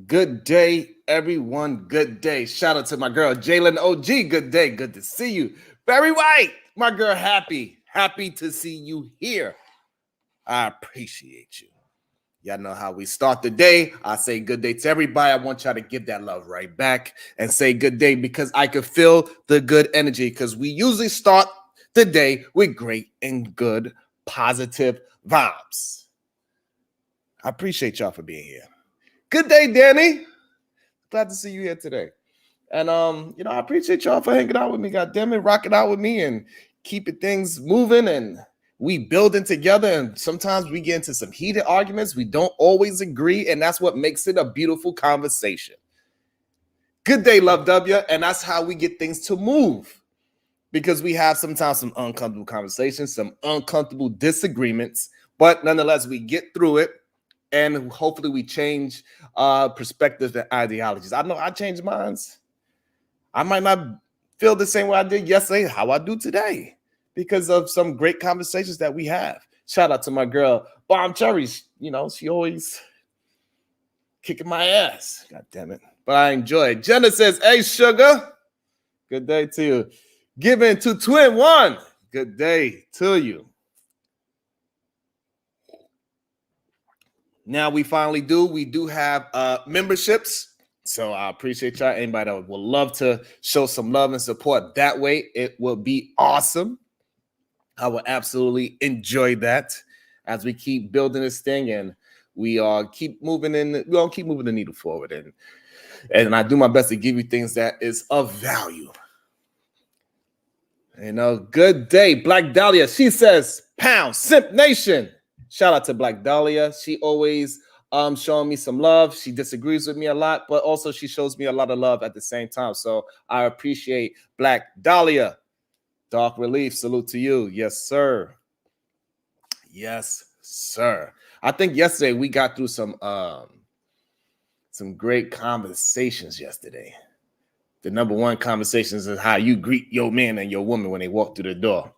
Good day, everyone. Good day. Shout out to my girl, Jalen OG. Good day. Good to see you. Barry White, my girl, happy. Happy to see you here. I appreciate you. Y'all know how we start the day. I say good day to everybody. I want y'all to give that love right back and say good day because I could feel the good energy because we usually start the day with great and good positive vibes. I appreciate y'all for being here. Good day, Danny. Glad to see you here today. And I appreciate y'all for hanging out with me. God damn it, rocking out with me and keeping things moving and we building together. And sometimes we get into some heated arguments. We don't always agree, and that's what makes it a beautiful conversation. Good day, Love W, and that's how we get things to move. Because we have sometimes some uncomfortable conversations, some uncomfortable disagreements, but nonetheless, we get through it. And hopefully we change perspectives and ideologies. I know I changed minds. I might not feel the same way I did yesterday, how I do today, because of some great conversations that we have. Shout out to my girl, Bomb Cherries. You know, she always kicking my ass. God damn it. But I enjoy it. Jenna says, hey, sugar. Good day to you. Giving to Twin One. Good day to you. Now we do have memberships. So I appreciate y'all. Anybody that would love to show some love and support that way, it will be awesome. I will absolutely enjoy that as we keep building this thing and we keep moving the needle forward. And I do my best to give you things that is of value. You know, good day, Black Dahlia. She says, pound, Simp Nation. Shout out to Black Dahlia. She always showing me some love. She disagrees with me a lot, but also she shows me a lot of love at the same time. So I appreciate Black Dahlia. Dark Relief, salute to you. Yes, sir. Yes, sir. I think yesterday we got through some great conversations yesterday. The number one conversations is how you greet your man and your woman when they walk through the door.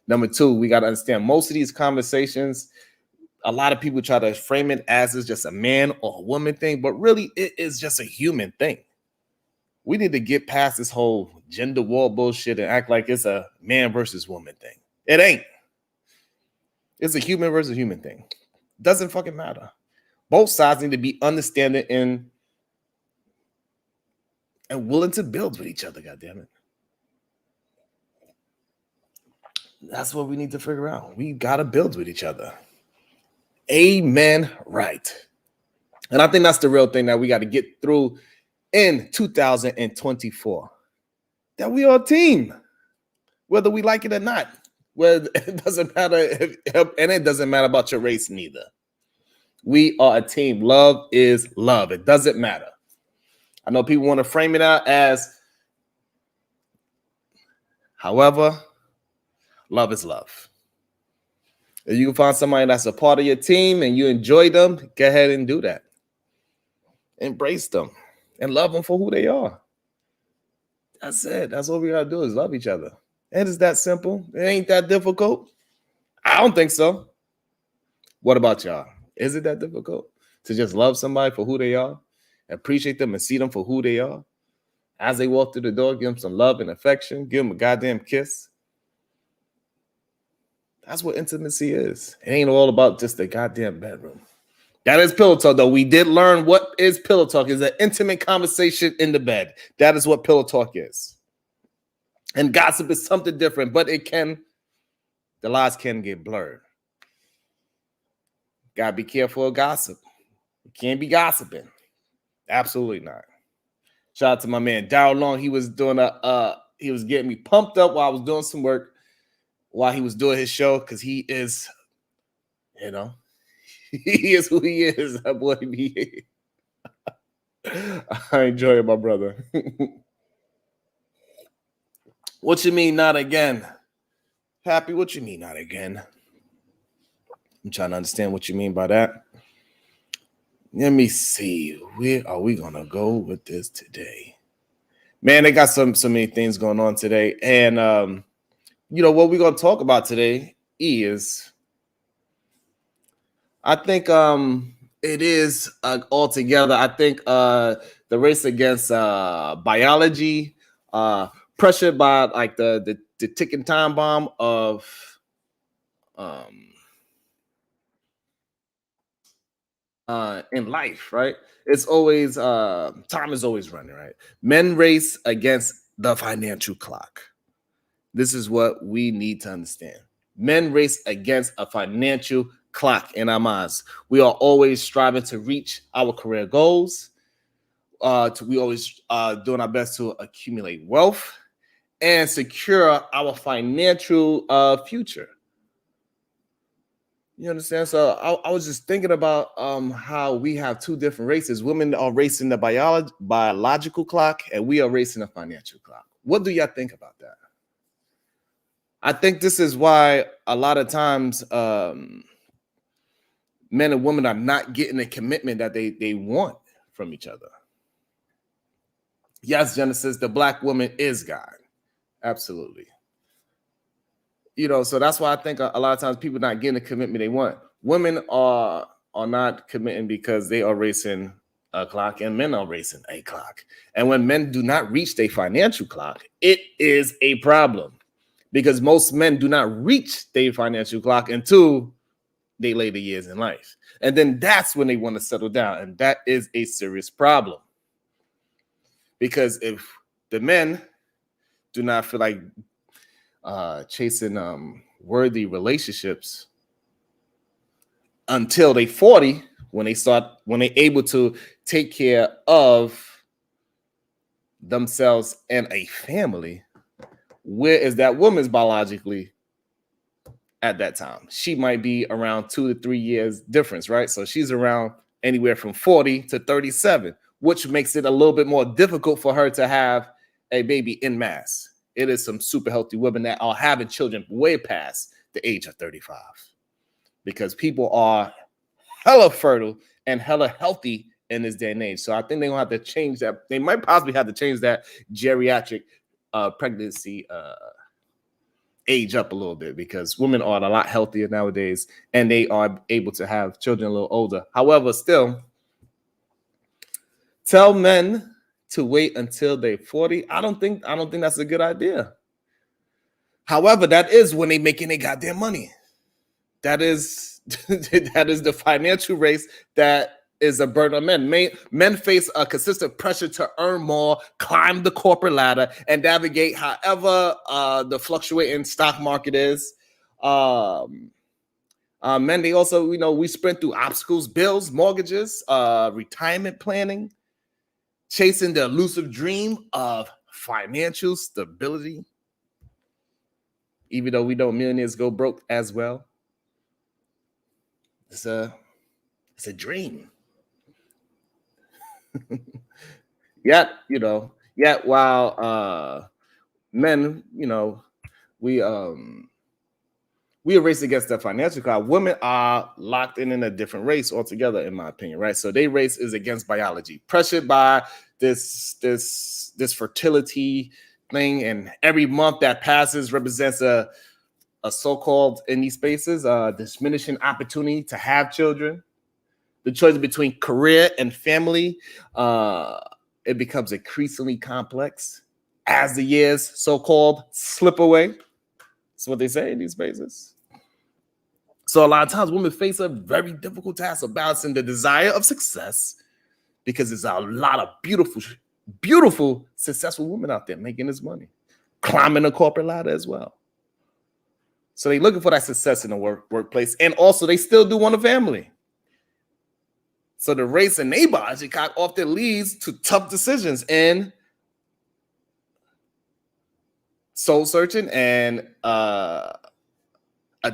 Number two, we got to understand most of these conversations, a lot of people try to frame it as it's just a man or a woman thing, but really it is just a human thing. We need to get past this whole gender war bullshit and act like it's a man versus woman thing. It ain't. It's a human versus human thing. Doesn't fucking matter. Both sides need to be understanding and willing to build with each other, goddammit. That's what we need to figure out. We got to build with each other. Amen. Right. And I think that's the real thing that we got to get through in 2024. That we are a team, whether we like it or not. Whether it doesn't matter, and it doesn't matter about your race neither. We are a team. Love is love. It doesn't matter. I know people want to frame it out as, however, love is love. If you can find somebody that's a part of your team and you enjoy them, go ahead and do that. Embrace them and love them for who they are. That's it. That's what we got to do is love each other. And it's that simple. It ain't that difficult. I don't think so. What about y'all? Is it that difficult to just love somebody for who they are, appreciate them and see them for who they are? As they walk through the door, give them some love and affection, give them a goddamn kiss. That's what intimacy is. It ain't all about just the goddamn bedroom. That is pillow talk, though. We did learn what is pillow talk. Is an intimate conversation in the bed. That is what pillow talk is. And gossip is something different, but the lines can get blurred. Gotta be careful of gossip. You can't be gossiping. Absolutely not. Shout out to my man Daryl Long. He was doing he was getting me pumped up while I was doing some work while he was doing his show, because he is, he is who he is. That boy, I enjoy it, my brother. What you mean not again? Happy, what you mean not again? I'm trying to understand what you mean by that. Let me see. Where are we going to go with this today? Man, they got so many things going on today. And, what we're going to talk about today is, I think It is altogether. I think the race against biology, pressured by like the ticking time bomb of um, in life, right? It's always time is always running, right? Men race against the financial clock. This is what we need to understand. Men race against a financial clock in our minds. We are always striving to reach our career goals. We always doing our best to accumulate wealth and secure our financial future. You understand? So I was just thinking about how we have two different races. Women are racing the biological clock, and we are racing the financial clock. What do y'all think about that? I think this is why a lot of times men and women are not getting the commitment that they want from each other. Yes, Genesis, the black woman is God. Absolutely. So that's why I think a lot of times people not getting the commitment they want. Women are not committing because they are racing a clock, and men are racing a clock. And when men do not reach their financial clock, it is a problem because most men do not reach their financial clock until they later years in life. And then that's when they want to settle down. And that is a serious problem. Because if the men do not feel like chasing worthy relationships until they 40, when they able to take care of themselves and a family, where is that woman's biologically at that time? She might be around 2 to 3 years difference, right? So she's around anywhere from 40 to 37, which makes it a little bit more difficult for her to have a baby in mass. It is some super healthy women that are having children way past the age of 35 because people are hella fertile and hella healthy in this day and age. So I think they're gonna have to change that. They might possibly have to change that geriatric pregnancy age up a little bit because women are a lot healthier nowadays and they are able to have children a little older. However, still, tell men to wait until they're 40. I don't think that's a good idea. However, that is when they making their goddamn money. That is that is the financial race that is a burden on men. Men face a consistent pressure to earn more, climb the corporate ladder, and navigate however the fluctuating stock market is. Um, Men, they also, we sprint through obstacles, bills, mortgages, retirement planning, chasing the elusive dream of financial stability. Even though we know millionaires go broke as well, it's a dream. Yet, yet while men, we we race against the financial cloud. Women are locked in a different race altogether, in my opinion, right? So their race is against biology, pressured by this fertility thing, and every month that passes represents a so-called in these spaces diminishing opportunity to have children. The choice between career and family, it becomes increasingly complex as the years so-called slip away. That's what they say in these spaces. So a lot of times women face a very difficult task of balancing the desire of success because there's a lot of beautiful, successful women out there making this money, climbing the corporate ladder as well. So they're looking for that success in the workplace. And also they still do want a family. So the race and neighborhood often leads to tough decisions and soul searching and a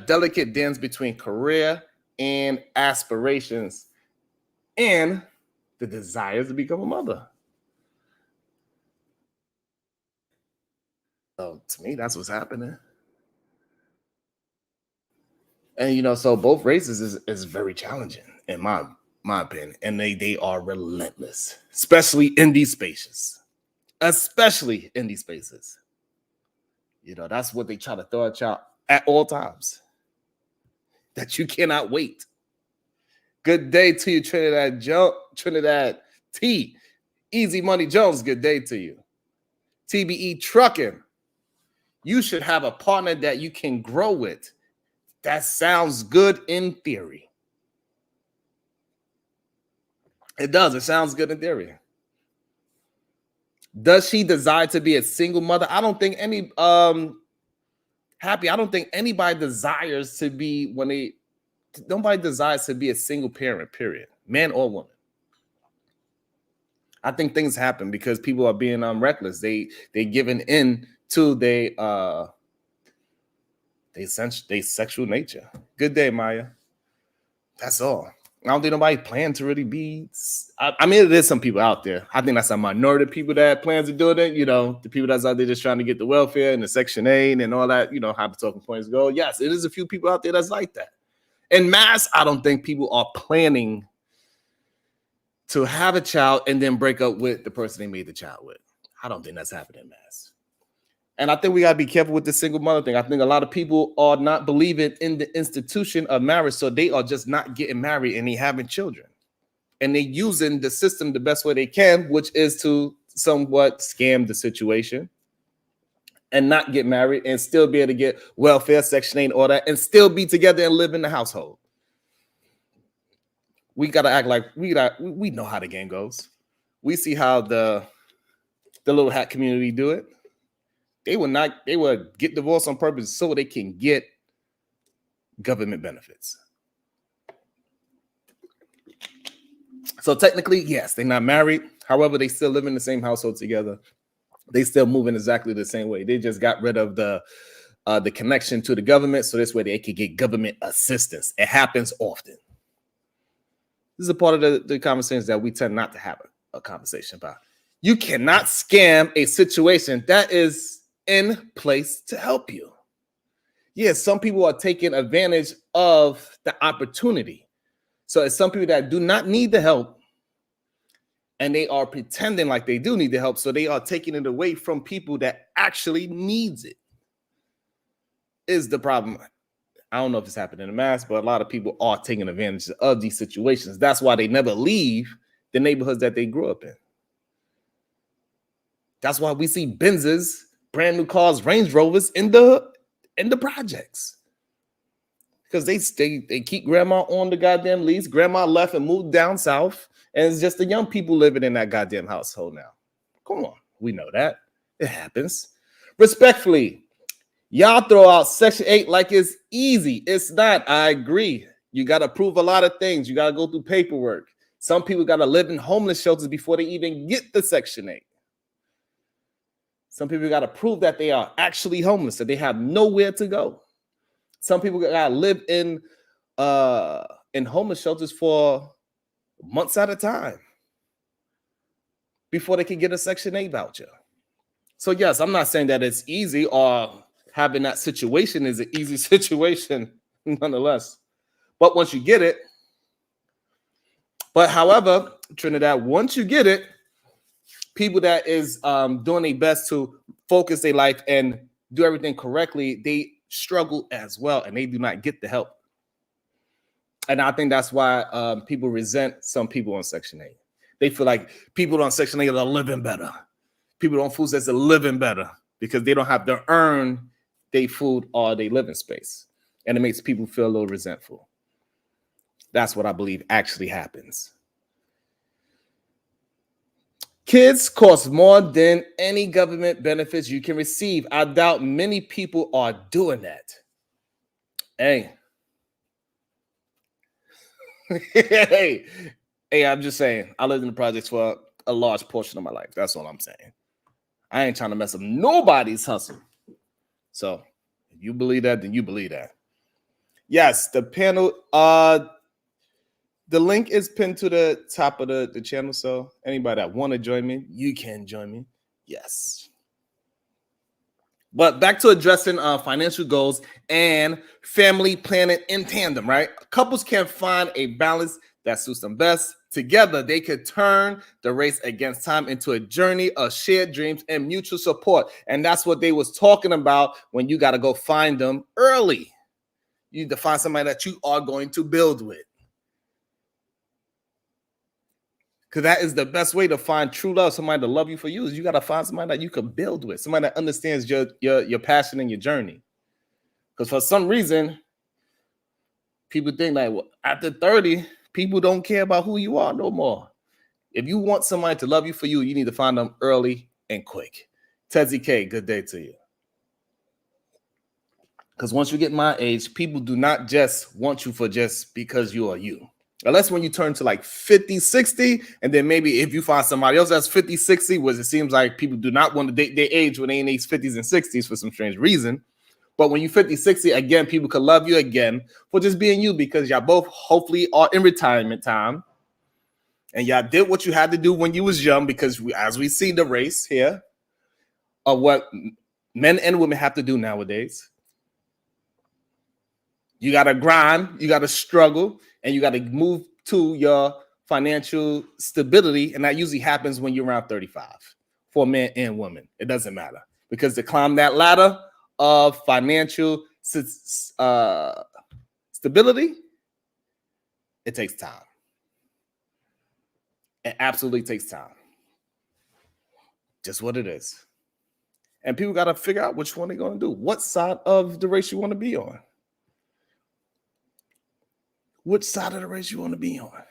delicate dance between career and aspirations and the desires to become a mother. So to me, that's what's happening. And so both races is very challenging in my opinion, and they are relentless, especially in these spaces. Especially in these spaces. That's what they try to throw at y'all at all times. That you cannot wait. Good day to you, Trinidad T. Easy Money Jones, good day to you. TBE Trucking. You should have a partner that you can grow with. That sounds good in theory. It does. It sounds good in theory. Does she desire to be a single mother? I don't think Happy. I don't think anybody desires to be nobody desires to be a single parent, period, man or woman. I think things happen because people are being reckless. They giving in to they sexual nature. Good day, Maya. That's all. I don't think nobody planned to really be. I mean, there's some people out there. I think that's a minority of people that plans to do it. You know, the people that's out there just trying to get the welfare and the Section 8 and all that, you know, how the talking points go. Yes, it is a few people out there that's like that. In mass, I don't think people are planning to have a child and then break up with the person they made the child with. I don't think that's happening in mass. And I think we got to be careful with the single mother thing. I think a lot of people are not believing in the institution of marriage, so they are just not getting married and they having children. And they're using the system the best way they can, which is to somewhat scam the situation and not get married and still be able to get welfare, Section 8, all that, and still be together and live in the household. We got to act like we know how the game goes. We see how the little hat community do it. They would get divorced on purpose so they can get government benefits. So technically, yes, they're not married. However, they still live in the same household together. They still move in exactly the same way. They just got rid of the connection to the government, so this way they could get government assistance. It happens often. This is a part of the conversations that we tend not to have a conversation about. You cannot scam a situation that is in place to help you. Yes, some people are taking advantage of the opportunity. So it's some people that do not need the help and they are pretending like they do need the help. So they are taking it away from people that actually needs it. Is the problem. I don't know if it's happening in mass, but a lot of people are taking advantage of these situations. That's why they never leave the neighborhoods that they grew up in. That's why we see Benzes, brand new cars, Range Rovers in the projects. Because they keep grandma on the goddamn lease. Grandma left and moved down south. And it's just the young people living in that goddamn household now. Come on. We know that. It happens. Respectfully, y'all throw out Section 8 like it's easy. It's not. I agree. You got to prove a lot of things. You got to go through paperwork. Some people got to live in homeless shelters before they even get the Section 8. Some people got to prove that they are actually homeless, that they have nowhere to go. Some people got to live in homeless shelters for months at a time before they can get a Section 8 voucher. So yes, I'm not saying that it's easy or having that situation is an easy situation nonetheless. But once you get it, however, Trinidad, once you get it, people that is doing their best to focus their life and do everything correctly, they struggle as well, and they do not get the help. And I think that's why people resent some people on Section 8. They feel like people on Section 8 are living better. People on food stamps are living better because they don't have to earn their food or their living space. And it makes people feel a little resentful. That's what I believe actually happens. Kids cost more than any government benefits you can receive. I doubt many people are doing that. Hey, hey, I'm just saying, I lived in the projects for a large portion of my life. That's all I'm saying. I ain't trying to mess up nobody's hustle. So if you believe that, then you believe that. Yes, the panel, the link is pinned to the top of the channel. So anybody that want to join me, you can join me. Yes. But back to addressing financial goals and family planning in tandem, right? Couples can find a balance that suits them best. Together, they could turn the race against time into a journey of shared dreams and mutual support. And that's what they was talking about when you got to go find them early. You need to find somebody that you are going to build with. Because that is the best way to find true love, somebody to love you for you, is you got to find somebody that you can build with, somebody that understands your passion and your journey. Because for some reason, people think like, well, after 30, people don't care about who you are no more. If you want somebody to love you for you, you need to find them early and quick. Tezzy K, good day to you. Because once you get my age, people do not just want you for just because you are you. Unless when you turn to like 50, 60, and then maybe if you find somebody else that's 50, 60, which it seems like people do not want to date their age when they in their 50s and 60s for some strange reason. But when you're 50, 60, again, people can love you again for just being you, because y'all both hopefully are in retirement time. And y'all did what you had to do when you was young, because as we see the race here of what men and women have to do nowadays. You got to grind, you got to struggle, and you got to move to your financial stability. And that usually happens when you're around 35 for men and women. It doesn't matter, because to climb that ladder of financial stability, it takes time. It absolutely takes time. Just what it is. And people got to figure out which one they're going to do. What side of the race you want to be on? Which side of the race you want to be on?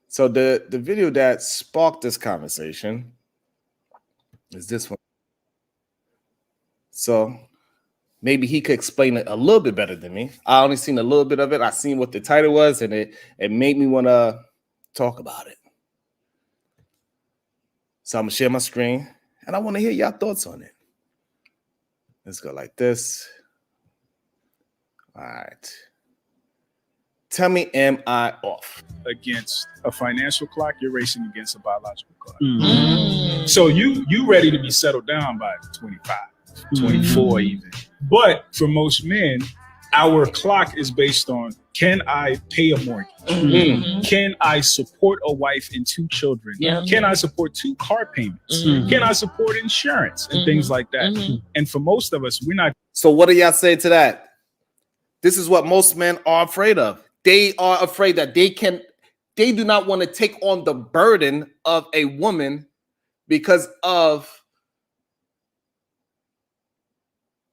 So the video that sparked this conversation is this one. So maybe he could explain it a little bit better than me. I only seen a little bit of it. I seen what the title was, and it made me want to talk about it. So I'm going to share my screen, and I want to hear y'all thoughts on it. Let's go like this. All right. Tell me, am I off? Against a financial clock, you're racing against a biological clock. Mm-hmm. So you ready to be settled down by 25, 24 even. But for most men, our clock is based on, can I pay a mortgage? Mm-hmm. Can I support a wife and 2 children? Yeah. Can I support 2 car payments? Mm-hmm. Can I support insurance and things like that? Mm-hmm. And for most of us, we're not. So what do y'all say to that? This is what most men are afraid of. They are afraid that they do not want to take on the burden of a woman because of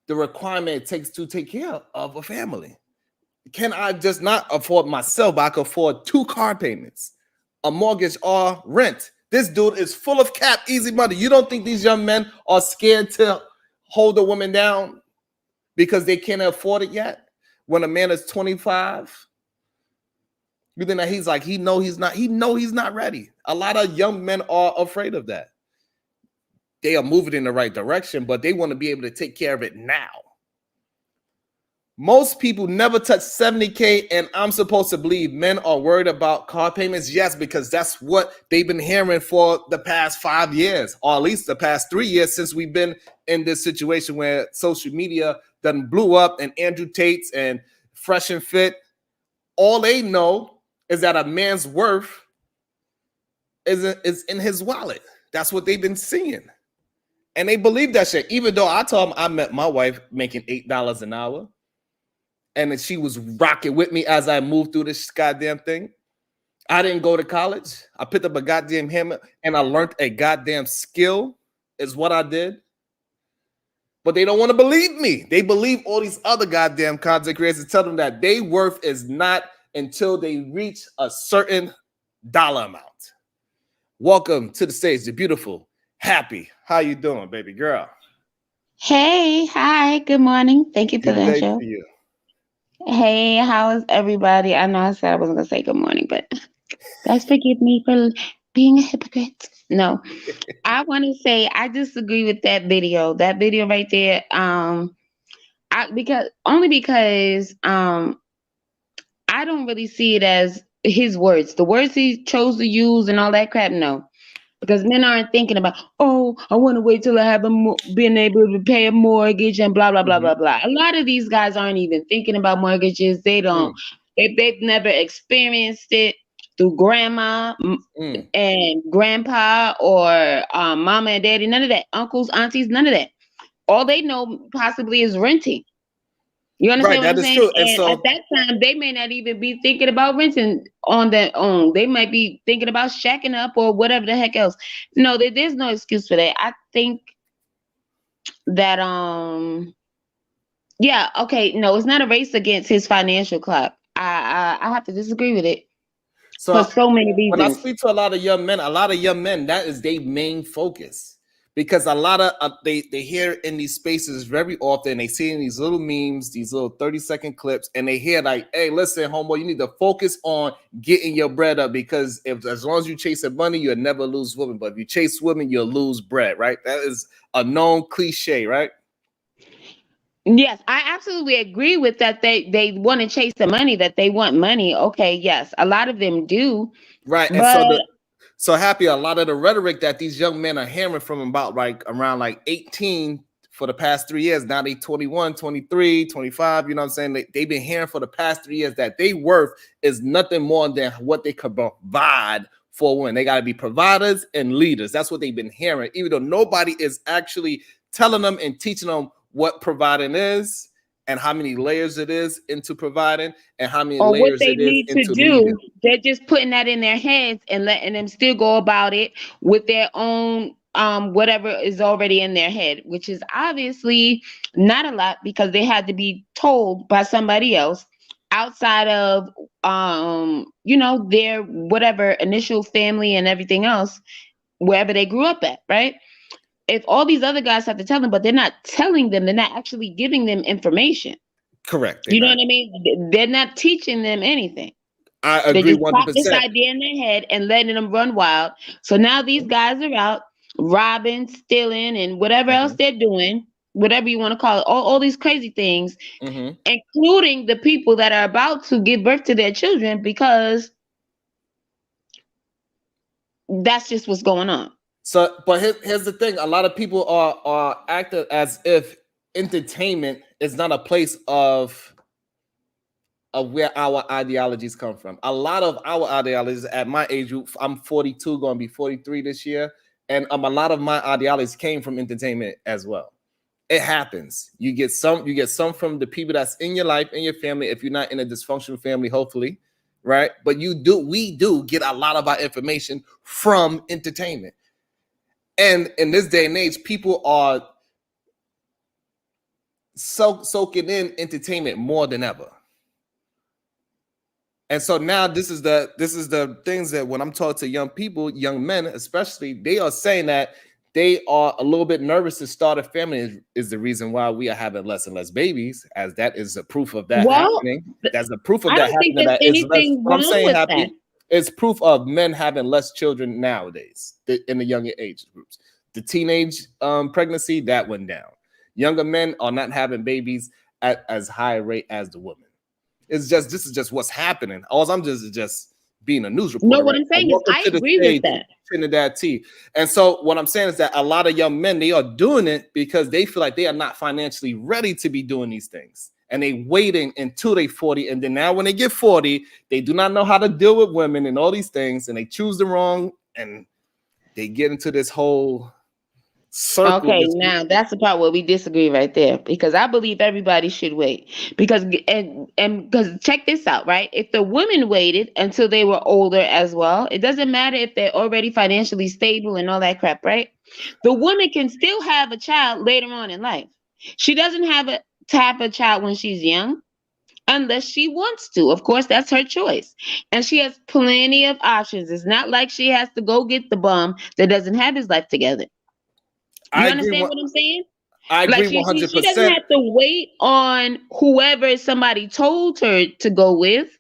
the requirement it takes to take care of a family. Can I just not afford myself, but I can afford 2 car payments, a mortgage, or rent? This dude is full of cap, easy money. You don't think these young men are scared to hold a woman down because they can't afford it yet? When a man is 25, you think that he's like, he know he's not ready. A lot of young men are afraid of that. They are moving in the right direction, but they want to be able to take care of it now. Most people never touch 70K, and I'm supposed to believe men are worried about car payments. Yes, because that's what they've been hearing for the past 5 years, or at least the past 3 years since we've been in this situation where social media done blew up, and Andrew Tate's and Fresh and Fit. All they know is that a man's worth is in his wallet. That's what they've been seeing. And they believe that shit. Even though I told them I met my wife making $8 an hour, and then she was rocking with me as I moved through this goddamn thing. I didn't go to college. I picked up a goddamn hammer and I learned a goddamn skill is what I did. But they don't want to believe me. They believe all these other goddamn content creators tell them that their worth is not until they reach a certain dollar amount. Welcome to the stage, the beautiful, happy. How you doing, baby girl? Hey, hi, good morning. Thank you for the Good day intro. to you. Hey, how is everybody? I know I said I wasn't gonna say good morning, but guys, forgive me for being a hypocrite. No, I want to say I disagree with that video. That video right there. Because I don't really see it as his words. The words he chose to use and all that crap. No. Because men aren't thinking about, oh, I want to wait till I have been able to pay a mortgage and blah, blah, blah, blah, blah. A lot of these guys aren't even thinking about mortgages. They don't, they've never experienced it through grandma and grandpa or mama and daddy, none of that. Uncles, aunties, none of that. All they know possibly is renting. You Right, understand what that I'm is saying? true. And And at so that time, they may not even be thinking about renting on their own. They might be thinking about shacking up or whatever the heck else. No, there's no excuse for that. I think that yeah, okay, no, it's not a race against his financial clock. I have to disagree with it for so so many when I reasons. speak to a lot of young men, that is their main focus. Because a lot of they hear in these spaces very often, they see in these little memes, these little 30-second clips, and they hear like, hey, listen, homeboy, you need to focus on getting your bread up, because if as long as you chasing money, you'll never lose women. But if you chase women, you'll lose bread, right? That is a known cliche, right? Yes, I absolutely agree with that. They want to chase the money, that they want money. Okay, yes, a lot of them do, Right. And but so happy, a lot of the rhetoric that these young men are hearing from about like around like 18 for the past 3 years. Now they 21, 23, 25. You know what I'm saying? They've been hearing for the past 3 years that they worth is nothing more than what they could provide for women. They got to be providers and leaders. That's what they've been hearing, even though nobody is actually telling them and teaching them what providing is and how many layers it is into providing and how many or what layers they it is need to into leading. do, they're just putting that in their heads and letting them still go about it with their own whatever is already in their head, which is obviously not a lot because they had to be told by somebody else outside of their whatever initial family and everything else, wherever they grew up at, right? If all these other guys have to tell them, but they're not telling them, they're not actually giving them information. Correct. They're You know not. what I mean? They're not teaching them anything. I They agree just pop this 100%. idea in their head and letting them run wild. So now these guys are out robbing, stealing, and whatever else Mhm, they're doing, whatever you want to call it, all these crazy things, mhm. including the people that are about to give birth to their children, because that's just what's going on. So, but here's the thing: a lot of people are acting as if entertainment is not a place of where our ideologies come from. A lot of our ideologies at my age group, I'm 42, going to be 43 this year, and a lot of my ideologies came from entertainment as well. It happens. You get some from the people that's in your life, in your family. If you're not in a dysfunctional family, hopefully, right? But we do get a lot of our information from entertainment. And in this day and age, people are soaking in entertainment more than ever. And so now this is the things that when I'm talking to young people, young men especially, they are saying that they are a little bit nervous to start a family is the reason why we are having less and less babies, as that is a proof of that Well, happening. That's a proof of I that don't think happening. there's That is less. anything What I'm wrong saying, with that. happy, is proof of men having less children nowadays in the younger age groups. The teenage pregnancy that went down. Younger men are not having babies at as high a rate as the women. It's just this is just what's happening. All I'm just being a news No, reporter what right I'm now. saying is Welcome I to the agree with stage, that. Trinidad T. And so what I'm saying is that a lot of young men, they are doing it because they feel like they are not financially ready to be doing these things. And they waiting until they 40. And then now when they get 40, they do not know how to deal with women and all these things. And they choose the wrong and they get into this whole circle. Okay, now that's the part where we disagree right there because I believe everybody should wait because and because check this out, right? If the women waited until they were older as well, it doesn't matter if they're already financially stable and all that crap, right? The woman can still have a child later on in life. She doesn't to have a child when she's young unless she wants to. Of course, that's her choice. And she has plenty of options. It's not like she has to go get the bum that doesn't have his life together. I You agree. understand what I'm saying? I Like agree she doesn't 100%. have to wait on whoever somebody told her to go with.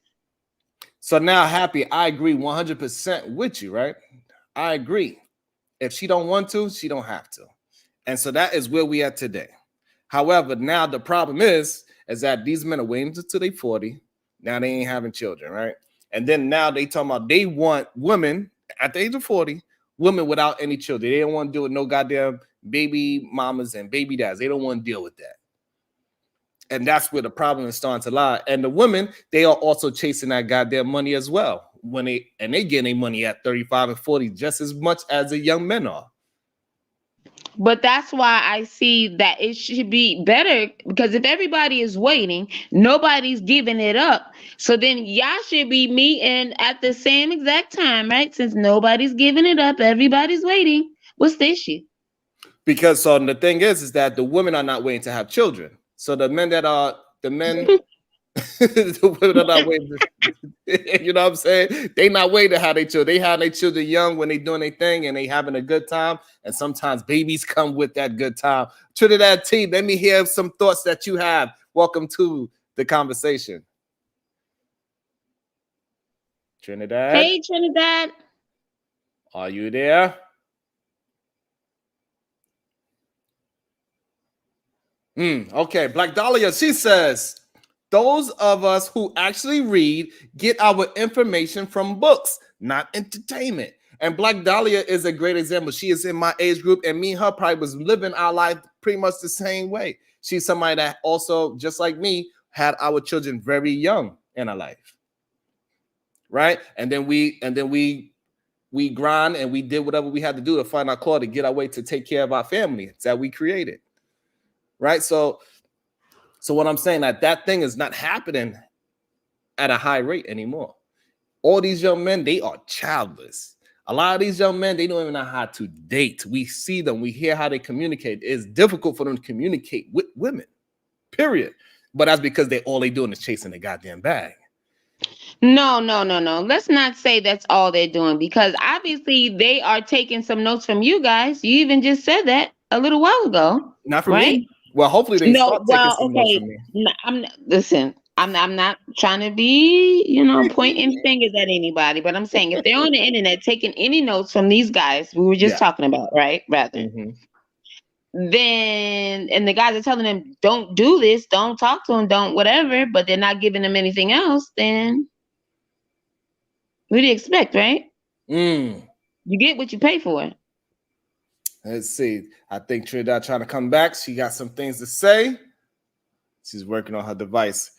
So now, happy, I agree 100% with you, right? I agree. If she don't want to, she don't have to. And so that is where we are today. However, now the problem is that these men are waiting until they 40. Now they ain't having children, right? And then now they talking about they want women at the age of 40, women without any children. They don't want to deal with no goddamn baby mamas and baby dads. They don't want to deal with that. And that's where the problem is starting to lie. And the women, they are also chasing that goddamn money as well. They getting their money at 35 and 40 just as much as the young men are. But that's why I see that it should be better, because if everybody is waiting, nobody's giving it up. So then y'all should be meeting at the same exact time, right? Since nobody's giving it up, everybody's waiting. What's the issue? Because so the thing is that the women are not waiting to have children. So the men, the women are not waiting. You know what I'm saying? They not waiting to have their children. They have their children young when they doing their thing and they having a good time. And sometimes babies come with that good time. Trinidad T, let me hear some thoughts that you have. Welcome to the conversation. Trinidad, Hey, Trinidad. are you there? Okay, Black Dahlia, she says, those of us who actually read get our information from books, not entertainment. And Black Dahlia is a great example. She is in my age group, and me and her probably was living our life pretty much the same way. She's somebody that also, just like me, had our children very young in our life. Right? And then we grind and we did whatever we had to do to find our call to get our way to take care of our family that we created. Right? So what I'm saying, that thing is not happening at a high rate anymore. All these young men, they are childless. A lot of these young men, they don't even know how to date. We see them, we hear how they communicate. It's difficult for them to communicate with women, period. But that's because all they doing is chasing the goddamn bag. No. Let's not say that's all they're doing, because obviously they are taking some notes from you guys. You even just said that a little while ago. Not from right? me. Well, hopefully they start taking some notes from me. Listen, I'm not trying to be, pointing fingers at anybody, but I'm saying if they're on the internet taking any notes from these guys we were just talking about, right? Rather. Then, and the guys are telling them, don't do this, don't talk to them, don't whatever, but they're not giving them anything else, then what do you expect, right? You get what you pay for. Let's see. I think Trinidad trying to come back. She got some things to say. She's working on her device.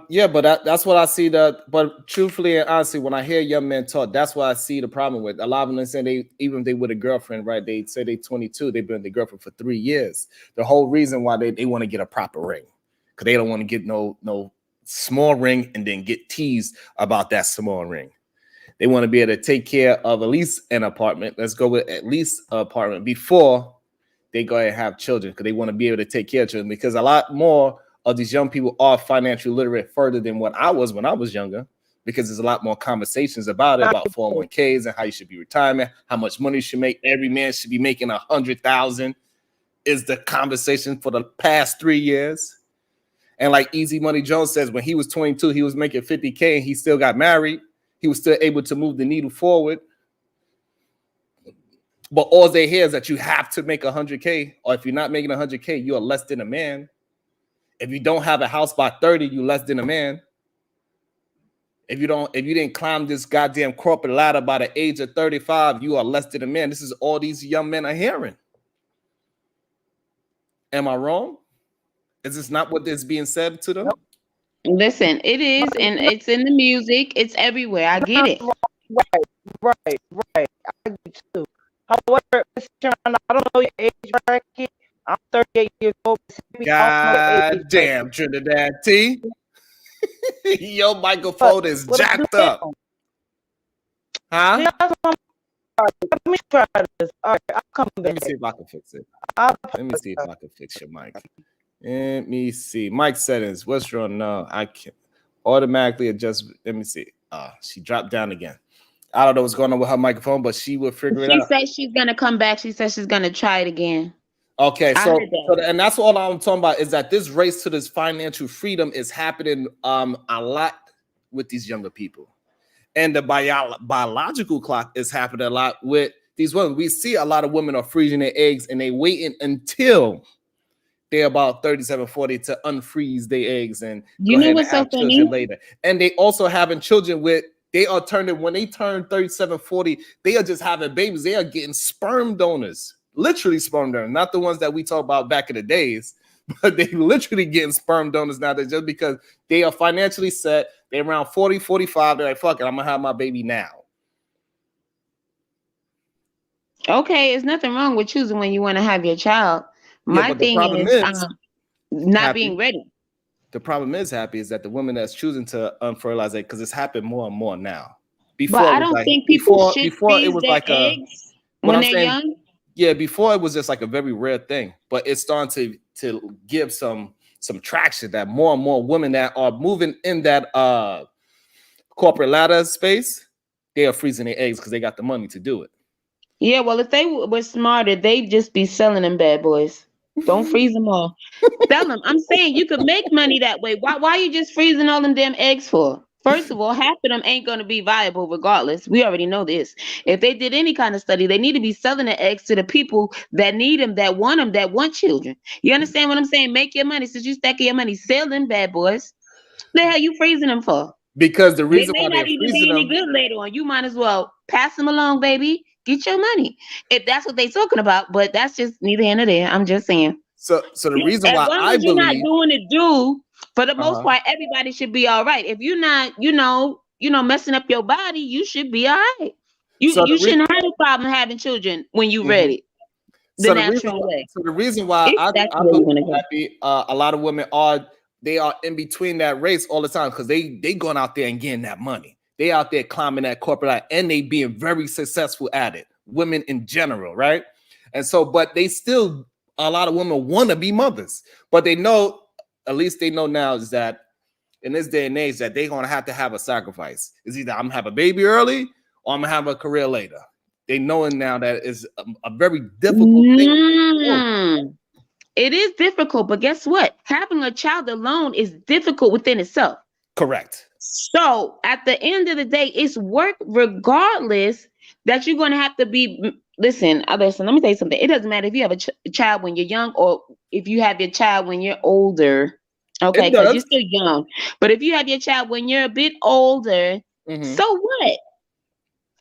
Yeah, but that's what I see. But truthfully and honestly, when I hear young men talk, that's what I see the problem with. A lot of them say even if they with a girlfriend, right? They say they 22, they've been with their girlfriend for 3 years. The whole reason why they want to get a proper ring, because they don't want to get no small ring and then get teased about that small ring. They want to be able to take care of at least an apartment. Let's go with at least an apartment before they go ahead and have children, because they want to be able to take care of children, because a lot more of these young people are financially literate further than what I was when I was younger, because there's a lot more conversations about it, about 401ks and how you should be retirement, how much money you should make. Every man should be making 100,000 is the conversation for the past 3 years. And like Easy Money Jones says, when he was 22, he was making 50K and he still got married. He was still able to move the needle forward. But all they hear is that you have to make 100K, or if you're not making 100K, you are less than a man. If you don't have a house by 30, you're less than a man. If you didn't climb this goddamn corporate ladder by the age of 35, you are less than a man. This is all these young men are hearing. Am I wrong? Is this not what is being said to them? Listen, it is, and it's in the music. It's everywhere. I get it. Right. I do too. However, Mr. Sean, I don't know your age bracket. I'm 38 years old. God damn, Trinidad T. Your microphone is jacked up. Huh? Let me try this. All right, I'll come back. Let me see if I can fix it. Let me see if I can fix your mic. Let me see. Mic settings. What's wrong? No, I can't automatically adjust. Let me see. She dropped down again. I don't know what's going on with her microphone, but she will figure it out. She said she's gonna come back. She said she's gonna try it again. Okay, so and that's all I'm talking about, is that this race to this financial freedom is happening a lot with these younger people. And the biological clock is happening a lot with these women. We see a lot of women are freezing their eggs and they waiting until they're about 37, 40 to unfreeze their eggs and go ahead and have children later. And they also having children when they turn 37, 40, they are just having babies. They are getting sperm donors, literally sperm donors, not the ones that we talked about back in the days, but they literally getting sperm donors now. Just because they are financially set. They're around 40, 45. They're like, fuck it, I'm going to have my baby now. Okay, there's nothing wrong with choosing when you want to have your child. Yeah, My but the thing problem is is, not being Happy. ready. The problem is, Happy, is that the woman that's choosing to unfertilize it, because it's happened more and more now. But Before it I was don't like think people should before it freeze was their like a eggs what when I'm they're saying. young. Yeah, before it was just like a very rare thing, but it's starting to give some traction that more and more women that are moving in that corporate ladder space, they are freezing their eggs because they got the money to do it. Yeah, well, if they were smarter, they'd just be selling them bad boys. Don't freeze them all. Sell them. I'm saying you could make money that way. Why are you just freezing all them damn eggs for? First of all, half of them ain't going to be viable regardless. We already know this. If they did any kind of study, they need to be selling the eggs to the people that need them, that want children. You understand what I'm saying? Make your money. Since you stacking your money, sell them bad boys. The hell you freezing them for? Because the They reason may why not they're even freezing be any them, good later on. You might as well pass them along, baby. Get your money. If that's what they talking about, but that's just neither here nor there. I'm just saying. so the reason As why long I as you're not believe, doing it due, for the most uh-huh. part, everybody should be all right. If you're not, messing up your body, you should be all right. You So you the shouldn't have a problem having children when you're reason, ready, the natural way. so the reason why If that's I the way believe, you want to go. Happy, a lot of women are, they are in between that race all the time because they going out there and getting that money. They out there climbing that corporate ladder and they being very successful at it. Women in general, right? And so, but they still, a lot of women want to be mothers, but they know, at least they know now, is that in this day and age that they're gonna have to have a sacrifice. It's either I'm gonna have a baby early or I'm gonna have a career later. They knowing now that is a very difficult thing. Mm. It is difficult, but guess what? Having a child alone is difficult within itself. Correct. So at the end of the day, it's work regardless that you're going to have to be. Listen, let me tell you something. It doesn't matter if you have a child when you're young or if you have your child when you're older. Okay, It because you're does. still young. But if you have your child when you're a bit older, Mhm. so what?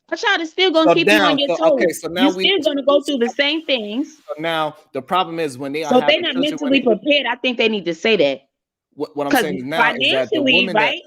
A child is still going So to keep you on down. your So okay. toes. So now You're we. still going to go through the same things. So now the problem is when they are So if they're having not children. When mentally prepared, I think they need to say that. what I'm Because saying is now is that financially, right?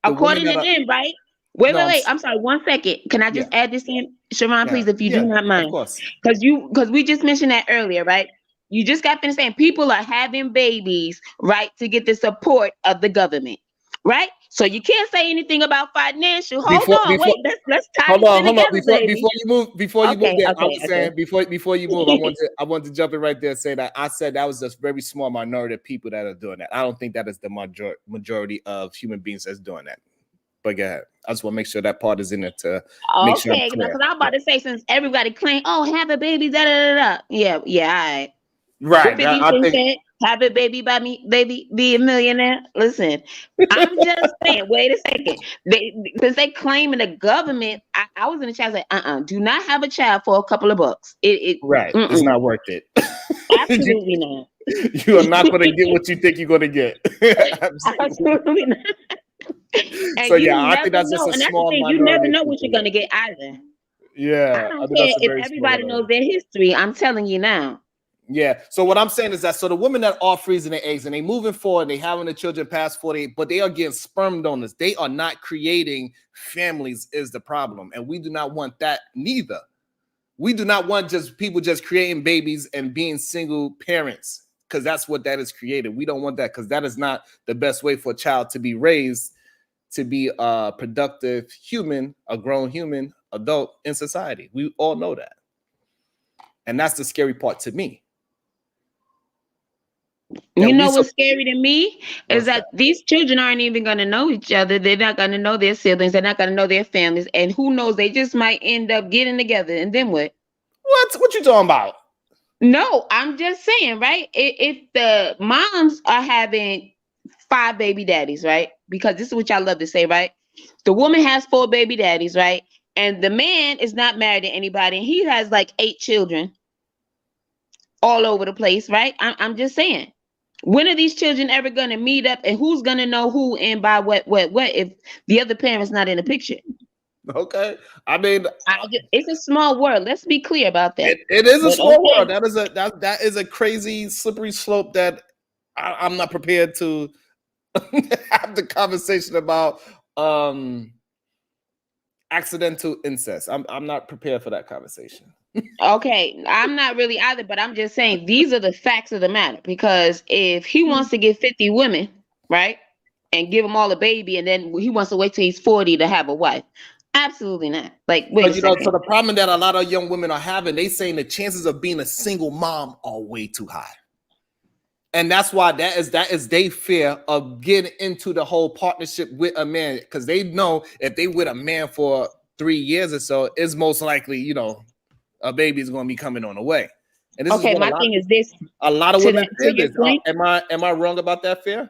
the women According that to are them, right? Wait, no, wait, wait. I'm sorry. 1 second. Can I yeah, just add this in, Sharon, yeah, please, if you do yeah, not of mind? course. Because we just mentioned that earlier, right? You just got finished saying people are having babies, right, to get the support of the government, right? So you can't say anything about financial. Hold on, Before wait. Let's tie this in hold on. together, baby. Before you move Okay, there, I okay, was okay. saying before you move, I want to jump in right there and say that I said that was just very small minority of people that are doing that. I don't think that is the majority of human beings that's doing that. But go ahead. I just want to make sure that part is in there to make sure I'm Okay, because clear. I'm Yeah. about to say since everybody claim, oh, have a baby, da da da da. Yeah, yeah, all right. What Right. 50 I Cent think said, have a baby by me, baby, be a millionaire. Listen, I'm just saying, wait a second. Since they claiming the government, I was in the chat like, do not have a child for a couple of bucks. right. It's Mm-mm, not worth it. you, absolutely not. you are not going to get what you think you're going to get. Absolutely. Absolutely not. So And you yeah, I think never that's just know. a And that's the small thing, you never minority of know what people. you're Yeah. gonna get either. I Yeah. I don't think care that's a if very small everybody minority. knows their history. I'm telling you now. Yeah. So what I'm saying is that so the women that are freezing their eggs and they moving forward, they having the children past 40, but they are getting sperm donors. They are not creating families is the problem. And we do not want that neither. We do not want just people just creating babies and being single parents because that's what that is created. We don't want that because that is not the best way for a child to be raised to be a productive human, a grown human adult in society. We all know that. And that's the scary part to me. That You we know so what's scary to me is what's that? that these children aren't even going to know each other. They're not going to know their siblings. They're not going to know their families. And who knows, they just might end up getting together. And then what? What you talking about? No, I'm just saying, right? If the moms are having 5 baby daddies, right? Because this is what y'all love to say, right? The woman has 4 baby daddies, right? And the man is not married to anybody. And he has like 8 children all over the place, right? I'm just saying. When are these children ever going to meet up and who's going to know who and by what if the other parent's not in the picture? Okay. I mean, It's a small world. Let's be clear about that. it is a But small okay. world. That is a crazy slippery slope that I'm not prepared to have the conversation about. accidental incest. I'm not prepared for that conversation. Okay, I'm not really either, but I'm just saying these are the facts of the matter. Because if he wants to get 50 women, right, and give them all a baby, and then he wants to wait till he's 40 to have a wife, absolutely not. Like, wait a But you know, so second. the problem that a lot of young women are having, they saying the chances of being a single mom are way too high. And that's why that is their fear of getting into the whole partnership with a man, because they know if they with a man for 3 years or so, it's most likely, you know, a baby is going to be coming on the way. And this Okay, is what my thing is this. a lot of To women that, fear to your this. point. Am I wrong about that fear?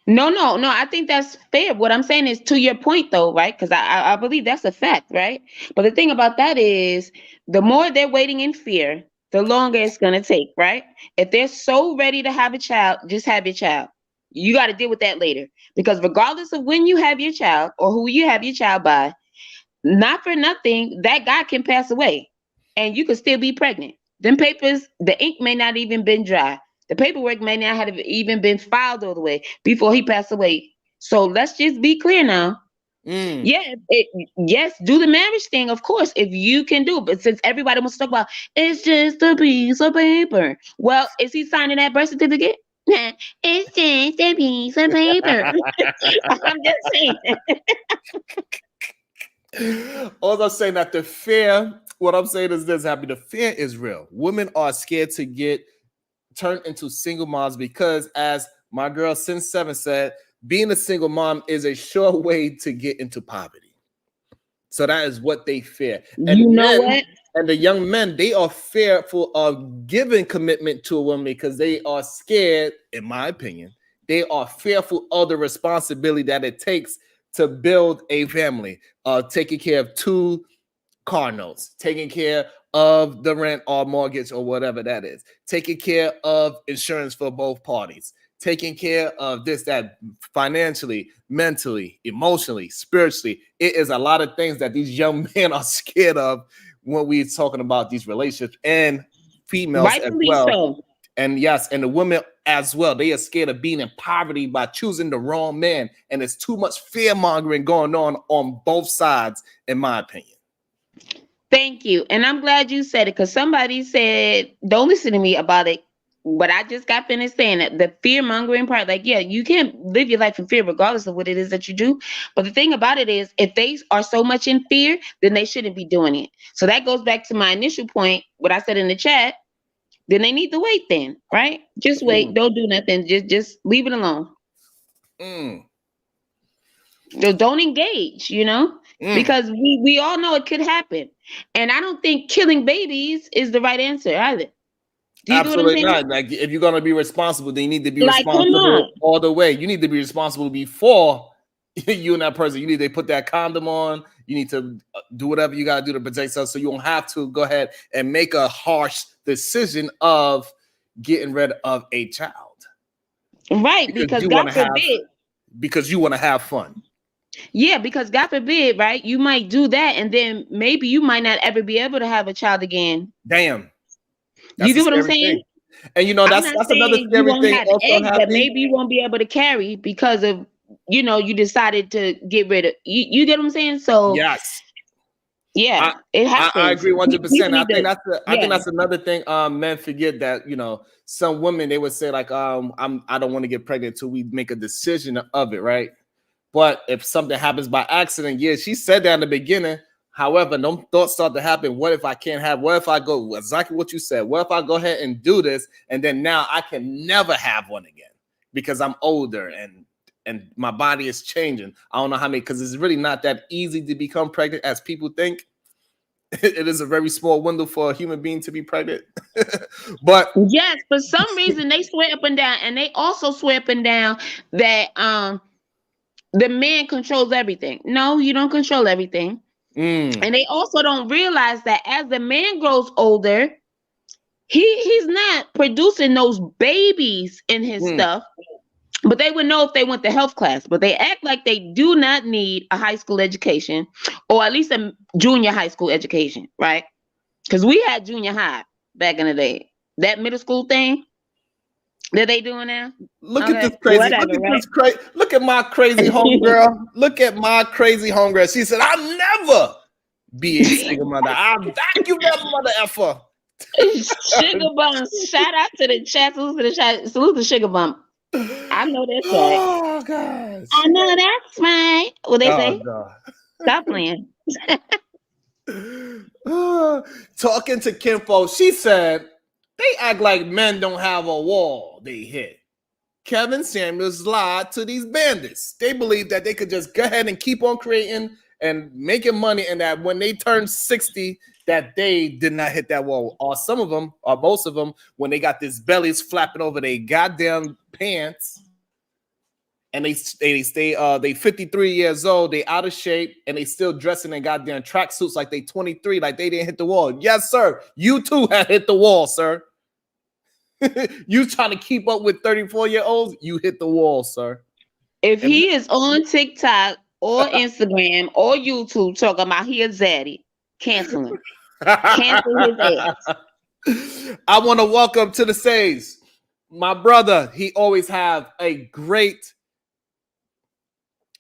No. I think that's fair. What I'm saying is to your point, though, right? Because I believe that's a fact, right? But the thing about that is, the more they're waiting in fear, the longer it's gonna take, right? If they're so ready to have a child, just have your child. You got to deal with that later, because regardless of when you have your child or who you have your child by, not for nothing, that guy can pass away, and you could still be pregnant. Them papers, the ink may not even been dry. The paperwork may not have even been filed all the way before he passed away. So let's just be clear now. Mm. Yeah, yes, do the marriage thing, of course, if you can do it. But since everybody wants to talk about it's just a piece of paper, well, is he signing that birth certificate? Nah, it's just a piece of paper. I'm just saying. All I'm saying that the fear, what I'm saying is this, Happy, the fear is real. Women are scared to get turned into single moms because, as my girl Sin7 said, being a single mom is a sure way to get into poverty. So that is what they fear. And You know men what? and the young men, they are fearful of giving commitment to a woman because they are scared, in my opinion, they are fearful of the responsibility that it takes to build a family, taking care of 2 car notes, taking care of the rent or mortgage or whatever that is, taking care of insurance for both parties, taking care of this, that, financially, mentally, emotionally, spiritually. It is a lot of things that these young men are scared of when we're talking about these relationships, and females as Rightfully well. so. And yes, and the women as well. They are scared of being in poverty by choosing the wrong man. And there's too much fear mongering going on both sides, in my opinion. Thank you. And I'm glad you said it, because somebody said, don't listen to me about it. But I just got finished saying that the fear mongering part, like, yeah, you can't live your life in fear regardless of what it is that you do. But the thing about it is, if they are so much in fear, then they shouldn't be doing it. So that goes back to my initial point, what I said in the chat. Then they need to wait then, right? Just wait. Don't do nothing. Just leave it alone. Don't engage, because we all know it could happen. And I don't think killing babies is the right answer either. Do you get what I'm Absolutely saying? not. Like, if you're gonna be responsible, then you need to be Like, come responsible on. all the way. You need to be responsible before you and that person. You need to put that condom on. You need to do whatever you gotta do to protect yourself, so you don't have to go ahead and make a harsh decision of getting rid of a child. Right, because God forbid. Because you want to have fun. Yeah, because God forbid, right? You might do that, and then maybe you might not ever be able to have a child again. Damn. You get what I'm saying? Thing. And that's another scary you won't thing. have Also, eggs, but maybe you won't be able to carry because of you decided to get rid of. You get what I'm saying? So yes, yeah, it happens. I agree 100%. I think I that's another thing. Men forget that some women, they would say like I don't want to get pregnant until we make a decision of it, right? But if something happens by accident, yeah, she said that in the beginning. However, no thoughts start to happen. What if I can't have? What if I go exactly what you said? What if I go ahead and do this, and then now I can never have one again because I'm older and my body is changing. I don't know how many, because it's really not that easy to become pregnant as people think. It is a very small window for a human being to be pregnant. But yes, for some reason they swear up and down, and they also swear up and down that the man controls everything. No, you don't control everything. And they also don't realize that as the man grows older, he's not producing those babies in his stuff. But they would know if they went to health class. But they act like they do not need a high school education, or at least a junior high school education, right? Because we had junior high back in the day. That middle school thing that they doing now. Look at this crazy. Look at my crazy homegirl. Look at my crazy homegirl. She said, "I'm never be a single mother. I vacuum that mother effer. Sugar Bump. Shout out to the chat. Salute to Sugar Bump. I know that's right. Oh gosh. I know that's right. What they say? God. Stop playing. Talking to Kimpo, she said they act like men don't have a wall they hit. Kevin Samuels lied to these bandits. They believe that they could just go ahead and keep on creating and making money, and that when they turn 60, that they did not hit that wall. Or some of them, or most of them, when they got these bellies flapping over their goddamn pants, and they 53 years old, they out of shape, and they still dressing in goddamn tracksuits like they 23, like they didn't hit the wall. Yes, sir. You too have hit the wall, sir. You trying to keep up with 34-year-olds, you hit the wall, sir. If he is on TikTok or Instagram or YouTube talking about he a zaddy, cancel him. Cancel his ass. I want to welcome to the stage my brother. He always have a great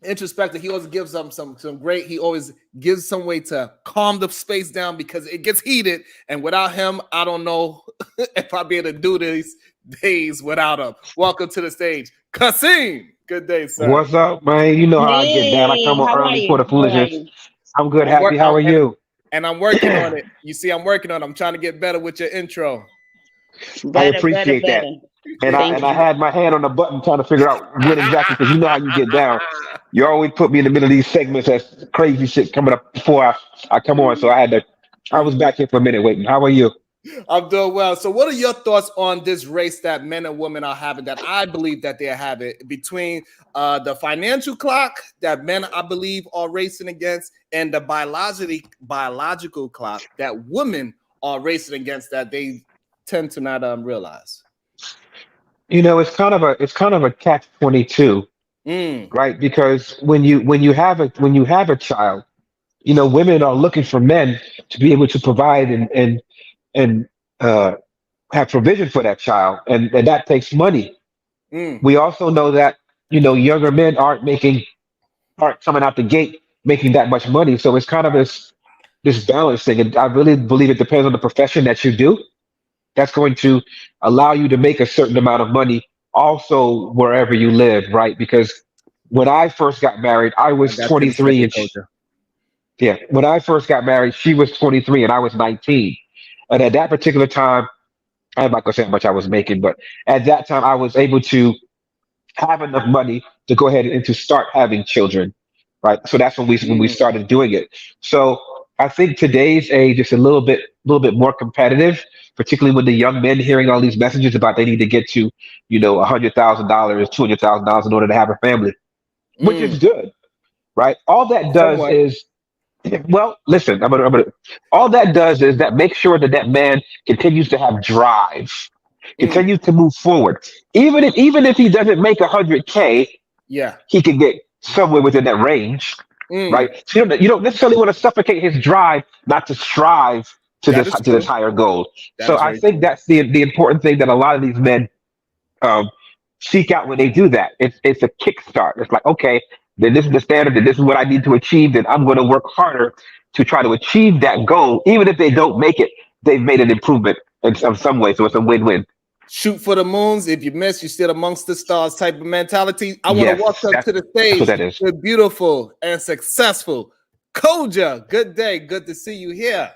introspective. He always gives them some great. He always gives some way to calm the space down because it gets heated. And without him, I don't know if I'll be able to do these days without him. Welcome to the stage, Kasim. Good day, sir. What's up, man? You know how I get down. I come on early for the foolishness. I'm good, happy. How are you? And I'm working on it. You see, I'm working on it. I'm trying to get better with your intro. I appreciate that. And I had my hand on the button trying to figure out when exactly, because you know how you get down. You always put me in the middle of these segments that's crazy shit coming up before I come on. So I was back here for a minute waiting. How are you? I'm doing well. So what are your thoughts on this race that men and women are having, that I believe that they are having, between the financial clock that men, I believe, are racing against, and the biological clock that women are racing against, that they tend to not realize? You know, it's kind of a catch-22, right? Because when you have a child, you know, women are looking for men to be able to provide and have provision for that child, and that takes money. We also know that, you know, younger men aren't coming out the gate making that much money. So it's kind of this balance thing. And I really believe it depends on the profession that you do. That's going to allow you to make a certain amount of money also wherever you live, right? Because when I first got married, I was 23 and when I first got married, she was 23 and I was 19. And at that particular time, I'm not gonna say how much I was making, but at that time I was able to have enough money to go ahead and to start having children, right? So that's when we started doing it. So I think today's age is a little bit more competitive, particularly with the young men hearing all these messages about they need to get to, you know, $100,000, $200,000 in order to have a family, which is good, right? All that does is, well, listen, all that does is that make sure that man continues to have drive, continues to move forward. Even if he doesn't make 100K, he can get somewhere within that range, right? So you don't necessarily want to suffocate his drive, not to strive to this higher goal. So I think that's the important thing that a lot of these men seek out when they do that. It's a kickstart. It's like, okay, then this is the standard, and this is what I need to achieve, then I'm going to work harder to try to achieve that goal. Even if they don't make it, they've made an improvement in some way. So it's a win-win. Shoot for the moons. If you miss, you're still amongst the stars type of mentality. I want to welcome to the stage the beautiful and successful Koja. Good day. Good to see you here.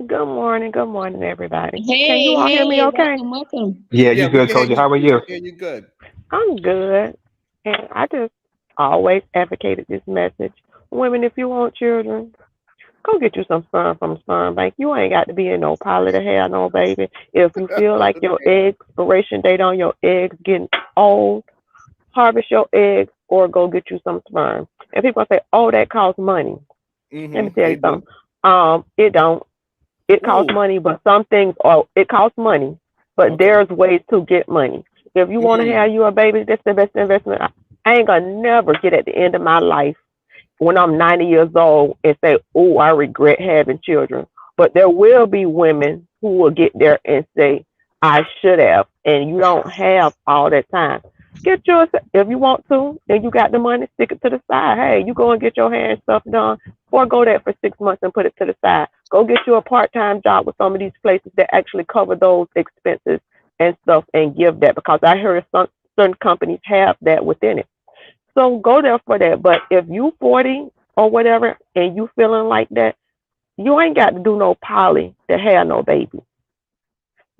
Good morning, everybody. Hey, can you all hear me okay? Welcome. Yeah, you good, Koja? How are you? Yeah, you good. I'm good. And I just always advocated this message. Women, if you want children, go get you some sperm from a sperm bank. You ain't got to be in no pilot to have no baby. If you feel like your expiration date on your eggs getting old, harvest your eggs or go get you some sperm. And people say, oh, that costs money. Let me tell you something. It don't. It costs money, but some things it costs money, but there's ways to get money. If you want to have you a baby, that's the best investment. I ain't gonna never get at the end of my life when I'm 90 years old and say, oh, I regret having children. But there will be women who will get there and say, I should have. And you don't have all that time. Get yours if you want to, and you got the money, stick it to the side. Hey, you go and get your hair and stuff done, or go there for 6 months and put it to the side. Go get you a part-time job with some of these places that actually cover those expenses and stuff, and give that, because I heard some certain companies have that within it. So go there for that. But if you 40 or whatever and you feeling like that, you ain't got to do no poly to have no baby.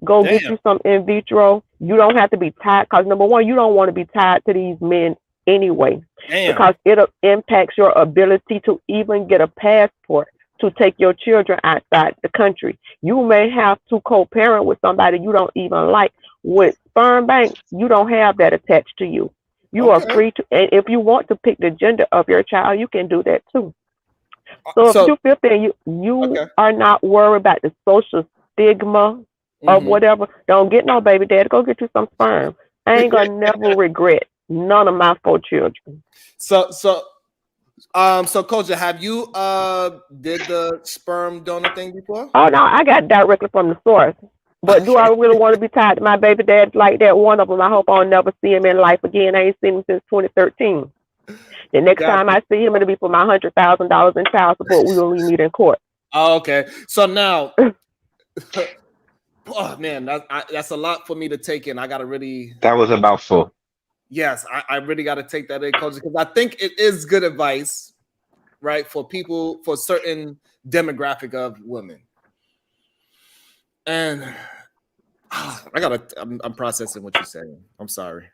Go get Damn. you some in vitro. You don't have to be tied, because number one, you don't want to be tied to these men anyway, Damn. because it impacts your ability to even get a passport to take your children outside the country. You may have to co-parent with somebody you don't even like. With sperm banks, you don't have that attached to you. You are Okay. free to, and if you want to pick the gender of your child, you can do that too. So if So you're 50 and you okay. are not worried about the social stigma of whatever, don't get no baby daddy. Go get you some sperm. I ain't gonna never regret none of my 4 children. So Culture, have you did the sperm donor thing before? Oh no, I got directly from the source. But do I really want to be tied to my baby dad like that? One of them, I hope I'll never see him in life again. I ain't seen him since 2013. The next Gotcha. time I see him, it'll be for my $100,000 in child support. We will meet in court. Oh, okay. So now, oh man, that's a lot for me to take in. I gotta really, That was a mouthful. yes, I really gotta take that in, Culture, because I think it is good advice, right, for people, for certain demographic of women. And I'm processing what you're saying. I'm sorry.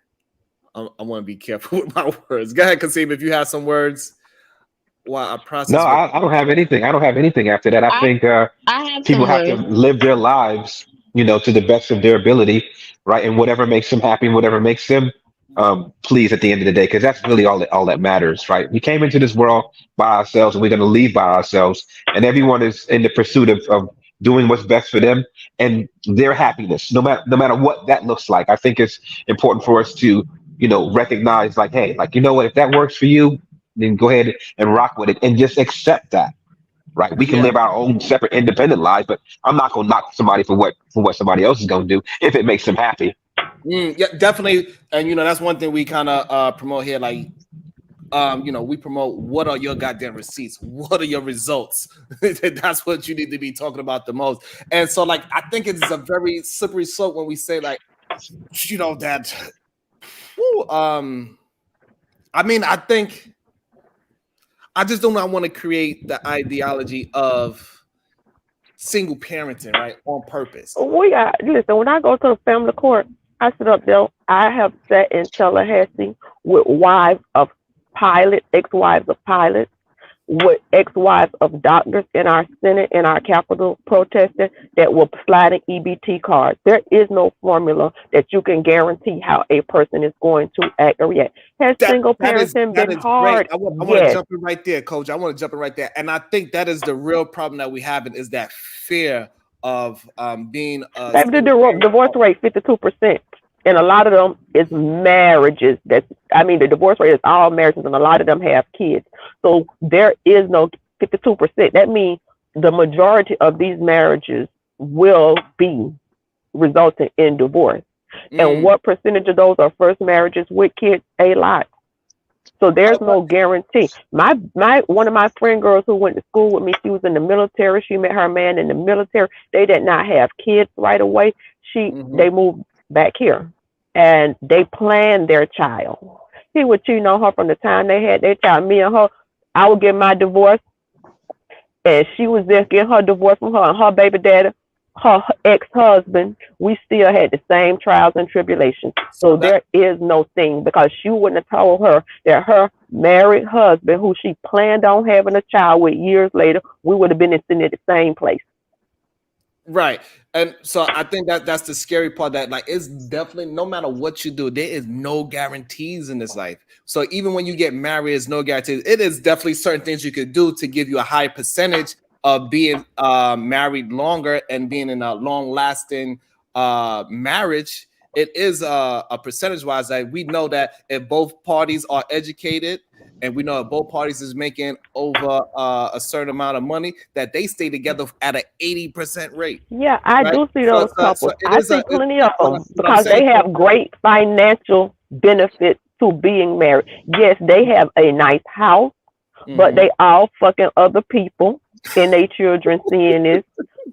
I want to be careful with my words. Go ahead, Kasim, if you have some words while I process. No, I don't have anything. I don't have anything after that. I think I have people some have to words. live their lives, to the best of their ability, right? And whatever makes them happy, whatever makes them pleased at the end of the day, because that's really all that matters, right? We came into this world by ourselves, and we're going to leave by ourselves. And everyone is in the pursuit of doing what's best for them and their happiness, no matter what that looks like. I think it's important for us to, recognize, like, hey, like, you know what, if that works for you, then go ahead and rock with it and just accept that. Right, we can Yeah. live our own separate, independent lives, but I'm not gonna knock somebody for what somebody else is gonna do if it makes them happy. Yeah, definitely. And that's one thing we kind of promote here. Like, we promote, what are your goddamn receipts? What are your results? That's what you need to be talking about the most. And so, like, I think it's a very slippery slope when we say, like, that. I mean, I think I just don't want to create the ideology of single parenting, right, on purpose. Listen, when I go to the family court, I sit up there. I have sat in Tallahassee with wives of pilots, ex-wives of pilots, with ex-wives of doctors in our Senate, in our Capitol protesting, that were sliding EBT cards. There is no formula that you can guarantee how a person is going to act or react. Has single parenting been hard? Great. I want Yes. to jump in right there, Coach. I want to jump in right there. And I think that is the real problem that we have, is that fear of being Baby, the divorce rate 52%. And a lot of them is marriages. The divorce rate is all marriages, and a lot of them have kids. So there is no 52%. That means the majority of these marriages will be resulting in divorce. And what percentage of those are first marriages with kids? A lot. So there's no guarantee. One of my friend girls who went to school with me, she was in the military. She met her man in the military. They did not have kids right away. They moved back here, and they planned their child. He would cheat on her from the time they had their child. Me and her, I would get my divorce, and she was there getting her divorce from her and her baby daddy, her ex-husband. We still had the same trials and tribulations. So there is no thing, because she wouldn't have told her that her married husband, who she planned on having a child with years later, we would have been sitting at the same place. Right. And so I think that's the scary part, that, like, it's definitely, no matter what you do, there is no guarantees in this life. So even when you get married, there's no guarantees. It is definitely certain things you could do to give you a high percentage of being married longer and being in a long-lasting marriage. It is a percentage-wise, like, we know that if both parties are educated, and we know if both parties is making over a certain amount of money, that they stay together at an 80% rate. Yeah, I do see those couples. I see plenty of them, because they have great financial benefits to being married. Yes, they have a nice house, but they all fucking other people and they children seeing this.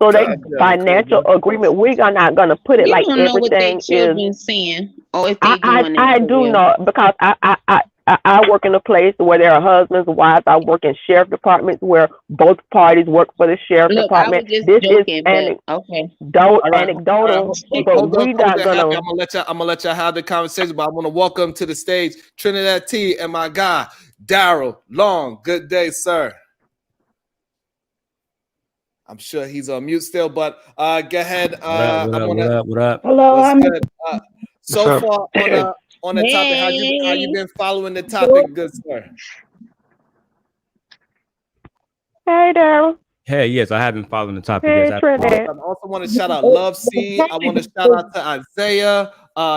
So they financial agreement. We're not gonna put it You like don't know what their everything is. children seeing or if they doing I it. do know because I work in a place where there are husbands, wives. I work in sheriff departments where both parties work for the sheriff Look, I department. was just This joking, is but okay. anecdotal, but Hold we on, not gonna. I'm gonna let y'all have the conversation, but I want to welcome to the stage Trinidad T and my guy Daryl Long. Good day, sir. I'm sure he's on mute still, but go ahead. What up? Hello, What's good? So What's up? far on the topic, how you been following the topic, good sir? Hey, Daryl. Hey, yes, I have been following the topic. Hey, Yes, Trinidad. I also want to shout out Love C. I want to shout out to Isaiah,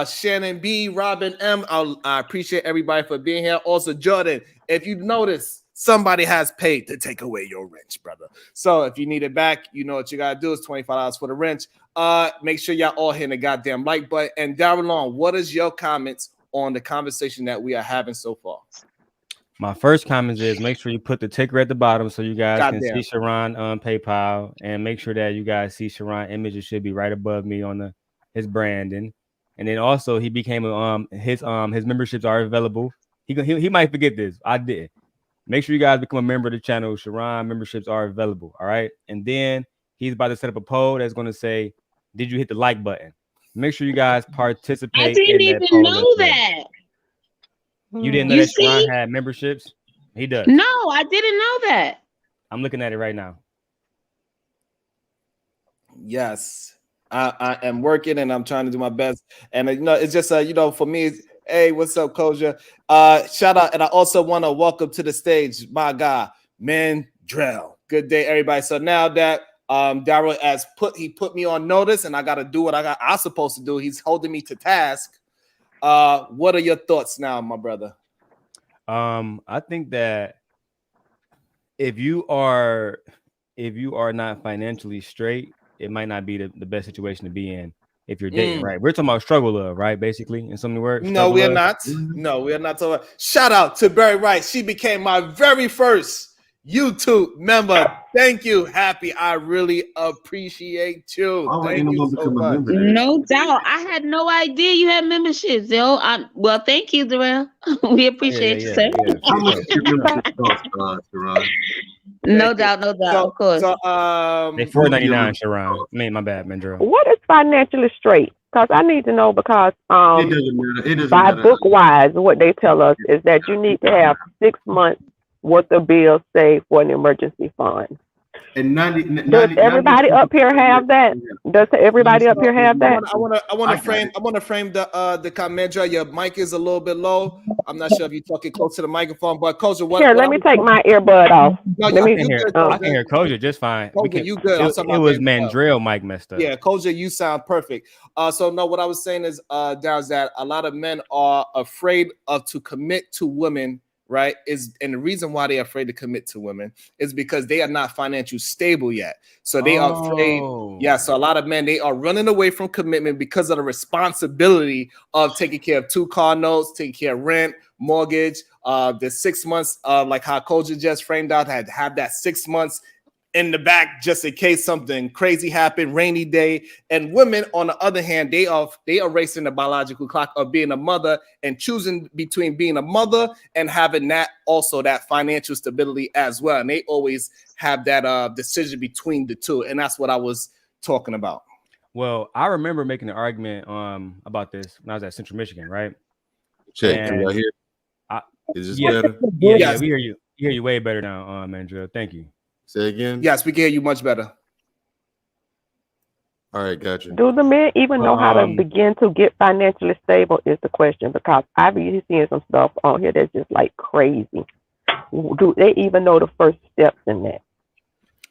Shannon B, Robin M. I appreciate everybody for being here. Also, Jordan, if you notice, somebody has paid to take away your wrench, brother. So if you need it back, you know what you gotta do. It's $25 for the wrench. Make sure y'all all hit the goddamn like button. And Darren Long, what is your comments on the conversation that we are having so far? my first comment is make sure you put the ticker at the bottom so you guys Goddamn. can see Sharon on PayPal, and make sure that you guys see Sharon image. It should be right above me on his branding. And then also he became his memberships are available. He might forget this. I did. Make sure you guys become a member of the channel. Sharon memberships are available. All right. And then he's about to set up a poll that's going to say, did you hit the like button? Make sure you guys participate. I didn't even know that. You didn't know that Sharon had memberships? He does. No, I didn't know that. I'm looking at it right now. Yes, I am working and I'm trying to do my best. And it's just for me, hey, what's up, Koja? Shout out, and I also want to welcome to the stage my guy, Mandrell. Good day, everybody. So now that Daryl he put me on notice, and I got to do what I'm supposed to do. He's holding me to task. What are your thoughts now, my brother? I think that if you are not financially straight, it might not be the best situation to be in if you're dating, right? We're talking about struggle love, right? Basically, in so many words. No, we are not. No, we are not talking about. Shout out to Barry Wright. She became my very first YouTube member. Thank you, Happy. I really appreciate you. Thank you so much. No doubt. I had no idea you had memberships, yo. Well, thank you, Darrell. We appreciate you, sir. How much is your membership cost, Sharon? No doubt, of course. So, they $4.99, Sharon. My bad, Mandrell. What is financially straight? Because I need to know because it doesn't matter. It doesn't by matter. book wise, what they tell us is that you need to have 6 months worth of bills saved for an emergency fund. And does everybody up here have that? Does everybody up here have that? I want to frame the comment. Your mic is a little bit low. I'm not sure if you're talking close to the microphone, but Koja, let me take my earbud off. No, I can hear Koja just fine. Koja, you good? It was Mandrell mic messed up. Yeah, Koja, you sound perfect. So no, what I was saying is, Darren, that a lot of men are afraid to commit to women. Right, and the reason why they're afraid to commit to women is because they are not financially stable yet. So they are afraid. Yeah, so a lot of men, they are running away from commitment because of the responsibility of taking care of 2 car notes, taking care of rent, mortgage, the 6 months, like how Koja just framed out, had that 6 months in the back just in case something crazy happened, rainy day. And women, on the other hand, they are racing the biological clock of being a mother and choosing between being a mother and having that financial stability as well. And they always have that decision between the two. And that's what I was talking about. Well, I remember making an argument about this when I was at Central Michigan, right? Check. Can y'all hear? Is this better? Yeah, we hear you. We hear you way better now, Andrea. Thank you. Say again? Yes, we can hear you much better. All right, gotcha. Do the men even know how to begin to get financially stable is the question, because I've been seeing some stuff on here that's just like crazy. Do they even know the first steps in that?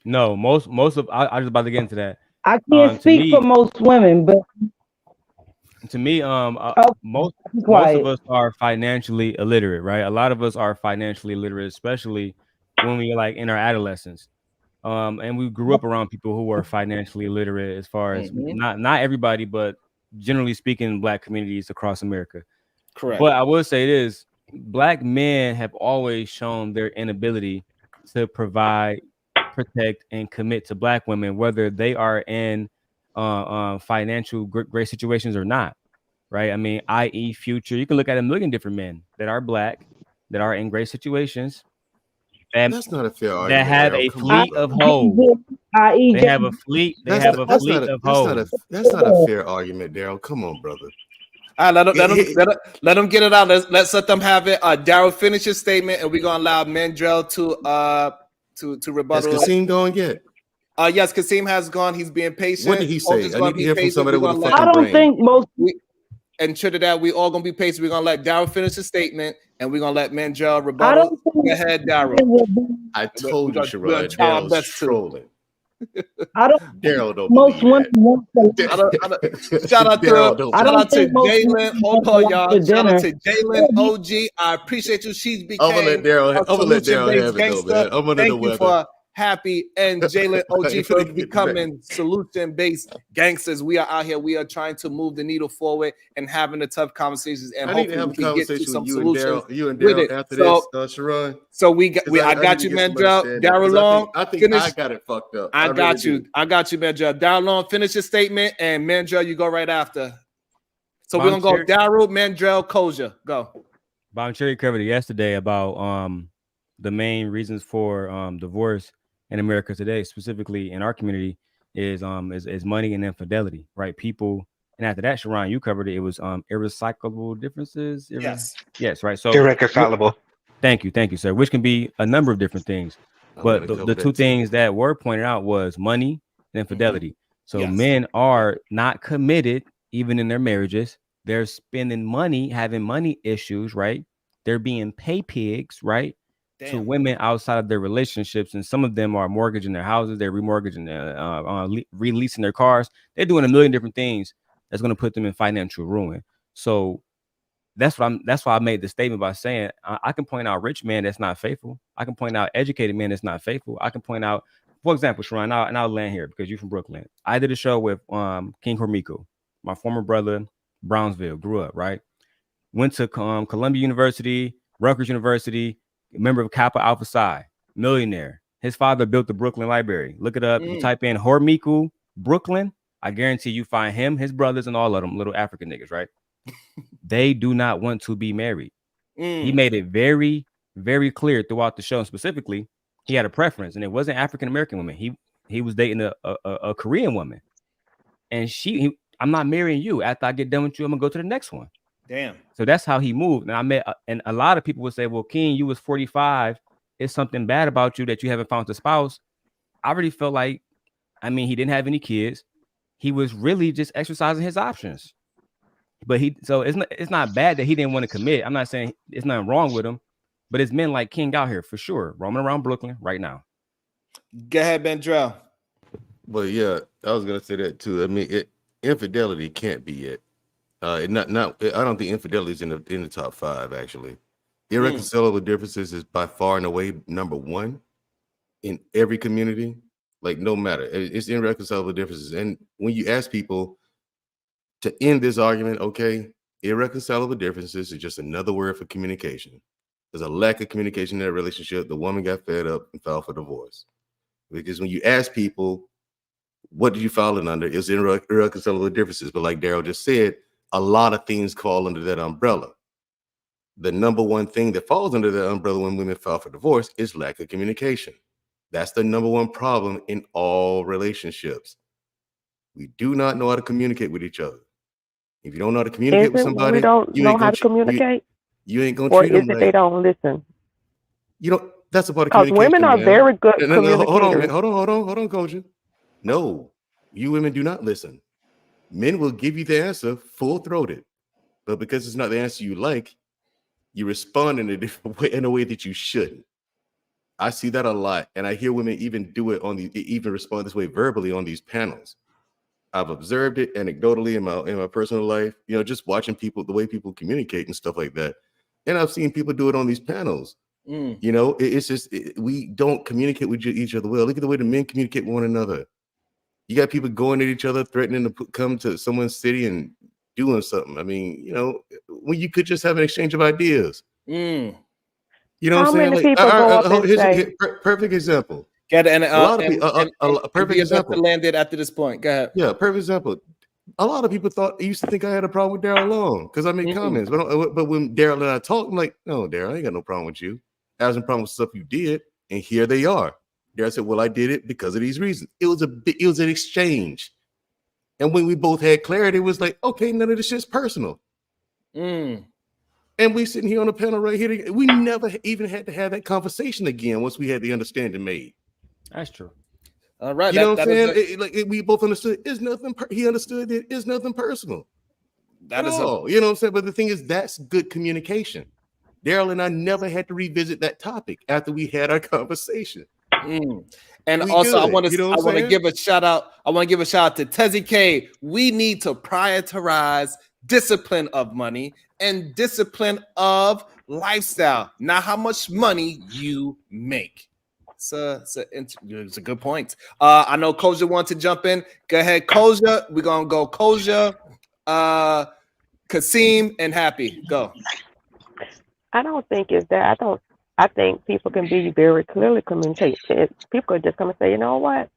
No, most of I was about to get into that. I can't speak for most women, but to me, most of us are financially illiterate, right? A lot of us are financially illiterate, especially when we like in our adolescence. And we grew up around people who were financially illiterate, as far as not everybody, but generally speaking, Black communities across America. Correct. But I will say this: Black men have always shown their inability to provide, protect, and commit to Black women, whether they are in financial great situations or not. Right? I mean, i.e., Future. You can look at a million different men that are Black, that are in great situations, That's not a fair that argument, have Daryl. a Come on, fleet bro. of hoes. They have a fleet. They have a That's fleet not a of hoes. that's not a fair argument, Daryl. Come on, brother. All right, let them get it out. Let's let them have it. Daryl, finish his statement, and we're gonna allow Mandrell to rebuttal. Has Kasim gone yet? Yes, Kasim has gone. He's being patient. What did he say? Just I gonna need to be hear from patient. somebody We're with a gonna fucking let brain. and Trinidad, we all gonna be patient. We're gonna let Daryl finish his statement, and we're gonna let Mandrell rebuttal. Go ahead, Daryl. I told you, We're gonna Sherrod. try our Daryl's best to. trolling. I don't. Daryl don't Most believe women want to. that. Shout out Daryl to don't I shout don't out to think most Jalen. women Hold want to on, like y'all. for Shout out dinner. to Jalen OG. I appreciate you. She's I'm gonna became let a Daryl solution-based have it though, gangster. man. I'm under the Thank you weather. for Happy and Jalen OG Let for me get back. becoming solution-based gangsters. We are out here. We are trying to move the needle forward and having the tough conversations, and I need to hopefully have we a can get to conversation some with you and solutions Daryl with it. after So, this, Sharon. I I need got to you, get some Mandrell. understanding. Daryl 'Cause Long, I think finish. I got it fucked up. I really got you. do. I got you, Mandrell. Daryl Long, finish your statement, and Mandrell, you go right after. So we're gonna go Daryl, Mandrell, Koja. Go. Bomb Cherry covered it yesterday about the main reasons for divorce in America today, specifically in our community, is money and infidelity, right? People, and after that, Sharon, you covered it. It was irrecyclable differences. Yes, right. So Irreconcilable. thank you, sir. Which can be a number of different things, but the two things that were pointed out was money and infidelity. So men are not committed even in their marriages. They're spending money, having money issues, right? They're being pay pigs, right? To women outside of their relationships, and some of them are mortgaging their houses, they're remortgaging, releasing their cars. They're doing a million different things that's going to put them in financial ruin. So that's why I made the statement by saying I can point out rich men that's not faithful. I can point out educated men that's not faithful. I can point out, for example, Sharon, and I'll land here because you're from Brooklyn. I did a show with King Hormico, my former brother, Brownsville, grew up, right? Went to Columbia University, Rutgers University, member of Kappa Alpha Psi, millionaire. His father built the Brooklyn Library. Look it up. You type in Hormico, Brooklyn. I guarantee you find him, his brothers, and all of them little African niggas, right? They do not want to be married. He made it very, very clear throughout the show. And specifically, he had a preference, and it wasn't African American women. He was dating a Korean woman, and I'm not marrying you. After I get done with you, I'm gonna go to the next one. Damn. So that's how he moved. And I met, and a lot of people would say, "Well, King, you was 45. It's something bad about you that you haven't found a spouse." I already felt like, I mean, he didn't have any kids. He was really just exercising his options. But it's not bad that he didn't want to commit. I'm not saying it's nothing wrong with him, but it's men like King out here for sure, roaming around Brooklyn right now. Go ahead, Mandrell. Well, yeah, I was gonna say that too. I mean, infidelity can't be it. I don't think infidelity is in the top 5 actually. Irreconcilable differences is by far and away number 1 in every community. Like no matter, it's irreconcilable differences. And when you ask people to end this argument, okay, irreconcilable differences is just another word for communication. There's a lack of communication in that relationship. The woman got fed up and filed for divorce. Because when you ask people, what did you file it under? It's irreconcilable differences. But like Daryl just said, a lot of things fall under that umbrella. The number one thing that falls under that umbrella when women file for divorce is lack of communication. That's the number one problem in all relationships. We do not know how to communicate with each other. If you don't know how to communicate with somebody, we don't know how to communicate, you ain't gonna or treat them is it right. they don't listen? You know, that's a part of Because communication. women are very good communicators. Hold on, man. Hold on, Coach. No, you women do not listen. Men will give you the answer full-throated, but because it's not the answer you like, you respond in a different way, in a way that you shouldn't. I see that a lot, and I hear women even do it even respond this way verbally on these panels. I've observed it anecdotally in my personal life, just watching people, the way people communicate and stuff like that. And I've seen people do it on these panels. It's just we don't communicate with each other well. Look at the way the men communicate with one another. You got people going at each other, threatening to come to someone's city and doing something. I mean, when you could just have an exchange of ideas. Mm. You know How what I'm saying? many Like, people go up and say, perfect example. Get it, A lot of people. and Perfect be able to example. land it after this point. Go ahead. Yeah, perfect example. A lot of people used to think I had a problem with Daryl Long because I made comments. But when Daryl and I talked, I'm like, no, Daryl, I ain't got no problem with you. I have some problem with stuff you did, and here they are. Daryl said, well, I did it because of these reasons. It was an exchange. And when we both had clarity, it was like, okay, none of this shit's personal. Mm. And we sitting here on the panel right here. We never even had to have that conversation again once we had the understanding made. That's true. All right. You know what I'm saying? We both understood. It's nothing. He understood it. It's nothing personal. That is all. You know what I'm saying? But the thing is, that's good communication. Daryl and I never had to revisit that topic after we had our conversation. And also, I want to give a shout out. I want to give a shout out to Tezzy K. We need to prioritize discipline of money and discipline of lifestyle, not how much money you make. It's a good point. I know Koja wants to jump in. Go ahead, Koja. We're gonna go Koja, Kasim, and Happy. Go. I don't think it's that. I think people can be very clearly communicate. People could just come and say, you know what?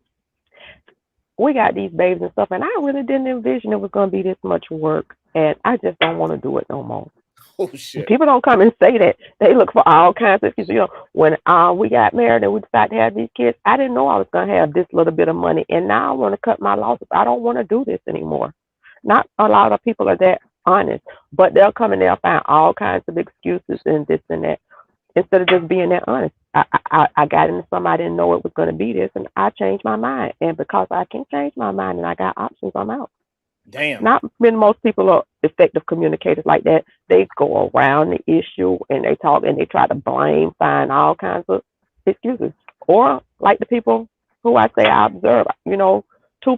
We got these babies and stuff, and I really didn't envision it was going to be this much work, and I just don't want to do it no more. Oh shit! People don't come and say that. They look for all kinds of excuses. When we got married and we decided to have these kids, I didn't know I was going to have this little bit of money, and now I want to cut my losses. I don't want to do this anymore. Not a lot of people are that honest, but they'll come and they'll find all kinds of excuses and this and that instead of just being that honest. I got into something I didn't know it was going to be this, and I changed my mind. And because I can change my mind and I got options, I'm out. Damn. Not when most people are effective communicators like that. They go around the issue and they talk and they try to find all kinds of excuses. Or like the people who I say I observe, 2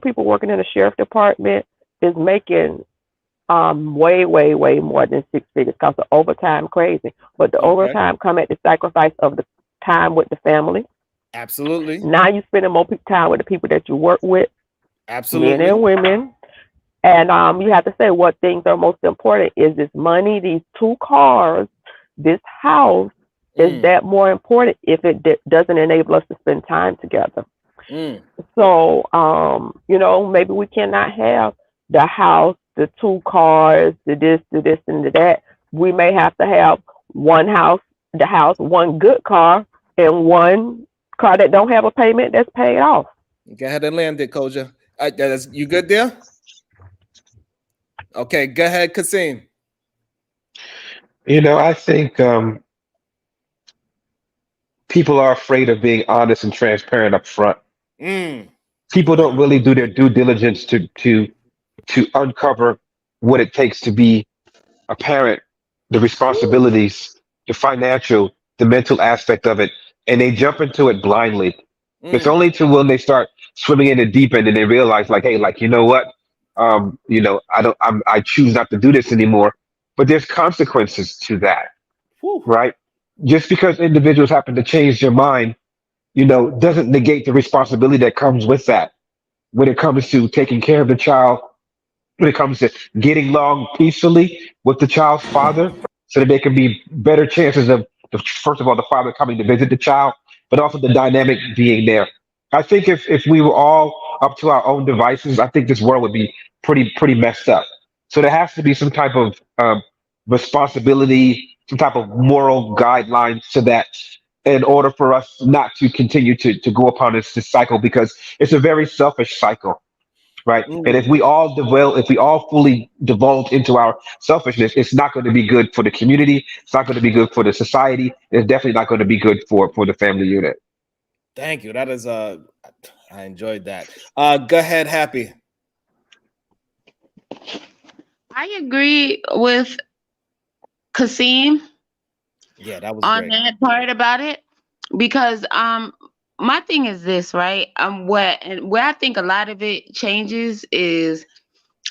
people working in the sheriff department is making way more than 6 figures because the overtime crazy. But the overtime come at the sacrifice of the time with the family. Absolutely. Now you're spending more time with the people that you work with. Absolutely. Men and women. And you have to say what things are most important. Is this money, these 2 cars, this house? Is that more important if it doesn't enable us to spend time together? So, maybe we cannot have the house, the 2 cars, the this, and the that. We may have to have one house, one good car, and one car that don't have a payment that's paid off. Go ahead and land it, Koja. You good there? Okay, go ahead, Kasim. I think people are afraid of being honest and transparent up front. People don't really do their due diligence to uncover what it takes to be a parent, the responsibilities, the financial, the mental aspect of it, and they jump into it blindly. It's only to when they start swimming in the deep end and they realize, like, hey, like, you know what? I choose not to do this anymore. But there's consequences to that, right? Just because individuals happen to change their mind, doesn't negate the responsibility that comes with that. When it comes to taking care of the child, when it comes to getting along peacefully with the child's father, so that there can be better chances of, first of all, the father coming to visit the child, but also the dynamic being there. I think if we were all up to our own devices, I think this world would be pretty messed up. So there has to be some type of responsibility, some type of moral guidelines to that, in order for us not to continue to go upon this cycle, because it's a very selfish cycle, right? And if we all fully devolve into our selfishness, it's not going to be good for the community. It's not going to be good for the society. It's definitely not going to be good for the family unit. Thank you. That is I enjoyed that. Go ahead, Happy. I agree with Kasim. Yeah, that was on great. that part about it, because my thing is this, right? Where I think a lot of it changes is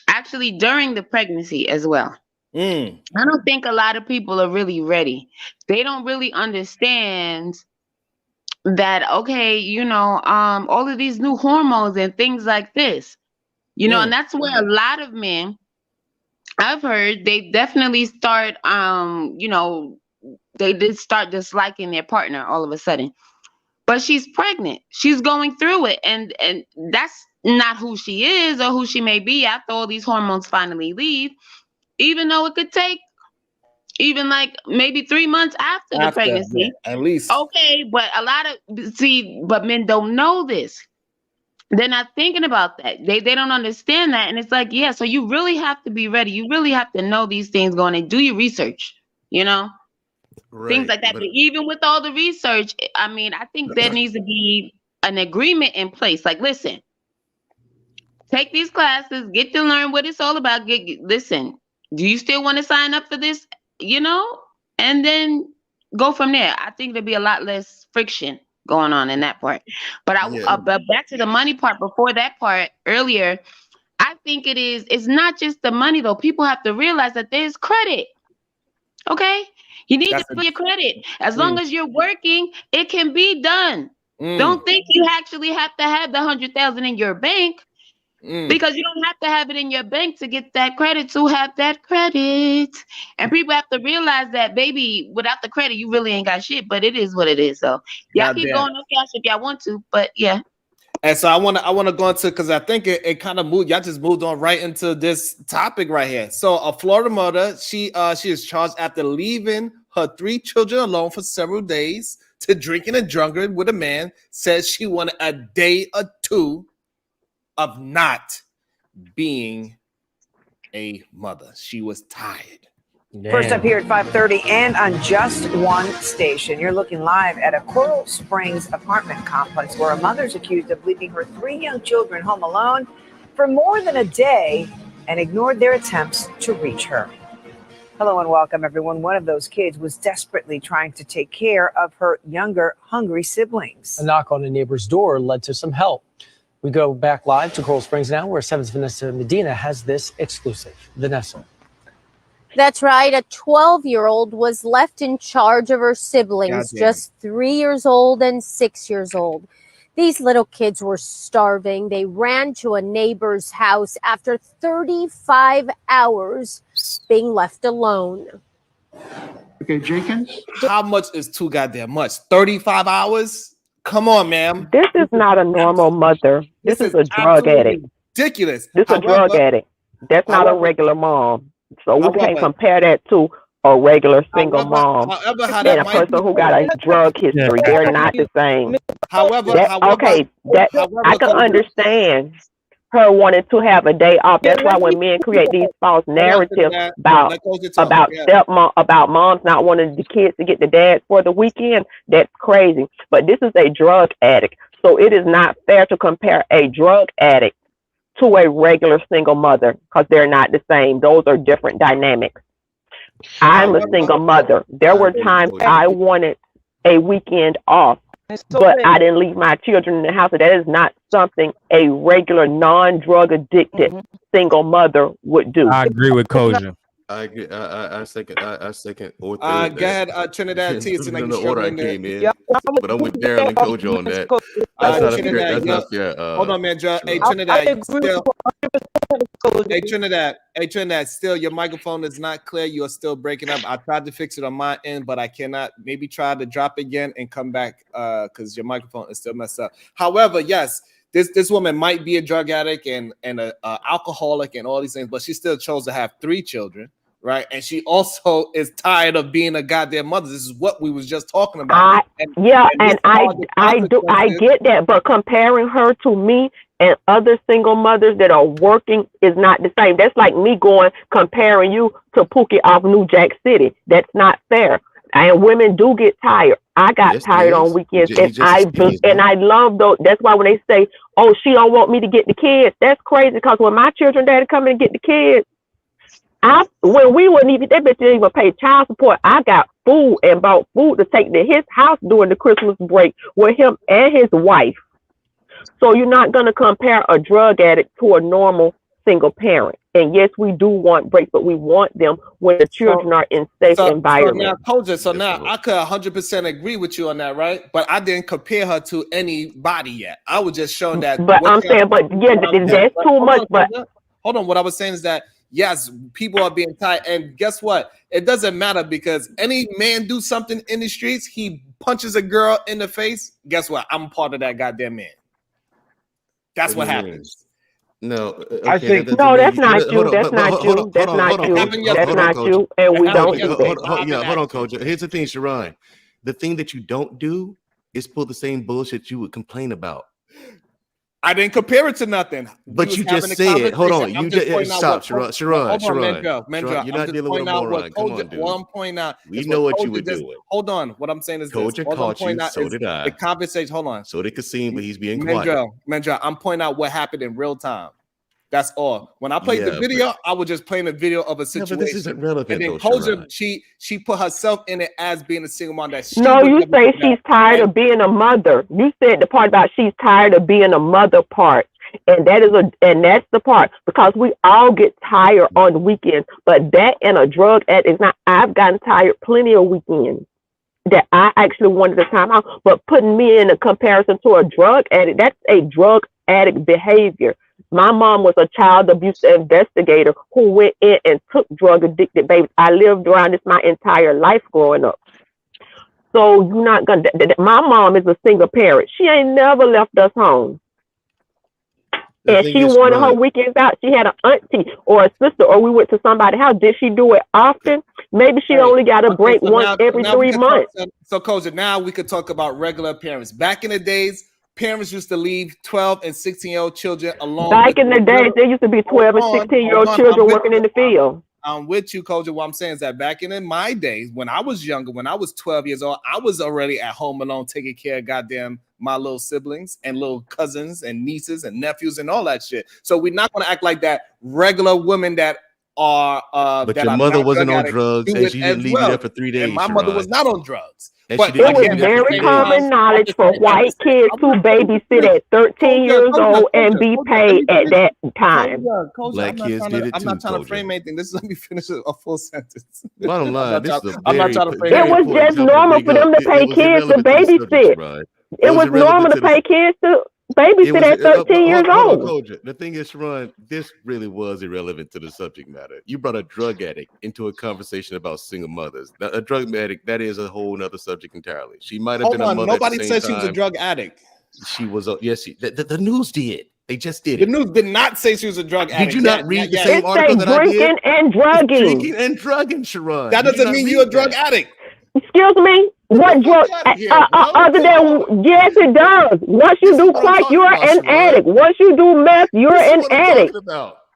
actually during the pregnancy as well. I don't think a lot of people are really ready. They don't really understand that, okay, all of these new hormones and things like this, and that's where a lot of men I've heard they definitely start, they did start disliking their partner all of a sudden. But she's pregnant. She's going through it, and that's not who she is or who she may be after all these hormones finally leave. Even though it could take even like maybe 3 months after the pregnancy. At least. Okay, but but men don't know this. They're not thinking about that. They don't understand that. And it's like, yeah, so you really have to be ready. You really have to know these things going and do your research, things like that. But even with all the research, I mean, I think there needs to be an agreement in place. Like, listen, take these classes, get to learn what it's all about. Listen, do you still want to sign up for this? And then go from there. I think there'd be a lot less friction going on in that part. But but back to the money part before that part earlier, I think it's not just the money though. People have to realize that there's credit. Okay? You need to put your credit. As long as you're working, it can be done. Don't think you actually have to have the 100,000 in your bank. Because you don't have to have it in your bank to get that credit to have that credit. And people have to realize that, baby, without the credit, you really ain't got shit. But it is what it is. So y'all keep going on cash if y'all want to. But yeah. And so I wanna go into, because I think it kind of moved. Y'all just moved on right into this topic right here. So a Florida mother, she is charged after leaving her 3 children alone for several days to drinking and drunken with a man. Says she wanted a day or 2 of not being a mother. She was tired. Damn. First up here at 5:30 and on just one station. You're looking live at a Coral Springs apartment complex where a mother's accused of leaving her 3 young children home alone for more than a day and ignored their attempts to reach her. Hello and welcome, everyone. One of those kids was desperately trying to take care of her younger, hungry siblings. A knock on a neighbor's door led to some help. We go back live to Coral Springs now, where 7's Vanessa Medina has this exclusive. Vanessa. That's right. A 12-year-old was left in charge of her siblings, just 3 years old and 6 years old. These little kids were starving. They ran to a neighbor's house after 35 hours being left alone. Okay, Jenkins. How much is too goddamn much? 35 hours? Come on, ma'am. This is not a normal mother. This is a drug addict. Ridiculous. This is a drug addict. That's not a regular mom. So we can't compare that to a regular single mom and a person who got a drug history. They're not the same. I can understand her wanting to have a day off. That's why when men create these false narratives about moms not wanting the kids to get the dad for the weekend, that's crazy. But this is a drug addict, so it is not fair to compare a drug addict to a regular single mother because they're not the same. Those are different dynamics. I'm a single mother. There were times I wanted a weekend off, but I didn't leave my children in the house. So that is not something a regular non-drug addicted single mother would do. I agree with Koja. I agree. I second. Or go ahead, Trinidad T. In the order I came in, but I'm with Daryl and Koja on that. That's not fair. Hold on, man. Hey, Trinidad. Hey, Trinidad. Still, your microphone is not clear. You are still breaking up. I tried to fix it on my end, but I cannot. Maybe try to drop again and come back because your microphone is still messed up. However, yes. This woman might be a drug addict and an alcoholic and all these things, but she still chose to have 3 children, right? And she also is tired of being a goddamn mother. This is what we was just talking about. I get that, but comparing her to me and other single mothers that are working is not the same. That's like me comparing you to Pookie off New Jack City. That's not fair. And women do get tired. I got tired on weekends, and I love those. That's why when they say, "Oh, she don't want me to get the kids," that's crazy. Because when my children daddy come and get the kids, when we wouldn't even, they bitch didn't even pay child support. I got food and bought food to take to his house during the Christmas break with him and his wife. So you're not gonna compare a drug addict to a normal single parent. And yes, we do want breaks, but we want them when the children are in safe environment. So now I could 100% agree with you on that, right? But I didn't compare her to anybody yet. I was just showing that. But I'm saying, that's too much. But hold on, what I was saying is that yes, people are being tired. And guess what? It doesn't matter because any man do something in the streets, he punches a girl in the face. Guess what? I'm part of that goddamn man. That's what happens. No, I think no, that's not you. That's not you. That's not you. That's not you. And we don't do that. Hold on, Coach. Here's the thing, Sharon. The thing that you don't do is pull the same bullshit you would complain about. I didn't compare it to nothing. But you just said, hold on. You just stop, Sharon. Sharon. You're not dealing with a moron. Come on, dude. What I'm pointing out. We know what you were doing. Hold on. What I'm saying is Coach caught you. So did I. The conversation. Hold on. So did Kasim, but he's being quiet. Mandrell, I'm pointing out what happened in real time. That's all. When I played the video, I was just playing a video of a situation. But this isn't relevant. And then Koja, she put herself in it as being a single mom. No, you say she's tired of being a mother. You said the part about she's tired of being a mother part. And that's the part, because we all get tired on the weekends, but that and a drug addict is not. I've gotten tired plenty of weekends that I actually wanted to time out, but putting me in a comparison to a drug addict, that's a drug addict behavior. My mom was a child abuse investigator who went in and took drug addicted babies. I lived around this my entire life growing up. So you're not gonna. My mom is a single parent. She ain't never left us home. And she wanted her weekends out. She had an auntie or a sister, or we went to somebody's house. Did she do it often? Maybe she only got a break once every 3 months. So, Koja, now we could talk about regular parents. Back in the days, parents used to leave 12 and 16-year-old children alone. Back in the days, there used to be 12 and 16-year-old children working in the field. I'm with you, Koja. What I'm saying is that back in my days, when I was younger, when I was 12 years old, I was already at home alone taking care of goddamn my little siblings and little cousins and nieces and nephews and all that shit. So we're not going to act like that regular women that are but your mother wasn't on drugs and she didn't leave you there for 3 days. And my mother was not on drugs. But it was very common knowledge for white kids to babysit at 13 years old and be paid at that time. Black kids did it too. I'm not trying to frame anything. Let me finish a full sentence. Bottom line, I'm not trying to frame it was just normal for them to pay kids to babysit. It was normal to pay kids to babysit at 13 years old. The thing is, Sharon, this really was irrelevant to the subject matter. You brought a drug addict into a conversation about single mothers. Now, a drug addict, that is a whole other subject entirely. She might have been a mother. Nobody said she was a drug addict. She was. Yes, the news did. They just did it. The news did not say she was a drug addict. Did you not read the same article that I did? Drinking and drugging. Drinking and drugging, Sharon. That doesn't mean you're a drug addict. Excuse me? What drug? Other than, yes, it does. Once you do crack, you're an addict. Once you do meth, you're an addict.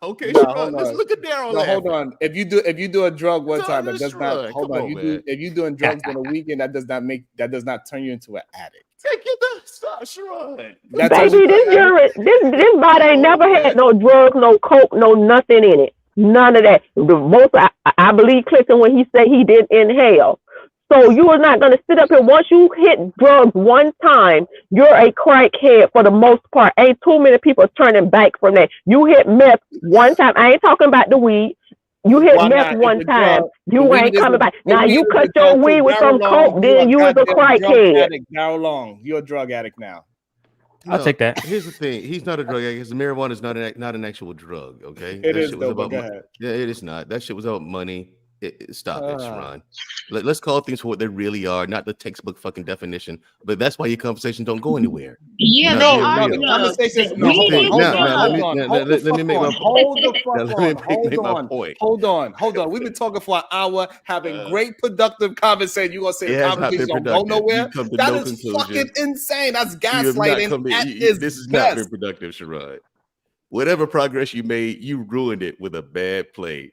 Okay, Sharon, let's look at Daryl. Hold on. If you do a drug one time, that does not. Hold on. If you're doing drugs on a weekend, that does not turn you into an addict. Take you the stop, Sharon. Baby, this body ain't never had no drugs, no coke, no nothing in it. None of that. The most I believe Clinton when he said he didn't inhale. So you are not going to sit up here. Once you hit drugs one time, you're a crackhead for the most part. Ain't too many people turning back from that. You hit meth one time. I ain't talking about the weed. You hit meth one time. You ain't coming back. Now you cut your weed with some coke, then you is a crackhead. How long? You're a drug addict now. I'll take that. Here's the thing: he's not a drug addict. Marijuana is not an actual drug. Okay, it is though. Go ahead. Yeah, it is not. That shit was about money. Stop it, Sharon. Let's call things for what they really are, not the textbook fucking definition. But that's why your conversations don't go anywhere. Yeah, no, conversations. Let me make my point. Hold on. We've been talking for an hour, having great productive conversation. You gonna say the conversation don't go nowhere? That is fucking insane. That's gaslighting. This has not been productive, Sharon. Whatever progress you made, you ruined it with a bad play.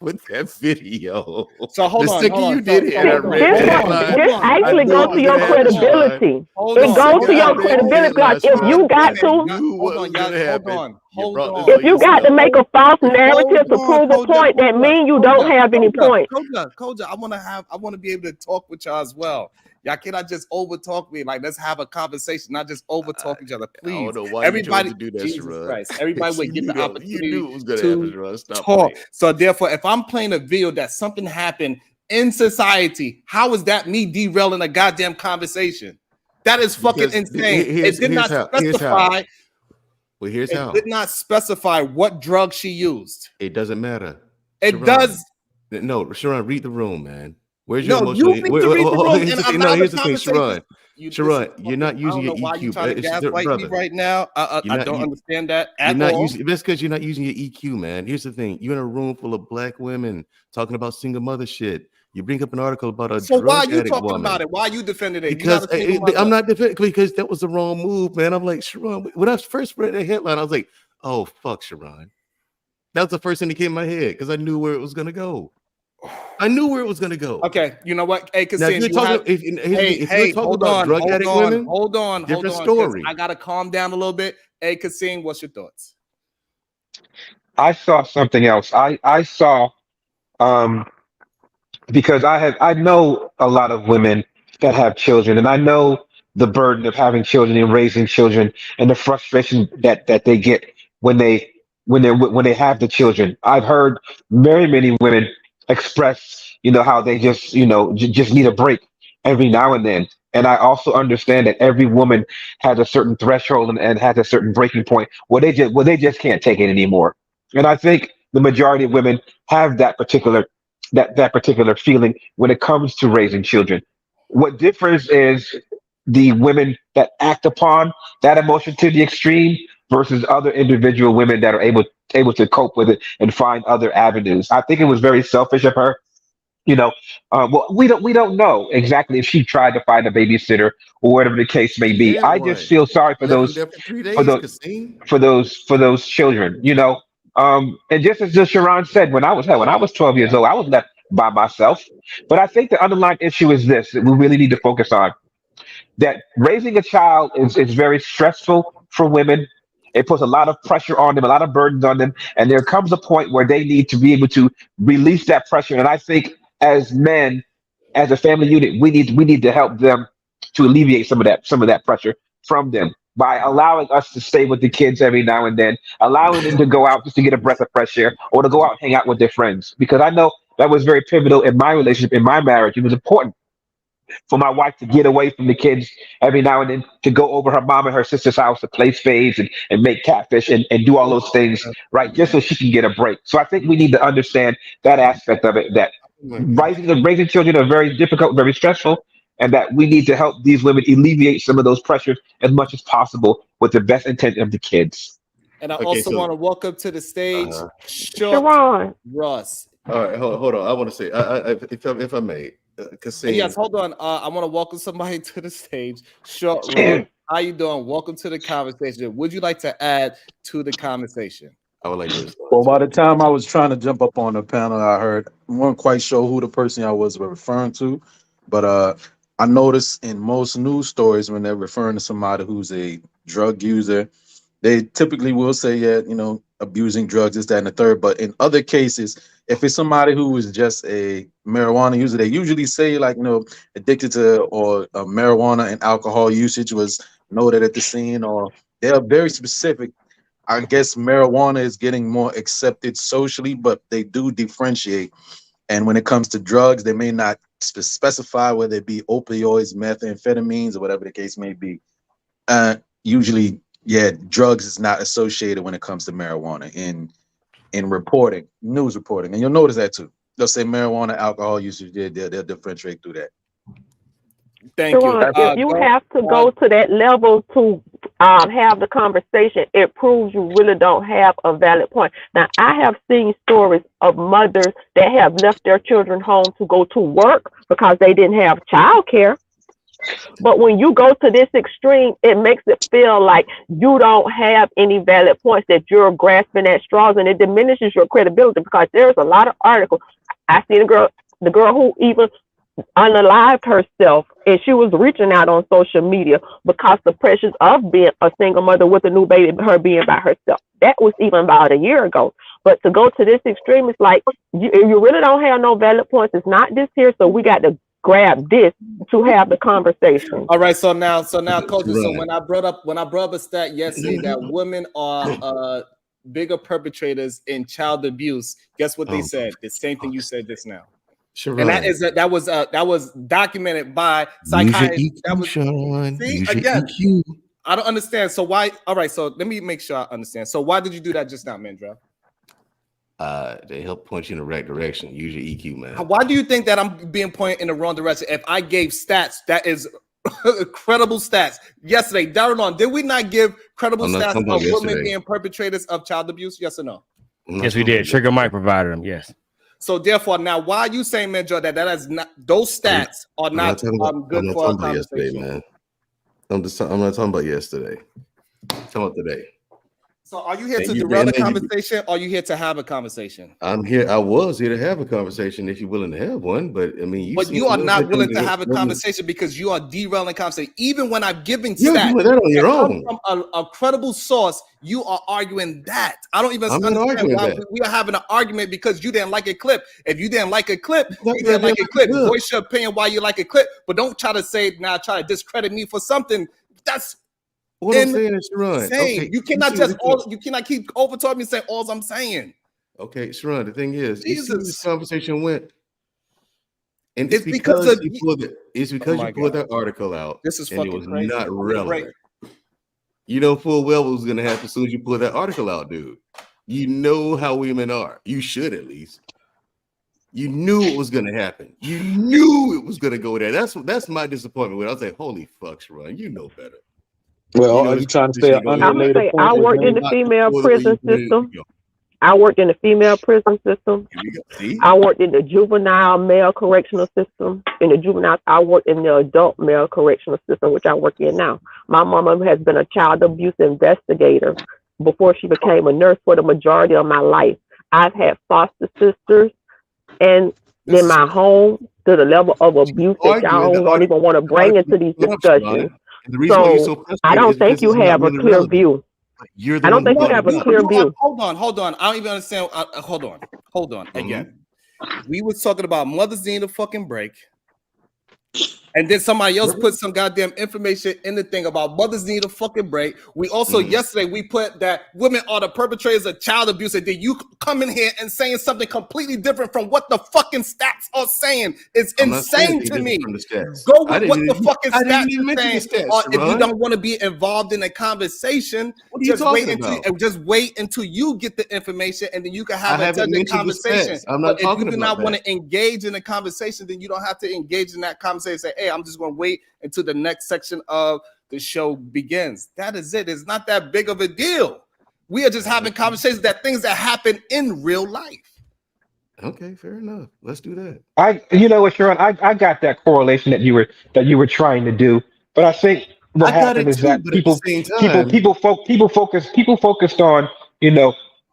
With that video. So hold on. You did it. This actually goes to your credibility. It goes to your credibility because if you got to, if you got to make a false narrative to prove a point, that means you don't have any point. Koja, I want to be able to talk with y'all as well. Y'all cannot just over talk me. Like, let's have a conversation, not just over talk each other. Please, I don't know why everybody you do that, Jesus Sharon. Christ, everybody would get the opportunity to talk. Playing. So therefore, if I'm playing a video that something happened in society, how is that me derailing a goddamn conversation? That is fucking insane. It did not specify. Well, here's It how. did not specify what drug she used. It doesn't matter. It Sharon, does. No, Sharon, read the room, man. Where's your No, emotional? you need to read the room Here's and the thing. allow No, the here's the thing, conversation. Sharon. Sharon, you're not using I your don't know why you EQ, trying to gaslight brother. me right now. I don't understand that at all. That's because you're not using your EQ, man. Here's the thing: you're in a room full of black women talking about single mother shit. You bring up an article about a So why are drug you addict talking woman. about it? Why are you defending it? Because I'm not defending, because that was the wrong move, man. I'm like, Sharon, when I first read the headline, I was like, oh fuck, Sharon. That was the first thing that came in my head because I knew where it was gonna go. I knew where it was gonna go. Okay, you know what? Hey, now, if you're talking about drug addict women, hold on. Story. I gotta calm down a little bit. Hey, Kasim, what's your thoughts? I saw something else. I saw because I know a lot of women that have children, and I know the burden of having children and raising children, and the frustration that they get when they have the children. I've heard very many women express, how they just just need a break every now and then. And I also understand that every woman has a certain threshold and has a certain breaking point where they just can't take it anymore. And I think the majority of women have that particular feeling when it comes to raising children. What differs is the women that act upon that emotion to the extreme versus other individual women that are able to cope with it and find other avenues. I think it was very selfish of her. Well, we don't know exactly if she tried to find a babysitter or whatever the case may be. I just feel sorry for left them those there for 3 days, for those Kasim. for those children. And just as Sharon said, when I was 12 years old, I was left by myself. But I think the underlying issue is this that we really need to focus on: that raising a child is very stressful for women. It puts a lot of pressure on them, a lot of burdens on them, and there comes a point where they need to be able to release that pressure. And I think as men, as a family unit, we need to help them to alleviate some of that pressure from them by allowing us to stay with the kids every now and then, allowing them to go out just to get a breath of fresh air or to go out and hang out with their friends. Because I know that was very pivotal in my relationship, in my marriage. It was important for my wife to get away from the kids every now and then, to go over her mom and her sister's house to play spades and make catfish and do all those things, right? Just so she can get a break. So I think we need to understand that aspect of it, that raising children are very difficult, very stressful, and that we need to help these women alleviate some of those pressures as much as possible with the best intent of the kids. And I want to welcome to the stage Sharon. Russ. All right, hold on. I want to say, if I may, Kasim. Yes, hold on. I want to welcome somebody to the stage. Short Russ, how you doing? Welcome to the conversation. Would you like to add to the conversation? I would like to. Well, by the time I was trying to jump up on the panel, I wasn't quite sure who the person I was referring to, but I noticed in most news stories when they're referring to somebody who's a drug user, they typically will say, yeah, abusing drugs, this, that, and the third. But in other cases, if it's somebody who is just a marijuana user, they usually say addicted to or marijuana and alcohol usage was noted at the scene, or they're very specific. I guess marijuana is getting more accepted socially, but they do differentiate. And when it comes to drugs, they may not specify whether it be opioids, methamphetamines, or whatever the case may be. Usually, drugs is not associated when it comes to marijuana in news reporting. And you'll notice that too. They'll say marijuana, alcohol usage, they'll differentiate through that. Thank you. If you have to go to that level to have the conversation, it proves you really don't have a valid point. Now, I have seen stories of mothers that have left their children home to go to work because they didn't have childcare. But when you go to this extreme, it makes it feel like you don't have any valid points, that you're grasping at straws, and it diminishes your credibility, because there's a lot of articles. I see the girl who even unalived herself, and she was reaching out on social media because the pressures of being a single mother with a new baby, her being by herself. That was even about a year ago. But to go to this extreme, it's like you really don't have no valid points. It's not this here, so we got to grab this to have the conversation. All right, so now, Coach. So when I brought up a stat yesterday that women are bigger perpetrators in child abuse, guess what they said? The same thing you said just now. Sure. And that was documented by psychiatrists. See again. I don't understand. So why? All right. So let me make sure I understand. So why did you do that just now, Mandra? They help point you in the right direction. Use your EQ, man. Why do you think that I'm being pointed in the wrong direction? If I gave stats, that is credible stats. Yesterday, Darren, did we not give credible stats of women being perpetrators of child abuse? Yes or no? Yes, we did. Sugar Mike provided them. Yes. So therefore, now why are you saying, Mandra, that is not those stats are not good for a conversation? Yesterday, man. I'm not talking about yesterday. I'm talking about today. So are you here to derail the conversation, or are you here to have a conversation? I'm here. I was here to have a conversation if you're willing to have one, but I mean, you are not willing to have a conversation because you are derailing conversation. Even when I'm giving stats, that on your own. From a credible source, you are arguing that. I don't even understand why we are having an argument because you didn't like a clip. If you didn't like a clip, you didn't like a clip. Voice your opinion why you like a clip, but don't try to say now try to discredit me for something. That's what I'm saying is, Sharon. Okay. You cannot you cannot keep over talking me and say all I'm saying. Okay, Sharon, the thing is, you see this conversation went, and it's because you pulled that article out. This is and fucking it was crazy. Not relevant. You know full well what was gonna happen as soon as you pull that article out, dude. You know how women are. You should at least. You knew it was gonna happen. You knew it was gonna go there. That's my disappointment. When I was like, holy fuck, Sharon, you know better. Well, are you trying to say an unrelated point? I worked in the female prison system. I worked in the female prison system. I worked in the juvenile male correctional system. In the juvenile, I worked in the adult male correctional system, which I work in now. My mama has been a child abuse investigator before she became a nurse for the majority of my life. I've had foster sisters, and in my home to the level of abuse that y'all don't even want to bring into these discussions. So I don't think you have a clear view. I don't think you have a clear view. Hold on. I don't even understand. Hold on. Again, we was talking about mothers needing a fucking break. And then somebody else put some goddamn information in the thing about mothers need a fucking break. We also yesterday we put that women are the perpetrators of child abuse. And then you come in here and saying something completely different from what the fucking stats are saying. It's insane to me. Go with what the fucking stats are saying. Or if you don't want to be involved in a conversation, just wait until you get the information and then you can have a conversation. But if you do not want to engage in a conversation, then you don't have to engage in that conversation. Say, hey, I'm just going to wait until the next section of the show begins. That is it. It's not that big of a deal. We are just having conversations things that happen in real life. Okay, fair enough. Let's do that. You know what, Sharon? I got that correlation that you were trying to do, but I think what happened is that people focused on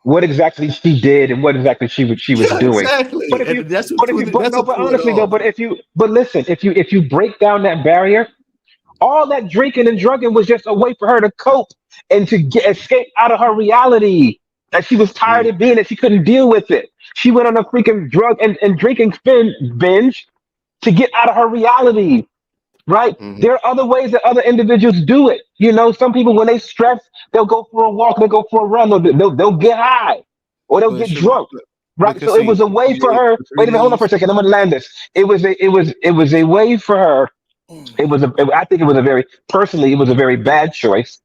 what exactly she did and what exactly she was doing. Exactly. But if you break down that barrier, all that drinking and drugging was just a way for her to cope and to escape out of her reality. That she was tired of being it, she couldn't deal with it. She went on a freaking drug and drinking binge to get out of her reality. Right? There are other ways that other individuals do it. Some people when they stress, they'll go for a walk, they'll go for a run, they'll get high, or they'll get drunk. Right? So it was a way for her. Wait a minute, hold on for a second. I'm gonna land this. It was a way for her. I think it was a very bad choice.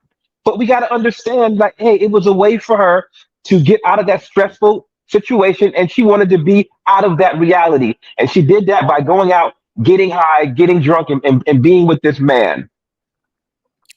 But we got to understand that it was a way for her to get out of that stressful situation, and she wanted to be out of that reality, and she did that by going out, getting high, getting drunk, and being with this man.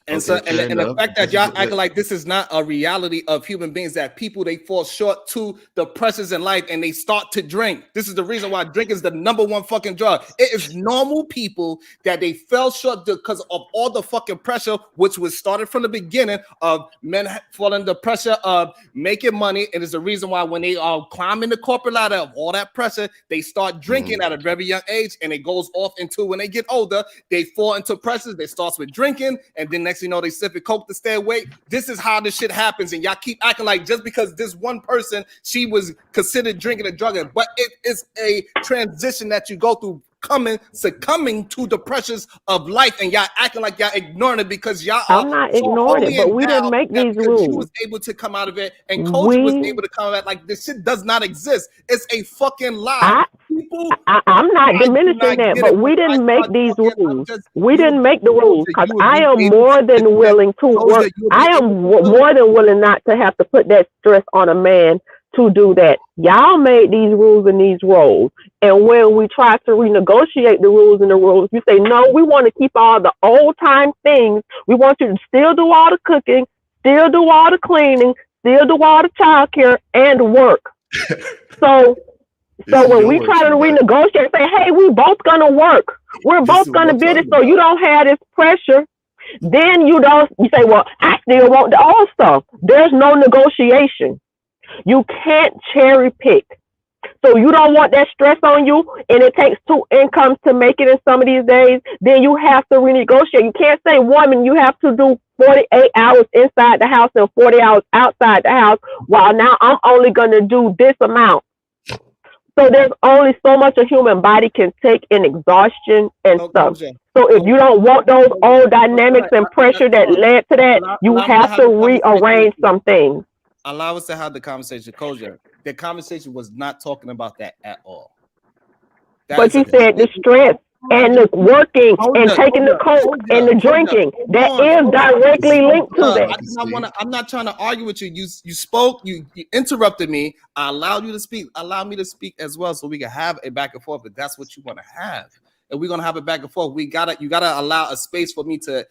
And the fact that y'all act like this is not a reality of human beings, that people, they fall short to the pressures in life and they start to drink. This is the reason why drink is the number one fucking drug. It is normal people that they fell short because of all the fucking pressure, which was started from the beginning of men falling under pressure of making money. And it's the reason why when they are climbing the corporate ladder of all that pressure, they start drinking at a very young age, and it goes off into when they get older, they fall into pressures. They start with drinking, and then next they sniffing coke to stay awake. This is how this shit happens, and y'all keep acting like just because this one person, she was considered drinking and drugging, but it is a transition that you go through, succumbing to the pressures of life, and y'all acting like y'all ignoring it because y'all are. I'm not ignoring it, but we didn't make these rules. She was able to come out of it, and Coach was able to come out of it. Like, this shit does not exist. It's a fucking lie. people. I'm not I do diminishing not that, get but it. we When I didn't make start these talking, I'm rules. just We you didn't would make the rules Koja, because you would I be am able more to than accept willing to Koja, work. you would be I able am to more than willing not to have to put that stress on a man to do that. Y'all made these rules and these roles. And when we try to renegotiate the rules and the rules, you say, no, we want to keep all the old time things. We want you to still do all the cooking, still do all the cleaning, still do all the child care and work. So when we try to renegotiate, say, hey, we both gonna work. We're both gonna be this, so you don't have this pressure. Then you say, well, I still want the old stuff. There's no negotiation. You can't cherry pick. So you don't want that stress on you, and it takes 2 incomes to make it in some of these days. Then you have to renegotiate. You can't say, woman, you have to do 48 hours inside the house and 40 hours outside the house, while now I'm only going to do this amount. So there's only so much a human body can take in exhaustion and stuff. So if you don't want those old dynamics and pressure that led to that, you have to rearrange some things. Allow us to have the conversation, Koja. The conversation was not talking about that at all. But you said the stress and the working and taking the coke and the drinking, that is directly linked to that. I'm not trying to argue with you. You spoke, you interrupted me. I allowed you to speak. Allow me to speak as well, so we can have a back and forth. If that's what you want to have, and we're gonna have a back and forth, you gotta allow a space for me to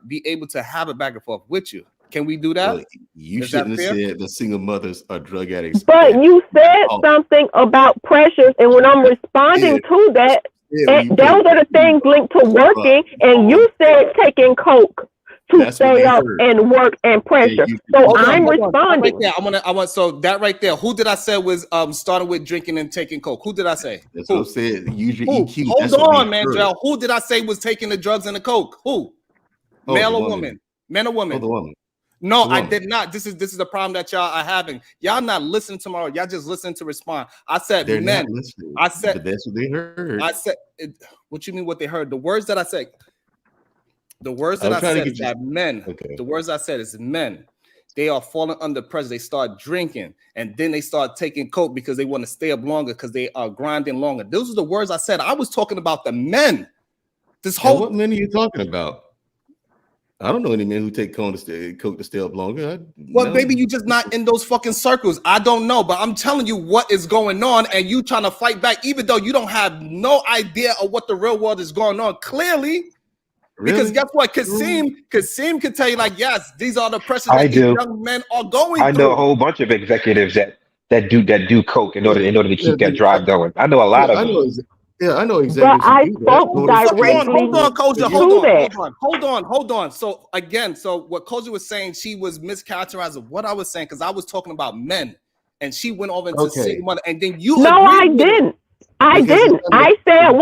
be able to have a back and forth with you. Can we do that? Well, you shouldn't have said the single mothers are drug addicts. But you said something about pressures, and when I'm responding to that, those are the things linked to working, and you said taking coke to stay up and work and pressure. So I'm responding. I want. So that right there. Who did I say was starting with drinking and taking coke? Who did I say? That's what I said. Use your EQ. Hold on, man, Joel. Who did I say was taking the drugs and the coke? Who? Male or woman? Men or women? The woman. No, I did not. This is the problem that y'all are having. Y'all not listening tomorrow. Y'all just listening to respond. I said they're men. Not listening. I said but that's what they heard. I said what you mean what they heard? The words that I said. The words that I said is that men. Okay. The words I said is men. They are falling under pressure. They start drinking and then they start taking coke because they want to stay up longer because they are grinding longer. Those are the words I said. I was talking about the men. What men are you talking about? I don't know any men who take coke to stay up longer. Baby, you just not in those fucking circles. I don't know, but I'm telling you what is going on, and you trying to fight back, even though you don't have no idea of what the real world is going on. Clearly, because guess what? Kasim can tell you, like, yes, these are the pressures that these young men are going through. I know a whole bunch of executives that do coke in order to keep that drive going. I know a lot of them. Yeah, I know exactly. But I spoke directly. Hold on, Koja. Hold on. So again, what Koja was saying, she was mischaracterizing what I was saying because I was talking about men, and she went over into single mother, and then you. No, I didn't. I didn't. I said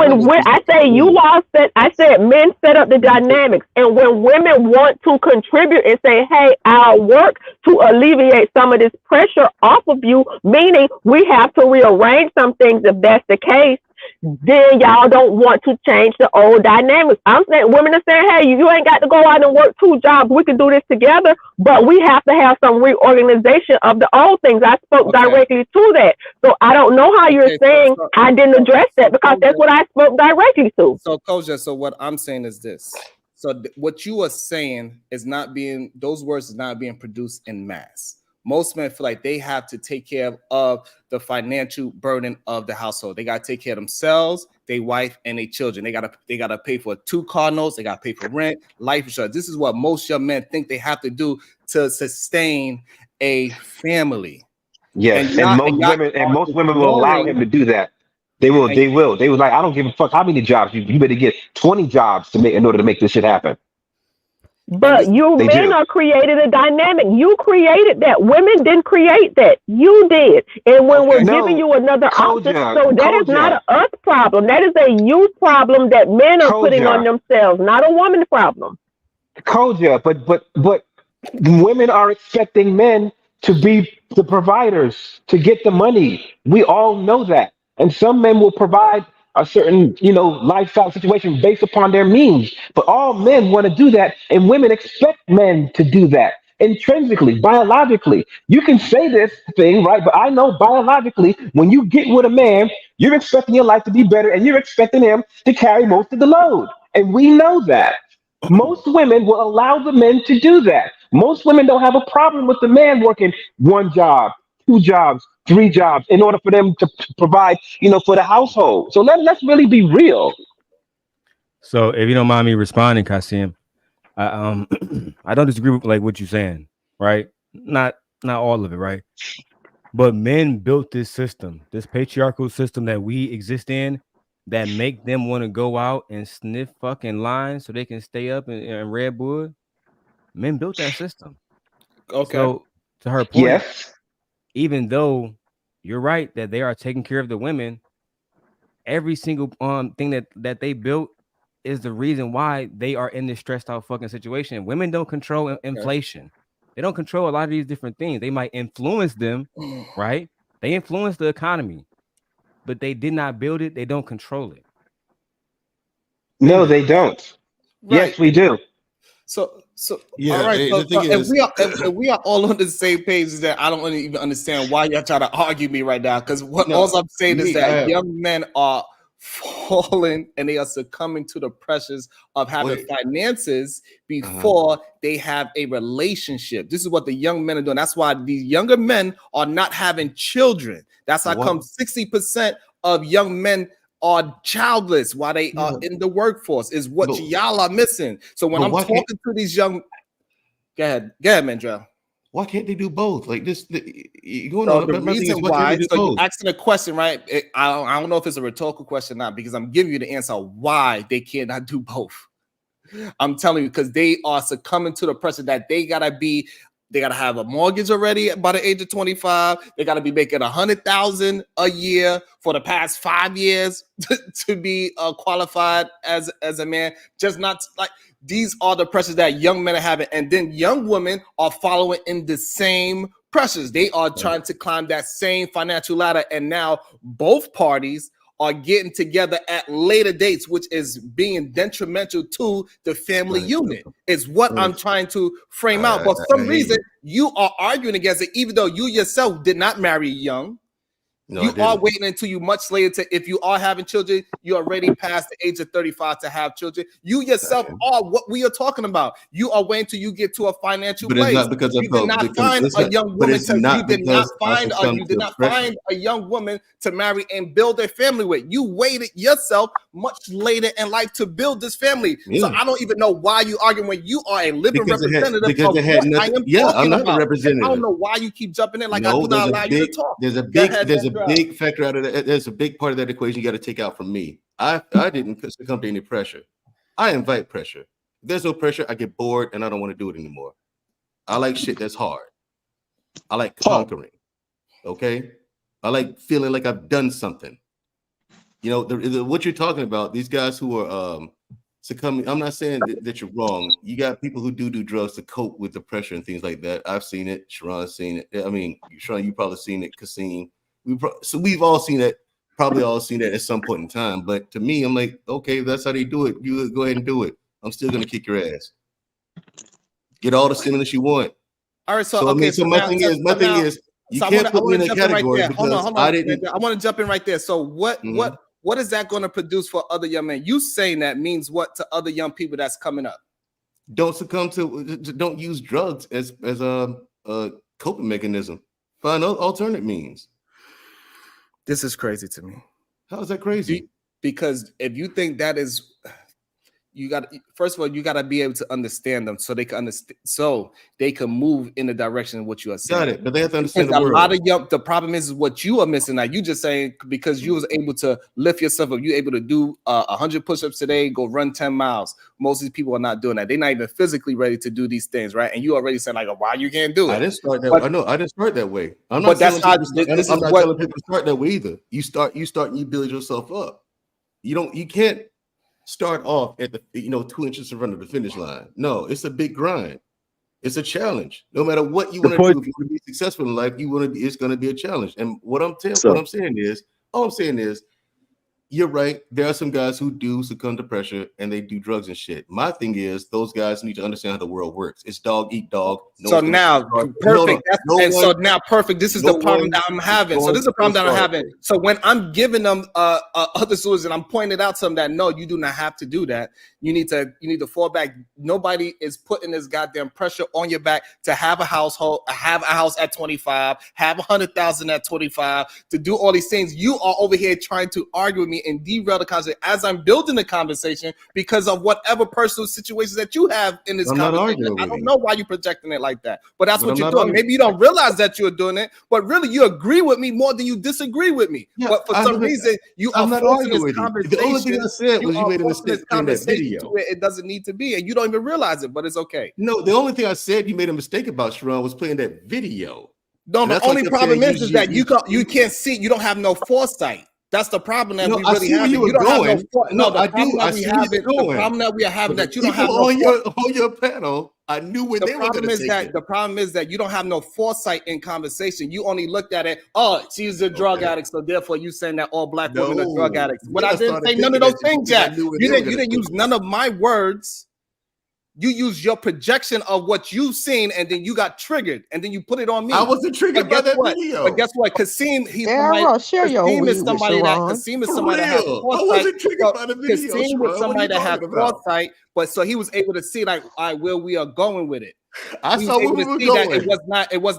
I said men set up the dynamics, and when women want to contribute and say, "Hey, I'll work to alleviate some of this pressure off of you," meaning we have to rearrange some things if that's the case. Then y'all don't want to change the old dynamics. I'm saying women are saying, hey, you ain't got to go out and work 2 jobs. We can do this together, but we have to have some reorganization of the old things. I spoke directly to that. So I don't know how you're saying I didn't address that because that's what I spoke directly to. So Koja, so what I'm saying is this. So what you are saying is those words is not being produced in mass. Most men feel like they have to take care of the financial burden of the household. They got to take care of themselves, their wife, and their children. They gotta pay for 2 car notes. They got to pay for rent, life insurance. This is what most young men think they have to do to sustain a family. Yes, and most women will allow him to do that. They will. They was like, I don't give a fuck how many jobs you better get 20 jobs in order to make this shit happen. But men are created a dynamic. You created that. Women didn't create that. You did. And when we're giving you another option, so that is not an us problem. That is a you problem that men are putting on themselves, not a woman problem. Koja, but women are expecting men to be the providers, to get the money. We all know that. And some men will provide a certain, lifestyle situation based upon their means. But all men want to do that, and women expect men to do that. intrinsically, biologically. You can say this thing, right? But I know biologically, when you get with a man, you're expecting your life to be better and you're expecting him to carry most of the load. And we know that. Most women will allow the men to do that. Most women don't have a problem with the man working one job, two jobs, three jobs in order for them to provide, for the household. So let's really be real. So if you don't mind me responding, Kasim, I I don't disagree with like what you're saying, right? Not all of it, right? But men built this system, this patriarchal system that we exist in, that make them want to go out and sniff fucking lines so they can stay up in Redwood. Men built that system. Okay. So to her point, Yes. even though you're right that they are taking care of the women, every single thing that they built is the reason why they are in this stressed out fucking situation. Women don't control inflation. They don't control a lot of these different things. They might influence them, right? They influence the economy, but they did not build it. They don't control it. No, they don't. Right. Yes, we do. So Yeah, all right. and So, the thing if is, we are all on the same page, is that I don't even understand why y'all try to argue me right now. Because all I'm saying is that young men are falling and they are succumbing to the pressures of having finances before they have a relationship. This is what the young men are doing. That's why these younger men are not having children. That's how come 60% of young men are childless while they are in the workforce, is what y'all are missing. So when I'm talking to these young, go ahead, Mandrell. Why can't they do both? Like this, you're going So on. the My thing is, reason why can't why, they do so you're both? asking a question, right? I don't know if it's a rhetorical question or not, because I'm giving you the answer why they cannot do both. I'm telling you, because they are succumbing to the pressure that they gotta have a mortgage already by the age of 25. They gotta be making $100,000 a year for the past 5 years to be qualified as a man. Just not like these are the pressures that young men are having, and then young women are following in the same pressures. They are trying to climb that same financial ladder, and now both parties are getting together at later dates, which is being detrimental to the family unit, is what I'm trying to frame out. But for some reason, you are arguing against it, even though you yourself did not marry young. No, you are waiting until you much later to, if you are having children, you're already past the age of 35 to have children. You yourself are what we are talking about. You are waiting till you get to a financial but place. it's not because You did not find a young woman to, you did not find a young woman to marry and build a family with. You waited yourself much later in life to build this family. So I don't even know why you arguing when you are a living representative of what I am talking I'm not about. the representative. I don't know why you keep jumping in like I do not allow you to talk. There's a big factor out of that. There's a big part of that equation you got to take out from me. I didn't succumb to any pressure. I invite pressure. If there's no pressure, I get bored and I don't want to do it anymore. I like shit that's hard. I like conquering. Okay? I like feeling like I've done something. You know, what you're talking about, these guys who are succumbing, I'm not saying that you're wrong. You got people who do drugs to cope with the pressure and things like that. I've seen it. Sharon's seen it. I mean, Sharon, you probably seen it. Kasim. So we've all seen it. Probably all seen it at some point in time. But to me, I'm like, okay, if that's how they do it, you go ahead and do it. I'm still gonna kick your ass. Get all the stimulus you want. All right, so my thing is, you can't put me in a category because I didn't. I want to jump in right there. So what is that going to produce for other young men? You saying that means what to other young people that's coming up? Don't use drugs as a coping mechanism. Find alternate means. This is crazy to me. How is that crazy? Because if you think that is, you got, first of all, you got to be able to understand them so they can understand, so they can move in the direction of what you are saying. Got it, but they have to understand the world. The problem is what you are missing. Now you just saying because you was able to lift yourself up, you able to do 100 push-ups today, go run 10 miles. Most of these people are not doing that. They're not even physically ready to do these things, right? And you already saying like, why you can't do it? I didn't start that. I know I didn't start that way. I'm not telling people to start that way either. You start and you build yourself up. You can't start off at the 2 inches in front of the finish line. No, it's a big grind. It's a challenge. No matter what you want to do, if you want to be successful in life, it's going to be a challenge. And all I'm saying is, you're right. There are some guys who do succumb to pressure and they do drugs and shit. My thing is, those guys need to understand how the world works. It's dog eat dog. So now, perfect. So now, perfect. This is the problem that I'm having. So this is the problem that I'm having. So when I'm giving them other solutions, and I'm pointing out to them that no, you do not have to do that. You need to fall back. Nobody is putting this goddamn pressure on your back to have a household, have a house at 25, have 100,000 at 25, to do all these things. You are over here trying to argue with me and derail the conversation as I'm building the conversation because of whatever personal situations that you have in this conversation. I don't know why you're projecting it like that, but that's what you're doing. Maybe you don't realize that you're doing it, but really you agree with me more than you disagree with me. Yeah, but for some reason, you are forcing this conversation. The only thing I said was you made a mistake in that video. It doesn't need to be, and you don't even realize it, but it's okay. No, the only thing I said you made a mistake about, Sharon, was playing that video. No, the only problem is that you can't see. You don't have no foresight. That's the problem that we really have. You don't have no. The problem that we have. The problem that we are having that you don't have on your panel. I knew when they were going to take it. The problem is that you don't have no foresight in conversation. You only looked at it. Oh, she's a drug addict, so therefore you saying that all black women are drug addicts. But I didn't say none of those things, Jack. You didn't use none of my words. You use your projection of what you've seen, and then you got triggered, and then you put it on me. I wasn't triggered by that video. But guess what? Kasim, Kasim is somebody that has foresight. I wasn't triggered by the video. Kasim was somebody that had foresight, but so he was able to see like, all right, where we are going with it. I saw where we were going. It was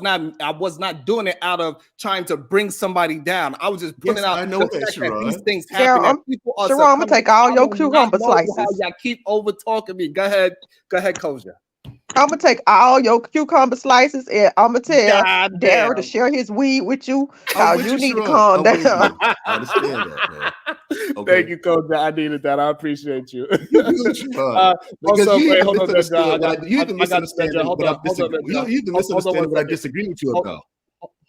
not. I was not doing it out of trying to bring somebody down. I was just putting out. I know that these things happen. Sharon, I'm gonna take all your cucumber slices. Y'all keep over talking me. Go ahead, Koja. I'm gonna take all your cucumber slices and I'm gonna tell Darryl to share his weed with you. You need to calm down. I understand that, man. Okay. Thank you, Coach. I needed that. I appreciate you. Also, wait, hold on. You can misunderstand what I disagree with you about.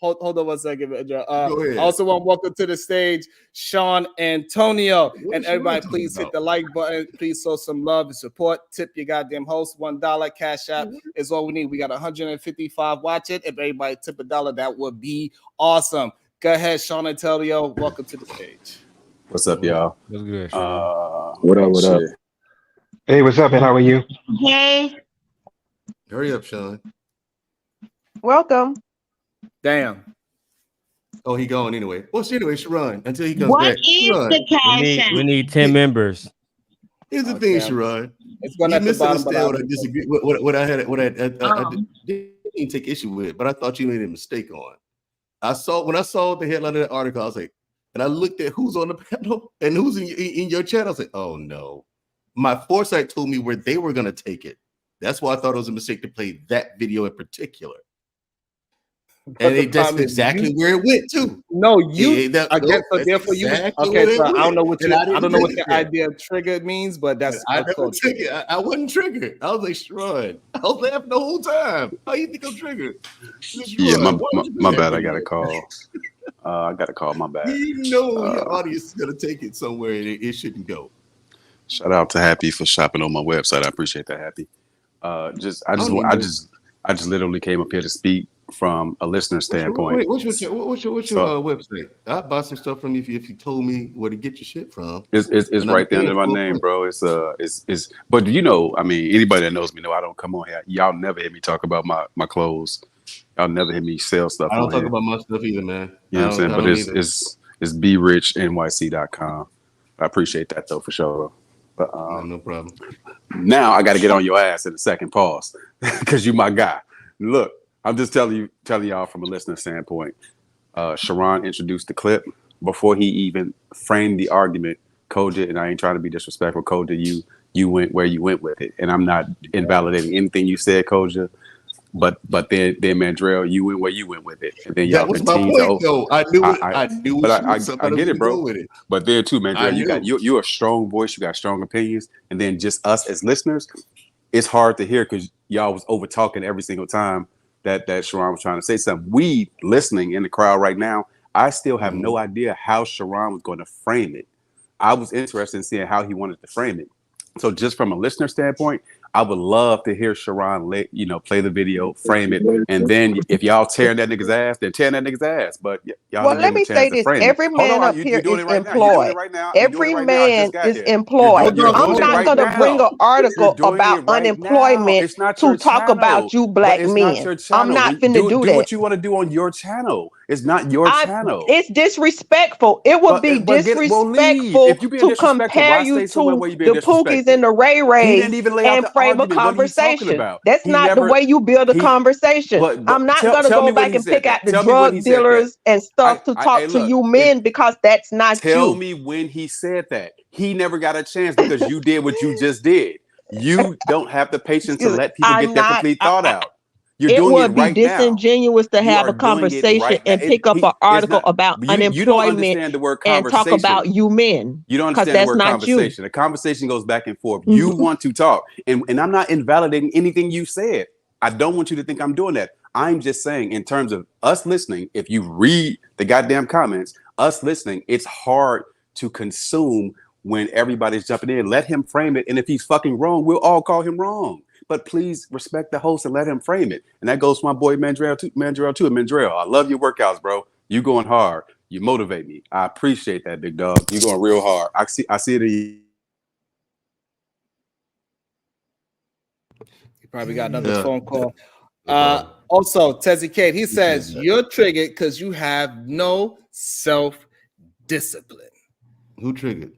Hold on 1 second, I also want to welcome to the stage Sean Antonio. And everybody, please hit the like button. Please show some love and support. Tip your goddamn host. $1 Cash App is all we need. We got 155 watch it. If everybody tip $1, that would be awesome. Go ahead, Sean Antonio. Welcome to the stage. What's up, y'all? What's good? What up? Hey, what's up, man? How are you? Hey. Hurry up, Sean. Welcome. Damn. Oh, he gone anyway. Well, anyway, Sharon, until he comes what back. What is Sharon, the cash app? We need 10 members. Here's the thing, Sharon. It's going to misunderstand what I disagree. What I didn't take issue with, but I thought you made a mistake on. When I saw the headline of that article, I was like, and I looked at who's on the panel and who's in your chat. I was like, oh no. My foresight told me where they were going to take it. That's why I thought it was a mistake to play that video in particular. And that's exactly where it went to. No, therefore you. Okay, so I don't know what the idea of triggered means, but that's I wasn't triggered. I was like, Sharon. I was laughing the whole time. How you think I'm triggered? Yeah, my bad. I got a call. I got a call. My bad. You know your audience is gonna take it somewhere and it shouldn't go. Shout out to Happy for shopping on my website. I appreciate that, Happy. I just literally came up here to speak from a listener standpoint. What's your website? I'd buy some stuff from you if you told me where to get your shit from. It's right there under my name, bro. It's but you know, I mean, anybody that knows me know I don't come on here. Y'all never hear me talk about my clothes. Y'all never hear me sell stuff. I don't talk about my stuff either, man. You know what I'm saying? But it's BeRichNYC.com. I appreciate that though for sure. But no problem. Now I got to get on your ass in a second. Pause, because you my guy. Look, I'm just telling y'all from a listener standpoint. Sharon introduced the clip before he even framed the argument. Koja, and I ain't trying to be disrespectful. Koja, you went where you went with it, and I'm not invalidating anything you said, Koja. But then Mandrell, you went where you went with it, and then y'all was my point, though. I knew. But I get it, bro. It. But there too, Mandrell, you're a strong voice. You got strong opinions, and then just us as listeners, it's hard to hear because y'all was over talking every single time that Sharon was trying to say something. We listening in the crowd right now. I still have no idea how Sharon was going to frame it. I was interested in seeing how he wanted to frame it. So just from a listener standpoint, I would love to hear Sharon play the video, frame it, and then if y'all tearing that nigga's ass, then tearing that nigga's ass. But y'all Well, didn't give let him a me say chance to this. frame it. Every Hold man on, up you're here doing is it right now. You're doing it employed. right now. You're doing it Every right now. I just man got is here. employed. You're I'm doing it not right going to bring now. an You're article doing it about right now. unemployment It's not your to talk channel, about you but black it's not men. your I'm channel. not finna do Do that. what you want to do on your channel. It's not your channel. It's disrespectful. It would be leave. disrespectful If you're being to disrespectful, compare why you stay somewhere to where you're being the Pookies disrespected? and the Ray He Rays didn't even lay out and the frame a argument. What are you talking conversation. about? That's He not the never. way you build a He. conversation. I'm But not going to tell go me when back he and pick said out that. the Tell me when he drug said that. dealers and stuff to Hey, talk to look. you men because that's not Tell you. me when he said that. He never got a chance because you did what you just did. You don't have the patience to let people get I'm their not. complete thought out. You're It doing it would be right now. disingenuous to You have are a doing it conversation right now. and pick up an It's article not. about You don't unemployment understand the word and talk conversation. about you men You don't because understand the that's word not you. conversation. The conversation goes back and forth. You Mhm. want to talk, and I'm not invalidating anything you said. I don't want you to think I'm doing that. I'm just saying, in terms of us listening, if you read the goddamn comments, us listening, it's hard to consume when everybody's jumping in. Let him frame it, and if he's fucking wrong, we'll all call him wrong. But please respect the host and let him frame it. And that goes for my boy Mandrell too. Mandrell, I love your workouts, bro. You going hard. You motivate me. I appreciate that, big dog. You going real hard. I see it in you. He probably got another Yeah. phone call. Yeah. Also, Tezzy Kate, he says that. you're triggered because you have no self-discipline. Who triggered?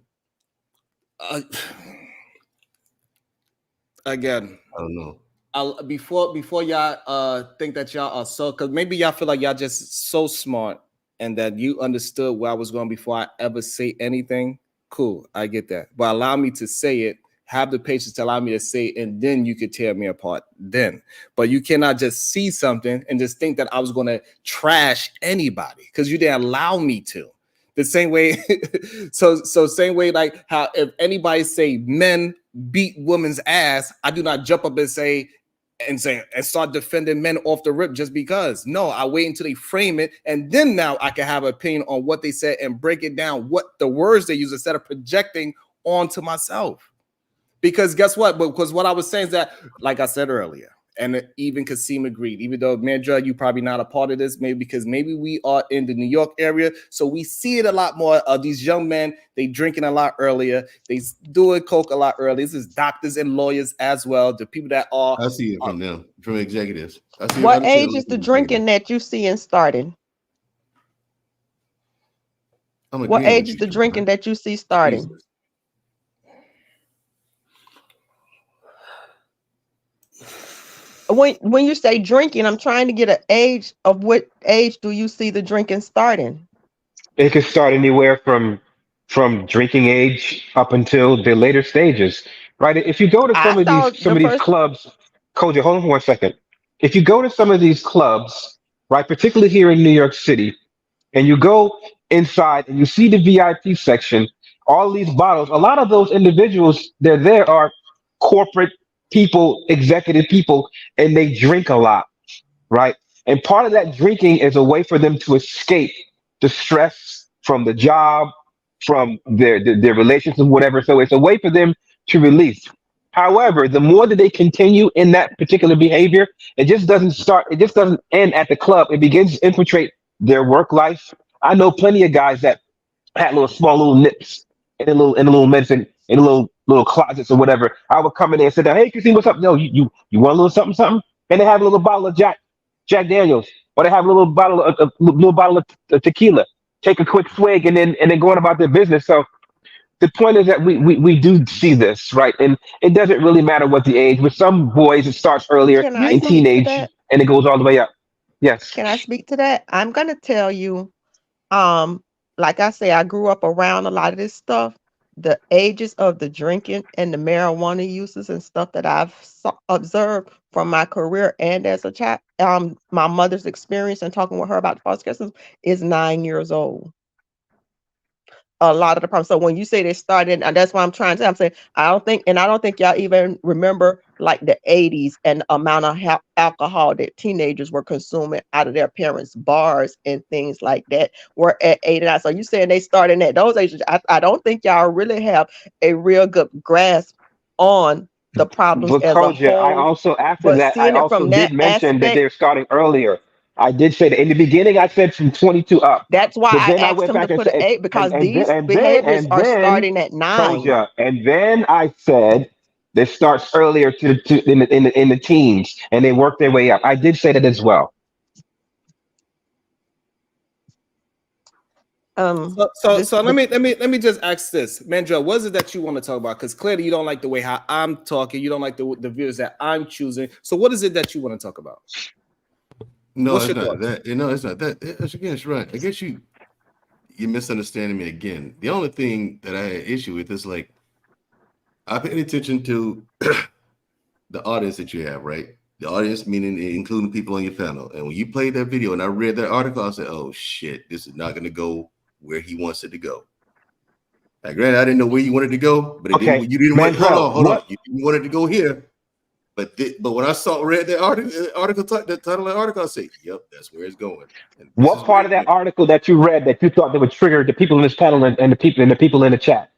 Again, I don't know. Before y'all think that y'all are so, because maybe y'all feel like y'all just so smart and that you understood where I was going before I ever say anything. Cool, I get that. But allow me to say it. Have the patience to allow me to say it, and then you could tear me apart. Then, but you cannot just see something and just think that I was going to trash anybody because you didn't allow me to. The same way, so same way, like how if anybody say men beat women's ass, I do not jump up and start defending men off the rip just because. No, I wait until they frame it, and then now I can have an opinion on what they said and break it down, what the words they use instead of projecting onto myself. Because guess what? Because what I was saying is that, like I said earlier, and even Kasim agreed, even though Mandra, you probably not a part of this, maybe because maybe we are in the New York area, so we see it a lot more. These young men, they drinking a lot earlier, they doing coke a lot earlier. This is doctors and lawyers as well. The people that are I see it from them, from executives. I see it. What I see it age is the from drinking executives. that you see in starting? I'm What agreeing age with is you, the drinking Sharon. that you see starting? Jesus. When you say drinking, I'm trying to get an age of what age do you see the drinking starting? It could start anywhere from drinking age up until the later stages, right? If you go to I saw some the of these first. clubs, Koji, hold on for 1 second. If you go to some of these clubs, right, particularly here in New York City, and you go inside and you see the VIP section, all these bottles, a lot of those individuals, they're there are corporate people, executive people, and they drink a lot, right? And part of that drinking is a way for them to escape the stress from the job, from their relationship, whatever. So it's a way for them to release. However, the more that they continue in that particular behavior, it just doesn't end at the club. It begins to infiltrate their work life. I know plenty of guys that had little small little nips in a little medicine in a little closets or whatever. I would come in there and sit down. Hey, Christine, what's up? No, you want a little something something? And they have a little bottle of Jack Daniels, or they have a little bottle of tequila. Take a quick swig and then going about their business. So the point is that we do see this, right? And it doesn't really matter what the age. With some boys, it starts earlier Can I in speak to teenage that? and it goes all the way up. Yes. Can I speak to that? I'm gonna tell you, like I say, I grew up around a lot of this stuff. The ages of the drinking and the marijuana uses and stuff that I've observed from my career and as a child, my mother's experience and talking with her about the foster care system is 9 years old. A lot of the problems. So when you say they started, and that's why I'm trying to. I'm saying I don't think y'all even remember like the '80s and the amount of alcohol that teenagers were consuming out of their parents' bars and things like that. Were at 89. So you saying they started at those ages? I don't think y'all really have a real good grasp on the problems But as a Koja, I whole. also after But that, I seeing it also from that did mention that aspect, they're starting earlier. I did say that in the beginning. I said from 22 up, that's why but I then I asked went him back to and put an said, 8 because these and then behaviors are starting at 9. Koja, and then I said that starts earlier in the teens, and they work their way up. I did say that as well. This So let me just ask this, Mandra, what is it that you want to talk about? Because clearly you don't like the way how I'm talking. You don't like the views that I'm choosing. So what is it that you want to talk about? No, What's it's your not thoughts? that. No, it's not that. Again, it's right. I guess you're misunderstanding me again. The only thing that I had issue with is like I paid attention to the audience that you have, right? The audience meaning including people on your panel. And when you played that video and I read that article, I said, "Oh shit, this is not going to go where he wants it to go." Now, granted, I didn't know where you wanted to go, but it didn't. Okay, You didn't want. Mandrell, Hold on. what? You didn't want it to go here. But when I read that article, the title of the article, I say, "Yep, that's where it's going." And this What is where part of it's that going. article that you read that you thought that would trigger the people in this panel and the people in the chat?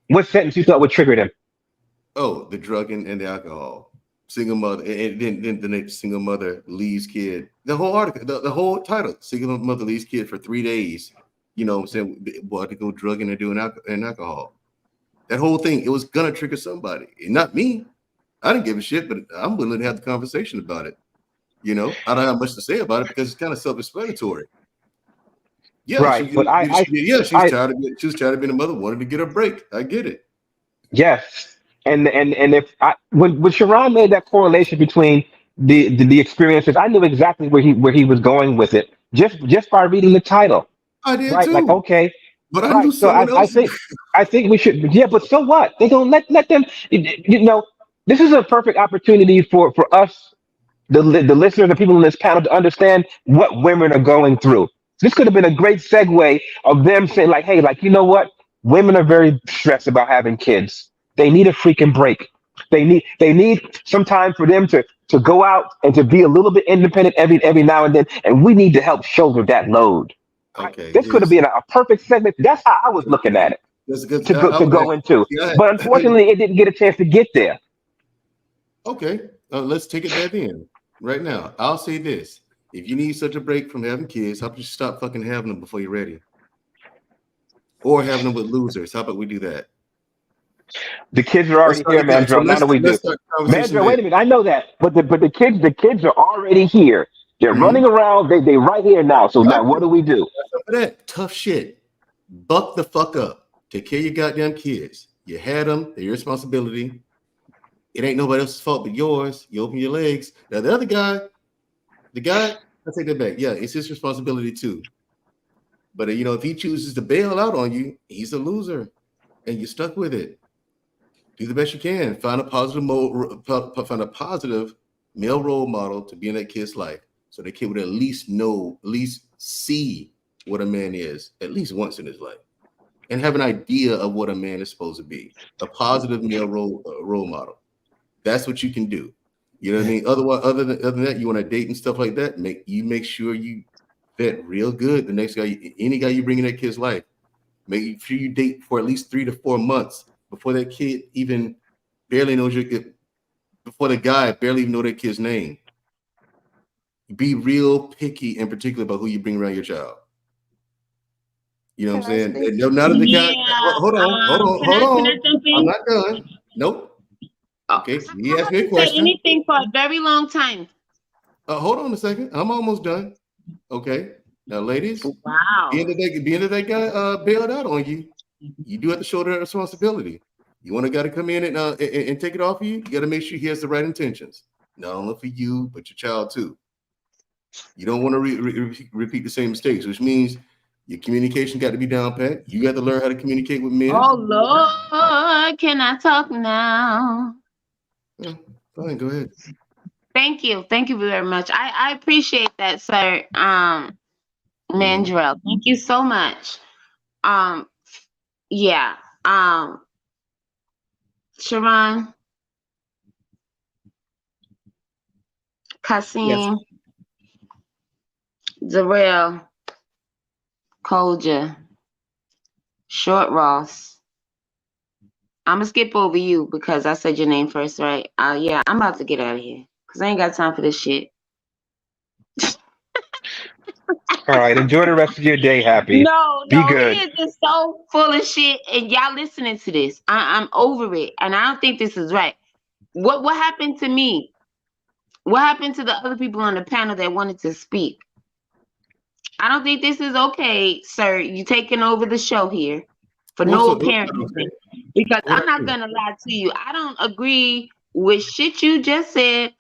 What sentence you thought would trigger them? Oh, the drug and the alcohol. Single mother, and then the next single mother leaves kid. The whole article, the whole title, single mother leaves kid for 3 days. You know what I'm saying? Boy, to go drugging and doing alcohol. That whole thing, it was gonna trigger somebody. And not me. I didn't give a shit, but I'm willing to have the conversation about it. You know, I don't have much to say about it because it's kind of self-explanatory. Yeah, Right, but she was tired of being a mother, wanted to get a break. I get it. yes, and if I when Sharon made that correlation between the experiences, I knew exactly where he was going with it just by reading the title. I did Right, like too. okay, But I knew right. So someone else. I think we should. Yeah, but so what? They gonna let them. You know, this is a perfect opportunity for us the listeners, the people in this panel to understand what women are going through. This could have been a great segue of them saying, like, hey, like, you know what? Women are very stressed about having kids. They need a freaking break. They need some time for them to go out and to be a little bit independent every now and then. And we need to help shoulder that load. Okay, This could have been a perfect segment. That's how I was looking at it that's good. to go into. Yeah, But unfortunately, it didn't get a chance to get there. okay, let's take it back in right now. I'll say this: if you need such a break from having kids, how about you stop fucking having them before you're ready, or having them with losers? How about we do that? The kids are already here, Mandro. Now Let's do we do? start the conversation Mandro, there. wait a minute. I know that, but the kids are already here. They're running around. They right here now. So now what do we do? That tough shit. Buck the fuck up. Take care of your goddamn kids. You had them. They're your responsibility. It ain't nobody else's fault but yours. You open your legs. Now the other guy, I take that back. Yeah, it's his responsibility too. But you know, if he chooses to bail out on you, he's a loser, and you're stuck with it. Do the best you can. Find a positive find a positive male role model to be in that kid's life, so the kid would at least know, at least see what a man is at least once in his life, and have an idea of what a man is supposed to be. A positive male role model. That's what you can do. You know what I mean? Otherwise, other than that, you want to date and stuff like that. Make sure you vet real good. The next guy, any guy you bring in that kid's life, make sure you date for at least 3 to 4 months before that kid even barely knows before the guy barely even know that kid's name. Be real picky and particular about who you bring around your child. You know what I'm saying? And not the guy. Hold on. Can I jump I'm in? not done. Nope. Okay, he asked me a Say question. anything for a very long time. Hold on a second. I'm almost done. Okay. Now, ladies, Wow. being that guy bailed out on you, you do have to shoulder that responsibility. You want a guy to come in and take it off of you, you got to make sure he has the right intentions. Not only for you, but your child too. You don't want to repeat the same mistakes, which means your communication got to be down pat. You got to learn how to communicate with men. Oh Lord, can I talk now? Yeah, fine, go ahead. Thank you very much. I appreciate that, sir. Mandrell, thank you so much. Yeah. Sharon, Kasim, Zarel, Koja, Short Ross, I'm gonna skip over you because I said your name first, right? Yeah, I'm about to get out of here because I ain't got time for this shit. All right, enjoy the rest of your day. Happy, be No, he good. is just so full of shit, and y'all listening to this. I'm over it, and I don't think this is right. What happened to me? What happened to the other people on the panel that wanted to speak? I don't think this is okay, sir. You taking over the show here for no apparent reason. Because I'm not gonna lie to you. I don't agree with shit you just said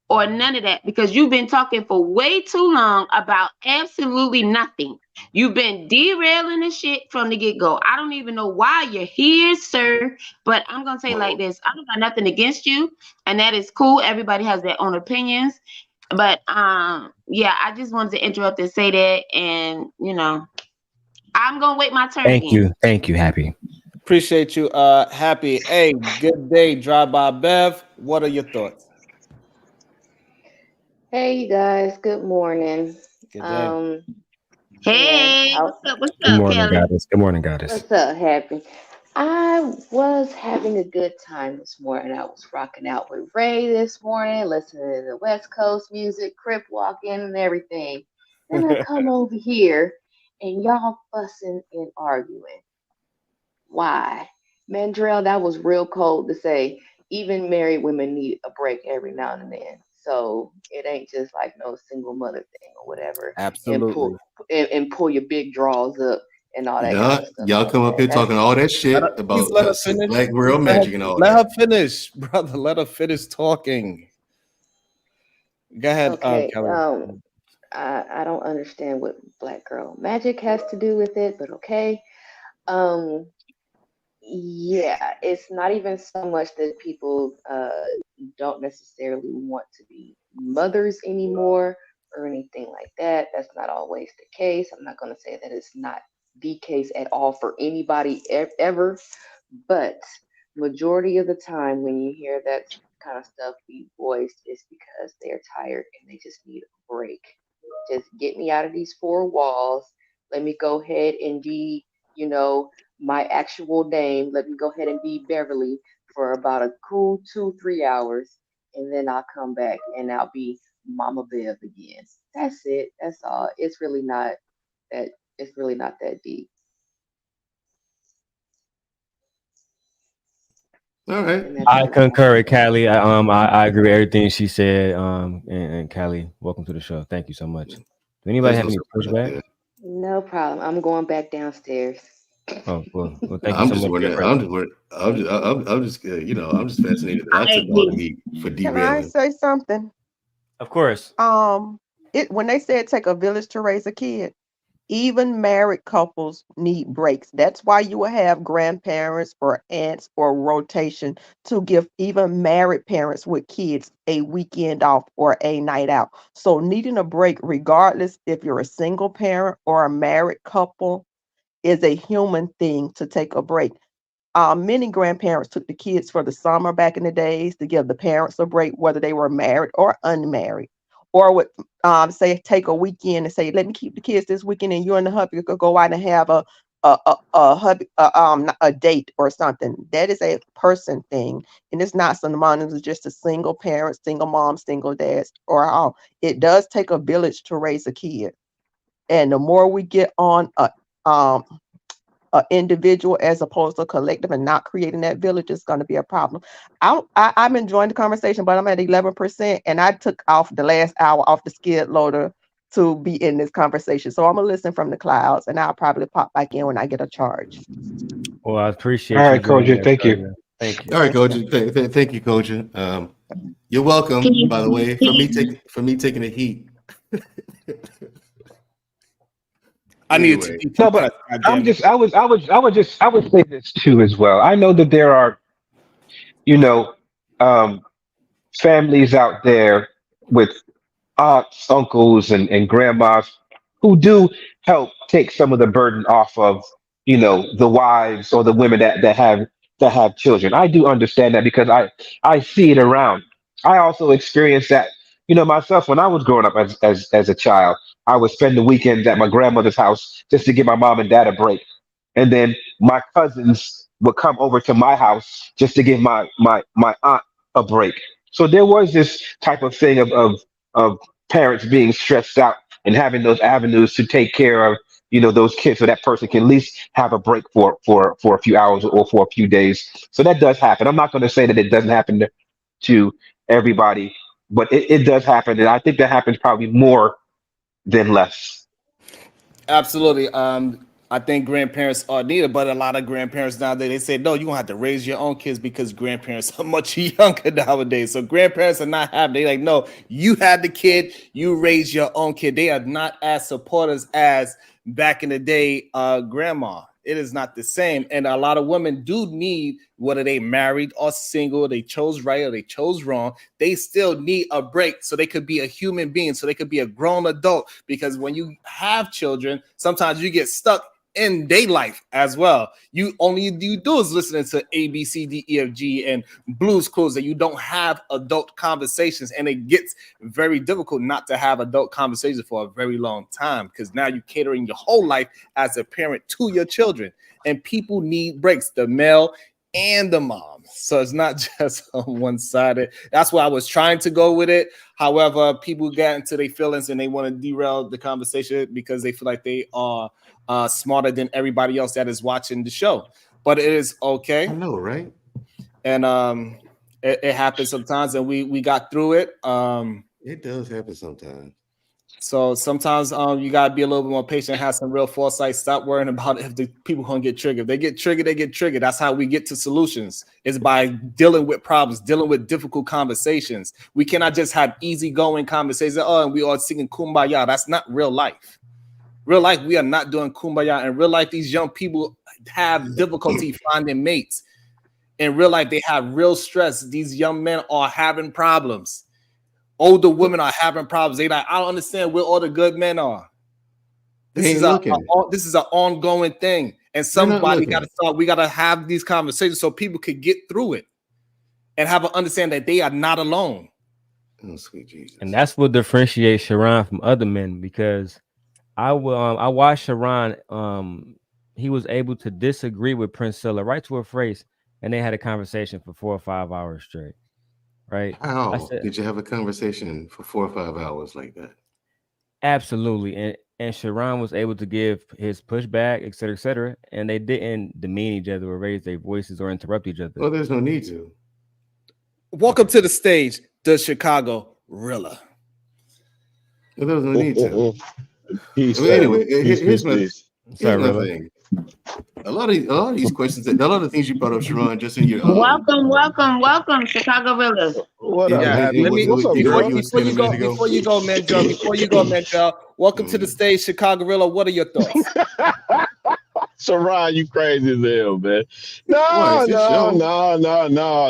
or none of that because you've been talking for way too long about absolutely nothing. You've been derailing the shit from the get-go. I don't even know why you're here, sir. But I'm gonna say like this: I don't got nothing against you, and that is cool. Everybody has their own opinions. But yeah, I just wanted to interrupt and say that, and I'm gonna wait my turn again. Thank you, Happy. Appreciate you, Happy. Hey, good day, Drive By Bev. What are your thoughts? Hey, you guys. Good morning. Good day. Hey, Yeah, what's Good up, morning, Kelly? goddess. Good morning, goddess. what's up, Happy? I was having a good time this morning. I was rocking out with Ray this morning, listening to the West Coast music, crip walking, and everything. Then I come over here, and y'all fussing and arguing. Why? Mandrell, that was real cold to say. Even married women need a break every now and then. So it ain't just like no single mother thing or whatever. And Absolutely. pull your big draws up and all that kind Yeah, of stuff y'all like come up that. here talking all that shit Please about let her finish. black Please girl magic and all let her that. finish, brother. Let her finish talking. Go ahead, Okay. Kelly. I don't understand what black girl magic has to do with it, but okay. Um Yeah, it's not even so much that people don't necessarily want to be mothers anymore or anything like that. That's not always the case. I'm not going to say that it's not the case at all for anybody ever, but majority of the time when you hear that kind of stuff be voiced, it's because they're tired and they just need a break. Just get me out of these four walls. Let me go ahead and be, you know, my actual name. Let me go ahead and be Beverly for about a cool 2, 3 hours, and then I'll come back and I'll be Mama Bev again. That's it. That's all. That. It's really not that deep. All right. And that's I really all. concur with Callie. I agree with everything she said. And Callie, welcome to the show. Thank you so much. Do anybody There's have no any surprise pushback? there. No problem. I'm going back downstairs. Oh, well, thank you I'm so just much for your wondering. presence. I'm just I'm just fascinated that I I took all the agree. heat for Can I derailing. say something? Of course. It when they said take a village to raise a kid, even married couples need breaks. That's why you will have grandparents or aunts or rotation to give even married parents with kids a weekend off or a night out. So needing a break, regardless if you're a single parent or a married couple, is a human thing to take a break. Many grandparents took the kids for the summer back in the days to give the parents a break, whether they were married or unmarried, or would say take a weekend and say, "Let me keep the kids this weekend, and you and the hubby could go out and have a date or something." That is a person thing, and it's not synonymous with just a single parent, single mom, single dads, or all. It does take a village to raise a kid, and the more we get on um individual as opposed to a collective and not creating that village is going to be a problem. I'm enjoying the conversation, but I'm at 11%, and I took off the last hour off the skid loader to be in this conversation. So I'm gonna listen from the clouds, and I'll probably pop back in when I get a charge. Well, I All appreciate you right, joining Koji. us, Thank you. Sonia. Thank you. All right, Thank coach. you. Thank you, coach. You're Can welcome. you, By the way, can you, for me taking the heat. I needed to Anyway, No, decompress. but God I'm damn it. just I would say this too as well. I know that there are, you know, um, families out there with aunts, uncles, and grandmas who do help take some of the burden off of, the wives or the women that have children. I do understand that because I see it around. I also experienced that, myself when I was growing up as a child. I would spend the weekends at my grandmother's house just to give my mom and dad a break. And then my cousins would come over to my house just to give my aunt a break. So there was this type of thing of parents being stressed out and having those avenues to take care of those kids so that person can at least have a break for a few hours or for a few days. So that does happen. I'm not going to say that it doesn't happen to everybody, but it does happen, and I think that happens probably more than less. Absolutely. I think grandparents are needed, but a lot of grandparents nowadays they say, no, you're gonna have to raise your own kids because grandparents are much younger nowadays. So grandparents are not happy. They like, no, you had the kid, you raise your own kid. They are not as supporters as back in the day, grandma. It is not the same. And a lot of women do need, whether they married or single, they chose right or they chose wrong, they still need a break so they could be a human being, so they could be a grown adult. Because when you have children, sometimes you get stuck in their life as well. You do is listening to A, B, C, D, E, F, G, and Blues Clues, and you don't have adult conversations, and it gets very difficult not to have adult conversations for a very long time because now you're catering your whole life as a parent to your children, and people need breaks, the male and the mom. So it's not just one-sided. That's why I was trying to go with it. However, people get into their feelings and they want to derail the conversation because they feel like they are smarter than everybody else that is watching the show. But it is okay. I know, right? And it happens sometimes, and we got through it. It does happen sometimes. So sometimes you gotta be a little bit more patient, have some real foresight. Stop worrying about if the people gonna get triggered. If they get triggered, they get triggered. That's how we get to solutions, is by dealing with problems, dealing with difficult conversations. We cannot just have easygoing conversations. And we are singing kumbaya. That's not real life. Real life, we are not doing kumbaya. In real life, these young people have difficulty finding mates. In real life, they have real stress. These young men are having problems. Older women are having problems. They like, I don't understand where all the good men are. This is an ongoing thing. And somebody got to start. We got to have these conversations so people could get through it and have an understanding that they are not alone. Oh, sweet Jesus. And that's what differentiates Sharon from other men, because I watched Sharon. He was able to disagree with Priscilla right to her face, and they had a conversation for 4 or 5 hours straight. Right? How did you have a conversation for 4 or 5 hours like that? Absolutely. And Sharon was able to give his pushback, et cetera, and they didn't demean each other or raise their voices or interrupt each other. Well, there's no need to. Welcome to the stage, the Chicago Rilla. Well, there's no need to. Anyway, here's my thing. A lot of these questions, a lot of things you brought up, Sharon, just in your welcome, Chicago Villas. What up, before you go, Manjel, welcome to the stage, Chicago Rilla. What are your thoughts? Sharon, you crazy as hell, man. No.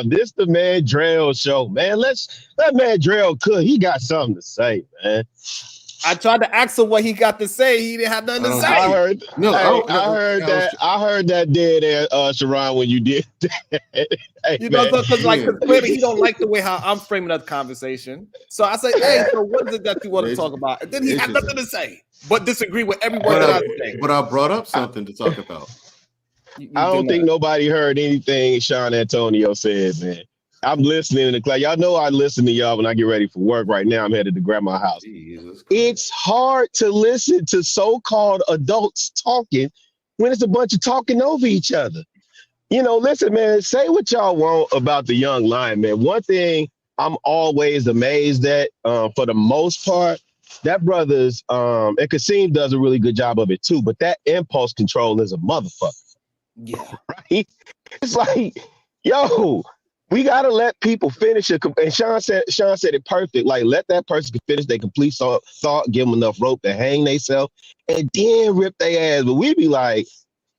This the Man Drell show, man. Let Man Drell cook. He got something to say, man. I tried to ask him what he got to say. He didn't have nothing to say. I heard that dead ass, Sharon, when you did that. Hey, because clearly he don't like the way how I'm framing that conversation. So I say, hey, so what is it that you want to talk about? And then he had nothing to say, but disagree with every word that I say. But I brought up something to talk about. I don't think nobody heard anything Sean Antonio said, man. I'm listening in the class. Y'all know I listen to y'all when I get ready for work. Right now, I'm headed to grandma's house. It's hard to listen to so-called adults talking when it's a bunch of talking over each other. Listen, man, say what y'all want about the young lion, man. One thing I'm always amazed at, for the most part, that brother's, and Kasim does a really good job of it too, but that impulse control is a motherfucker. Yeah. Right? It's like, yo, we gotta let people finish it. And Sean said it perfect. Like, let that person finish their complete thought, give them enough rope to hang themselves, and then rip their ass. But we be like,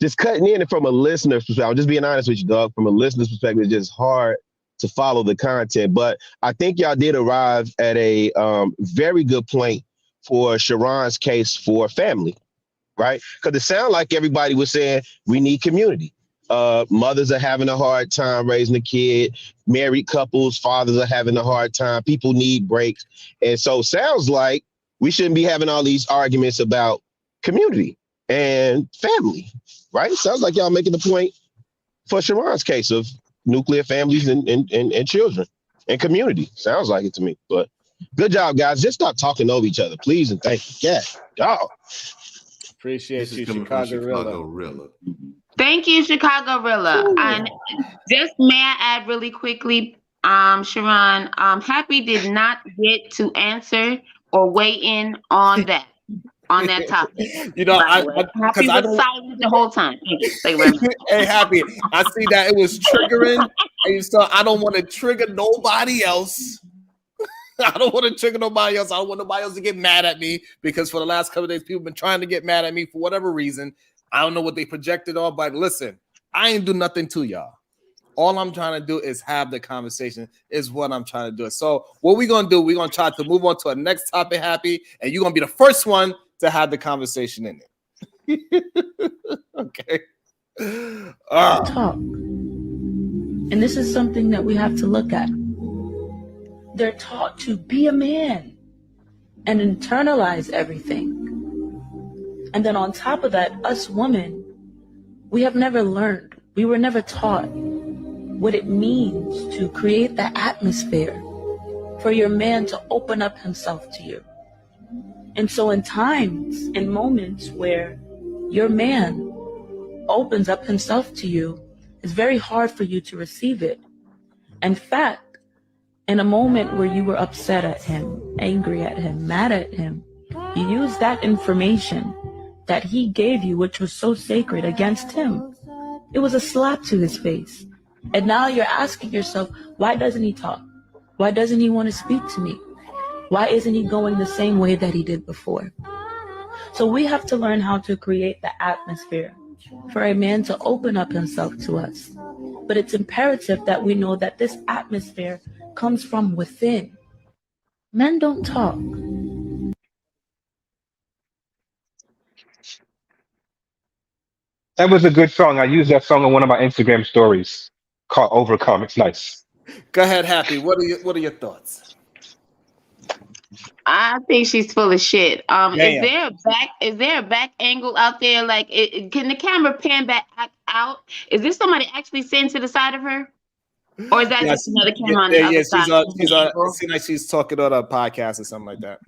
just cutting in it from a listener's perspective. I'm just being honest with you, dog. From a listener's perspective, it's just hard to follow the content. But I think y'all did arrive at a very good point for Sharon's case for family, right? Because it sounded like everybody was saying we need community. Mothers are having a hard time raising a kid. Married couples, fathers are having a hard time. People need breaks. And so sounds like we shouldn't be having all these arguments about community and family, right? Sounds like y'all making the point for Sharon's case of nuclear families and children and community. Sounds like it to me. But good job, guys. Just stop talking over each other, please, and thank you. Yeah, y'all. Appreciate you, Chicago Rilla. Thank you, Chicago Rilla. And just may I add really quickly, Sharon, Happy did not get to answer or weigh in on that topic. You know, Happy was silent the whole time. Thank you very much. Hey, Happy, I see that it was triggering, and so I don't want to trigger nobody else. I don't want to trigger nobody else. I don't want nobody else to get mad at me, because for the last couple of days, people have been trying to get mad at me for whatever reason. I don't know what they projected on, but listen, I ain't do nothing to y'all. All I'm trying to do is have the conversation, is what I'm trying to do. So what we're going to do, we're going to try to move on to our next topic, Happy, and you're going to be the first one to have the conversation in it. Okay. Talk. And this is something that we have to look at. They're taught to be a man and internalize everything. And then on top of that, us women, we have never learned, we were never taught what it means to create the atmosphere for your man to open up himself to you. And so in times, in moments where your man opens up himself to you, it's very hard for you to receive it. In fact, in a moment where you were upset at him, angry at him, mad at him, you used that information that he gave you, which was so sacred, against him. It was a slap to his face. And now you're asking yourself, why doesn't he talk? Why doesn't he want to speak to me? Why isn't he going the same way that he did before? So we have to learn how to create the atmosphere for a man to open up himself to us. But it's imperative that we know that this atmosphere comes from within. Men don't talk. That was a good song. I used that song on one of my Instagram stories called Overcome. It's nice. Go ahead, Happy. What are your thoughts? I think she's full of shit. Damn. Is there a back angle out there? Like, can the camera pan back out? Is this somebody actually sitting to the side of her, or is that just another camera on the other side? It seems like she's talking on a podcast or something like that.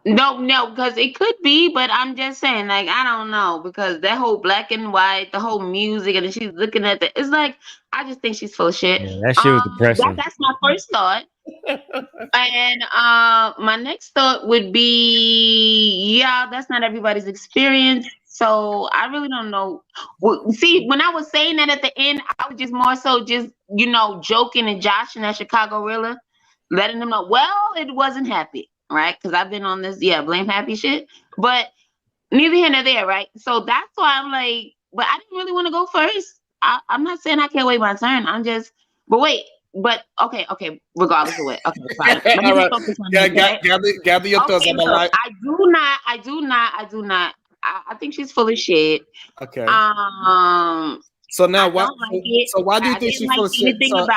No, because it could be, but I'm just saying, like, I don't know, because that whole black and white, the whole music, and then she's looking at it's like, I just think she's full of shit. Yeah, that shit was depressing. That's my first thought. And my next thought would be, yeah, that's not everybody's experience. So I really don't know. See, when I was saying that at the end, I was just more so just, joking and joshing at Chicago Rilla, letting them know, well, it wasn't Happy, right? Because I've been on this, blame Happy shit. But neither here nor there, right? So that's why I'm like, but I didn't really want to go first. I'm not saying I can't wait my turn. Okay, regardless of what. Okay, fine. Let me just focus on this, gather your thoughts on the life. I do not. I think she's full of shit. Okay. So now, why do you think she's full of shit? So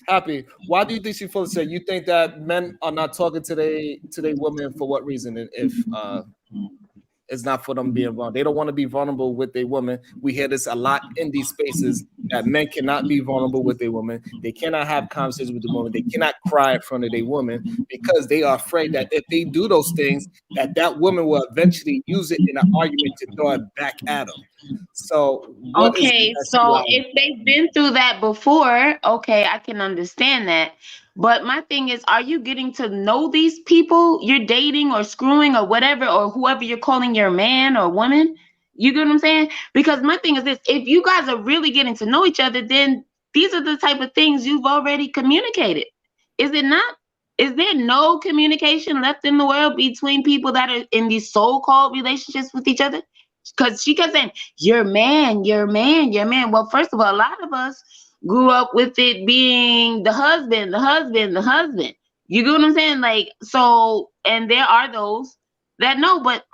Happy. Why do you think she's full of shit? You think that men are not talking to their women for what reason? If it's not for them being vulnerable, they don't want to be vulnerable with their woman. We hear this a lot in these spaces, that men cannot be vulnerable with their woman. They cannot have conversations with the woman. They cannot cry in front of their woman, because they are afraid that if they do those things, that woman will eventually use it in an argument to throw it back at them. So if they've been through that before, okay, I can understand that. But my thing is, are you getting to know these people you're dating or screwing or whatever, or whoever you're calling your man or woman? You get what I'm saying? Because my thing is this: if you guys are really getting to know each other, then these are the type of things you've already communicated. Is it not? Is there no communication left in the world between people that are in these so-called relationships with each other? Because she kept saying, your man. Well, first of all, a lot of us grew up with it being the husband. You get what I'm saying? Like, so, and there are those that know, but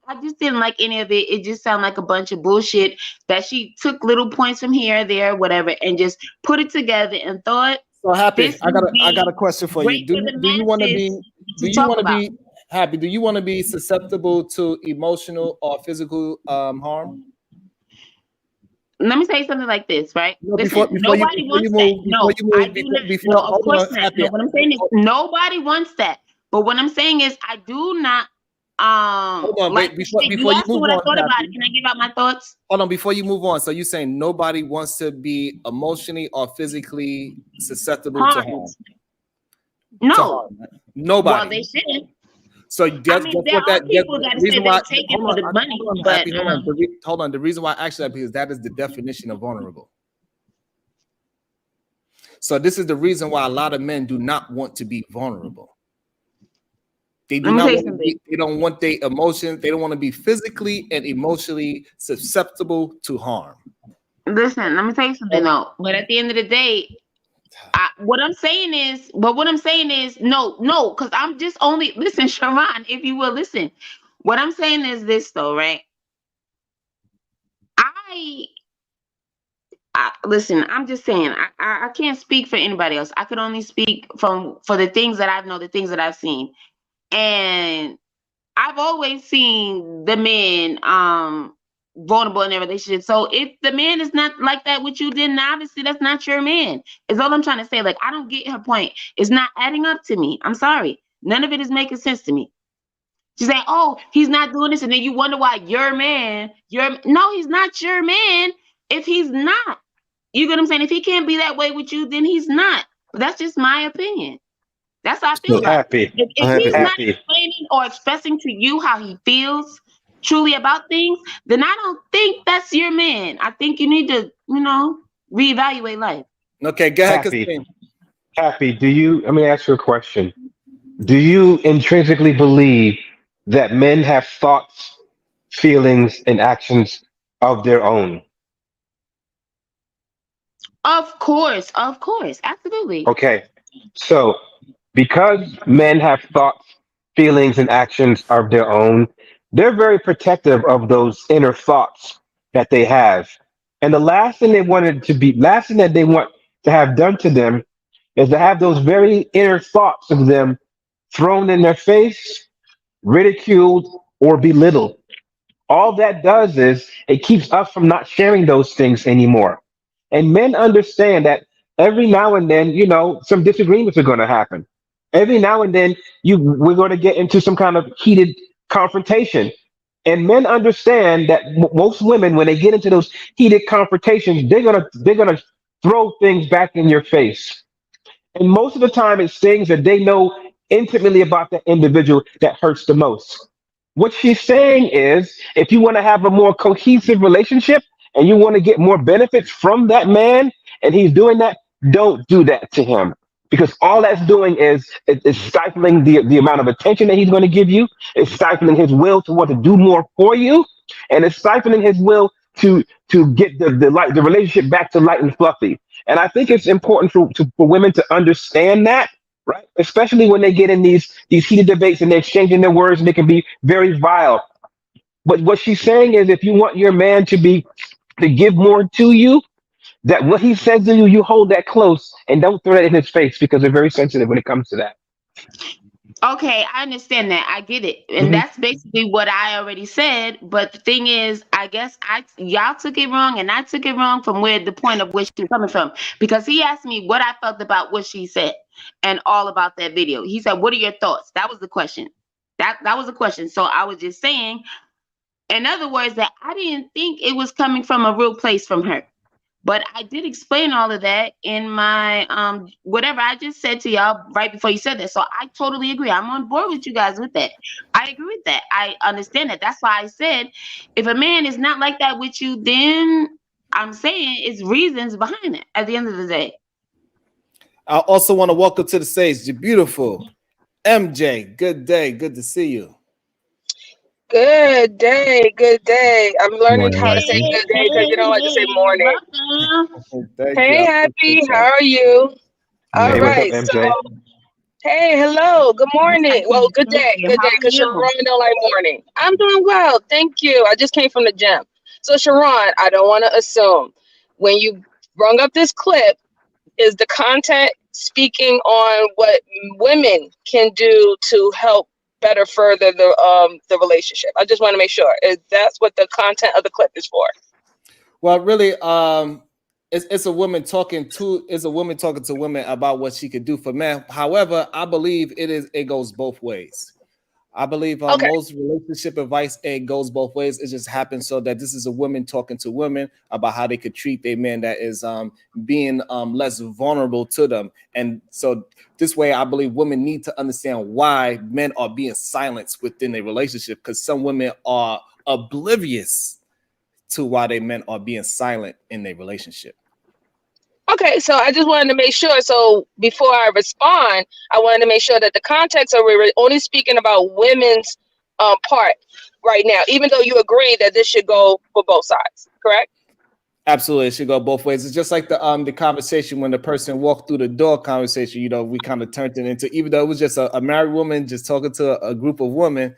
I just didn't like any of it. It just sounded like a bunch of bullshit that she took little points from here, there, whatever, and just put it together and thought. So Happy, I got a question for you. Do you want to be Happy? Do you want to be susceptible to emotional or physical harm? let me say something like this, right? No, Listen, nobody wants that. No, I do not. No, of hold course on, not. Happy. No, what I'm saying is nobody wants that. But what I'm saying is I do not Hold on, like before you you asked me move what I on, thought about it. Happy. Can I give out my thoughts? Hold on, before you move on. So you're saying nobody wants to be emotionally or physically susceptible to Harmed. harm? No. To harm, right? Nobody. Well, they shouldn't. So I mean, there are people that say they take it for the money, but hold on. The reason why I asked that because that is the definition of vulnerable. So this is the reason why a lot of men do not want to be vulnerable. They do not want to be, they don't want their emotions, they don't want to be physically and emotionally susceptible to harm. Listen, let me tell you something though. But at the end of the day, what I'm saying is, no, because I'm just only listen, Sharon, if you will listen. What I'm saying is this though, right? Listen, I'm just saying, I can't speak for anybody else. I could only speak for the things that I've known, the things that I've seen. And I've always seen the men vulnerable in their relationship. So if the man is not like that with you, then obviously that's not your man. Is all I'm trying to say. Like, I don't get her point. It's not adding up to me. I'm sorry. None of it is making sense to me. She's saying, oh, he's not doing this. And then you wonder why your man, no, he's not your man if he's not. You get what I'm saying? If he can't be that way with you, then he's not. That's just my opinion. That's how I feel about it. If he's not explaining or expressing to you how he feels truly about things, then I don't think that's your man. I think you need to, reevaluate life. Okay, go ahead. Happy, let me ask you a question. Do you intrinsically believe that men have thoughts, feelings, and actions of their own? Of course, absolutely. Okay, so because men have thoughts, feelings, and actions of their own, they're very protective of those inner thoughts that they have. And the last thing that they want to have done to them is to have those very inner thoughts of them thrown in their face, ridiculed, or belittled. All that does is it keeps us from not sharing those things anymore. And men understand that every now and then, some disagreements are going to happen. Every now and then, we're going to get into some kind of heated confrontation. And men understand that most women, when they get into those heated confrontations, they're gonna throw things back in your face. And most of the time, it's things that they know intimately about the individual that hurts the most. What she's saying is, if you want to have a more cohesive relationship and you want to get more benefits from that man, and he's doing that, don't do that to him. Because all that's doing is stifling the amount of attention that he's going to give you. It's stifling his will to want to do more for you, and it's stifling his will to get the relationship back to light and fluffy. And I think it's important for women to understand that, right? Especially when they get in these heated debates and they're exchanging their words and they can be very vile. But what she's saying is, if you want your man to give more to you, that what he says to you, you hold that close and don't throw that in his face, because they're very sensitive when it comes to that. Okay, I understand that. I get it. And that's basically what I already said. But the thing is, I guess y'all took it wrong and I took it wrong from where the point of which she's coming from. Because he asked me what I felt about what she said and all about that video. He said, what are your thoughts? That was the question. That was the question. So I was just saying, in other words, that I didn't think it was coming from a real place from her. But I did explain all of that in my whatever I just said to y'all right before you said that. So I totally agree. I'm on board with you guys with that. I agree with that. I understand that. That's why I said, if a man is not like that with you, then I'm saying it's reasons behind it at the end of the day. I also want to welcome to the stage the beautiful MJ. Good day. Good to see you. Good day, good day. I'm learning how to say good day because you don't like to say morning. Hey, Happy, how are you? All right, so hey, hello, good morning. Well, good day, because Sharon don't like morning. I'm doing well, thank you. I just came from the gym. So Sharon, I don't want to assume when you brung up this clip, is the content speaking on what women can do to help better further the relationship? I just want to make sure. That's what the content of the clip is for. Well, really, it's a woman talking to women about what she could do for men. However, I believe it goes both ways. I believe most relationship advice, it goes both ways. It just happens so that this is a woman talking to women about how they could treat their man that is being less vulnerable to them. And so this way, I believe women need to understand why men are being silenced within a relationship, because some women are oblivious to why they men are being silent in their relationship. Okay, so I just wanted to make sure. So before I respond, I wanted to make sure that the context of we're only speaking about women's part right now, even though you agree that this should go for both sides, correct? Absolutely, it should go both ways. It's just like the conversation when the person walked through the door conversation. You know, we kind of turned it into, even though it was just a married woman just talking to a group of women.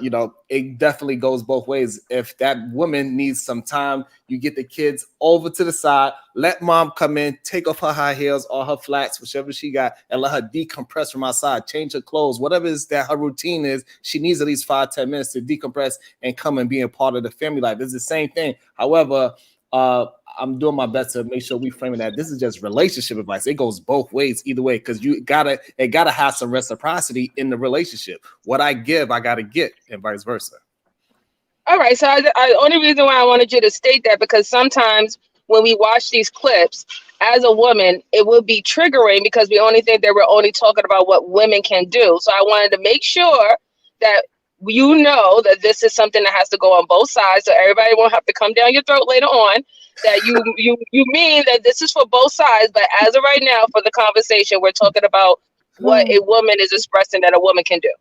You know, it definitely goes both ways. If that woman needs some time, you get the kids over to the side, let mom come in, take off her high heels or her flats, whichever she got, and let her decompress from outside, change her clothes, whatever it is that her routine is. She needs at least 5-10 minutes to decompress and come and be a part of the family life. It's the same thing. However, I'm doing my best to make sure we frame it that this is just relationship advice. It goes both ways either way, because it gotta have some reciprocity in the relationship. What I give, I gotta get, and vice versa. All right, so I only reason why I wanted you to state that, because sometimes when we watch these clips as a woman, it will be triggering because we only think that we're only talking about what women can do. So I wanted to make sure that you know that this is something that has to go on both sides, so everybody won't have to come down your throat later on. That you mean that this is for both sides, but as of right now, for the conversation, we're talking about what a woman is expressing that a woman can do,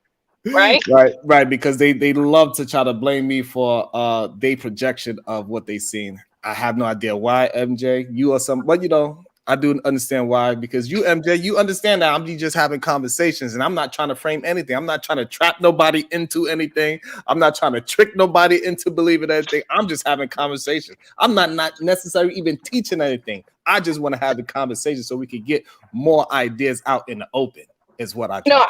right? Right, because they love to try to blame me for their projection of what they seen. I have no idea why, MJ. You or some, but you know, I do understand why, because you, MJ, you understand that I'm just having conversations and I'm not trying to frame anything. I'm not trying to trap nobody into anything. I'm not trying to trick nobody into believing anything. I'm just having conversations. I'm not necessarily even teaching anything. I just want to have the conversation so we can get more ideas out in the open. Is what I No,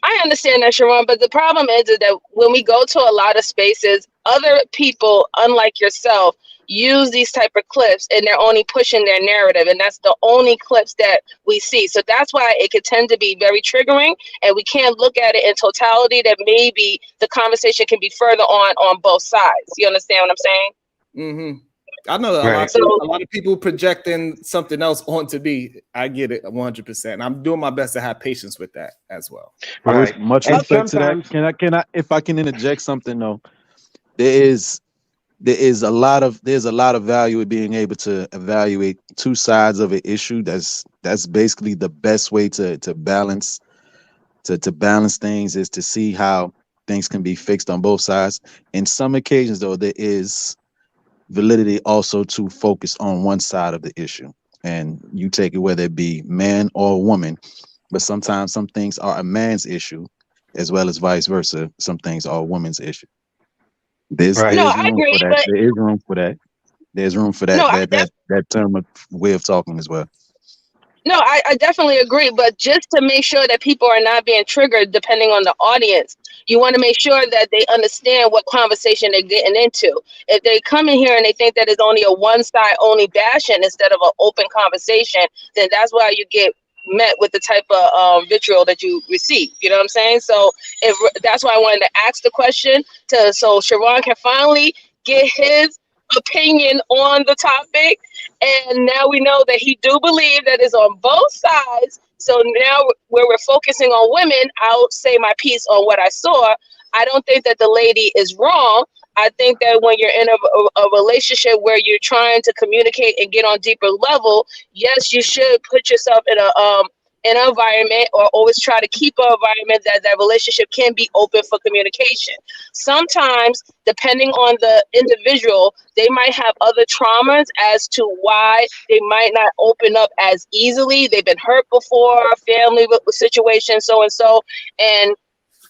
I understand that, Sharon, but the problem is that when we go to a lot of spaces, other people, unlike yourself, use these type of clips and they're only pushing their narrative, and that's the only clips that we see. So that's why it could tend to be very triggering, and we can't look at it in totality, that maybe the conversation can be further on both sides. You understand what I'm saying? Mm-hmm. I know a lot of people projecting something else onto me. I get it 100%. I'm doing my best to have patience with that as well. With much respect to that, can I if I can interject something though, there's a lot of value in being able to evaluate two sides of an issue. That's basically the best way to balance things, is to see how things can be fixed on both sides. In some occasions though, there is validity also to focus on one side of the issue, and you take it whether it be man or woman, but sometimes some things are a man's issue as well as vice versa. Some things are a woman's issue. There's room for that. There is room for that. There's room for that term of way of talking as well. No, I definitely agree. But just to make sure that people are not being triggered, depending on the audience, you want to make sure that they understand what conversation they're getting into. If they come in here and they think that it's only a one side only bashing instead of an open conversation, then that's why you get met with the type of vitriol that you receive. You know what I'm saying? So that's why I wanted to ask the question so Sharon can finally get his opinion on the topic, and now we know that he do believe that it's on both sides. So now where we're focusing on women, I'll say my piece on what I saw. I don't think that the lady is wrong. I think that when you're in a relationship where you're trying to communicate and get on deeper level, yes, you should put yourself in an environment, or always try to keep an environment that relationship can be open for communication. Sometimes, depending on the individual, they might have other traumas as to why they might not open up as easily. They've been hurt before, family situation, so and so, and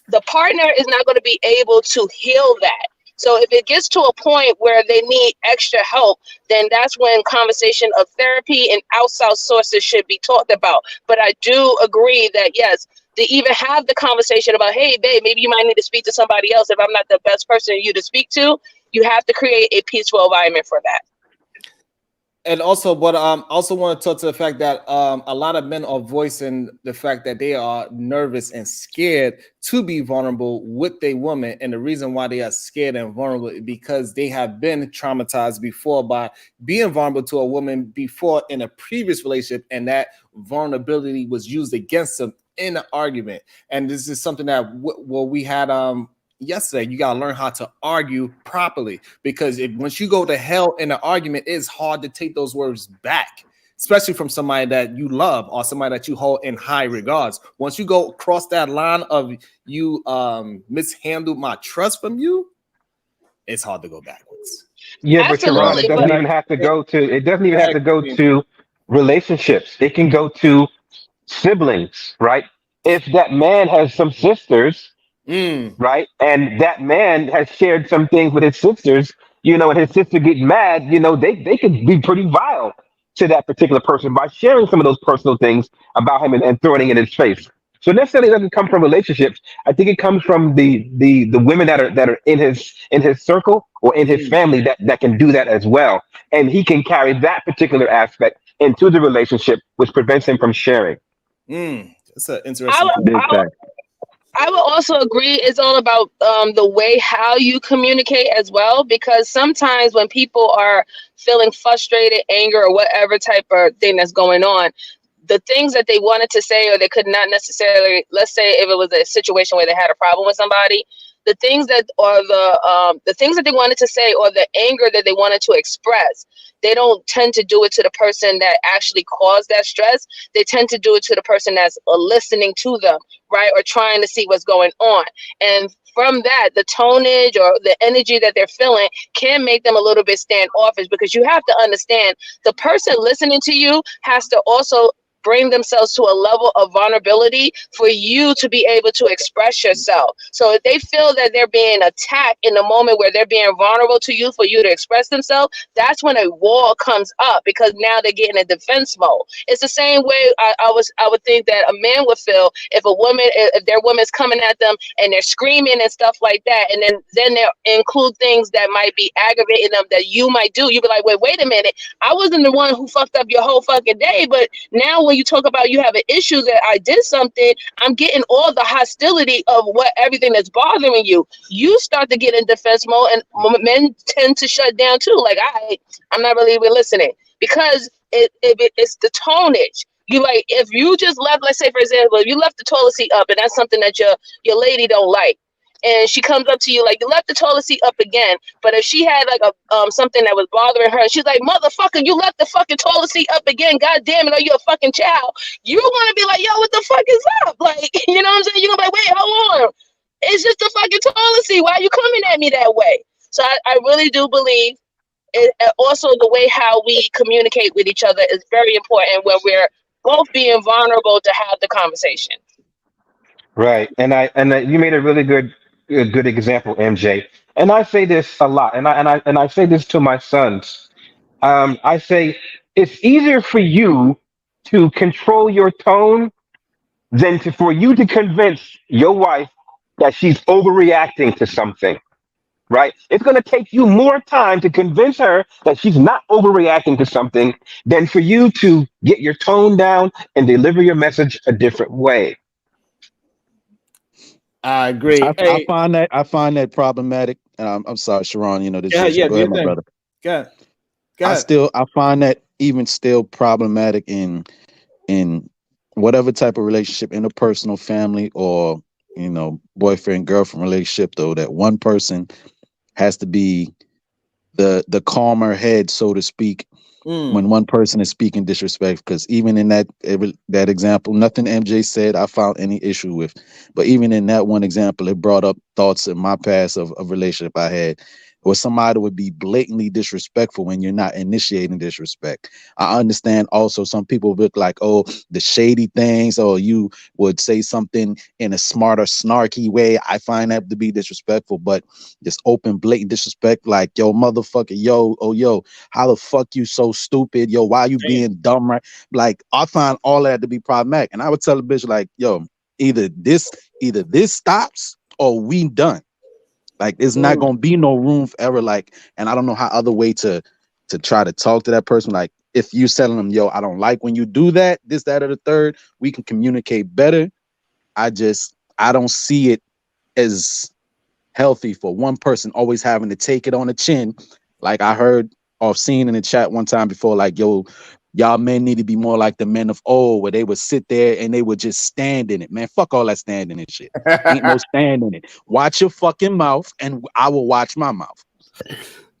the partner is not going to be able to heal that. So if it gets to a point where they need extra help, then that's when conversation of therapy and outside sources should be talked about. But I do agree that, yes, to even have the conversation about, hey, babe, maybe you might need to speak to somebody else if I'm not the best person you to speak to, you have to create a peaceful environment for that. And also, but also want to talk to the fact that a lot of men are voicing the fact that they are nervous and scared to be vulnerable with a woman, and the reason why they are scared and vulnerable is because they have been traumatized before by being vulnerable to a woman before in a previous relationship, and that vulnerability was used against them in an argument. And this is something that we had yesterday. You got to learn how to argue properly, because once you go to hell in an argument, it's hard to take those words back, especially from somebody that you love or somebody that you hold in high regards. Once you go across that line of you mishandled my trust from you, it's hard to go backwards. Yeah, but Sharon, it doesn't even have to go to. It doesn't even have to go to relationships. It can go to siblings, right? If that man has some sisters, right, and that man has shared some things with his sisters, and his sister get mad, they could be pretty vile to that particular person by sharing some of those personal things about him and throwing it in his face. So necessarily it doesn't come from relationships. I think it comes from the women that are in his circle or in his family that can do that as well, and he can carry that particular aspect into the relationship, which prevents him from sharing. That's an I interesting would, point. I would, I would also agree it's all about the way how you communicate as well, because sometimes when people are feeling frustrated, anger, or whatever type of thing that's going on, the things that they wanted to say or they could not necessarily, let's say if it was a situation where they had a problem with somebody, the things that or the things that they wanted to say or the anger that they wanted to express, they don't tend to do it to the person that actually caused that stress. They tend to do it to the person that's listening to them, right, or trying to see what's going on. And from that, the tonage or the energy that they're feeling can make them a little bit standoffish, because you have to understand the person listening to you has to also bring themselves to a level of vulnerability for you to be able to express yourself. So if they feel that they're being attacked in the moment where they're being vulnerable to you for you to express themselves, that's when a wall comes up, because now they're getting a defense mode. It's the same way I would think that a man would feel if their woman's coming at them and they're screaming and stuff like that, and then they include things that might be aggravating them that you might do. You'd be like, wait a minute, I wasn't the one who fucked up your whole fucking day, but now when you talk about you have an issue that I did something, I'm getting all the hostility of everything that's bothering you. You start to get in defense mode, and men tend to shut down too. Like, I'm not really even listening, because it's the tonage. You like, if you just left, let's say for example, if you left the toilet seat up, and that's something that your lady don't like, and she comes up to you like, you left the toilet seat up again. But if she had like a something that was bothering her, she's like, motherfucker, you left the fucking toilet seat up again. God damn it, are you a fucking child? You want to be like, yo, what the fuck is up? Like, you know what I'm saying? You're gonna be like, wait, hold on. It's just a fucking toilet seat. Why are you coming at me that way? So I really do believe also the way how we communicate with each other is very important when we're both being vulnerable to have the conversation. Right, you made a really good example, MJ. And I say this a lot, and I say this to my sons. I say it's easier for you to control your tone than for you to convince your wife that she's overreacting to something. Right? It's going to take you more time to convince her that she's not overreacting to something than for you to get your tone down and deliver your message a different way. I agree. I find that problematic. And I'm sorry, Sharon. This is go ahead, my brother. Go ahead. I find that even still problematic in whatever type of relationship, interpersonal, family, or boyfriend girlfriend relationship, though, that one person has to be the calmer head, so to speak, when one person is speaking disrespect. Because even in that example, nothing MJ said I found any issue with, but even in that one example, it brought up thoughts in my past of a relationship I had where somebody would be blatantly disrespectful when you're not initiating disrespect. I understand also some people look like, oh, the shady things, or you would say something in a smarter, snarky way. I find that to be disrespectful, but this open, blatant disrespect, like, yo, motherfucker, yo, oh, yo, how the fuck you so stupid? Yo, why you being dumb, right? Like, I find all that to be problematic. And I would tell a bitch like, yo, either this stops or we done. Like, there's not gonna be no room for ever. Like, and I don't know how other way to to try to talk to that person. Like if you telling them, yo, I don't like when you do that, this, that, or the third, we can communicate better. I don't see it as healthy for one person always having to take it on the chin. Like I heard or seen in the chat one time before, like, yo, y'all men need to be more like the men of old, where they would sit there and they would just stand in it. Man, fuck all that standing and shit. Ain't no stand in it. Watch your fucking mouth, and I will watch my mouth.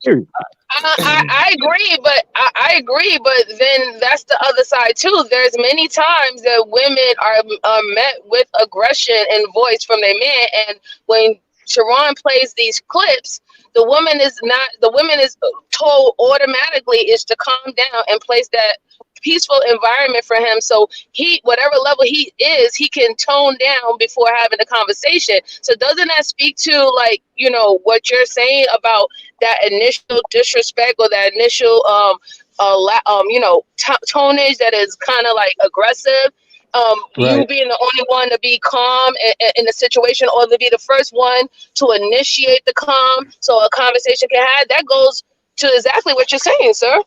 Period. I agree, but I agree, but then that's the other side too. There's many times that women are met with aggression and voice from their man, and when Sharon plays these clips, the woman is told automatically is to calm down and place that peaceful environment for him, so he, whatever level he is, he can tone down before having a conversation. So doesn't that speak to, like, what you're saying about that initial disrespect or that initial tonnage that is kind of like aggressive, you Right. being the only one to be calm in the situation, or to be the first one to initiate the calm so a conversation can have, that goes to exactly what you're saying, sir.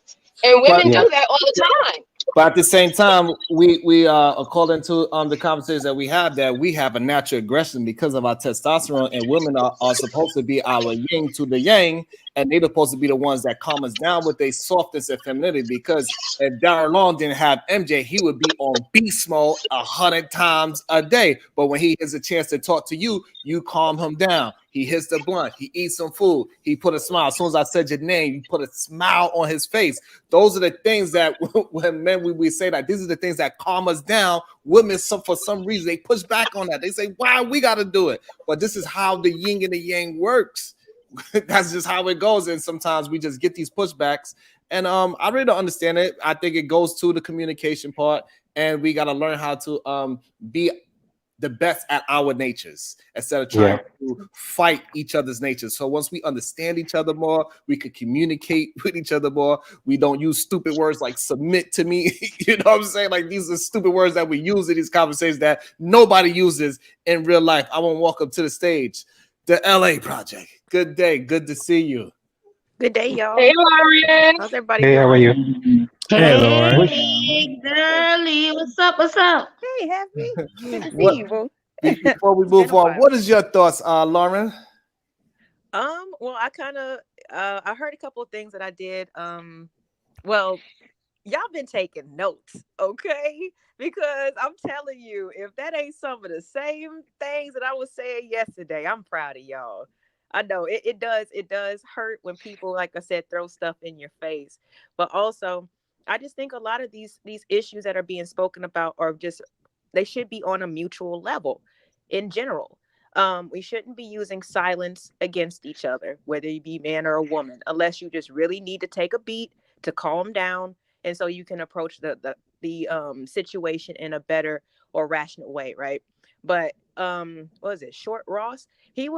And But women do that all the time. But at the same time, we according to the conversations that we have a natural aggression because of our testosterone, and women are supposed to be our yin to the yang, and they're supposed to be the ones that calm us down with their softness and femininity. Because if Darren Long didn't have MJ, he would be on beast mode 100 times a day. But when he has a chance to talk to you, you calm him down. He hits the blunt. He eats some food. He put a smile. As soon as I said your name, you put a smile on his face. Those are the things that when men we say that these are the things that calm us down. Women, for some reason, they push back on that. They say, "Why we got to do it?" But this is how the yin and the yang works. That's just how it goes. And sometimes we just get these pushbacks. And I really don't understand it. I think it goes to the communication part, and we got to learn how to be the best at our natures instead of trying to fight each other's natures. So once we understand each other more, we could communicate with each other more. We don't use stupid words like submit to me. You know what I'm saying? Like, these are stupid words that we use in these conversations that nobody uses in real life. I want to welcome to the stage the LA Project. Good day. Good to see you. Good day, y'all. Hey, Lauren. How's everybody Hey, doing? how are you? Hey, girly, what's up? What's up? Hey, happy. Good to see What, you, boo. before we move on, what is your thoughts, Lauren? Well, I kind of I heard a couple of things that I did. Well, y'all been taking notes, okay? Because I'm telling you, if that ain't some of the same things that I was saying yesterday, I'm proud of y'all. I know it does hurt when people, like I said, throw stuff in your face. But also, I just think a lot of these issues that are being spoken about are just, they should be on a mutual level in general. We shouldn't be using silence against each other, whether you be man or a woman, unless you just really need to take a beat to calm down, and so you can approach the situation in a better or rational way, right? But what was it, Short Ross? He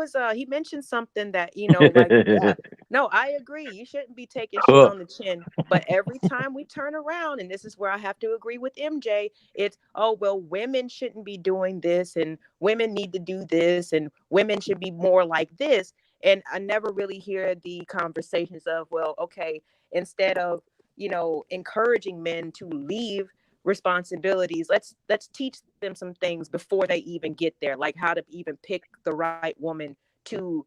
mentioned something that, like, yeah, no, I agree. You shouldn't be taking shit on the chin. But every time we turn around, and this is where I have to agree with MJ, it's, oh, well, women shouldn't be doing this, and women need to do this, and women should be more like this. And I never really hear the conversations of, well, okay, instead of, encouraging men to leave responsibilities, let's teach them some things before they even get there, like how to even pick the right woman to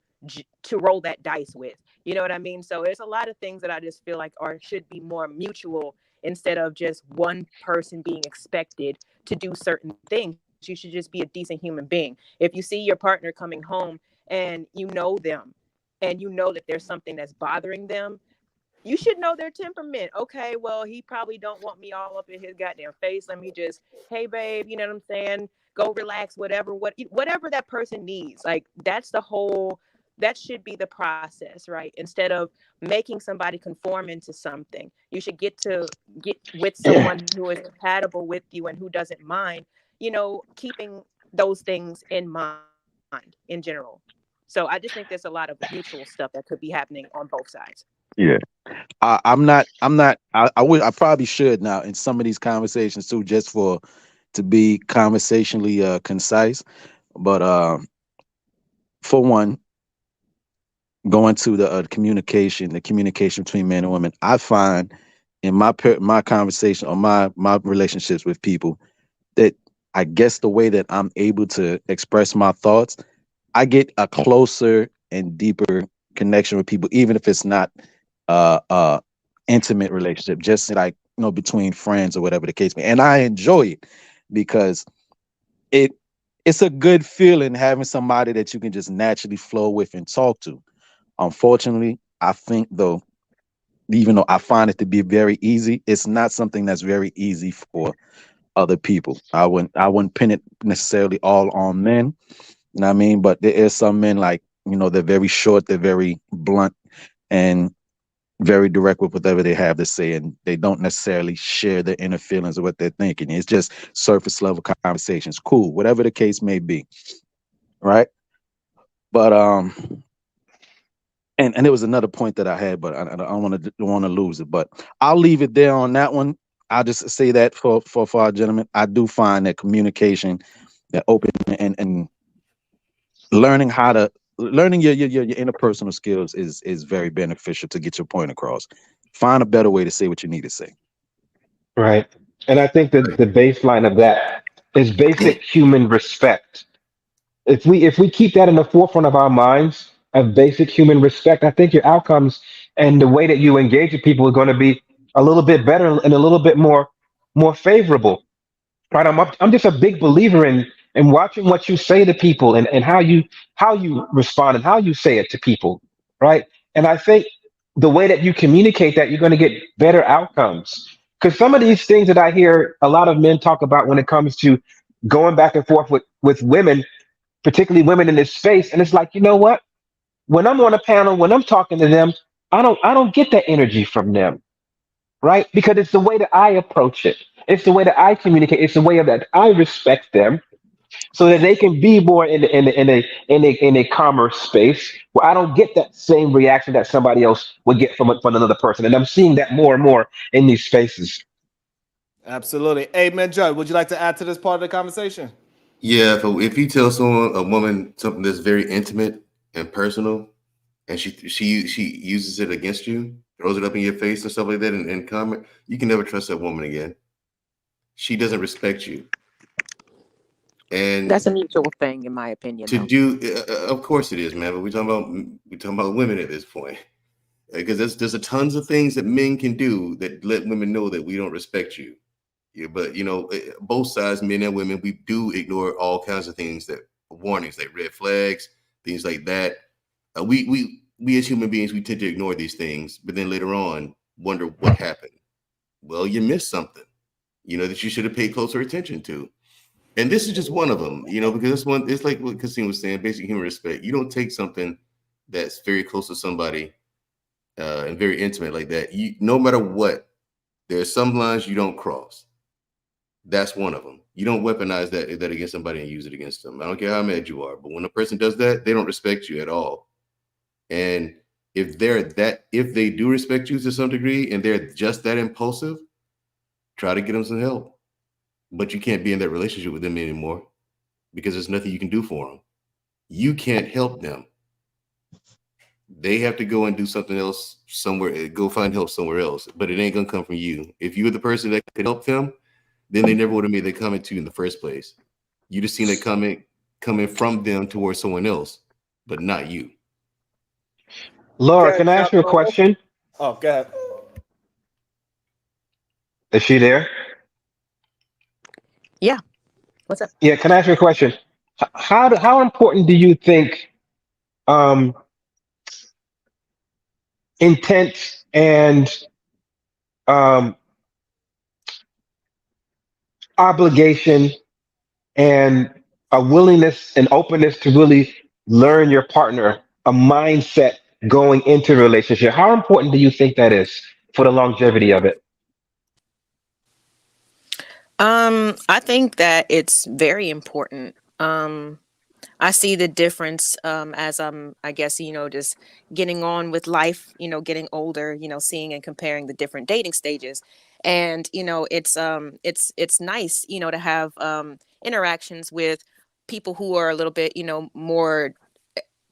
roll that dice with. You know what I mean? So there's a lot of things that I just feel like should be more mutual, instead of just one person being expected to do certain things. You should just be a decent human being. If you see your partner coming home and you know them, and you know that there's something that's bothering them, you should know their temperament. Okay, well, he probably don't want me all up in his goddamn face. Let me just, hey, babe, you know what I'm saying? Go relax, whatever that person needs. Like, that should be the process, right? Instead of making somebody conform into something, you should get with someone who is compatible with you and who doesn't mind, keeping those things in mind in general. So I just think there's a lot of mutual stuff that could be happening on both sides. Yeah. I probably should now in some of these conversations too, just to be conversationally concise. But for one, going to the communication between men and women, I find in my conversation or my relationships with people that I guess the way that I'm able to express my thoughts, I get a closer and deeper connection with people, even if it's not uh intimate relationship, just like between friends or whatever the case may. And I enjoy it because it it's a good feeling having somebody that you can just naturally flow with and talk to. Unfortunately, I think though, even though I find it to be very easy, it's not something that's very easy for other people. I wouldn't pin it necessarily all on men. You know what I mean? But there is some men like, they're very short, they're very blunt and very direct with whatever they have to say, and they don't necessarily share their inner feelings or what they're thinking. It's just surface level conversations. Cool, whatever the case may be, right? But and there was another point that I had, but I don't want to lose it. But I'll leave it there on that one. I'll just say that for our gentlemen, I do find that communication, that open and learning your interpersonal skills is very beneficial to get your point across. Find a better way to say what you need to say. Right. And I think that the baseline of that is basic human respect. If we keep that in the forefront of our minds of basic human respect, I think your outcomes and the way that you engage with people are going to be a little bit better and a little bit more favorable. Right. I'm just a big believer in watching what you say to people and how you respond and how you say it to people. Right. And I think the way that you communicate that, you're going to get better outcomes. Because some of these things that I hear a lot of men talk about when it comes to going back and forth with women, particularly women in this space, and it's like, you know what? When I'm on a panel, when I'm talking to them, I don't get that energy from them, right? Because it's the way that I approach it. It's the way that I communicate. It's the way that I respect them, so that they can be more in a calmer space where I don't get that same reaction that somebody else would get from another person. And I'm seeing that more and more in these spaces. Absolutely. Hey, man, Judd, would you like to add to this part of the conversation? Yeah, if you tell a woman something that's very intimate and personal, and she uses it against you, throws it up in your face and stuff like that, and comment, you can never trust that woman again. She doesn't respect you, and That's a mutual thing, in my opinion, to though. do, of course it is, man. But we're talking about women at this point, because there's a tons of things that men can do that let women know that we don't respect you. Yeah, but both sides, men and women, we do ignore all kinds of things, that warnings, like red flags, things like that. We as human beings, we tend to ignore these things, but then later on wonder what happened. Well, you missed something, that you should have paid closer attention to. And this is just one of them, because this one, it's like what Kasim was saying, basic human respect. You don't take something that's very close to somebody and very intimate like that. No matter what, there are some lines you don't cross. That's one of them. You don't weaponize that against somebody and use it against them. I don't care how mad you are, but when a person does that, they don't respect you at all. And if they do respect you to some degree and they're just that impulsive, try to get them some help. But you can't be in that relationship with them anymore because there's nothing you can do for them. You can't help them. They have to go and do something else somewhere, go find help somewhere else, but it ain't gonna come from you. If you were the person that could help them, then they never would have made that comment to you in the first place. You just seen that comment coming from them towards someone else, but not you. Laura, can I ask you a question? Oh, go ahead. Is she there? Yeah. What's up? Yeah, can I ask you a question? How important do you think um, intent and um, obligation and a willingness and openness to really learn your partner, a mindset going into a relationship? How important do you think that is for the longevity of it? I think that it's very important. I see the difference as I guess, just getting on with life, getting older, seeing and comparing the different dating stages. And, it's nice, to have interactions with people who are a little bit, more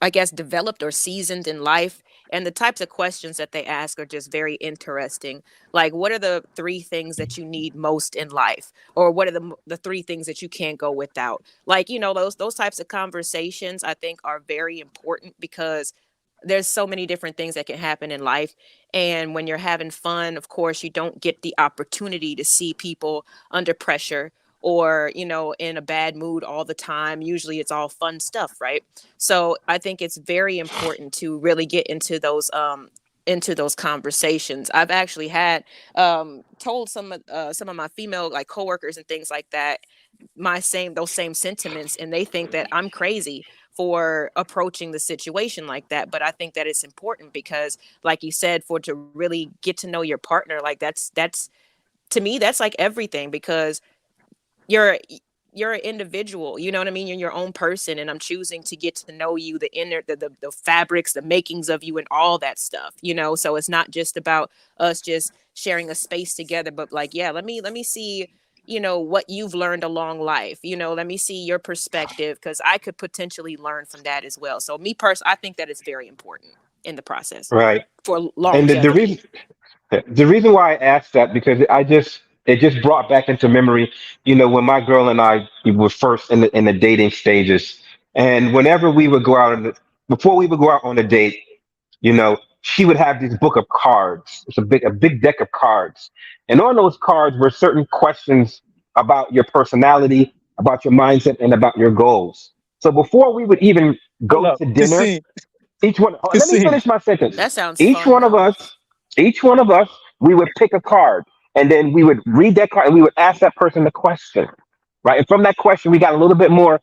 I guess, developed or seasoned in life. And the types of questions that they ask are just very interesting. Like, what are the 3 things that you need most in life? Or what are the 3 things that you can't go without? Like, those types of conversations I think are very important, because there's so many different things that can happen in life. And when you're having fun, of course, you don't get the opportunity to see people under pressure or, in a bad mood all the time. Usually it's all fun stuff, right? So I think it's very important to really get into those conversations. I've actually had told some of my female like coworkers and things like that those same sentiments, and they think that I'm crazy for approaching the situation like that. But I think that it's important because, like you said, to really get to know your partner, like that's to me, that's like everything, because you're an individual, you know what I mean? You're your own person, and I'm choosing to get to know you, the inner, the fabrics, the makings of you, and all that stuff, So it's not just about us just sharing a space together, but like, yeah, let me see, what you've learned along life. Let me see your perspective, because I could potentially learn from that as well. So me personally, I think that it's very important in the process Right. for And longevity. the reason why I asked that, because it just brought back into memory, when my girl and I were first in the dating stages, and whenever we would go out before we would go out on a date, she would have this book of cards. It's a big deck of cards, and on those cards were certain questions about your personality, about your mindset, and about your goals. So before we would even Hold go up. to dinner, Kassim. let me Kassim. finish my sentence. That sounds Each fun one of though. us, each one of us, we would pick a card, and then we would read that card, and we would ask that person the question, right? And from that question, we got a little bit more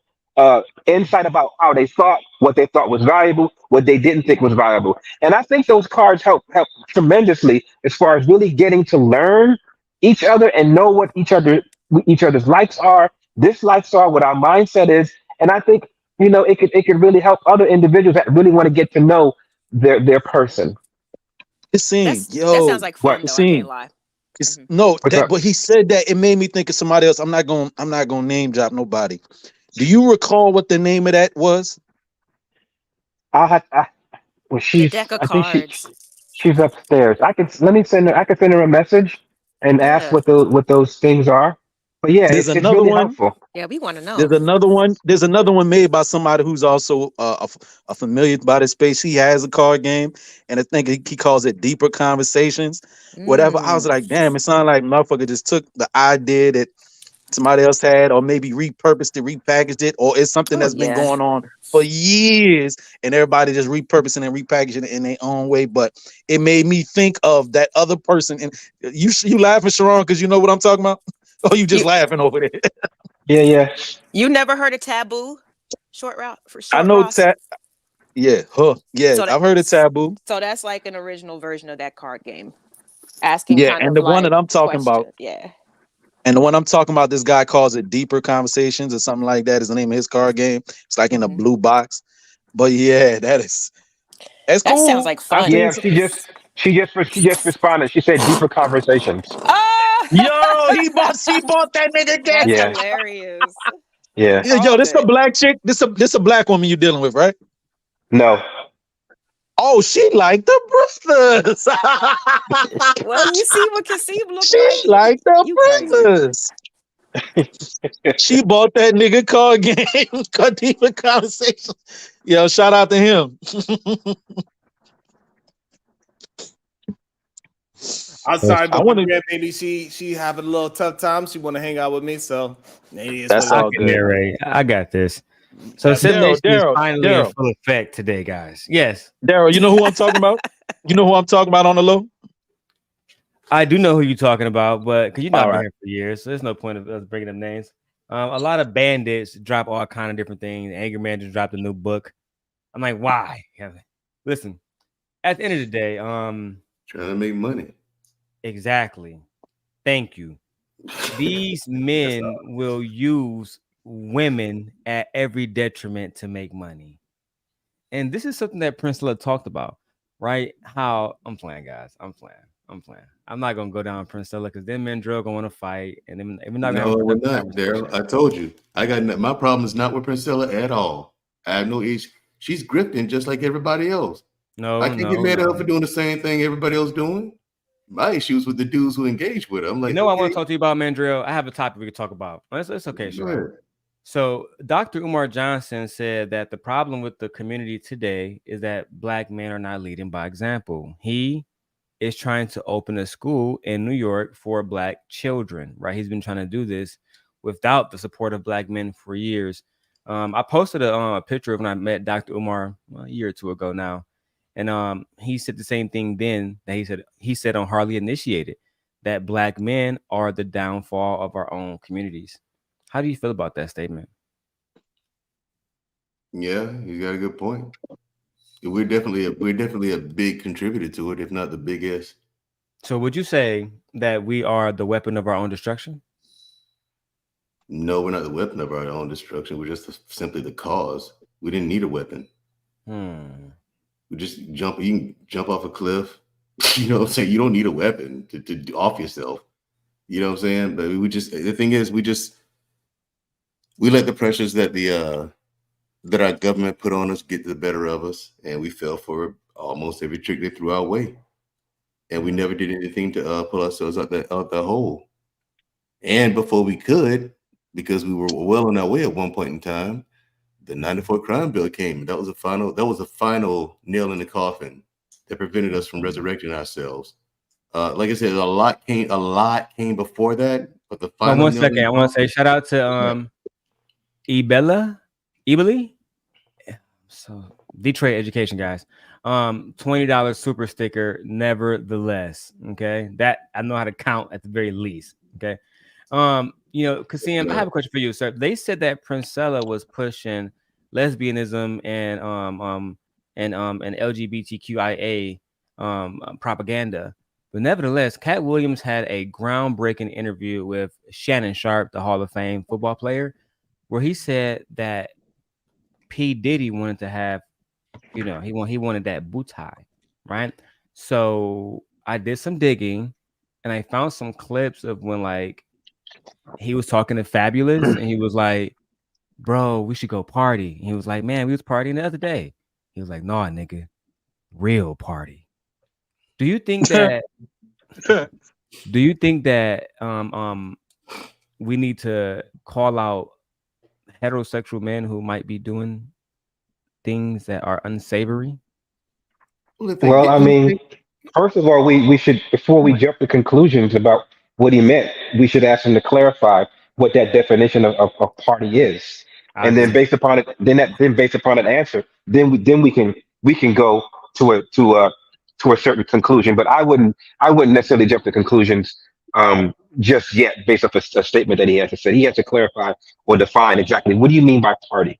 insight about how they thought, what they thought was valuable, what they didn't think was valuable. And I think those cards help tremendously as far as really getting to learn each other and know what each other's likes are, dislikes are, what our mindset is. And I think it could really help other individuals that really want to get to know their person. Kassim, That sounds yo, like fun though. I can't Kassim. lie. No, What's that up? but he said that it made me think of somebody else. I'm not gonna name drop nobody. Do you recall what the name of that was? I well, The deck of I think cards. she's upstairs. I could send her a message and ask Yeah. what those things are. But yeah, There's it's another really one. helpful. Yeah, we want to There's know. another one. There's another one made by somebody who's also a familiar by the space. He has a card game, and I think he calls it Deeper Conversations. Whatever. I was Mm. like, damn, it sounded like motherfucker just took the idea that somebody else had, or maybe repurposed it, repackaged it, or it's something Oh that's been yeah. going on for years, and everybody just repurposing and repackaging it in their own way. But it made me think of that other person. And you laughing, Sharon, because you know what I'm talking about? Or you just You laughing over there? Yeah, yeah. you never heard of Taboo? Short route for I short know Ross. yeah, huh. Yeah, So that I've heard of Taboo. so that's like an original version of that card game. Asking Yeah, kind and of the one that like I'm talking about, questions. Yeah. this guy calls it Deeper Conversations or something like that is the name of his card game. It's like in a Hmm. blue box. But yeah, that's That sounds cool. like I fun. seen Yeah, some. she just responded. She said deeper conversations. Oh, Yo, she bought that nigga that's game. Yeah, hilarious. yeah. Yo, Called this a it. black chick. This a black woman you dealing with, right? No. Oh, she like the brothers. Well, you see what Kasim look She like. like the You crazy. brothers. She bought that nigga card game. Got Deeper Conversations. Yo, shout out to him. I'm sorry, I but my want to. grandbaby, she having a little tough time. She want to hang out with me, so maybe it's what That's it I all is. can good. narrate. I got this. So That's it. Daryl, simulation is Daryl, finally in Daryl, full effect today, guys. Yes, Daryl. You know who I'm talking about? You know who I'm talking about on the low? I do know who you're talking about, but because All I've been right. here for years, so there's no point of us bringing them names. A lot of bandits drop all kind of different things. Angry Man just dropped a new book. I'm like, why? Yeah. Listen, at the end of the day, Trying to make money. exactly. Thank you. These men will use women at every detriment to make money. And this is something that Prince Love talked about, right? How I'm playing, guys. I'm playing. I'm not gonna go down Princella because them men drug gonna want to fight, and then we're not gonna have a No, we're productive not, conversation. Daryl. I told you. My problem is not with Priscilla at all. I have no issue. She's grifting just like everybody else. No, I can't get mad at her for doing the same thing everybody else doing. My issues with the dudes who engage with her. I'm like, I want to talk to you about, Mandrill. I have a topic we could talk about. It's okay, Sharon. So Dr. Umar Johnson said that the problem with the community today is that Black men are not leading by example. He is trying to open a school in New York for Black children, right? He's been trying to do this without the support of Black men for years. I posted a picture of when I met Dr. Umar a year or two ago now. And he said the same thing then that he said on Hardly Initiated, that Black men are the downfall of our own communities. How do you feel about that statement? Yeah, you got a good point. We're definitely a big contributor to it, if not the biggest. So would you say that we are the weapon of our own destruction? No, we're not the weapon of our own destruction. We're just simply the cause. We didn't need a weapon. We just you can jump off a cliff. You know what I'm saying? You don't need a weapon to off yourself. You know what I'm saying? But the thing is, we let the pressures that that our government put on us get the better of us, and we fell for almost every trick they threw our way. And we never did anything to pull ourselves out the hole. And before we could, because we were well on our way at one point in time, the 94 crime bill came. That was a final nail in the coffin that prevented us from resurrecting ourselves. Like I said, a lot came before that, but the final. 1 second, I want to say shout out to Ebeli. So Detroit education, guys. $20 super sticker, nevertheless. Okay, that I know how to count at the very least. Okay. Kasim, I have a question for you, sir. They said that Princella was pushing lesbianism and LGBTQIA propaganda, but nevertheless, Cat Williams had a groundbreaking interview with Shannon Sharp, the Hall of Fame football player, where he said that P. Diddy wanted to have, he wanted that bow tie, right? So I did some digging, and I found some clips of when he was talking to Fabulous, and he was like, "Bro, we should go party." And he was like, "Man, we was partying the other day." He was like, "Nah, nigga, real party." Do you think that? We need to call out heterosexual men who might be doing things that are unsavory? Well, I mean, first of all, we should, before we jump to conclusions about what he meant, we should ask him to clarify what that definition of party is, and then based upon it, then based upon an answer, then we can go to a certain conclusion. But I wouldn't necessarily jump to conclusions just yet based off a statement that he has to say. He has to clarify or define exactly what do you mean by party.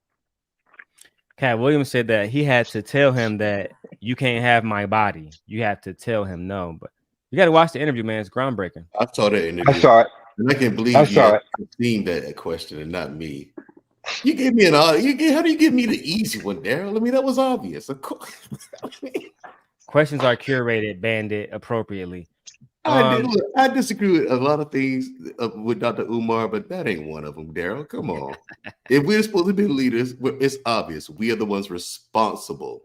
Cat Williams said that he had to tell him that you can't have my body. You have to tell him no. But you got to watch the interview, man. It's groundbreaking. I saw that interview. I saw it. And I can't believe you had seen that question and not me. You gave me how do you give me the easy one, Daryl? I mean, that was obvious. Of course. Questions are curated, banded appropriately. I disagree with a lot of things with Dr. Umar, but that ain't one of them, Daryl. Come on. If we're supposed to be leaders, it's obvious. We are the ones responsible.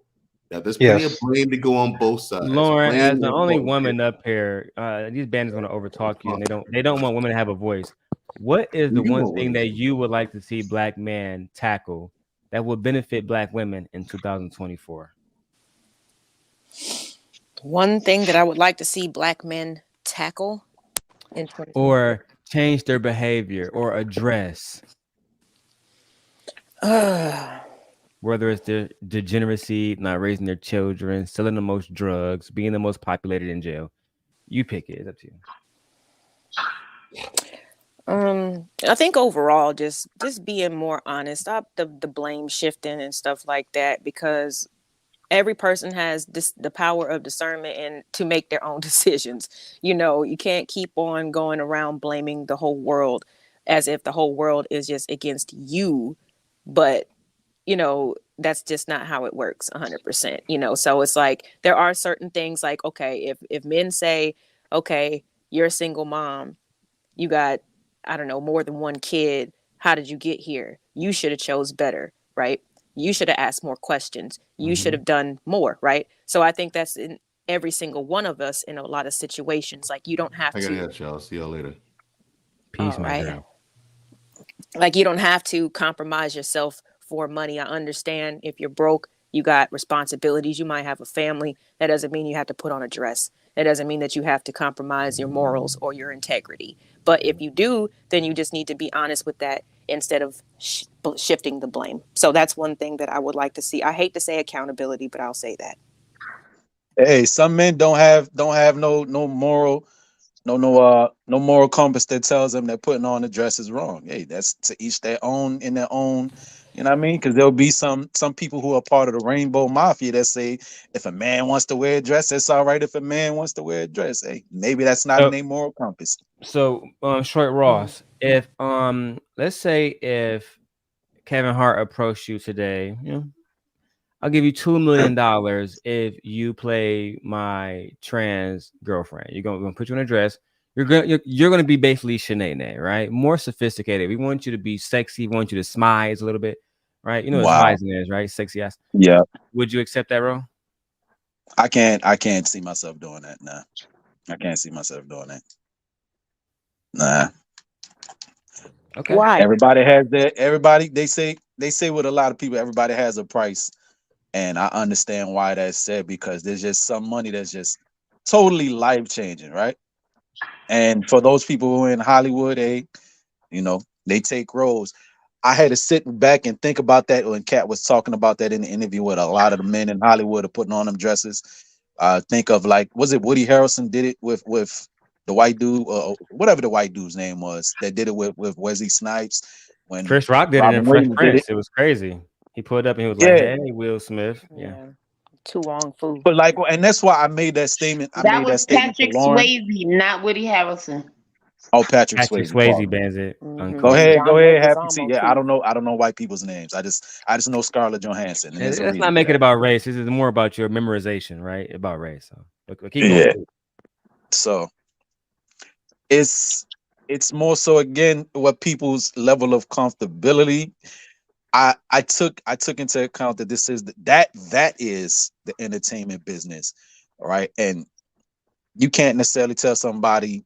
Now, there's plenty of blame to go on both sides. Lauren, as the only woman up here, these bandits want to overtalk you, and they don't want women to have a voice. What is the one thing that you would like to see Black men tackle that would benefit Black women in 2024? One thing that I would like to see Black men tackle in 2024. Or change their behavior or address. Whether it's their degeneracy, not raising their children, selling the most drugs, being the most populated in jail. You pick it. It's up to you. I think overall, just being more honest, stop the blame shifting and stuff like that, because every person has the power of discernment and to make their own decisions. You can't keep on going around blaming the whole world as if the whole world is just against you. But, that's just not how it works 100%, So it's like, there are certain things like, okay, if men say, okay, you're a single mom, you got, I don't know, more than one kid. How did you get here? You should have chose better, right? you should have asked more questions. You should have done more, right? So I think that's in every single one of us in a lot of situations. Like you don't have I gotta to. head, y'all. See y'all later. Peace, All my right. girl. Like you don't have to compromise yourself for money. I understand if you're broke, you got responsibilities. You might have a family. That doesn't mean you have to put on a dress. That doesn't mean that you have to compromise your morals or your integrity. But if you do, then you just need to be honest with that instead of shifting the blame. So that's one thing that I would like to see. I hate to say accountability, but I'll say that. Hey, some men don't have no moral no moral compass that tells them that putting on a dress is wrong. Hey, that's to each their own in their own. You know what I mean? Because there'll be some people who are part of the rainbow mafia that say if a man wants to wear a dress, it's all right. If a man wants to wear a dress, hey, maybe that's not in their moral compass. So, Short Ross, if let's say if Kevin Hart approached you today, I'll give you $2 million if you play my trans girlfriend. You're gonna put you in a dress. You're gonna be basically Sinead, right? More sophisticated. We want you to be sexy. We want you to smize a little bit, right? You know what smizing is, right? Sexy ass. Yeah. Would you accept that role? I can't see myself doing that. Nah. I can't see myself doing that. Nah. Okay. Why? Everybody they say with a lot of people, everybody has a price. And I understand why that's said, because there's just some money that's just totally life changing, right? And for those people who are in Hollywood, they take roles. I had to sit back and think about that when Kat was talking about that in the interview with a lot of the men in Hollywood are putting on them dresses. Think of was it Woody Harrelson did it with the white dude, or whatever the white dude's name was that did it with Wesley Snipes. When Chris Rock did it in Fresh Prince, it was crazy. He pulled up and he was like, "Hey, Will Smith." Yeah. Too long food. But and that's why I made that statement. That was Patrick Swayze, not Woody Harrelson. Oh, Patrick Swayze bans it. Go ahead, Happy T. Yeah, I don't know white people's names. I just know Scarlett Johansson. And let's not make it about race. This is more about your memorization, right? About race. So keep going. Yeah. So it's more so again what people's level of comfortability. I took into account that this is that is the entertainment business, right? And you can't necessarily tell somebody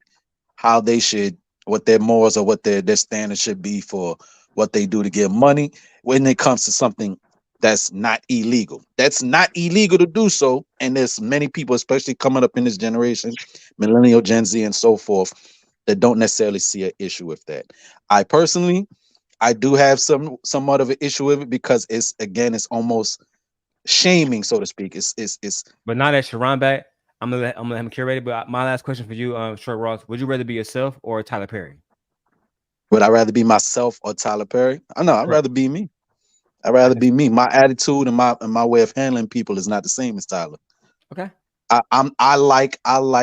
how they should, what their morals or what their standards should be for what they do to get money when it comes to something that's not illegal. That's not illegal to do so. And there's many people, especially coming up in this generation, millennial, Gen Z, and so forth, that don't necessarily see an issue with that. I personally, I do have somewhat of an issue with it because it's almost shaming, so to speak. It's But now that Sharon back, I'm gonna let him curate it. But my last question for you, Short Ross, would you rather be yourself or Tyler Perry? Would I rather be myself or Tyler Perry? Oh, no, I'd rather be me. I'd rather be me. My attitude and my way of handling people is not the same as Tyler. Okay. I like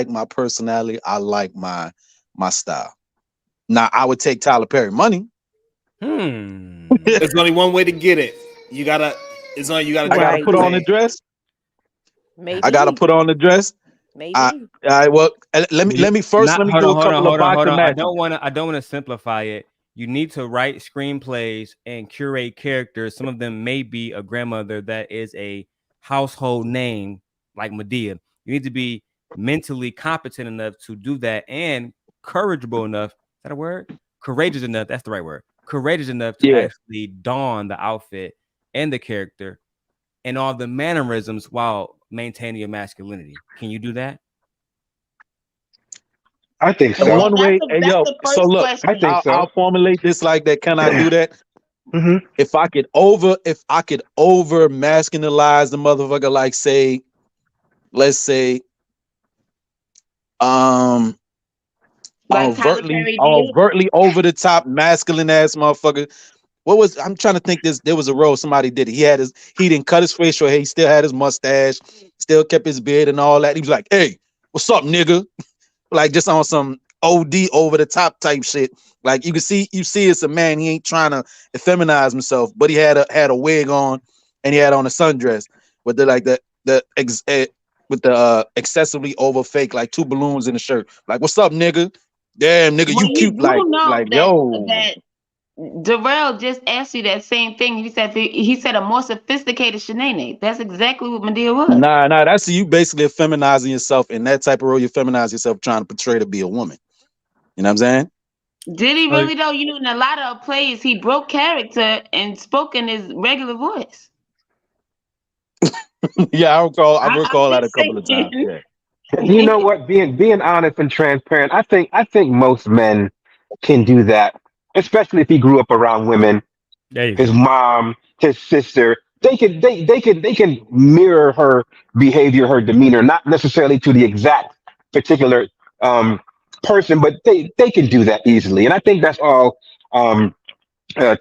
my personality. I like my style. Now I would take Tyler Perry money. There's only one way to get it. You gotta. It's only you gotta. I gotta put on the dress. Maybe. I gotta put on the dress. Maybe. Well, let me do a couple of boxing matches. I don't want to simplify it. You need to write screenplays and curate characters. Some of them may be a grandmother that is a household name like Medea. You need to be mentally competent enough to do that and courageable enough. Is that a word? Courageous enough. That's the right word. Courageous enough to actually don the outfit and the character and all the mannerisms while maintaining your masculinity. Can you do that? I think so. One way, so look, I think I'll formulate this like that. Can I do that? Mm-hmm. If I could over masculinize the motherfucker, like let's say, overtly over the top masculine ass motherfucker. I'm trying to think there was a role somebody did it. He didn't cut his facial hair, he still had his mustache, still kept his beard and all that. He was like, "Hey, what's up, nigga?" Like just on some OD over the top type shit. Like you see it's a man, he ain't trying to effeminize himself, but he had a wig on and he had on a sundress with with the excessively over fake, like 2 balloons in the shirt. Like, what's up, nigga? Damn, nigga, you cute. Like yo. Darrell just asked you that same thing. He said a more sophisticated Shanae. That's exactly what Medea was. Nah, that's you basically feminizing yourself in that type of role. You feminize yourself trying to portray to be a woman. You know what I'm saying? Did he really though? You know, in a lot of plays, he broke character and spoke in his regular voice. Yeah, I recall that a couple of times. Yeah. You know what? Being honest and transparent, I think most men can do that, especially if he grew up around women. His mom, his sister, they can mirror her behavior, her demeanor, not necessarily to the exact particular person, but they can do that easily. And I think that's all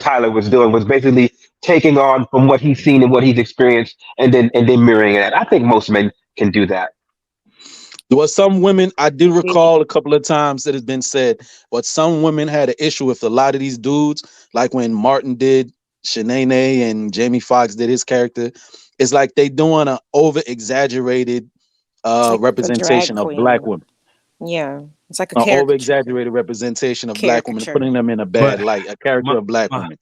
Tyler was doing, was basically taking on from what he's seen and what he's experienced, and then mirroring it. I think most men can do that. There was some women, I do recall a couple of times that has been said, but some women had an issue with a lot of these dudes, like when Martin did Shanae and Jamie Foxx did his character. It's like they doing an over exaggerated representation of black women. Yeah, it's like An over exaggerated representation of black women, putting them in a bad light, a character of black women.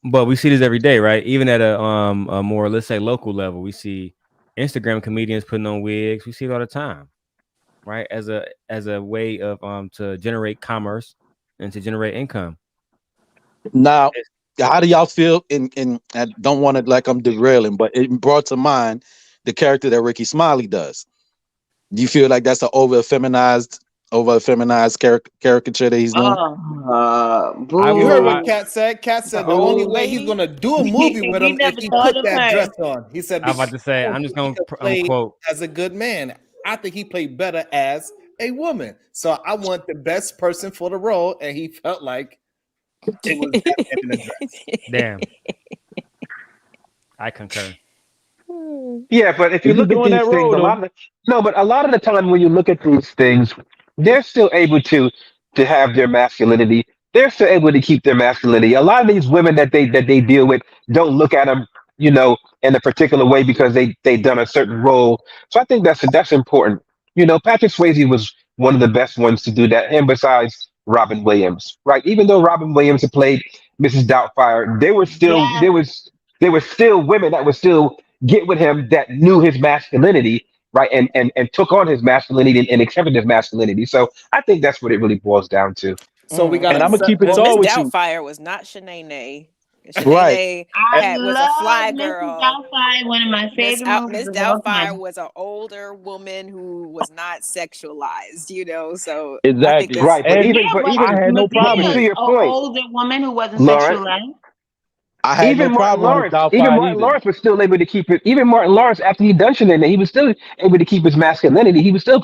But we see this every day, right? Even at a more, let's say, local level, we see Instagram comedians putting on wigs. We see it all the time, right? As a way of to generate commerce and to generate income. Now, how do y'all feel? And I don't want to, like, I'm derailing, but it brought to mind the character that Ricky Smiley does. Do you feel like that's an over feminized caricature that he's doing? You heard what Kat said. Kat said the only way he's gonna do a movie with him if he put that dress on. He said, I'm about to say, I'm just gonna quote as a good man. I think he played better as a woman. So I want the best person for the role, and he felt like it was that man in the dress. Damn. I concur. Yeah, but if you look at these things, a lot of the time when you look at these things, they're still able to have their masculinity. They're still able to keep their masculinity. A lot of these women that they deal with don't look at them, in a particular way because they done a certain role. So I think that's important. Patrick Swayze was one of the best ones to do that, and besides Robin Williams, right? Even though Robin Williams had played Mrs. Doubtfire, there were still women that would still get with him that knew his masculinity, right, and took on his masculinity and accepted his masculinity. So I think that's what it really boils down to. So we got. And I'm gonna keep it all with you. Doubtfire was not Shanae. Right. Was a fly girl. Doubtfire, one of my favorite Miss Doubtfire was an older woman who was not sexualized, So exactly right. But even I had no problem. To your point, older woman who wasn't sexualized. I had no problem with Doubtfire. Even Martin Lawrence was still able to keep it. Even Martin Lawrence, after he done Shanae, he was still able to keep his masculinity. He was still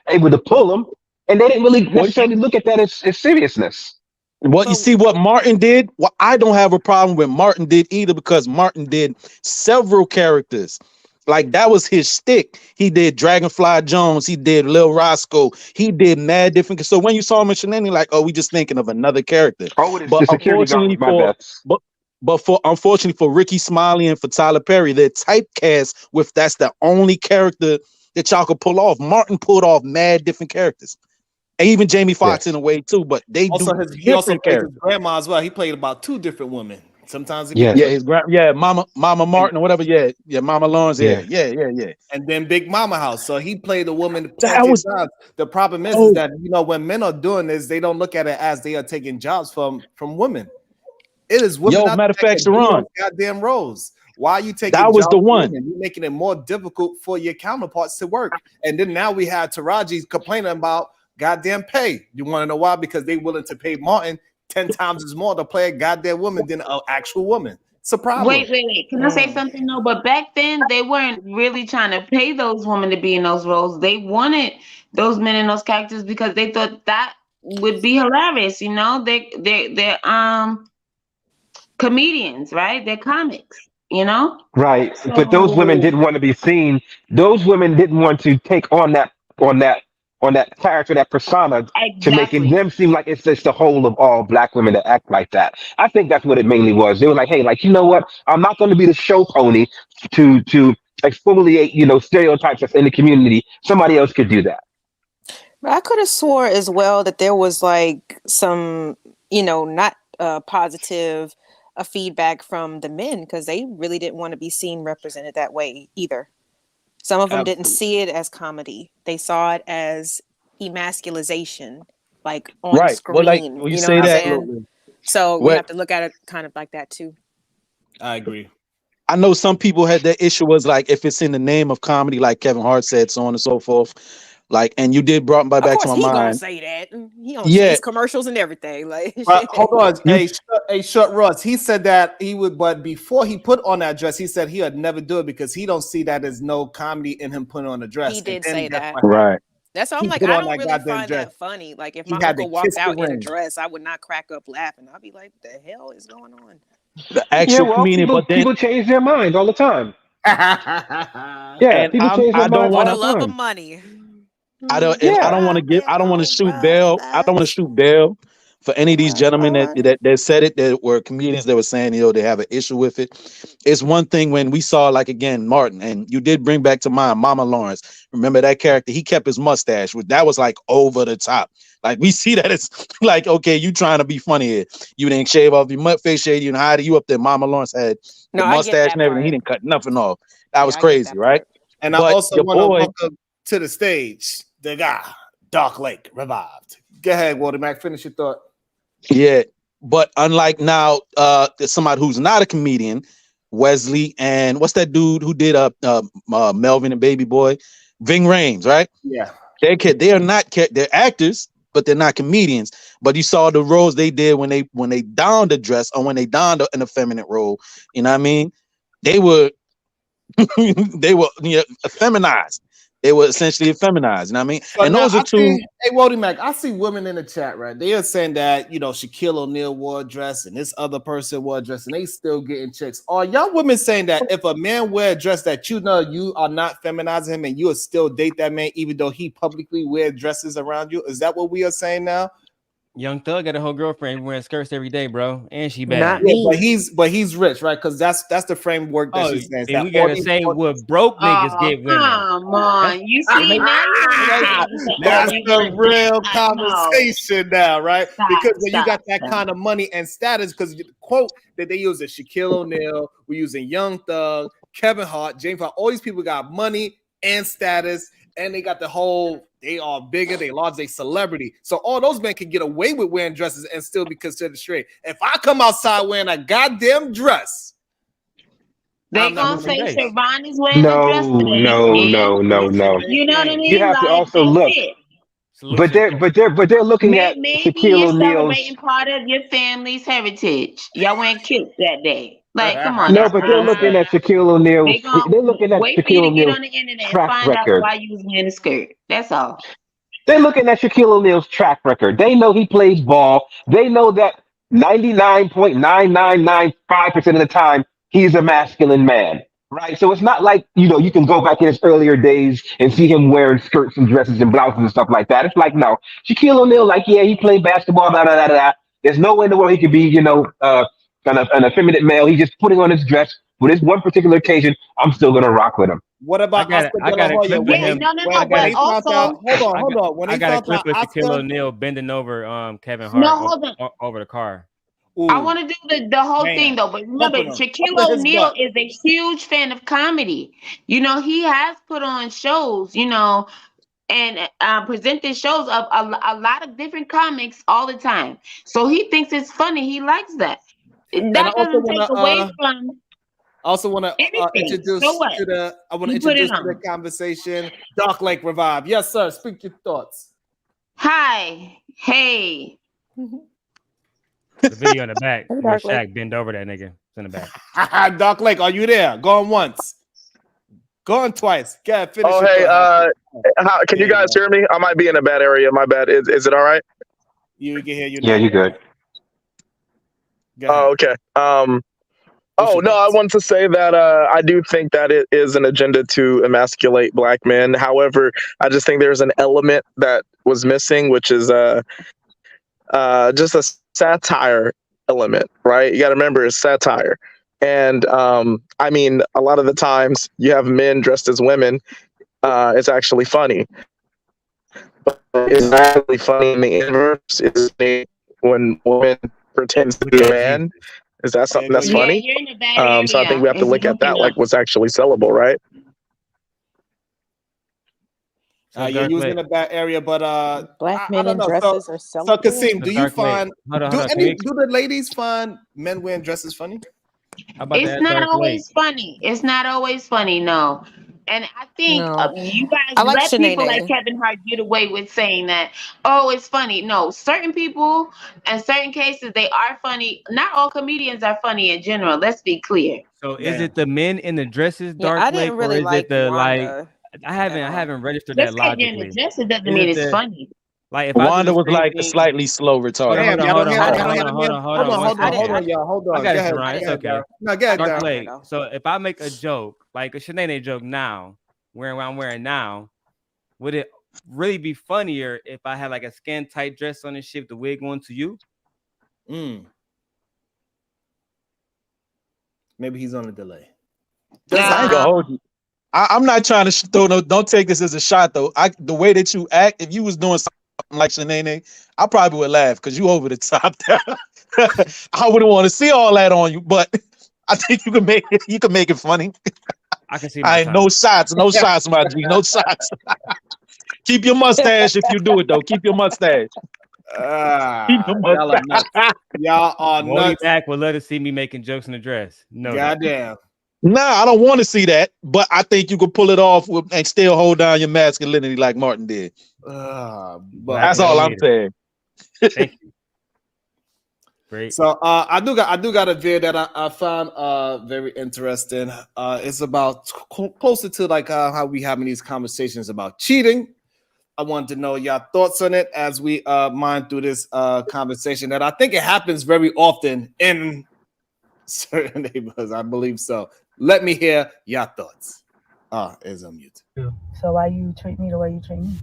able to pull him, and they didn't really necessarily look at that as seriousness. Well, you see what Martin did? Well, I don't have a problem with Martin did either, because Martin did several characters. Like, that was his stick. He did Dragonfly Jones. He did Lil Roscoe. He did mad different. So when you saw him in Shanae, like, we just thinking of another character. But unfortunately unfortunately for Ricky Smiley and for Tyler Perry, they're typecast with that's the only character that y'all could pull off. Martin pulled off mad different characters. And even Jamie Foxx in a way too, but they he also played his grandma as well. He played about two different women. Sometimes his Mama Martin or whatever. Yeah, Mama Lawrence. Yeah. And then Big Mama House. So he played a woman. The problem is that when men are doing this, they don't look at it as they are taking jobs from women. It is women. Matter of fact, Sharon, goddamn roles. Why are you taking? That was the one. You're making it more difficult for your counterparts to work. And then now we have Taraji complaining about goddamn pay. You want to know why? Because they willing to pay Martin 10 times as more to play a goddamn woman than an actual woman. It's a problem. Wait. Can I say something? No, but back then they weren't really trying to pay those women to be in those roles. They wanted those men in those characters because they thought that would be hilarious. They're comedians, right? They're comics. Right. But those women didn't want to be seen. Those women didn't want to take on that character, that persona, to making them seem like it's just the whole of all black women that act like that. I think that's what it mainly was. They were like, hey, you know what? I'm not going to be the show pony to exfoliate, stereotypes that's in the community. Somebody else could do that. But I could have swore as well that there was like some, not positive feedback from the men because they really didn't want to be seen represented that way either. Some of them didn't see it as comedy. They saw it as emasculization, like on screen. Well, like you when you know say what I'm that, saying? So we have to look at it kind of like that too. I agree. I know some people had that issue was like if it's in the name of comedy, like Kevin Hart said, so on and so forth. Like, and you did brought Of back to course, my he gonna mind. say that. He on Yeah, Chase commercials and everything. Like, Hold on, hey, short Russ. He said that he would, but before he put on that dress, he said he would never do it because he don't see that as no comedy in him putting on a dress. he did and say then guess that. what happened? right. That's why I'm He like, put I on don't that really goddamn find dress. that funny. Like, if He my had to uncle walked kiss the out in a ring. dress, I would not crack up laughing. I'd be like, "The hell is going on?" The Yeah, actual well, comedian, but then people change their mind all the time. Yeah, and people change their I don't mind For all want the the to. love of time. money. I Yeah. don't want to give. I don't want to shoot bail. I don't want to shoot bail for any of these gentlemen that said it. That were comedians that were saying, they have an issue with it. It's one thing when we saw, like, again, Martin, and you did bring back to mind Mama Lawrence. Remember that character? He kept his mustache. That was like over the top. Like, we see that it's like, okay, you trying to be funny here. You didn't shave off your face shade. You didn't hide it. You up there. Mama Lawrence had the No, I get mustache that and everything. part. He didn't cut nothing off. That was Yeah, I get crazy, that right? part. And I But also your want to boy, welcome to the stage the guy, Dark Lake Revived. Go ahead, Walter Mac. Finish your thought. yeah. But unlike now, there's somebody who's not a comedian, Wesley, and what's that dude who did Melvin and Baby Boy, Ving Rhames, right? Yeah. They are not they're actors, but they're not comedians. But you saw the roles they did when they donned a dress or when they donned an effeminate role. You know what I mean? They were feminized. They were essentially feminized. You know what I mean? So And now those are I two. see, hey, Walter Mac, I see women in the chat, right? They are saying that, Shaquille O'Neal wore a dress and this other person wore a dress and they still getting chicks. Are y'all women saying that if a man wear a dress that you are not feminizing him and you will still date that man even though he publicly wear dresses around you? Is that what we are saying now? Young Thug got a whole girlfriend wearing skirts every day, bro, and she bad. Not Yeah, me. but he's rich, right? Because that's the framework that she's saying. And we gotta say what broke niggas get women. Come on. You see, now you want to say That's you the gonna real no. conversation now, right? Because when you got that Stop. kind of money and status, because the quote that they use is Shaquille O'Neal, we're using Young Thug, Kevin Hart, James Hart, all these people got money and status, and they got the whole, they are bigger, they large, they celebrity. So all those men can get away with wearing dresses and still be considered straight. If I come outside wearing a goddamn dress, They gonna say Siobhan is wearing a dress today. No. You know what I mean? You have to Like, also that's look. it. But they're looking at Maybe Shaquille you're O'Neal's. celebrating part of your family's heritage. Y'all wearing kilts that day. Like, come on, No, that's but they're looking at Shaquille O'Neal's. They gonna They're looking at wait for you Shaquille to get O'Neal's on the internet and track find out record. why you was wearing a skirt. That's all. They're looking at Shaquille O'Neal's track record. They know he plays ball. They know that 99.9995% of the time he's a masculine man. Right. So it's not like, you can go back in his earlier days and see him wearing skirts and dresses and blouses and stuff like that. It's like, no. Shaquille O'Neal, like, yeah, he played basketball, blah, blah, blah, blah. There's no way in the world he could be, an effeminate male. He's just putting on his dress for this one particular occasion. I'm still going to rock with him. What about Oscar I De got La a Hoya? clip of him. But also, Hold on. When I they got a found clip out of Shaquille Oscar, O'Neal bending over Kevin No, Hart hold on. over the car. I want to do the whole thing though, but remember, Humping him. Shaquille Humping his O'Neal butt. is a huge fan of comedy. He has put on shows, and presented shows of a lot of different comics all the time. So he thinks it's funny. He likes that. That doesn't take away from. I also want to anything. introduce So what? to the. I want to You put it introduce to the on. conversation. Dark Lake Revive. Yes, sir. Speak your thoughts. Hi. Hey. The video in the back Hey, where Dark Lake. Shaq bend over that nigga. It's in the back. Dark Lake, are you there? Going once. Going twice. Go ahead, finish. Oh, hey, can you guys hear me? I might be in a bad area. My bad. Is it all right? You can hear you now. Yeah, you're good. Oh, okay. I wanted to say that I do think that it is an agenda to emasculate Black men. However, I just think there's an element that was missing, which is just a satire element, right? You got to remember it's satire. And I mean, a lot of the times you have men dressed as women. It's actually funny. But it's actually funny in the inverse. It's when women pretends to be a man. Is that something that's Yeah, funny? you're in a bad area. So I think we have to It's look at that goofy like enough. what's actually sellable, right? You're using a bad area, but Black I men don't in know. dresses are So sellable. Kasim, do you Dark Lake. find Hold on. do the ladies find men wearing dresses funny? How about It's that not Dark Lake? always funny. It's not always funny, no. And I think No. you guys I like let people like Shanae. Kevin Hart get away with saying that, oh, it's funny. No, certain people in certain cases, they are funny. Not all comedians are funny in general. Let's be clear. So is it the men in the dresses, Yeah, Dark I Lake, didn't really or is like it the Wanda I haven't registered Just that because you're in the logically. dress, it doesn't Is mean it it's the funny. like if I do Wanda the was same like thing? slightly slow retarded. Damn, y'all don't hear me. Hold on. Hold on. I got Go it, ahead. Sharon. It's Go ahead, okay. Daryl. No, go ahead, Dark Daryl. Lake. So if I make a joke, like a Shanae joke now, wearing what I'm wearing now, would it really be funnier if I had like a skin tight dress on and shit, the wig on to you? Maybe he's on a delay. I ain't gonna hold you. I'm not trying to throw no. Don't take this as a shot though. The way that you act, if you was doing something like Shanae, I probably would laugh because you over the top there. I wouldn't want to see all that on you, but I think you can make it funny. I can see I ain't no shots, my G, no shots. Keep your mustache if you do it though. Keep your mustache. Keep your Y'all are mustache. nuts. Y'all are Wally nuts. Mack would love to see me making jokes in the dress. No, Goddamn. Nah, I don't want to see that, but I think you could pull it off and still hold down your masculinity like Martin did. But that's all I'm saying. Thank you. Great. So I do got a video that I found very interesting. It's about closer to like how we having these conversations about cheating. I wanted to know your thoughts on it as we mine through this conversation that I think it happens very often in certain neighborhoods. I believe so. Let me hear your thoughts. It's on mute. So why you treat me the way you treat me?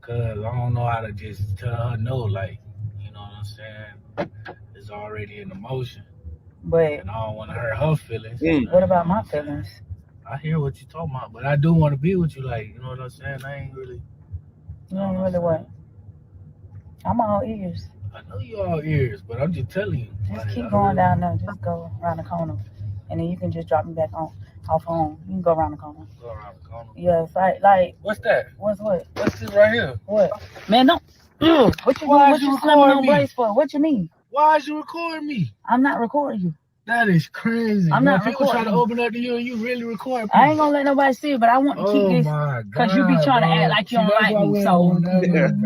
Cause I don't know how to just tell her no, like, you know what I'm saying? It's already in emotion. But and I don't want to hurt her feelings. What about my feelings? I hear what you're talking about, but I do want to be with you, like, you know what I'm saying? I ain't really. You ain't really what? I'm all ears. I know you all ears, but I'm just telling you. Just keep going down there. Just go around the corner, and then you can just drop me back off home. You can go around the corner. Go around the corner. Yeah, it's like. What's that? What's what? What's this right here? What? Man, don't. What you doing? What you slamming on brace for? What you mean? Why is you recording me? I'm not recording you. That is crazy. I'm not people recording. try to open up to you and you really record people. I ain't gonna let nobody see it, but I want to keep this because you be trying to act like you don't like me. So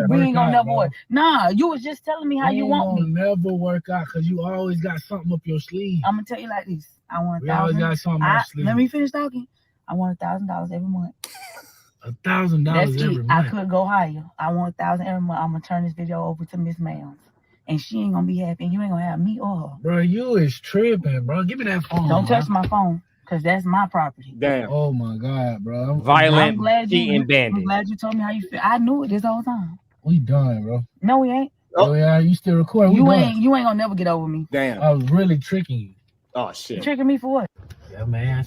we ain't gonna never work. Nah, you was just telling me how you want me. Never work out because you always got something up your sleeve. I'm gonna tell you like this. I want We always got something up your sleeve. Let me finish talking. I want $1,000 every month. $1,000 every month. I could go higher. I want $1,000 every month. I'm gonna turn this video over to Miss Ma'am. And she ain't gonna be happy. And you ain't gonna have me or her. Bro, you is tripping, bro. Give me that phone. Don't touch my phone, because that's my property. Damn. Oh my God, bro. Violent, I'm glad cheating bandit. I'm glad you told me how you feel. I knew it this whole time. We done, bro. No, we ain't. Oh yeah, you still recording? You ain't gonna never get over me. Damn. I was really tricking you. Oh You shit. tricking me for what? Yeah, man.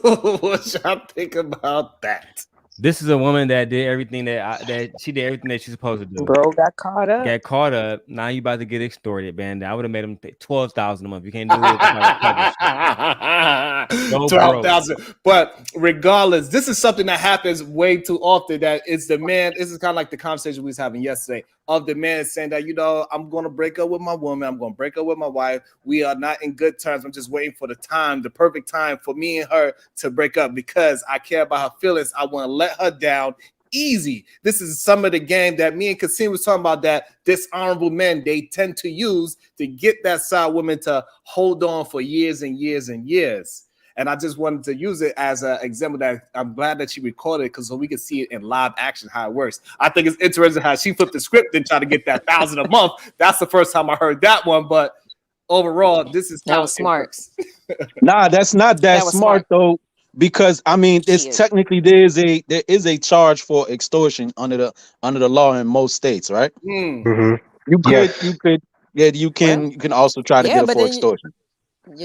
What y'all think about that? This is a woman that did everything that she did everything that she's supposed to do. Bro got caught up. Got caught up. Now you about to get extorted, man. I would have made him pay $12,000 a month. You can't do it. 12,000. But regardless, this is something that happens way too often. That it's the man. This is kind of like the conversation we was having yesterday of the man saying that, you know, I'm going to break up with my woman. I'm going to break up with my wife. We are not in good terms. I'm just waiting for the perfect time for me and her to break up because I care about her feelings. I want to let her down easy. This is some of the game that me and Kasim was talking about, that dishonorable men, they tend to use to get that side woman to hold on for years and years and years. And I just wanted to use it as an example that I'm glad that she recorded, because so we can see it in live action how it works. I think it's interesting how she flipped the script and tried to get that $1,000 a month. That's the first time I heard that one, but overall, this is that was smart. Nah, that's not that smart though, because I mean, it's technically there is a charge for extortion under the law in most states, right? Mm. You can also try to get it for extortion.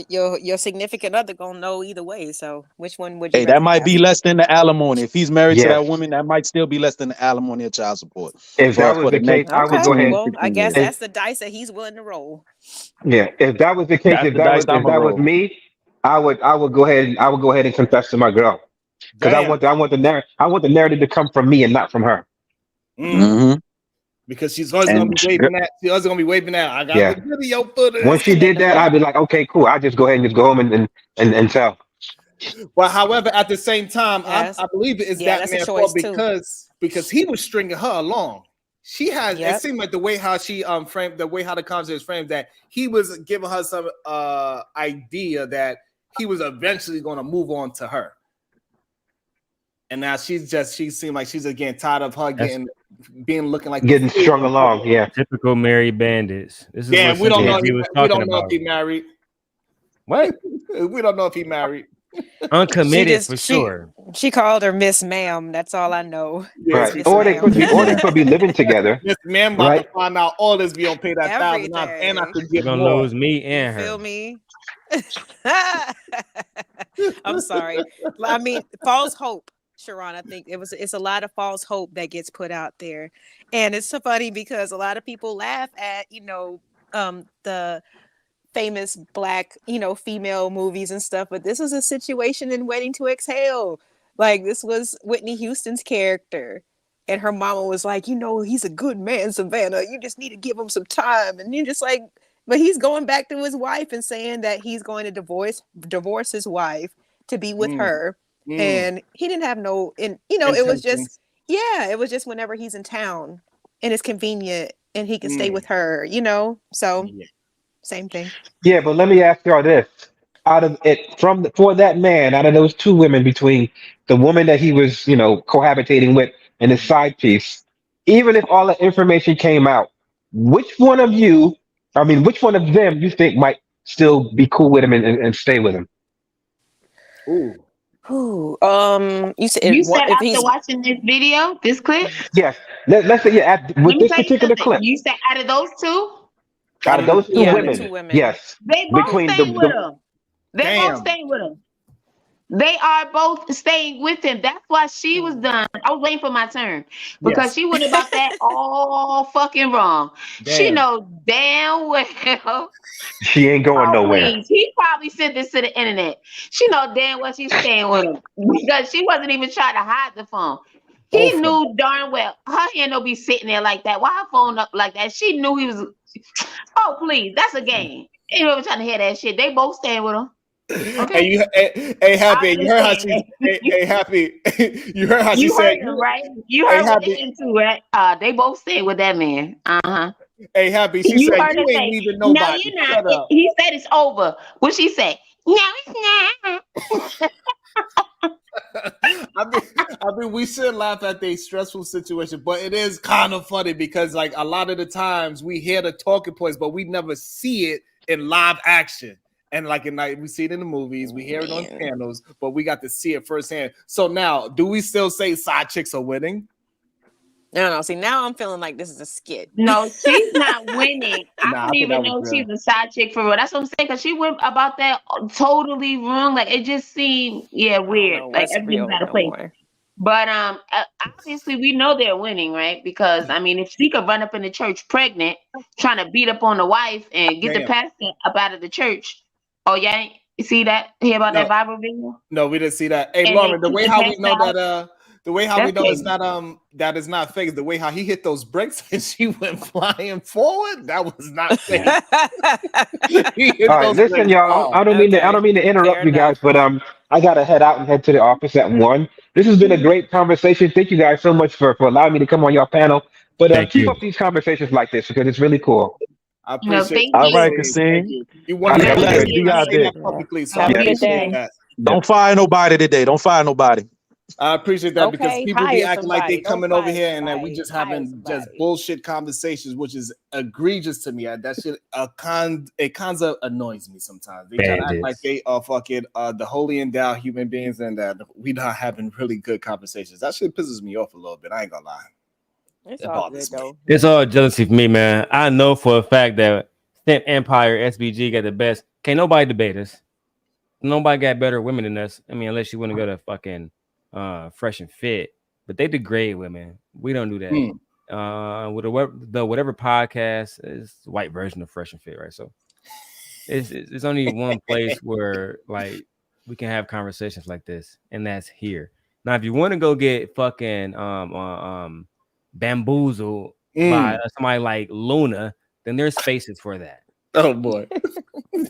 your significant other gonna know either way. So which one would you Hey, rather that might have? be less than the alimony. If he's married to Yes. that woman, that might still be less than the alimony or child support If that was for the the case, next I would Okay. go ahead. 15, Well, I 16 guess years. If, that's the dice that he's willing to roll. yeah, if that was the case, That's the dice I'm if gonna that was roll. me, I would go ahead and confess to my girl because Damn. I want the narrative to come from me and not from her. Mm-hmm. Because she's always gonna And be waving that. She's always gonna be waving that. I got Yeah. the video footage. Once she did that, I'd be like, okay, cool. I just go ahead and just go home and tell. Well, however, at the same time, Yes. I believe it is Yeah, that that's a man's choice fault because he was stringing her along. She has it Yep. seemed like the way how she framed the way how the conversation is framed that he was giving her some idea that he was eventually going to move on to her. And now she seemed like she's again tired of her being looking like Getting the fool. strung along. Yeah. Typical married bandits. This is Yeah, what we don't know. he was We talking don't know about. if he married. What? We don't know if he married. Uncommitted for sure. She called her Miss Ma'am. That's all I know. Yes, Right. Or they could be living together. This man about Right. to find out all this. We don't pay that $1,000 and I could You're get gonna more. lose me and her. Feel me? I'm sorry. I mean, false hope, Sharon. I think it's a lot of false hope that gets put out there, and it's so funny because a lot of people laugh at the famous Black female movies and stuff, but this was a situation in Waiting to Exhale. Like, this was Whitney Houston's character, and her mama was like, he's a good man, Savannah. You just need to give him some time, and you're just like. But he's going back to his wife and saying that he's going to divorce his wife to be with her. And he didn't have it was just, it was just whenever he's in town and it's convenient and he can stay with her, so same thing. Yeah, but let me ask y'all this: out of it, for that man, out of those two women, between the woman that he was, cohabitating with and his side piece, even if all the information came out, which one of them you think might still be cool with him and stay with him? Ooh. You said after watching this video, this clip? Yes. Let's say with this particular clip. You said out of those two? Out of those two women, women, yes. They both Between staying with him. They Damn. both staying with him. They are both staying with him. That's why she was done. I was waiting for my turn because she went about that all fucking wrong. Damn. She knows damn well. She ain't going nowhere. Please. He probably sent this to the internet. She know damn well she's staying with him because she wasn't even trying to hide the phone. He knew darn well her hand don't be sitting there like that. Why her phone up like that? She knew he was. Oh please, that's a game. Ain't nobody trying to hear that shit. They both staying with him. Okay. Hey, Happy. You heard how she. Hey, Happy. You heard how she said. Him, right? You heard what they into, right? They both staying with that man. Hey, Happy. She said you ain't leaving nobody. No, you're not. He said it's over. What she say? No, it's not. I mean, we should laugh at the stressful situation, but it is kind of funny because, like, a lot of the times we hear the talking points, but we never see it in live action. And like at night, we see it in the movies, we hear it on panels, but we got to see it firsthand. So now, do we still say side chicks are winning? No. See, now I'm feeling like this is a skit. No, she's not winning. I don't even know she's a side chick for real. That's what I'm saying, because she went about that totally wrong. Like, it just seemed, weird. Like, everything's out of place. But obviously, we know they're winning, right? Because, I mean, if she could run up in the church pregnant, trying to beat up on the wife and get the pastor up out of the church. Oh, yeah, you see that? Hear about that Bible video? No, we didn't see that. Hey, Lauren, the way how we know that it's not that is not fake is the way how he hit those brakes and she went flying forward. That was not fake. All right, listen, y'all. I don't mean to interrupt you guys, but I gotta head out and head to the office at 1. This has been a great conversation. Thank you guys so much for allowing me to come on your panel. But keep up these conversations like this because it's really cool. I appreciate All right, Kasim. You want to be out there. publicly, so I appreciate that. Don't fire nobody today. Don't fire nobody. I appreciate that because people be acting like they coming over here and that we just having just bullshit conversations, which is egregious to me. That shit it kind of annoys me sometimes. They try to act like they are fucking the holy endowed human beings and that we not having really good conversations. That shit pisses me off a little bit. I ain't gonna lie. It's all good though. It's all jealousy for me, man. I know for a fact that Stamp Empire SBG got the best Can't nobody debate us. Nobody got better women than us. I mean, unless you want to go to fucking Fresh and Fit, but they degrade women. We don't do that. With whatever podcast is the white version of Fresh and Fit, right? So it's only one place where like we can have conversations like this, and that's here. Now, if you want to go get fucking bamboozled by somebody like Luna, then there's spaces for that. Oh boy,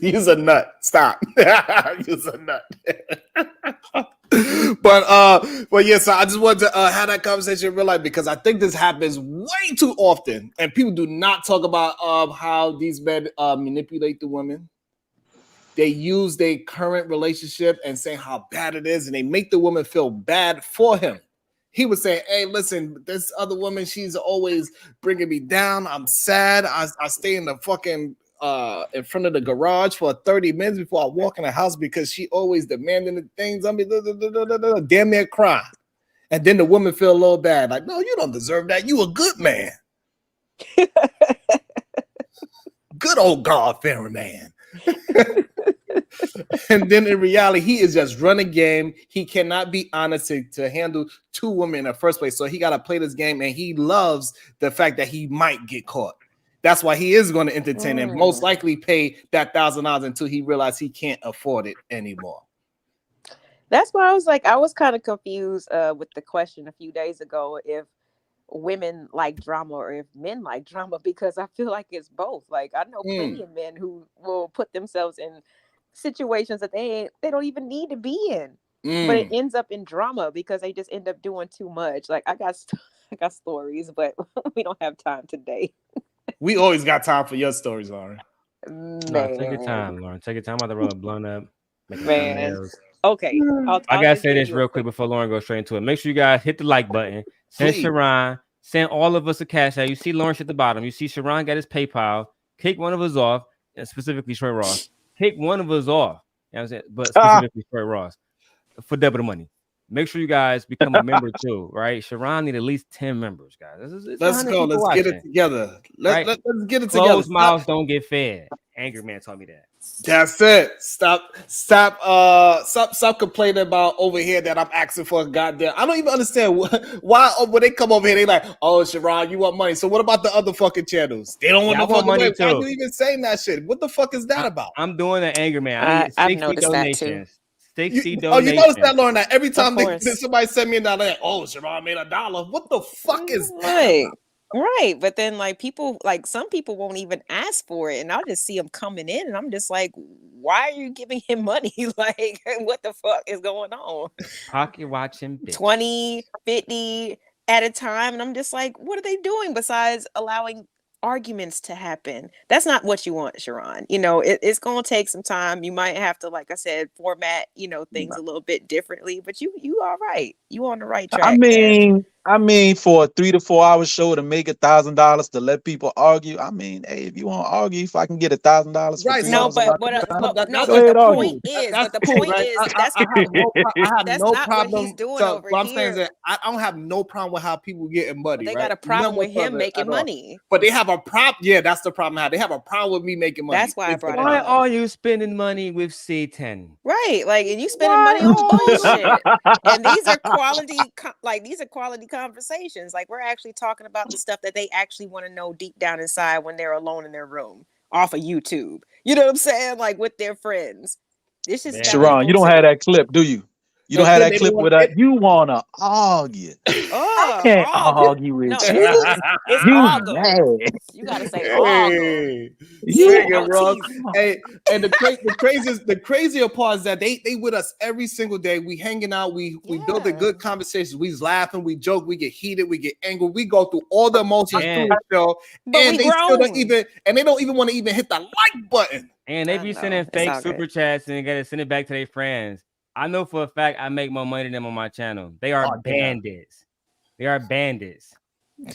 he's a nut. Stop. He's a nut. But yes, I just wanted to have that conversation in real life because I think this happens way too often, and people do not talk about how these men manipulate the women. They use their current relationship and say how bad it is, and they make the woman feel bad for him. He was saying, hey, listen, this other woman, she's always bringing me down. I'm sad. I stay in the fucking in front of the garage for 30 minutes before I walk in the house because she always demanding the things. I mean, damn near cry. And then the woman feel a little bad. Like, no, you don't deserve that. You a good man. Good old God-fearing man. And then in reality, he is just running game. He cannot be honest to handle two women in the first place. So he got to play this game, and he loves the fact that he might get caught. That's why he is going to entertain and most likely pay that $1,000 until he realizes he can't afford it anymore. That's why I was kind of confused with the question a few days ago if women like drama or if men like drama, because I feel like it's both. Like I know plenty of men who will put themselves in situations that they don't even need to be in, but it ends up in drama because they just end up doing too much. Like I got stories, but we don't have time today. We always got time for your stories, Lauren. No, take your time, Lauren. Take your time. I'm about to roll a blunt up. Man. Okay. I gotta say this real quick before Lauren goes straight into it. Make sure you guys hit the like button. Send Sharon. Send all of us a cash out. You see Lawrence at the bottom. You see Sharon got his PayPal. Kick one of us off, and specifically Troy Ross. Kick one of us off. You know what I'm saying? But specifically Troy Ross for double the money. Make sure you guys become a member too, right? Sharon need at least 10 members, guys. Let's go. Let's get it together. Let's get it together. Closed mouths don't get fed. Angry Man taught me that. That's it. Stop complaining about over here that I'm asking for a goddamn. I don't even understand why when they come over here, they like, oh, Sharon, you want money. So what about the other fucking channels? They don't want no fucking money too. Why are you even saying that shit? What the fuck is that about? I'm doing an Angry Man. I need 60 donations. 60 donations. Oh, you notice that, Lauren? That every time somebody send me a dollar, like, oh, Sharon made $1. What the fuck is that? Right, but then like people, like some people won't even ask for it, and I'll just see them coming in, and I'm just like, why are you giving him money? Like, what the fuck is going on? Pocket watching 20, 50 at a time, and I'm just like, what are they doing besides allowing arguments to happen? That's not what you want, Sharon. You know, it's gonna take some time. You might have to, like I said, format, things a little bit differently, but you all right. You on the right track. I mean, for a 3 to 4 hour show to make $1,000 to let people argue. I mean, hey, if you want to argue, if I can get $1,000 for right? $3 No, but the point is, that's no not problem. what he's doing so over what I'm here. saying is that I don't have no problem with how people getting money. They right? got a problem with him making money, but they have a problem. Yeah, that's the problem. They have a problem with me making money. That's why I brought it Why up. are you spending money with C10? Right, like, and you spending money on bullshit. And these are quality conversations. Like, we're actually talking about the stuff that they actually want to know deep down inside when they're alone in their room off of YouTube. You know what I'm saying? Like with their friends. This is Sharon, you don't have that clip, do you? You don't have that clip with that. You wanna argue? I can't argue with you. It's you argue. mad. You gotta say argue. You Ross. Hey, and the crazier part is that they with us every single day. We hanging out. We build a good conversation. We laughing. We joke. We get heated. We get angry. We go through all the emotions through the show, and they still don't even want to even hit the like button. And they be sending fake super chats and gotta send it back to their friends. I know for a fact I make more money than them on my channel. They are bandits. They are bandits.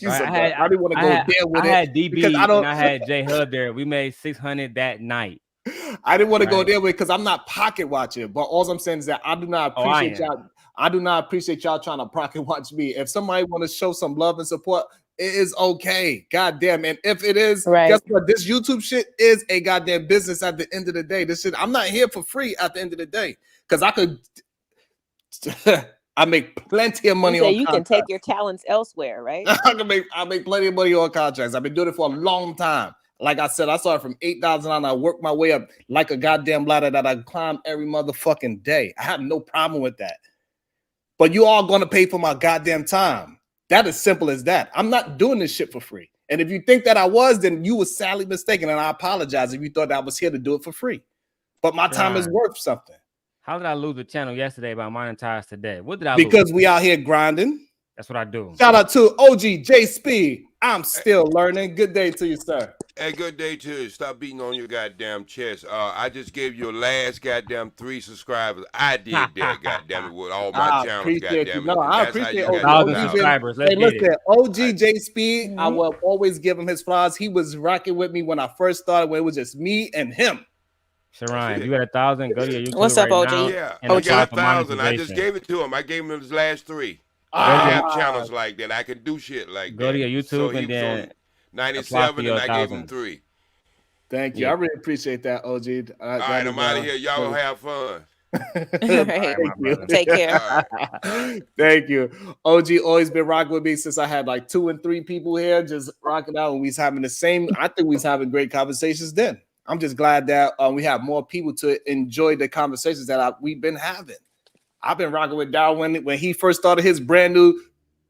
Right? I didn't want to go there with it. I had DB and I had J Hub there. We made 600 that night. I didn't want to go there with it because I'm not pocket watching. But all I'm saying is that I do not appreciate y'all. I do not appreciate y'all trying to pocket watch me. If somebody want to show some love and support, It is okay. Goddamn. And if it is, guess what? This YouTube shit is a goddamn business at the end of the day. This shit, I'm not here for free at the end of the day. Because I could I make plenty of money you say on you contracts. can take your talents elsewhere, right? I make plenty of money on contracts. I've been doing it for a long time. Like I said, I started from $8,000 and I worked my way up like a goddamn ladder that I climb every motherfucking day. I have no problem with that. But you all gonna pay for my goddamn time. That is simple as that. I'm not doing this shit for free. And if you think that I was, then you were sadly mistaken. And I apologize if you thought that I was here to do it for free. But my time is worth something. How did I lose the channel yesterday by monetize today? What did I lose? Because we out here grinding. That's what I do. Shout out to OG J Speed. I'm still learning. Good day to you, sir. Hey, good day to you. Stop beating on your goddamn chest. I just gave your last goddamn 3 subscribers. I did that, goddamn it, with all my channels, goddamn it. No, I appreciate OG subscribers. Hey, listen, OG J Speed, I will always give him his flowers. He was rocking with me when I first started, when it was just me and him. Sharon, you got 1,000. Go to your YouTube. What's up, OG? Yeah, I got 1,000. I just gave it to him. I gave him his last 3. I have channels like that. I can do shit like that. Go to your YouTube so and then 97 and I gave him 3. Thank you. I really appreciate that, OG. All right, I'm out of here. Y'all gonna have fun. Thank you. Take care. Thank you. OG always been rocking with me since I had like 2 and 3 people here, just rocking out, and we was having the same. I think we was having great conversations then. I'm just glad that we have more people to enjoy the conversations that we've been having. I've been rocking with Darwin when he first started his brand new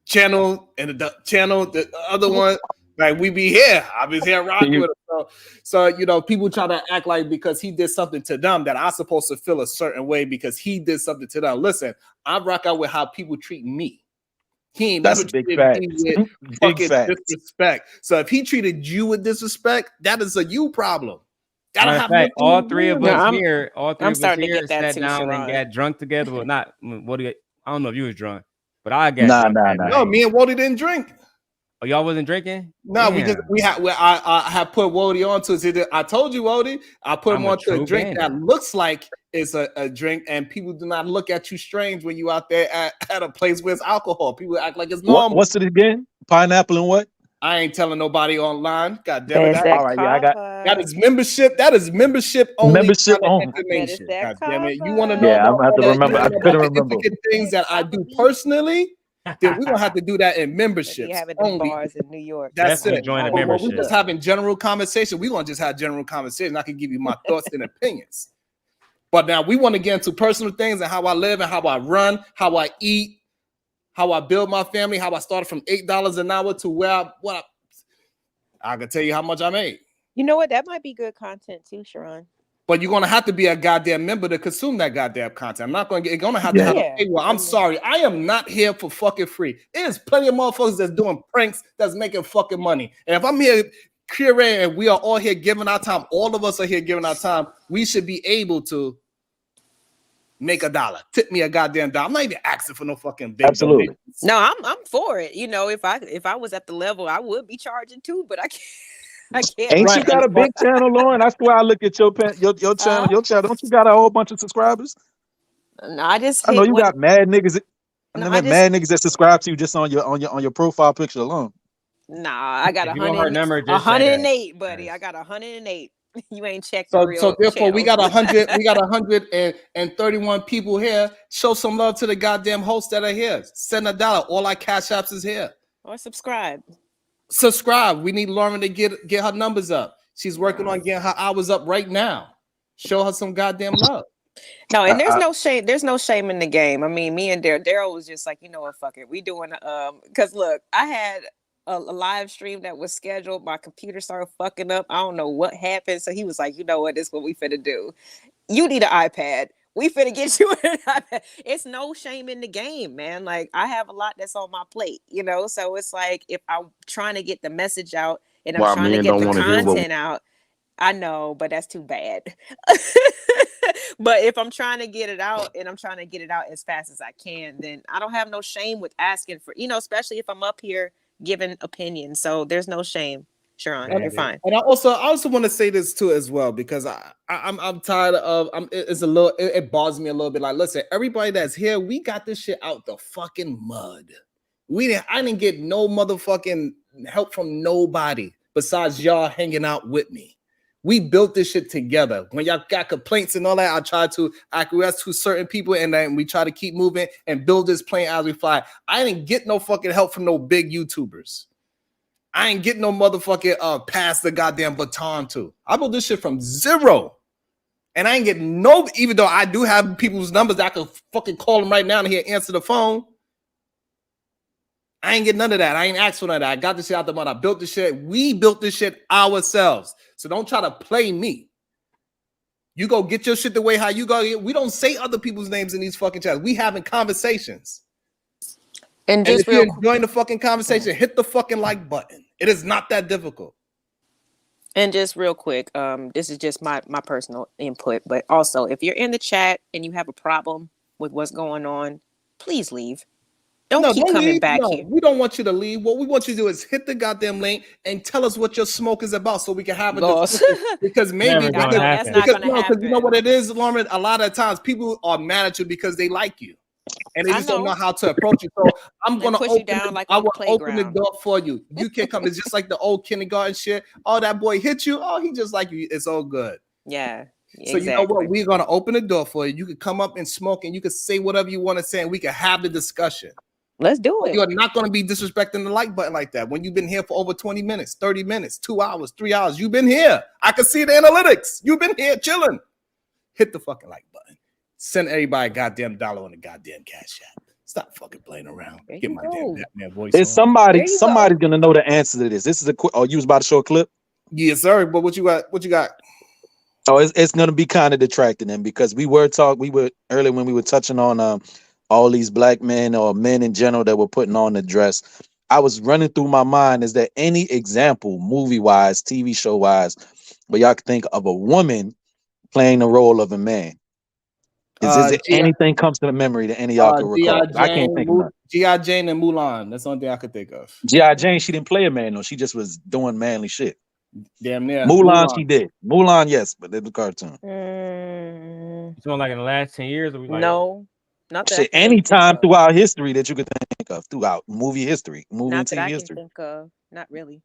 channel, and the other one, like we be here. I was here rocking with him. So you know, people try to act like because he did something to them that I'm supposed to feel a certain way because he did something to them. Listen, I rock out with how people treat me. He ain't never treated me with fucking disrespect. So if he treated you with disrespect, that is a you problem. All three of us here sat down Sharon. and got drunk together. Well, not what do you? I don't know if you was drunk, but I got drunk. No, me and Wody didn't drink. Oh, y'all wasn't drinking? No, I had put Wody on to it. I told you, Wody, I put him on to a drink that looks like it's a drink, and people do not look at you strange when you out there at a place where it's alcohol. People act like it's normal. What's it again? Pineapple and what? I ain't telling nobody online. God damn it. All right, yeah, I got that is membership. That is membership only. Membership only. Information. God damn it. You want to know? Yeah, I'm gonna have to remember. I couldn't remember things that I do personally. Then we're gonna have to do that in memberships. You have it only. in bars in New York. That's it. Join a We're membership. just having general conversation. We're gonna just have general conversation. I can give you my thoughts and opinions. But now we want to get into personal things and how I live and how I run, how I eat, how I build my family, how I started from $8 an hour to where I can tell you how much I made. You know what? That might be good content too, Sharon. But you're gonna have to be a goddamn member to consume that goddamn content. I'm not gonna get. Gonna have to have a paywall. I'm sorry. I am not here for fucking free. There's plenty of motherfuckers that's doing pranks that's making fucking money. And if I'm here, curating, and we are all here giving our time, all of us are here giving our time. We should be able to make $1. Tip me a goddamn $1. I'm not even asking for no fucking big donations. No, I'm for it. You know, if I was at the level, I would be charging too, but I can't. Ain't you got a big channel, Lauren? That's why I look at your channel. Your channel. Don't you got a whole bunch of subscribers? No, I know you got mad niggas. Mad niggas that subscribe to you just on your profile picture alone. Nah, I got 108, buddy. I got 108. You ain't checked the real so therefore channel. we got 100. We got 131 people here. Show some love to the goddamn hosts that are here. Send $1. All our cash apps is here. Or subscribe. We need Lauren to get her numbers up. She's working on getting her hours up right now. Show her some goddamn love. No, and there's no shame. There's no shame in the game. I mean, me and Daryl was just like, you know what, fuck it. We doing because look, I had a live stream that was scheduled. My computer started fucking up. I don't know what happened. So he was like, you know what, this is what we finna do. You need an iPad. We finna get you an iPad. It's no shame in the game, man. Like, I have a lot that's on my plate, you know? So it's like, if I'm trying to get the message out and I'm trying to get the content out, I know, but that's too bad. But if I'm trying to get it out and I'm trying to get it out as fast as I can, then I don't have no shame with asking for, you know, especially if I'm up here giving opinions. So there's no shame. Sharon, you're fine. And I also want to say this too as well, because I'm tired of it bothers me a little bit. Like, listen, everybody that's here, we got this shit out the fucking mud. I didn't get no motherfucking help from nobody besides y'all hanging out with me. We built this shit together. When y'all got complaints and all that, I try to acquiesce to certain people, and then we try to keep moving and build this plane as we fly. I didn't get no fucking help from no big YouTubers. I ain't getting no motherfucking pass the goddamn baton to. I built this shit from zero. And I ain't getting no, even though I do have people's numbers that I can fucking call them right now and he'll answer the phone. I ain't getting none of that. I ain't asked for none of that. I got this shit out the mud. I built this shit. We built this shit ourselves. So don't try to play me. You go get your shit the way how you go. We don't say other people's names in these fucking chats. We having conversations. And if you're enjoying the fucking conversation, hit the fucking like button. It is not that difficult. And just real quick, this is just my personal input, but also if you're in the chat and you have a problem with what's going on, please leave. Don't keep coming back here. We don't want you to leave. What we want you to do is hit the goddamn link and tell us what your smoke is about so we can have a discussion. Because maybe that's not gonna happen. You know what it is, Lauren? A lot of times people are mad at you because they like you. And they just don't know how to approach you. So I'm gonna open the door for you. You can come. It's just like the old kindergarten shit. Oh, that boy hit you. Oh, he just like you. It's all good. Yeah. So you know what? We're gonna open the door for you. You can come up and smoke, and you can say whatever you want to say, and we can have the discussion. Let's do it. You're not gonna be disrespecting the like button like that when you've been here for over 20 minutes, 30 minutes, 2 hours, 3 hours. You've been here. I can see the analytics. You've been here chilling. Hit the fucking like button. Send everybody a goddamn $1 on the goddamn Cash App. Stop fucking playing around. Get my damn Batman voice. There's somebody's gonna know the answer to this. This is a quick. Oh, you was about to show a clip? Yes, sir. But what you got? What you got? Oh, it's gonna be kind of detracting them because we were earlier when we were touching on all these black men or men in general that were putting on the dress. I was running through my mind, is there any example, movie-wise, TV show-wise, where y'all could think of a woman playing the role of a man? Is there anything comes to the memory that any of y'all can recall? I can't think of G.I. Jane and Mulan. That's the only thing I could think of. G.I. Jane, she didn't play a man, though. She just was doing manly shit. Damn near. Mulan, she did. Mulan, yes, but it was a cartoon. So like in the last 10 years? No. Not that shit, anytime throughout history that you could think of, throughout movie history, movie and TV history. Think of. Not really.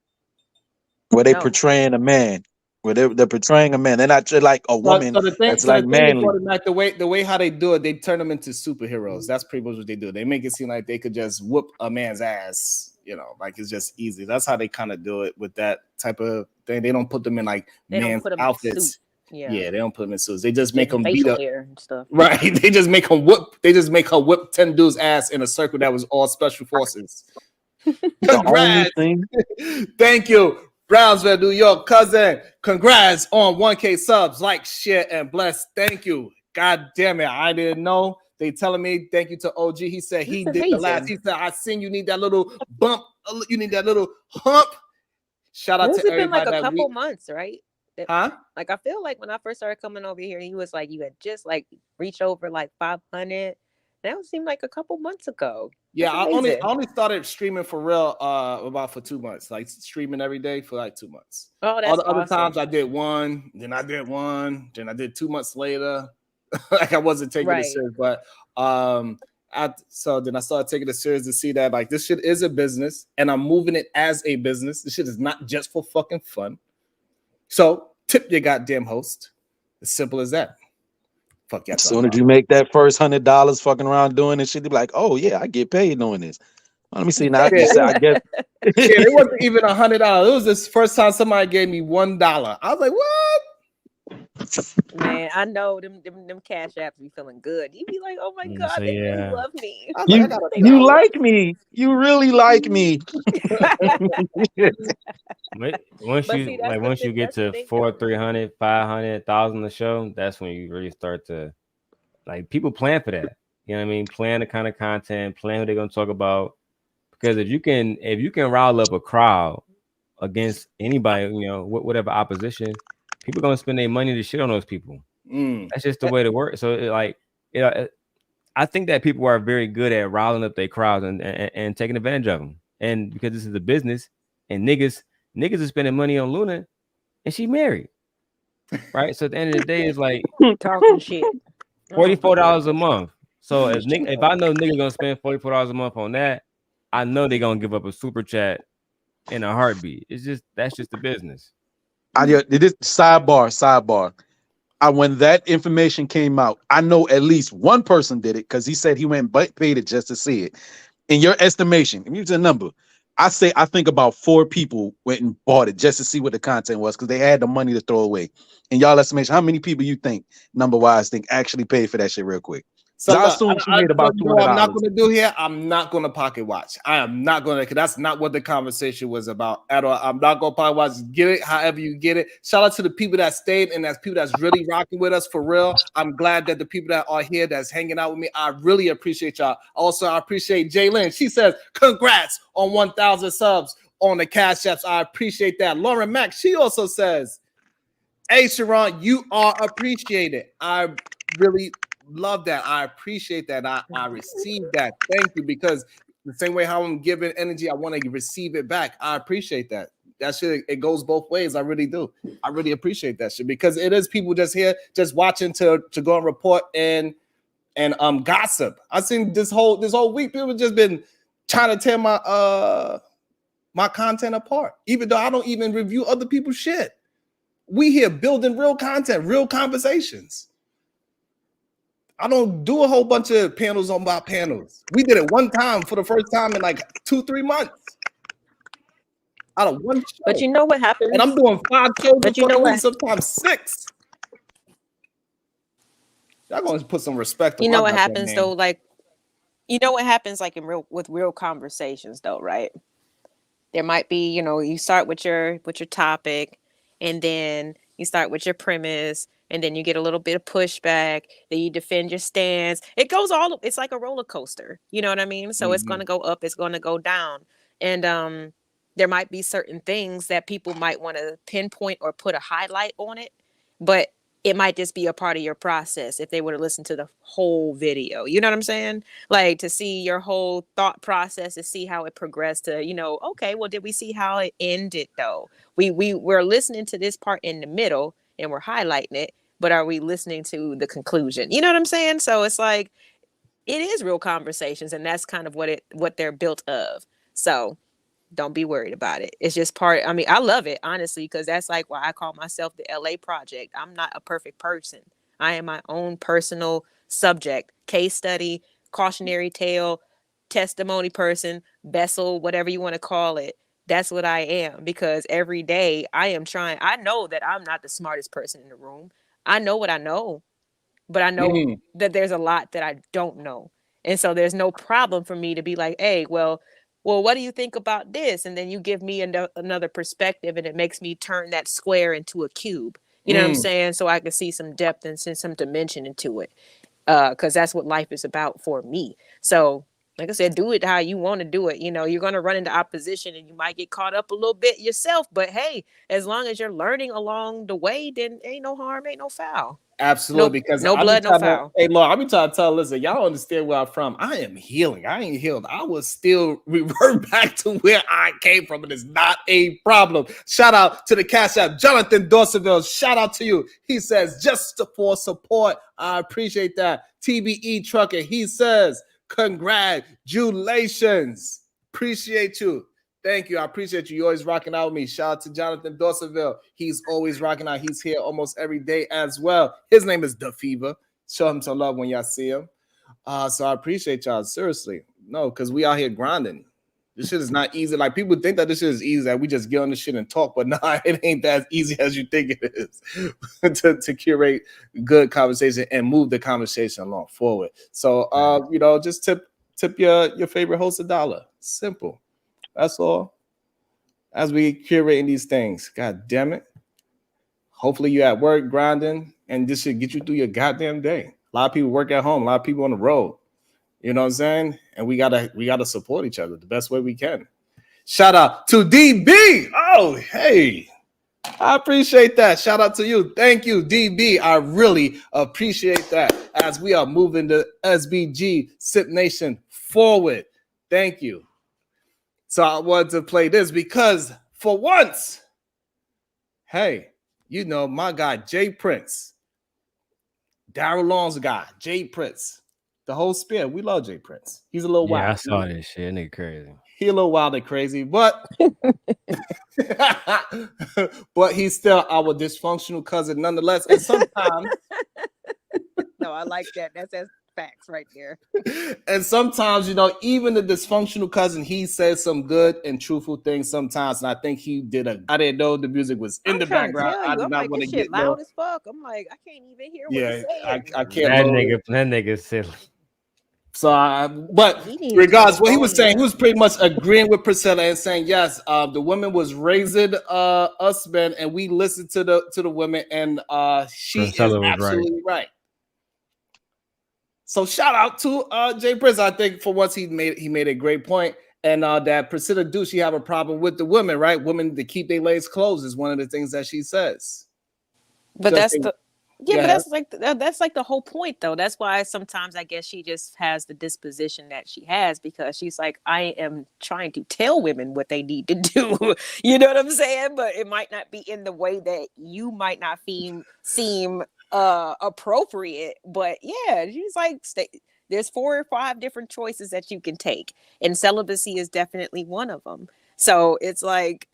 Where they portraying a man. Where they're portraying a man. They're not like a woman that's like manly. Like the way how they do it, they turn them into superheroes. That's pretty much what they do. They make it seem like they could just whoop a man's ass, like it's just easy. That's how they kind of do it with that type of thing. They don't put them in like man's outfits. Yeah, they don't put them in suits. They just make them beat up and stuff. Right. They just make them whoop. They just make her whip 10 dudes' ass in a circle that was all special forces. Congrats. Thank you. Brownsville, New York, cousin. Congrats on 1K subs. Like, share, and bless. Thank you. God damn it. I didn't know. They telling me thank you to OG. He said he did the last. He said, I seen you need that little bump. You need that little hump. Shout out to everybody. It's been like a couple months, right? Huh? Like I feel like when I first started coming over here, he was like, you had just like reached over like 500. That seemed like a couple months ago. Yeah, I only started streaming for real about for 2 months, like streaming every day for like 2 months. Oh, that's other times I did one, then I did one, then I did 2 months later. Like I wasn't taking it serious, but so then I started taking it serious to see that like this shit is a business, and I'm moving it as a business. This shit is not just for fucking fun. So tip your goddamn host. As simple as that. Fuck yeah. As soon as you make that first $100 fucking around doing this shit, you be like, oh yeah, I get paid doing this. Let me see now. I guess it wasn't even $100. It was this first time somebody gave me $1. I was like, what? Man, I know them cash apps be feeling good. You be like, oh my god, they really love me. You like me. You really like me. Once you get to 400, 300, 500, 1,000 a show, that's when you really start to like people plan for that. You know what I mean? Plan the kind of content, plan what they're gonna talk about. Because if you can rile up a crowd against anybody, whatever opposition, people gonna spend their money to shit on those people. That's just the way to work. So I think that people are very good at riling up their crowds and taking advantage of them. And because this is a business, and niggas are spending money on Luna, and she married, right? So at the end of the day, it's like talking shit. $44 a month. So if I know niggas gonna spend $44 a month on that, I know they're gonna give up a super chat in a heartbeat. That's just the business. I this sidebar. When that information came out, I know at least one person did it because he said he went and paid it just to see it. In your estimation, if you use a number, I think about 4 people went and bought it just to see what the content was because they had the money to throw away. In y'all estimation, how many people you think, number wise, actually paid for that shit real quick? So I assume she made about $200. I'm not going to do here. I'm not going to pocket watch. I am not going to, because that's not what the conversation was about at all. I'm not going to pocket watch. Get it however you get it. Shout out to the people that stayed and that's people that's really rocking with us for real. I'm glad that the people that are here that's hanging out with me, I really appreciate y'all. Also, I appreciate Jalen. She says, congrats on 1,000 subs on the Cash Apps. I appreciate that. Lauren Mack, she also says, hey, Sharon, you are appreciated. I really love that. I appreciate that. I receive that. Thank you, because the same way how I'm giving energy, I want to receive it back. I appreciate that. That shit, it goes both ways. I really do. I really appreciate that shit because it is people just here, just watching to go and report and gossip. I seen this whole week people just been trying to tear my content apart, even though I don't even review other people's shit. We here building real content, real conversations. I don't do a whole bunch of panels on my panels. We did it one time for the first time in like 2-3 months. Out of one show. But you know what happens? And I'm doing 5 shows but you know a week, what? sometimes 6. Y'all gonna put some respect on You know what my happens name. though? Like, you know what happens like with real conversations though, right? There might be, you start with your topic, and then you start with your premise, and then you get a little bit of pushback, then you defend your stance. It's like a roller coaster. You know what I mean? So it's going to go up, it's going to go down. And there might be certain things that people might want to pinpoint or put a highlight on it, but it might just be a part of your process if they were to listen to the whole video. You know what I'm saying? Like, to see your whole thought process, to see how it progressed to, okay, well, did we see how it ended though? We're listening to this part in the middle and we're highlighting it, but are we listening to the conclusion? You know what I'm saying? So it's like, it is real conversations, and that's kind of what they're built of. So don't be worried about it. It's just part. I mean, I love it, honestly, because that's like why I call myself the LA Project. I'm not a perfect person. I am my own personal subject, case study, cautionary tale, testimony person, vessel, whatever you want to call it. That's what I am, because every day I am trying. I know that I'm not the smartest person in the room. I know what I know, but I know that there's a lot that I don't know. And so there's no problem for me to be like, hey, well, what do you think about this? And then you give me another perspective, and it makes me turn that square into a cube. You know what I'm saying? So I can see some depth and some dimension into it. Because that's what life is about for me. So, like I said, do it how you want to do it. You're going to run into opposition and you might get caught up a little bit yourself. But hey, as long as you're learning along the way, then ain't no harm, ain't no foul. Absolutely, because no blood, no foul. Hey, Lord, I be trying to tell, listen, y'all understand where I'm from. I am healing. I ain't healed. I will still revert back to where I came from. It is not a problem. Shout out to the Cash App, Jonathan Dorseville. Shout out to you. He says, just for support. I appreciate that. TBE Trucker, he says, congratulations. Appreciate you. Thank you. I appreciate you. You're always rocking out with me. Shout out to Jonathan Dorseville. He's always rocking out. He's here almost every day as well. His name is The Fever. Show him some love when y'all see him. So I appreciate y'all. Seriously. No, because we out here grinding. This shit is not easy. Like, people think that this shit is easy, that we just get on this shit and talk, but nah, it ain't that easy as you think it is to curate good conversation and move the conversation along forward. So, just tip your favorite host $1. Simple. That's all. As we curating these things, God damn it. Hopefully you're at work grinding, and this should get you through your goddamn day. A lot of people work at home, a lot of people on the road. You know what I'm saying? And we gotta support each other the best way we can. Shout out to DB. Oh, hey. I appreciate that. Shout out to you. Thank you, DB. I really appreciate that as we are moving the SBG Sip Nation forward. Thank you. So I wanted to play this because for once, hey, my guy, Jay Prince, Daryl Long's guy, Jay Prince, the whole spear. We love Jay Prince. He's a little wild. Yeah, I saw this shit. Nigga crazy. he a little wild and crazy, but but he's still our dysfunctional cousin nonetheless. And sometimes no, I like that. That's facts right there. And sometimes, even the dysfunctional cousin, he says some good and truthful things sometimes. And I think he did I didn't know the music was in the background. I did not want to get loud as fuck. I'm like, I can't even hear what he's saying. I can't. That nigga silly. So, but regardless, what he was saying, he was pretty much agreeing with Priscilla and saying, yes, the woman was raising us men, and we listened to the women, and she Priscilla is absolutely right. So shout out to Jay Prince. I think for once he made a great point, and that Priscilla do she have a problem with the women, right? Women to keep their legs closed is one of the things that she says. But that's like the whole point, though. That's why sometimes I guess she just has the disposition that she has, because she's like, I am trying to tell women what they need to do. You know what I'm saying? But it might not be in the way that you might not seem appropriate. But yeah, she's like, there's 4 or 5 different choices that you can take, and celibacy is definitely one of them. So it's like,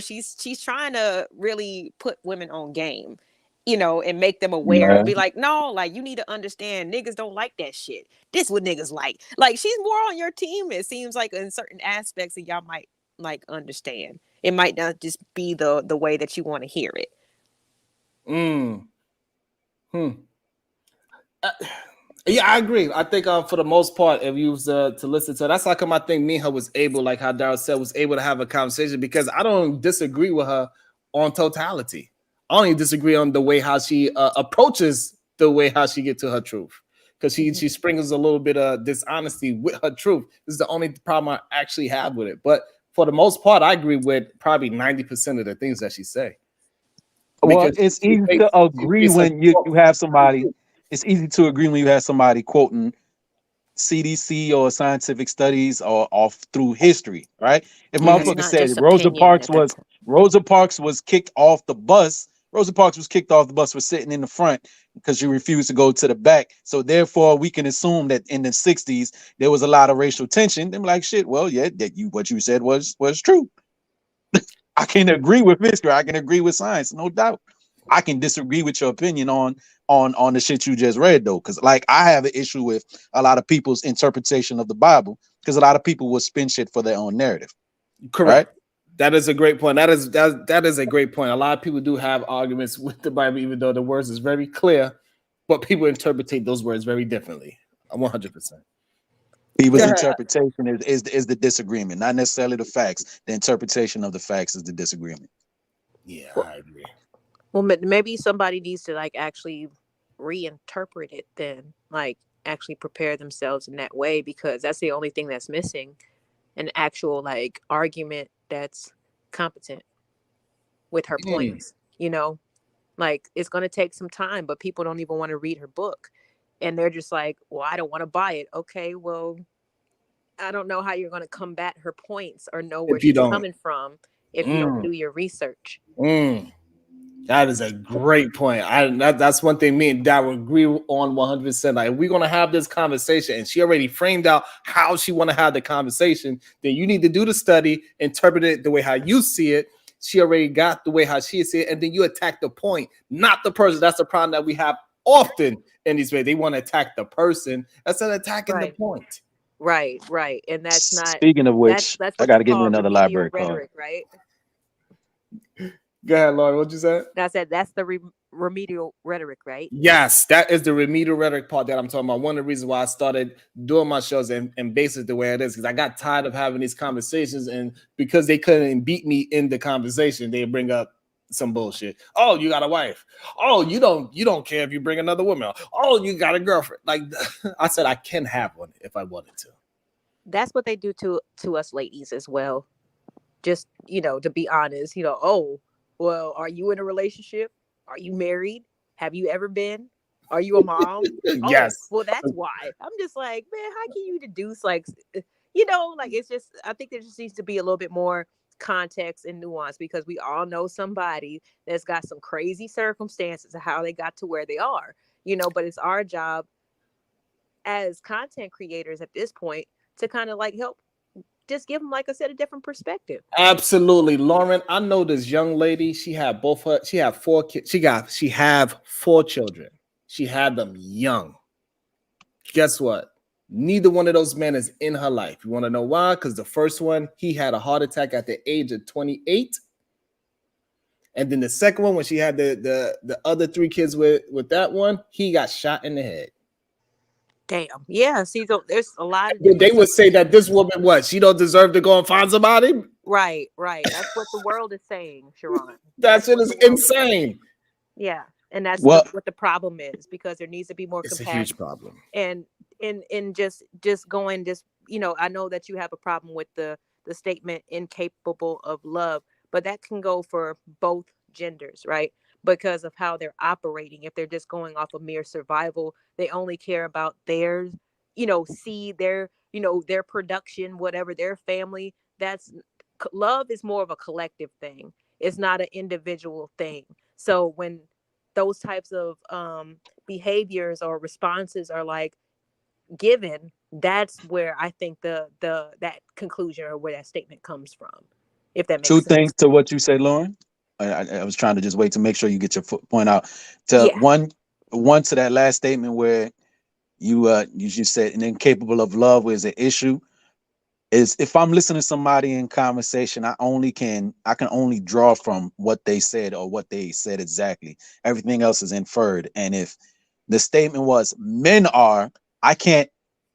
she's trying to really put women on game, and make them aware and be like, no, like, you need to understand, niggas don't like that shit. This what niggas like. Like, she's more on your team, it seems like, in certain aspects that y'all might like understand. It might not just be the way that you want to hear it. Yeah, I agree. I think for the most part, if you was to listen to, that's how come I think me and her was able, like how Daryl said, was able to have a conversation, because I don't disagree with her on totality. I only disagree on the way how she approaches the way how she get to her truth, because she sprinkles a little bit of dishonesty with her truth. This is the only problem I actually have with it. But for the most part, I agree with probably 90% of the things that she say. Well, it's easy to agree when you have somebody. It's easy to agree when you have somebody quoting CDC or scientific studies or off through history, right? If motherfucker said Rosa Parks was kicked off the bus, Rosa Parks was kicked off the bus for sitting in the front because she refused to go to the back. So therefore, we can assume that in the 60s there was a lot of racial tension. They're like, shit, well, yeah, what you said was true. I can agree with history. I can agree with science, no doubt. I can disagree with your opinion on the shit you just read, though, because like I have an issue with a lot of people's interpretation of the Bible, because a lot of people will spin shit for their own narrative. Correct. Right? That is a great point. That is a great point. A lot of people do have arguments with the Bible, even though the words is very clear, but people interpret those words very differently. 100%. People's interpretation is the disagreement, not necessarily the facts. The interpretation of the facts is the disagreement. Yeah, I agree. Well, maybe somebody needs to like actually reinterpret it, then like actually prepare themselves in that way, because that's the only thing that's missing, an actual like argument that's competent with her points. Like, it's going to take some time, but people don't even want to read her book, and they're just like, well, I don't want to buy it. Okay, well, I don't know how you're going to combat her points or know where she's coming from if you don't do your research. That is a great point. That's one thing me and Dad would agree on 100%. Like, if we're gonna have this conversation and she already framed out how she want to have the conversation, then you need to do the study, interpret it the way how you see it. She already got the way how she see it, and then you attack the point, not the person. That's the problem that we have often in these ways. They want to attack the person instead of attacking the point. Right. And that's not. Speaking of which, that's I got to give me another library rhetoric, card. right? Go ahead, Lauren. What'd you say? I said that's the remedial rhetoric, right? Yes, that is the remedial rhetoric part that I'm talking about. One of the reasons why I started doing my shows and base it the way it is, because I got tired of having these conversations, and because they couldn't beat me in the conversation, they bring up some bullshit. Oh, you got a wife. Oh, you don't care if you bring another woman. Oh, you got a girlfriend. Like I said, I can have one if I wanted to. That's what they do to us ladies as well. Just, to be honest, oh, well, are you in a relationship? Are you married? Have you ever been? Are you a mom? Yes. Oh, well, that's why. I'm just like, man, how can you deduce, like, like, it's just, I think there just needs to be a little bit more context and nuance, because we all know somebody that's got some crazy circumstances of how they got to where they are, but it's our job as content creators at this point to kind of like help just give them, like I said, a different perspective. Absolutely, Lauren. I know this young lady. She had she had 4 kids. She have 4 children. She had them young. Guess what? Neither one of those men is in her life. You want to know why? Because the first one, he had a heart attack at the age of 28. And then the second one, when she had the other 3 kids with that one, he got shot in the head. Damn. Yeah. See, so there's a lot of They would say that this woman, what, she don't deserve to go and find somebody? Right. That's what the world is saying, Sharon. That shit is insane. Yeah. And that's Well, what the problem is, because there needs to be more It's a compassion. huge problem. And just going, I know that you have a problem with the statement incapable of love, but that can go for both genders, right? Because of how they're operating. If they're just going off of mere survival, they only care about their, see their, their production, whatever, their family. Love is more of a collective thing. It's not an individual thing. So when those types of behaviors or responses are like given, that's where I think that conclusion or where that statement comes from, if that makes 2 sense. things to what you said, Lauren. I was trying to just wait to make sure you get your point out. One to that last statement where you just said an incapable of love is an issue. Is if I'm listening to somebody in conversation, I can only draw from what they said or what they said exactly. Everything else is inferred. And if the statement was men are,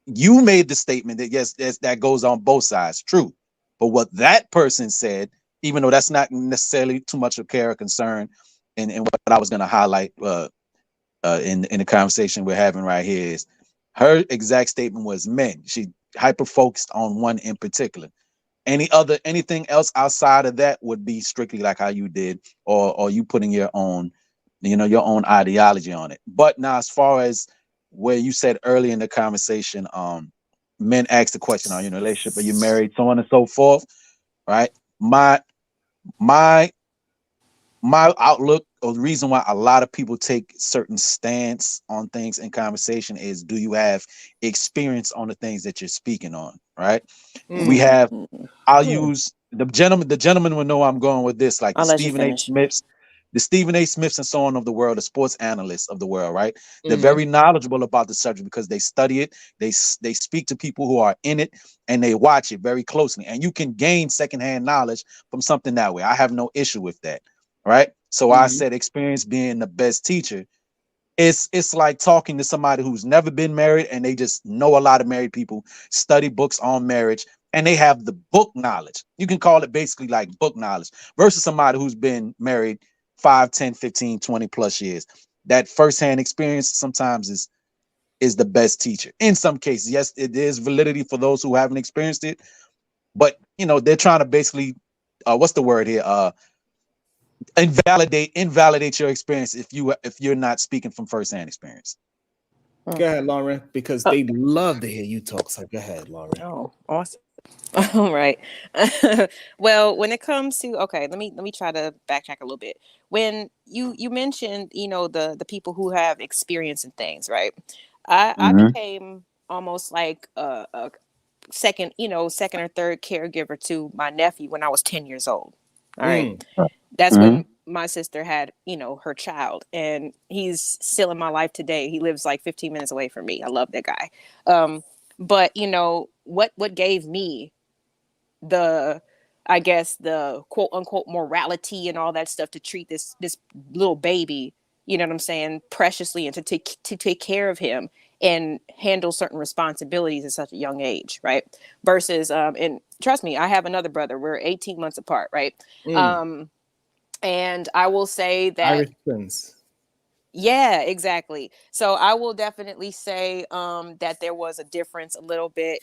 you made the statement that yes, that goes on both sides. True. But what that person said, even though that's not necessarily too much of care or concern, and what I was going to highlight in the conversation we're having right here is her exact statement was men. She hyper focused on one in particular. Anything else outside of that would be strictly like how you did, or you putting your own, your own ideology on it. But now, as far as where you said earlier in the conversation, men ask the question, are you in a relationship, are you married, so on and so forth, right? My outlook, or the reason why a lot of people take certain stance on things in conversation is, do you have experience on the things that you're speaking on, right? We have, I'll use the gentleman will know I'm going with this, like the Stephen A. Smiths and so on of the world, the sports analysts of the world, right? They're very knowledgeable about the subject because they study it, they speak to people who are in it, and they watch it very closely. And you can gain secondhand knowledge from something that way. I have no issue with that, right? So I said experience being the best teacher. It's like talking to somebody who's never been married and they just know a lot of married people, study books on marriage, and they have the book knowledge. You can call it basically like book knowledge versus somebody who's been married 5, 10, 15, 20 plus years. That firsthand experience sometimes is the best teacher. In some cases, yes, it is validity for those who haven't experienced it, but they're trying to basically, what's the word here? Invalidate your experience if you're not speaking from firsthand experience. Go ahead, Lauren, because they love to hear you talk. So go ahead, Lauren. Oh, awesome. All right. Well, when it comes to, let me try to backtrack a little bit. When you mentioned, the people who have experience in things, right? I became almost like a second or third caregiver to my nephew when I was 10 years old. All right. That's when my sister had, her child, and he's still in my life today. He lives like 15 minutes away from me. I love that guy. But what gave me the quote unquote morality and all that stuff to treat this little baby, you know what I'm saying, preciously, and to take care of him and handle certain responsibilities at such a young age, right? Versus and trust me, I have another brother. We're 18 months apart, right? And I will say that Irish twins. Yeah, exactly. So I will definitely say that there was a difference a little bit,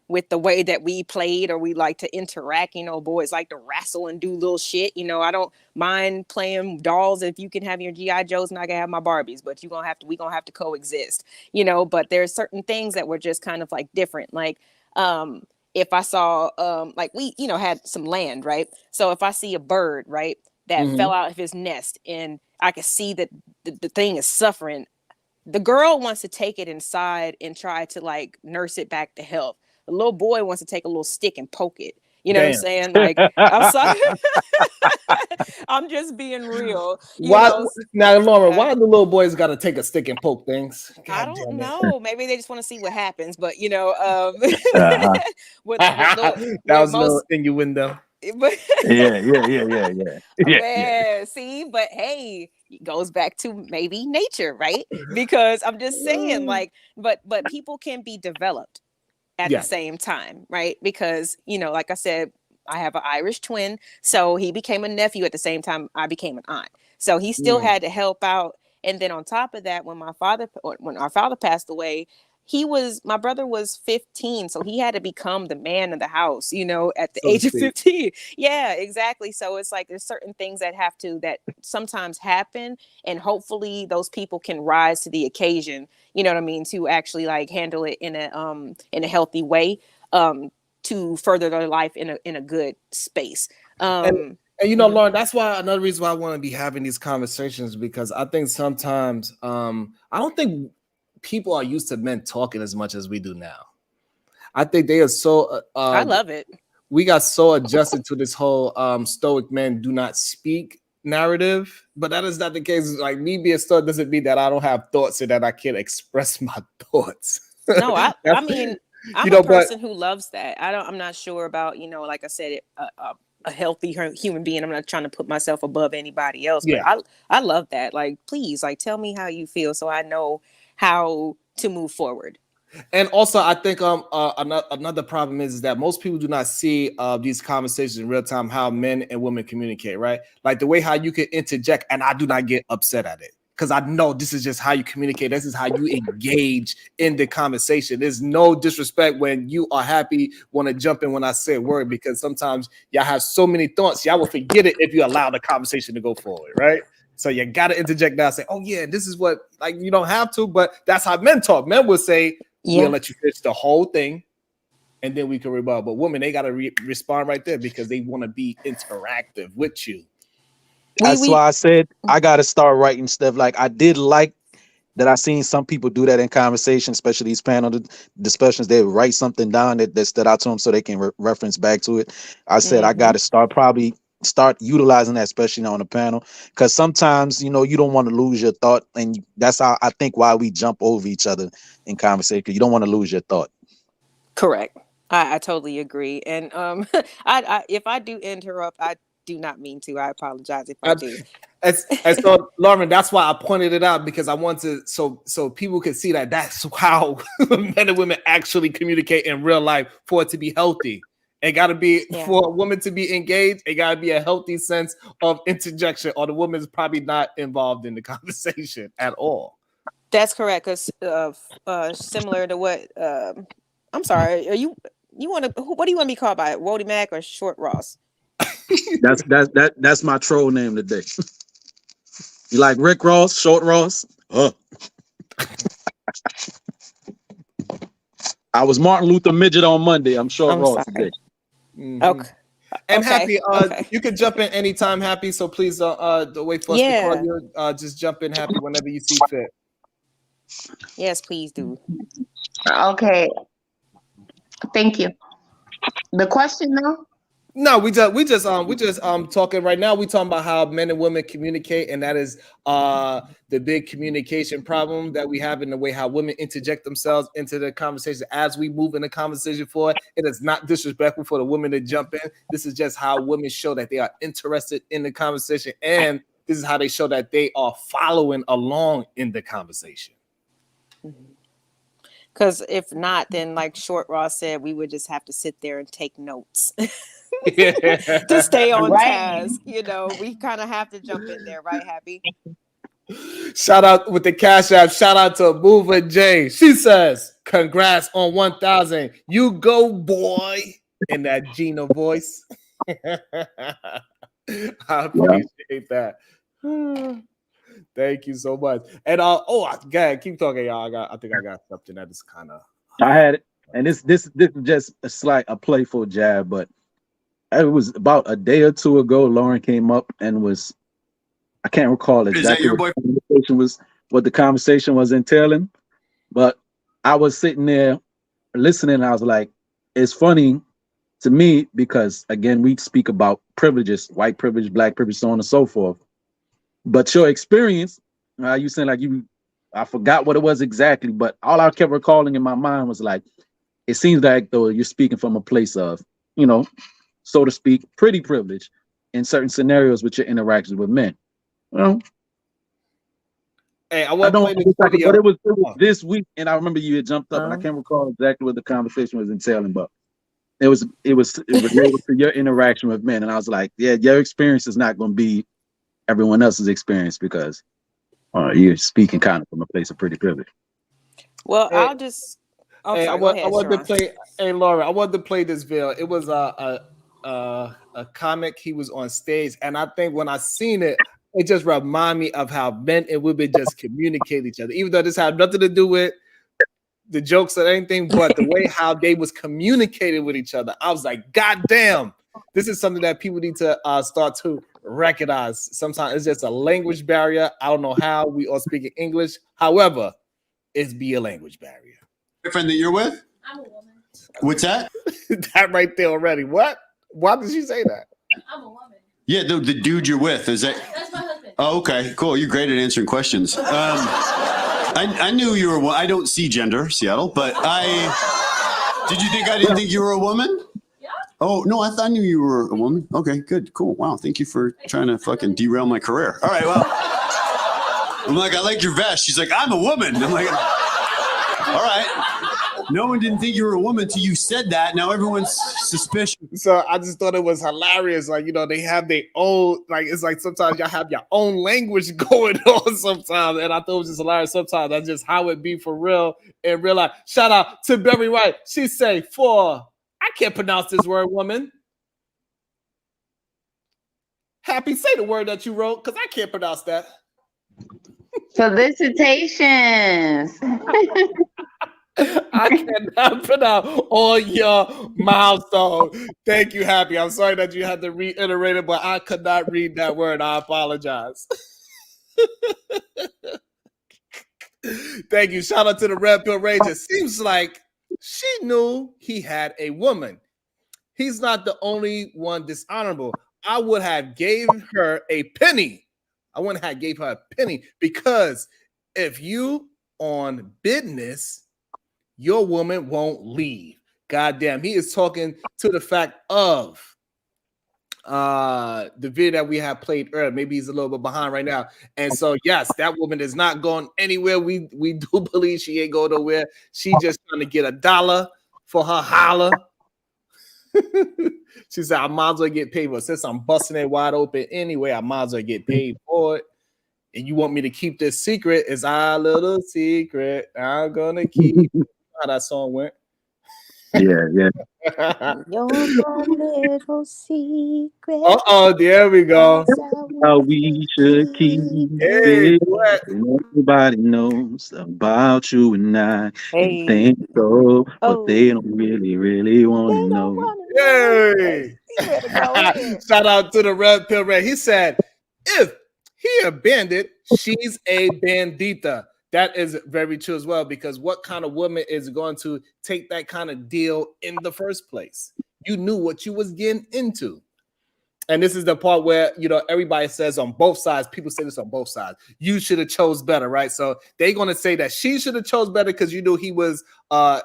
with the way that we played or we like to interact. Boys like to wrestle and do little shit. I don't mind playing dolls if you can have your G.I. Joes and I can have my Barbies, but we gonna have to coexist, But there's certain things that were just kind of like different. Like if I saw like we, had some land, right? So if I see a bird, right, that fell out of his nest and I can see that the thing is suffering, the girl wants to take it inside and try to like nurse it back to health. a little boy wants to take a little stick and poke it. You know what I'm saying? Like, I'm sorry. I'm just being real. Why now, Lauren? Why do little boys got to take a stick and poke things? God I don't know. Maybe they just want to see what happens. But that was a little innuendo. But Yeah. man, see, but hey, it goes back to maybe nature, right? Because I'm just saying, like, but people can be developed at the same time, right? Because like I said, I have an Irish twin, so he became a nephew at the same time I became an aunt. So he still had to help out. And then on top of that, when our father passed away, my brother was 15, so he had to become the man of the house, at the age of 15. Yeah, exactly. So it's like there's certain things that sometimes happen, and hopefully those people can rise to the occasion, you know what I mean, to actually like handle it in a healthy way, to further their life in a good space. And Lauren, that's why another reason why I want to be having these conversations, because I think sometimes I don't think people are used to men talking as much as we do now. I think they are so I love it. We got so adjusted to this whole stoic men do not speak narrative, but that is not the case. Like, me being stoic doesn't mean that I don't have thoughts and that I can't express my thoughts. No, I mean, I'm a person who loves that. I'm not sure about, like I said, a healthy human being. I'm not trying to put myself above anybody else, but I love that. Like, please, like, tell me how you feel so I know how to move forward. And also, I think another problem is that most people do not see these conversations in real time, how men and women communicate, right? Like the way how you can interject, and I do not get upset at it, because I know this is just how you communicate. This is how you engage in the conversation. There's no disrespect when you are happy, want to jump in when I say a word, because sometimes y'all have so many thoughts, y'all will forget it if you allow the conversation to go forward, right? So you got to interject now, say, oh yeah, this is what, like, you don't have to, but that's how men talk. Men will say, we'll let you finish the whole thing, and then we can rebuttal. But women, they got to respond right there, because they want to be interactive with you. That's why I said I got to start writing stuff. Like, I did like that. I seen some people do that in conversation, especially these panel discussions. They write something down that stood out to them so they can reference back to it. I said I got to start utilizing that, especially on the panel, because sometimes you don't want to lose your thought, and that's how I think why we jump over each other in conversation. You don't want to lose your thought. Correct. I totally agree. And I if I do interrupt, I do not mean to. I apologize if I do. And so, Lauren, that's why I pointed it out, because I want to so people can see that that's how men and women actually communicate in real life for it to be healthy. It got to be for a woman to be engaged. It got to be a healthy sense of interjection, or the woman's probably not involved in the conversation at all. That's correct. Because similar to what I'm sorry, are you want to? What do you want to be called by? Wody Mac or Short Ross? That's my troll name today. You like Rick Ross, Short Ross? I was Martin Luther Midget on Monday. I'm Short Ross today. Mm-hmm. Okay. And Happy, you can jump in anytime, Happy. So please don't wait for us to call you. Just jump in, Happy, whenever you see fit. Yes, please do. Okay. Thank you. The question now? No, we just talking right now. We talking about how men and women communicate, and that is the big communication problem that we have in the way how women interject themselves into the conversation as we move in the conversation forward. It is not disrespectful for the women to jump in. This is just how women show that they are interested in the conversation, and this is how they show that they are following along in the conversation. Because if not, then like Short Ross said, we would just have to sit there and take notes to stay on task. We kind of have to jump in there, right, Happy? Shout out with the Cash App. Shout out to Mover J. She says, congrats on 1,000. You go, boy. In that Gina voice. I appreciate that. Thank you so much. And God, keep talking, y'all. I think I got something that is kind of. I had it, and this is just a playful jab, but it was about a day or two ago. Lauren came up and I can't recall exactly what the conversation was entailing, but I was sitting there listening. And I was like, it's funny to me because again, we speak about privileges, white privilege, black privilege, so on and so forth. But your experience, you saying like I forgot what it was exactly, but all I kept recalling in my mind was like, it seems like though you're speaking from a place of, so to speak, pretty privilege in certain scenarios with your interactions with men. Well, hey, I want to play this video. But it was this week, and I remember you had jumped up, and I can't recall exactly what the conversation was entailing, but it was related to your interaction with men, and I was like, yeah, your experience is not going to be everyone else's experience because you're speaking kind of from a place of pretty privilege. Well, I'll just. Hey, I want to play. Hey, Laura, I wanted to play this video. It was a comic. He was on stage, and I think when I seen it, it just reminded me of how men and women just communicate each other. Even though this had nothing to do with the jokes or anything, but the way how they was communicating with each other, I was like, God damn, this is something that people need to start to recognize. Sometimes it's just a language barrier. I don't know how we all speak English. However, it's be a language barrier. Boyfriend that you're with? I'm a woman. What's that? That right there already. What? Why did she say that? I'm a woman. Yeah, the dude you're with, is that? That's my husband. Oh, okay, cool. You're great at answering questions. I knew you were. I don't see gender, Seattle, but did you think I didn't think you were a woman? Yeah. Oh no, I knew you were a woman. Okay, good, cool. Wow, thank you for trying to fucking derail my career. All right, well, I'm like, I like your vest. She's like, I'm a woman. I'm like, all right. No one didn't think you were a woman till you said that. Now everyone's suspicious. So I just thought it was hilarious. Like, they have their own, like, it's like sometimes y'all have your own language going on sometimes. And I thought it was just hilarious sometimes. That's just how it be for real in real life. Shout out to Berry White. She say, I can't pronounce this word, woman. Happy, say the word that you wrote, because I can't pronounce that. Felicitations. I cannot pronounce all your milestone. Thank you, Happy. I'm sorry that you had to reiterate it, but I could not read that word. I apologize. Thank you. Shout out to the Red Pill Ranger. Seems like she knew he had a woman. He's not the only one dishonorable. I would have gave her a penny. I wouldn't have gave her a penny because if you on business, your woman won't leave. Goddamn, he is talking to the fact of the video that we have played earlier. Maybe he's a little bit behind right now. And so, yes, that woman is not going anywhere. We do believe she ain't going nowhere. She just trying to get $1 for her holler. She said, I might as well get paid for it. Since I'm busting it wide open anyway, I might as well get paid for it. And you want me to keep this secret? It's our little secret. I'm gonna keep how that song went. Yeah. Your little secret. There we go. How we should keep it. Nobody knows about you and I. Hey. Think so, but they don't really want to know. Yay! Shout out to the Red Pill Red. He said, if he a bandit, she's a bandita. That is very true as well, because what kind of woman is going to take that kind of deal in the first place? You knew what you was getting into. And this is the part where, everybody says on both sides, people say this on both sides, you should have chose better, right? So they're going to say that she should have chose better because you knew he was a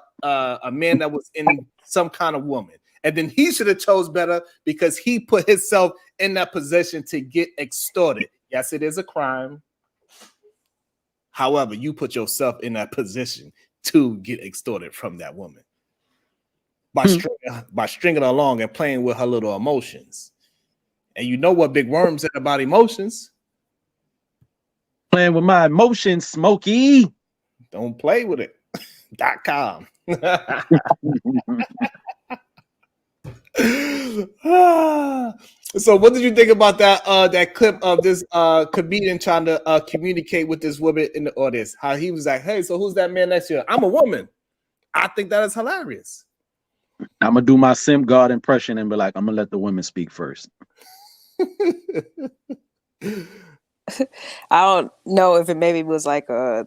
man that was in some kind of woman. And then he should have chose better because he put himself in that position to get extorted. Yes, it is a crime. However, you put yourself in that position to get extorted from that woman by stringing her along and playing with her little emotions. And you know what Big Worm said about emotions? Playing with my emotions, Smokey. Don't play with it. .com. So what did you think about that clip of this comedian trying to communicate with this woman in the audience? How he was like, hey, so who's that man next to you? I'm a woman. I think that is hilarious. I'm going to do my Sim God impression and be like, I'm going to let the women speak first. I don't know if it maybe was like a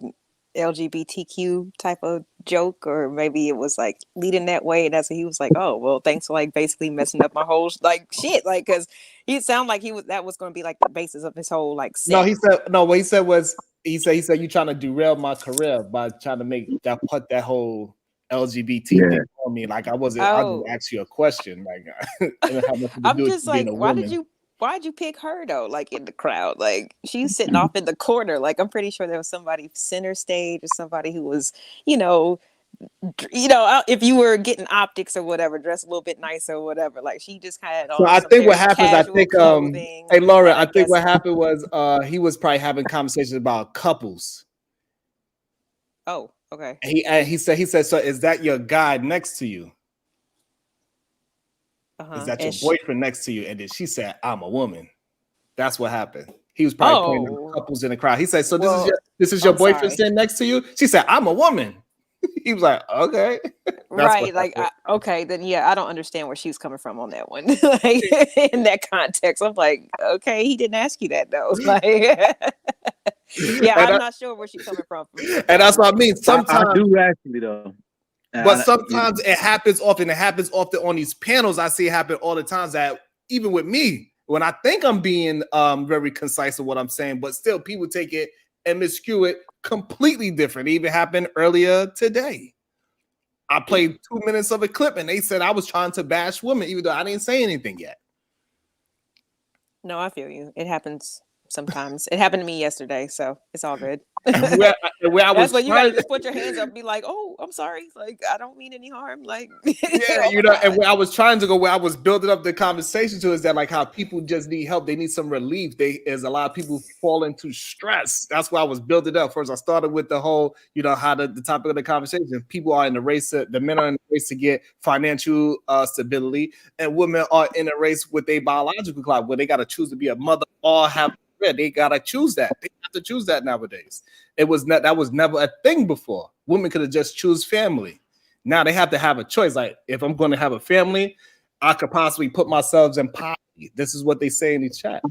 LGBTQ type of joke, or maybe it was like leading that way, and that's what he was like, oh well, thanks for like basically messing up my whole like shit, like because he sounded like that was going to be like the basis of his whole like set. No, he said no. What he said was he said you trying to derail my career by trying to make that put that whole LGBT thing on me. Like I wasn't. I just asked you a question. Like it didn't have nothing to I'm do with just you being like, a woman. why'd you pick her though? Like in the crowd, like she's sitting off in the corner. Like I'm pretty sure there was somebody center stage or somebody who was, if you were getting optics or whatever, dressed a little bit nicer or whatever. Like she just had on. So I some think what very happens, I casual think, clothing hey Laura, that I think guess- what happened was he was probably having conversations about couples. Oh, okay. And he said, so is that your guy next to you? Is that your boyfriend next to you? And then she said, I'm a woman. That's what happened. He was probably playing couples in the crowd. He said, so this is your boyfriend sitting next to you? She said, I'm a woman. He was like, okay. Right. Like, okay, then yeah, I don't understand where she was coming from on that one. Like in that context. I'm like, okay, he didn't ask you that though. Like yeah, I'm not sure where she's coming from. And that's what I mean. Sometimes I do actually though. But sometimes it happens often. It happens often on these panels. I see it happen all the times that even with me, when I think I'm being very concise in what I'm saying, but still people take it and miscue it completely different. It even happened earlier today. I played 2 minutes of a clip and they said I was trying to bash women, even though I didn't say anything yet. No, I feel you. It happens sometimes. It happened to me yesterday, so it's all good. Where I That's when you gotta just put your hands up and be like, oh, I'm sorry. Like, I don't mean any harm. Like, yeah, and where I was trying to go, where I was building up the conversation to is that like how people just need help. They need some relief. There's a lot of people fall into stress. That's why I was building up. First, I started with the whole, how the topic of the conversation. People are in the race, the men are in the race to get financial stability, and women are in a race with a biological clock where they got to choose to be a mother or have they gotta choose that. They have to choose that nowadays. That was never a thing before. Women could have just choose family. Now they have to have a choice. Like if I'm going to have a family, I could possibly put myself in poverty. This is what they say in the chat.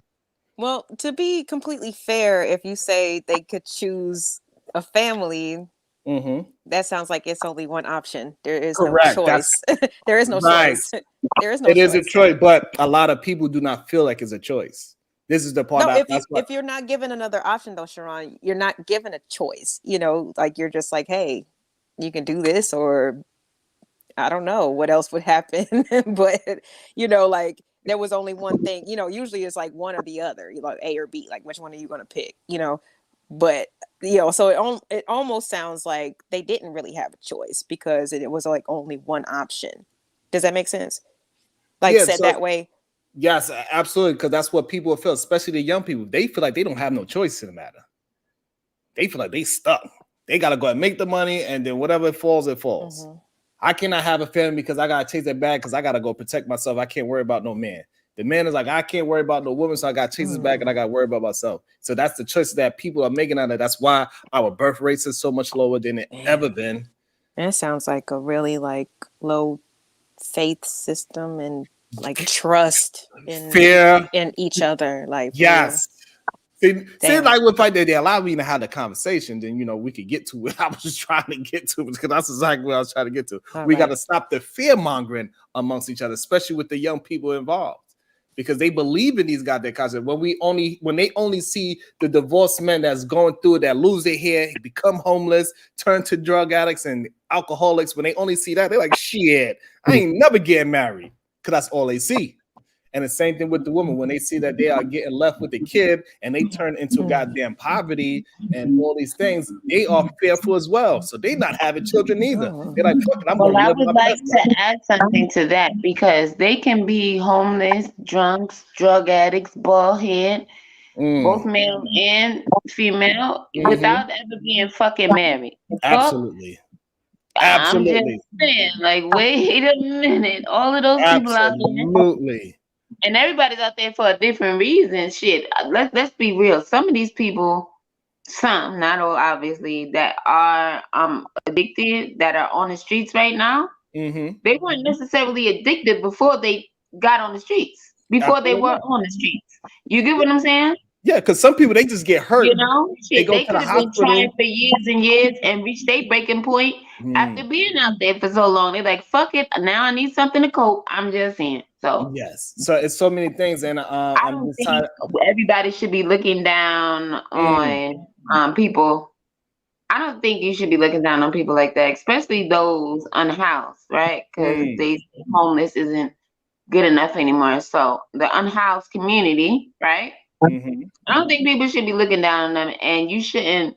Well, to be completely fair, if you say they could choose a family, that sounds like it's only one option. There is no choice. There is no choice. There is no choice. It is a choice, but a lot of people do not feel like it's a choice. This is the part. No, if you're not given another option, though, Sharon, you're not given a choice. Like you're just like, hey, you can do this, or I don't know what else would happen. But like there was only one thing. Usually it's like one or the other, like A or B. Like which one are you going to pick? But so it almost sounds like they didn't really have a choice because it was like only one option. Does that make sense? Like said that way. Yes, absolutely. Because that's what people feel, especially the young people. They feel like they don't have no choice in the matter. They feel like they stuck. They got to go and make the money, and then whatever it falls, it falls. I cannot have a family because I got to chase that bag because I got to go protect myself. I can't worry about no man. The man is like, I can't worry about no woman, so I got to chase his bag and I got to worry about myself. So that's the choice that people are making out of it. That's why our birth rates is so much lower than it ever been. That sounds like a really like low faith system and like trust in fear in each other. Like yes. See, like if they allow me to have the conversation, then we could get to what I was just trying to get to because that's exactly what I was trying to get to. We got to stop the fear mongering amongst each other, especially with the young people involved, because they believe in these goddamn concepts. When they only see the divorced men that's going through it, that lose their hair, become homeless, turn to drug addicts and alcoholics. When they only see that, they're like, shit, I ain't never getting married. Because that's all they see. And the same thing with the woman. When they see that they are getting left with the kid and they turn into goddamn poverty and all these things, they are fearful as well. So they not having children either. They're like, fuck it, Well, I would like to add something to that because they can be homeless, drunks, drug addicts, bald head, both male and female, without ever being fucking married. Absolutely. I'm just saying, like, wait a minute. All of those people out there. Absolutely. And everybody's out there for a different reason. Shit. Let's be real. Some of these people, some, not all obviously, that are addicted, that are on the streets right now, they weren't necessarily addicted before they got on the streets. Before they were on the streets. You get what I'm saying? Yeah, because some people, they just get hurt. You know, They shit, go they to the could have been hospital. trying for years and years and reached their breaking point after being out there for so long. They're like, fuck it, now I need something to cope. I'm just saying. So yes, so it's so many things, and I I'm don't just think tired. everybody should be looking down on people. I don't think you should be looking down on people like that, especially those unhoused, right? Because they homeless isn't good enough anymore. So the unhoused community, right? I don't think people should be looking down on them, and you shouldn't.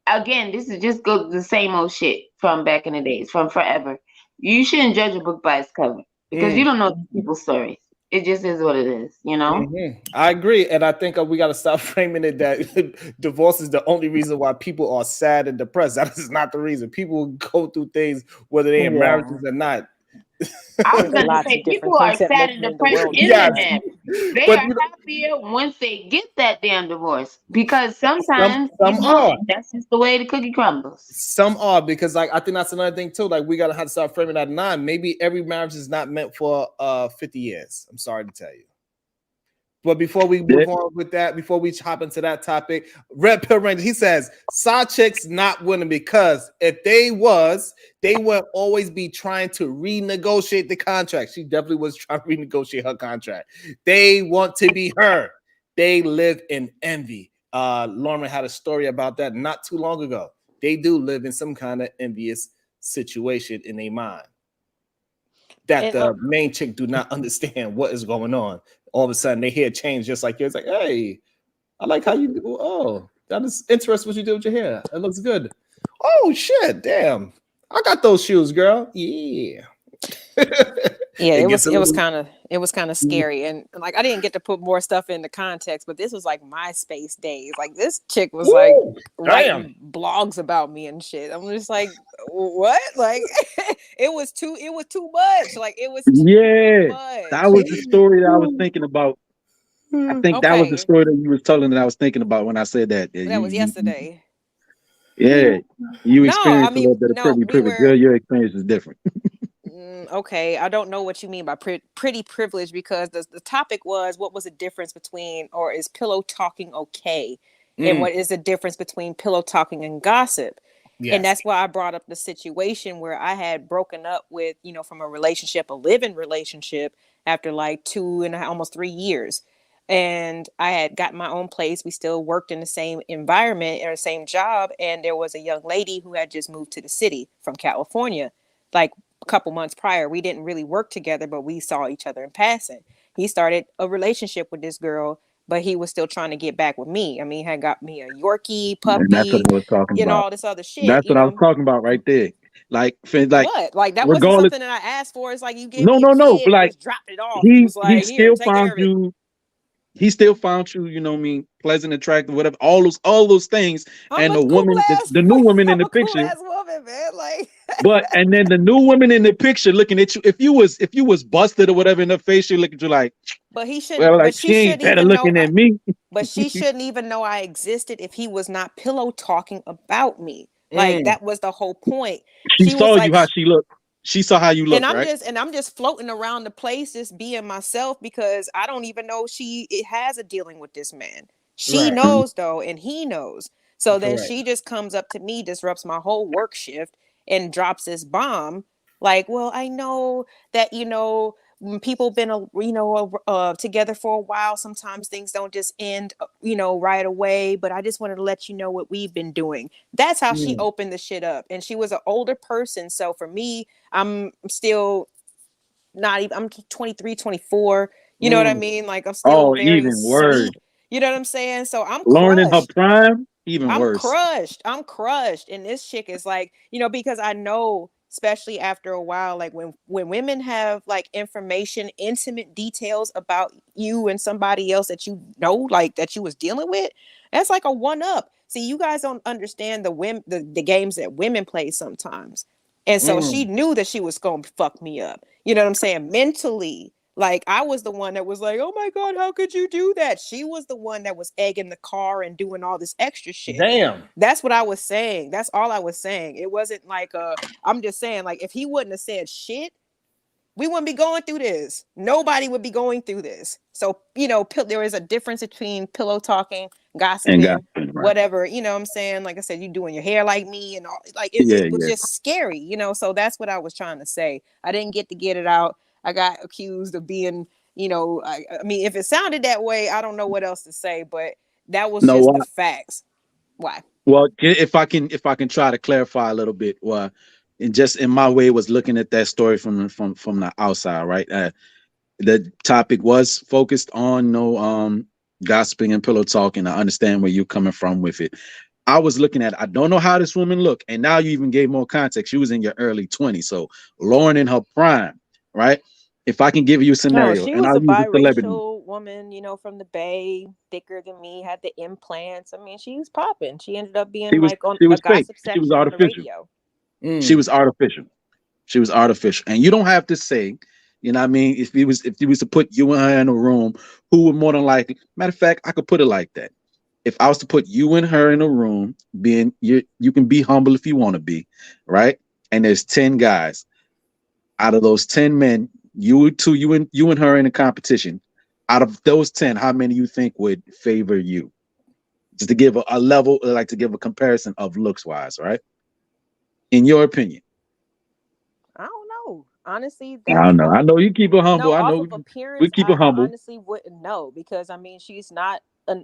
Again, this is just go the same old shit from back in the days, from forever. You shouldn't judge a book by its cover because you don't know these people's stories. It just is what it is, you know. I agree, and I think we got to stop framing it that divorce is the only reason why people are sad and depressed. That is not the reason. People go through things whether they're in marriages or not. I was going to say people are sad and depressed in Yes, the marriage. They but are happier once they get that damn divorce because some sometimes you know are. that's just the way the cookie crumbles. Some are, because like I think that's another thing too. Like we gotta have to start framing that 9. Maybe every marriage is not meant for 50 years. I'm sorry to tell you. But before we move on with that, before we hop into that topic, Red Pill Ranger, he says side chicks not winning because if they was, they would always be trying to renegotiate the contract. She definitely was trying to renegotiate her contract. They want to be her. They live in envy. Lauren had a story about that not too long ago. They do live in some kind of envious situation in their mind that the main chick do not understand what is going on. All of a sudden they hear change just like you. It's like, hey, I like how you do. Oh, that is interesting what you did with your hair. It looks good. Oh shit, damn. I got those shoes, girl. Yeah. Yeah, it was kind of scary, and like I didn't get to put more stuff into context, but this was like MySpace days. Like this chick was like writing blogs about me and shit. I'm just like, what? Like it was too much. Like it was too much. That was the story that I was thinking about. I think that was the story that you was telling that I was thinking about when I said that. That was yesterday. You experienced a little bit of pretty privilege. Your experience is different. Okay, I don't know what you mean by pretty privilege, because the topic was what was the difference between, or is pillow talking okay? And what is the difference between pillow talking and gossip? Yes. And that's why I brought up the situation where I had broken up with, from a relationship, a living relationship, after like 2 and almost 3 years. And I had gotten my own place. We still worked in the same environment or the same job. And there was a young lady who had just moved to the city from California, like a couple months prior. We didn't really work together, but we saw each other in passing. He started a relationship with this girl, but he was still trying to get back with me. I mean, he had got me a Yorkie puppy, and that's what I was talking about. All this other shit. That's what I was talking about right there. Like what? Like that wasn't something that I asked for. It's like you gave me a kid but like and just dropped it off. He was like, still found you. He still found you, you know what I mean, pleasant, attractive, whatever, all those things. And the woman, the new woman in the picture, woman, man. Like, and then the new woman in the picture looking at you. If you was busted or whatever in the face, she look at you like, but he shouldn't. Well, like, but she ain't better looking at me. But she shouldn't even know I existed if he was not pillow talking about me. Like that was the whole point. She saw you how she looked. She saw how you look, and I'm just floating around the place, just being myself, because I don't even know it has a dealing with this man. She knows though, and he knows. So then she just comes up to me, disrupts my whole work shift, and drops this bomb. Like, well, I know that when people been together for a while, sometimes things don't just end right away, but I just wanted to let you know what we've been doing. That's how she opened the shit up. And she was an older person, so for me, I'm still not even, I'm 23, 24, you know what I mean? Like I'm still very even sweet. worse. You know what I'm saying? So I'm Lauren in her crushed. prime, even I'm worse. I'm crushed. And this chick is like, because I know, especially after a while, like when women have like information, intimate details about you and somebody else that like that you was dealing with, that's like a 1-up. See, you guys don't understand the games that women play sometimes. And so she knew that she was going to fuck me up. You know what I'm saying? Mentally. Like I was the one that was like, oh my God, how could you do that? She was the one that was egging the car and doing all this extra shit. Damn. That's what I was saying. That's all I was saying. It wasn't like I'm just saying, like, if he wouldn't have said shit, we wouldn't be going through this. Nobody would be going through this. So, there is a difference between pillow talking, gossiping, right. whatever, you know what I'm saying? Like I said, you doing your hair like me and all, like Yeah, it was yeah. just scary, so that's what I was trying to say. I didn't get to get it out. I got accused of being, I mean, if it sounded that way, I don't know what else to say, but that was No, just the facts. Why? well, if I can try to clarify a little bit, and just in my way was looking at that story from the outside, right? The topic was focused on no gossiping and pillow talking. I understand where you're coming from with it. I was looking at, I don't know how this woman looked, and now you even gave more context. She was in your early 20s, so Lauren in her prime, right? If I can give you a No, scenario, she and was I'll a use a celebrity. biracial woman, from the Bay, thicker than me, had the implants. I mean, she was popping. She ended up being She was like on she a was fake. gossip She was section on the artificial. radio. She was artificial. She was artificial. And you don't have to say, you know what I mean? If you was to put you and her in a room, who would more than likely, matter of fact, I could put it like that. If I was to put you and her in a room, you can be humble if you want to be, right? And there's 10 guys. Out of those 10 men, you and her in a competition. Out of those 10, how many you think would favor you? Just to give a level, like to give a comparison of looks wise, right? In your opinion. I don't know. Honestly, I don't know. I know you keep it humble. no, I off know of we appearance, keep it I humble. honestly wouldn't know because I mean she's not an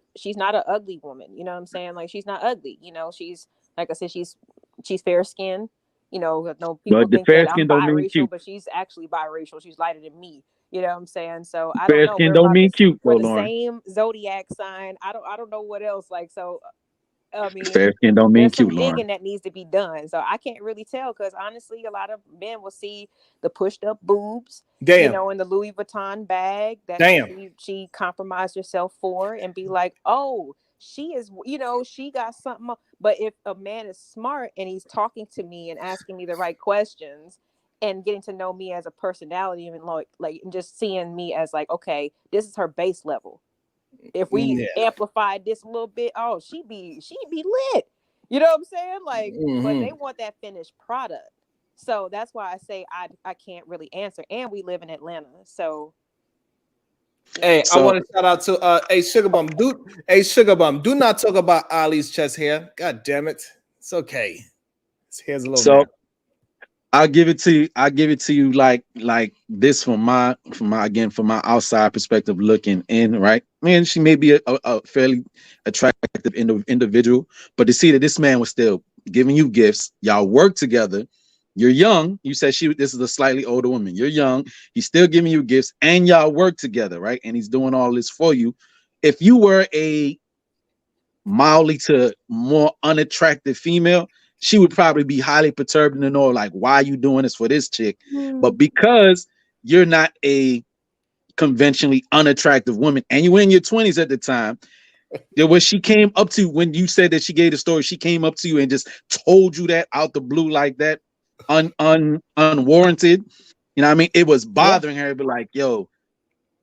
ugly woman. You know what I'm saying? Like she's not ugly. She's like I said, she's fair skinned. No people But the think fair that I'm skin don't mean biracial, cute. but she's actually biracial. She's lighter than me. You know what I'm saying? So I don't Fair know. skin don't mean cute, We're though, the Lauren. same zodiac sign. I don't know what else. Like so. I mean, Fair skin don't mean there's some cute, Lauren. digging that needs to be done. So I can't really tell because honestly, a lot of men will see the pushed up boobs, in the Louis Vuitton bag that she compromised herself for and be like, oh, she is, she got something. But if a man is smart and he's talking to me and asking me the right questions and getting to know me as a personality and like just seeing me as like, okay, this is her base level. If we amplified this a little bit, oh, she'd be lit. You know what I'm saying? Like, but they want that finished product. So that's why I say I can't really answer. And we live in Atlanta. So Hey, I want to shout out to Sugar Bum. Do not talk about Ali's chest hair. God damn it. It's okay. His hair's a little messy. I'll give it to you like this from my outside perspective looking in, right? Man, she may be a fairly attractive individual, but to see that this man was still giving you gifts, y'all work together. You're young. You said this is a slightly older woman. You're young. He's still giving you gifts, and y'all work together, right? And he's doing all this for you. If you were a mildly to more unattractive female, she would probably be highly perturbed to know, like, why are you doing this for this chick? But because you're not a conventionally unattractive woman and you were in your 20s at the time, there was she came up to when you said that she gave the story, she came up to you and just told you that out the blue like that, unwarranted. You know what I mean? It was bothering her, but like, yo,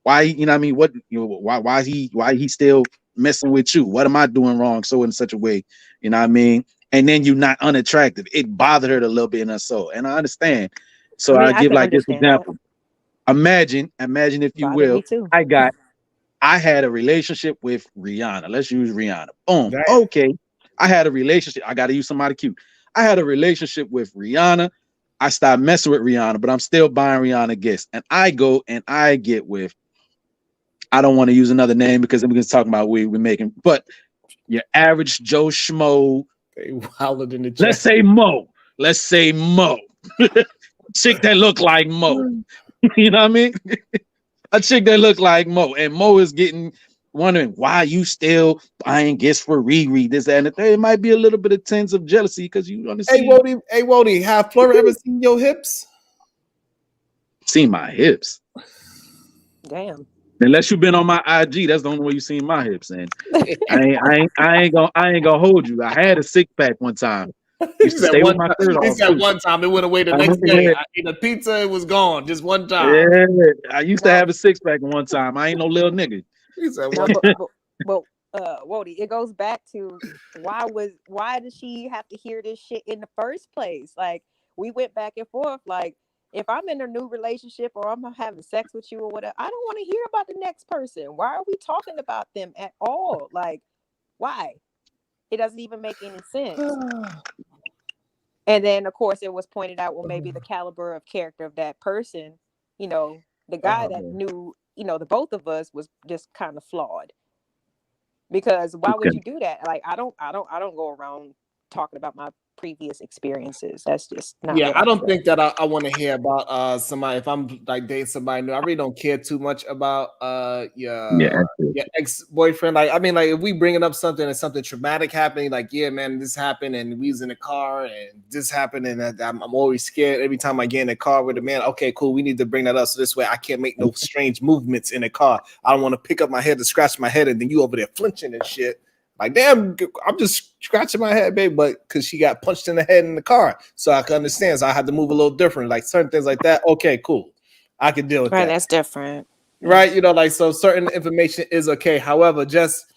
why, you know what I mean? What, why he still messing with you? What am I doing wrong? So in such a way, you know what I mean? And then you're not unattractive. It bothered her a little bit in her soul. And I understand. So I give like this example. That. Imagine if you will, I had a relationship with Rihanna. Let's use Rihanna. Boom. Right. Okay. I had a relationship. I got to use somebody cute. I had a relationship with Rihanna. I stopped messing with Rihanna, but I'm still buying Rihanna gifts. And I go and I get with, I don't want to use another name because then we're going to talk about we're making, but your average Joe Schmo. In the Let's say Mo. Chick that look like Mo. You know what I mean? A chick that look like Mo. And Mo is wondering why you still buying gifts for Riri, this, that, and the thing. It might be a little bit of tens of jealousy because you understand. Hey, Wody, have Flora ever seen your hips? Seen my hips. Damn. Unless you've been on my IG, that's the only way you seen my hips. And I ain't gonna hold you. I had a 6-pack one time. Used to stay with my shirt off. He said one time, it went away the next day. I ate a pizza, it was gone. Just one time. Yeah, I used to have a 6-pack one time. I ain't no little nigga. He said but Wody, it goes back to why did she have to hear this shit in the first place? Like we went back and forth. Like if I'm in a new relationship or I'm having sex with you or whatever, I don't want to hear about the next person. Why are we talking about them at all? Like, why? It doesn't even make any sense. And then, of course, it was pointed out, well, maybe the caliber of character of that person, the guy that knew, the both of us was just kind of flawed. Because why would you do that? Like, I don't go around talking about my previous experiences. That's just not what I I don't do. think that I want to hear about somebody. If I'm like dating somebody new, I really don't care too much about your ex-boyfriend. Like, I mean, like if we bringing up something and something traumatic happening, like, yeah, man, this happened and we was in the car and this happened, and I'm always scared every time I get in the car with a man. Okay, cool, we need to bring that up so this way I can't make no strange movements in the car. I don't want to pick up my head to scratch my head and then you over there flinching and shit. Like, damn, I'm just scratching my head, babe, but because she got punched in the head in the car. So I can understand. So I had to move a little different. Like certain things like that. Okay, cool. I can deal with that. That's different. Right? Like, so certain information is okay. However, just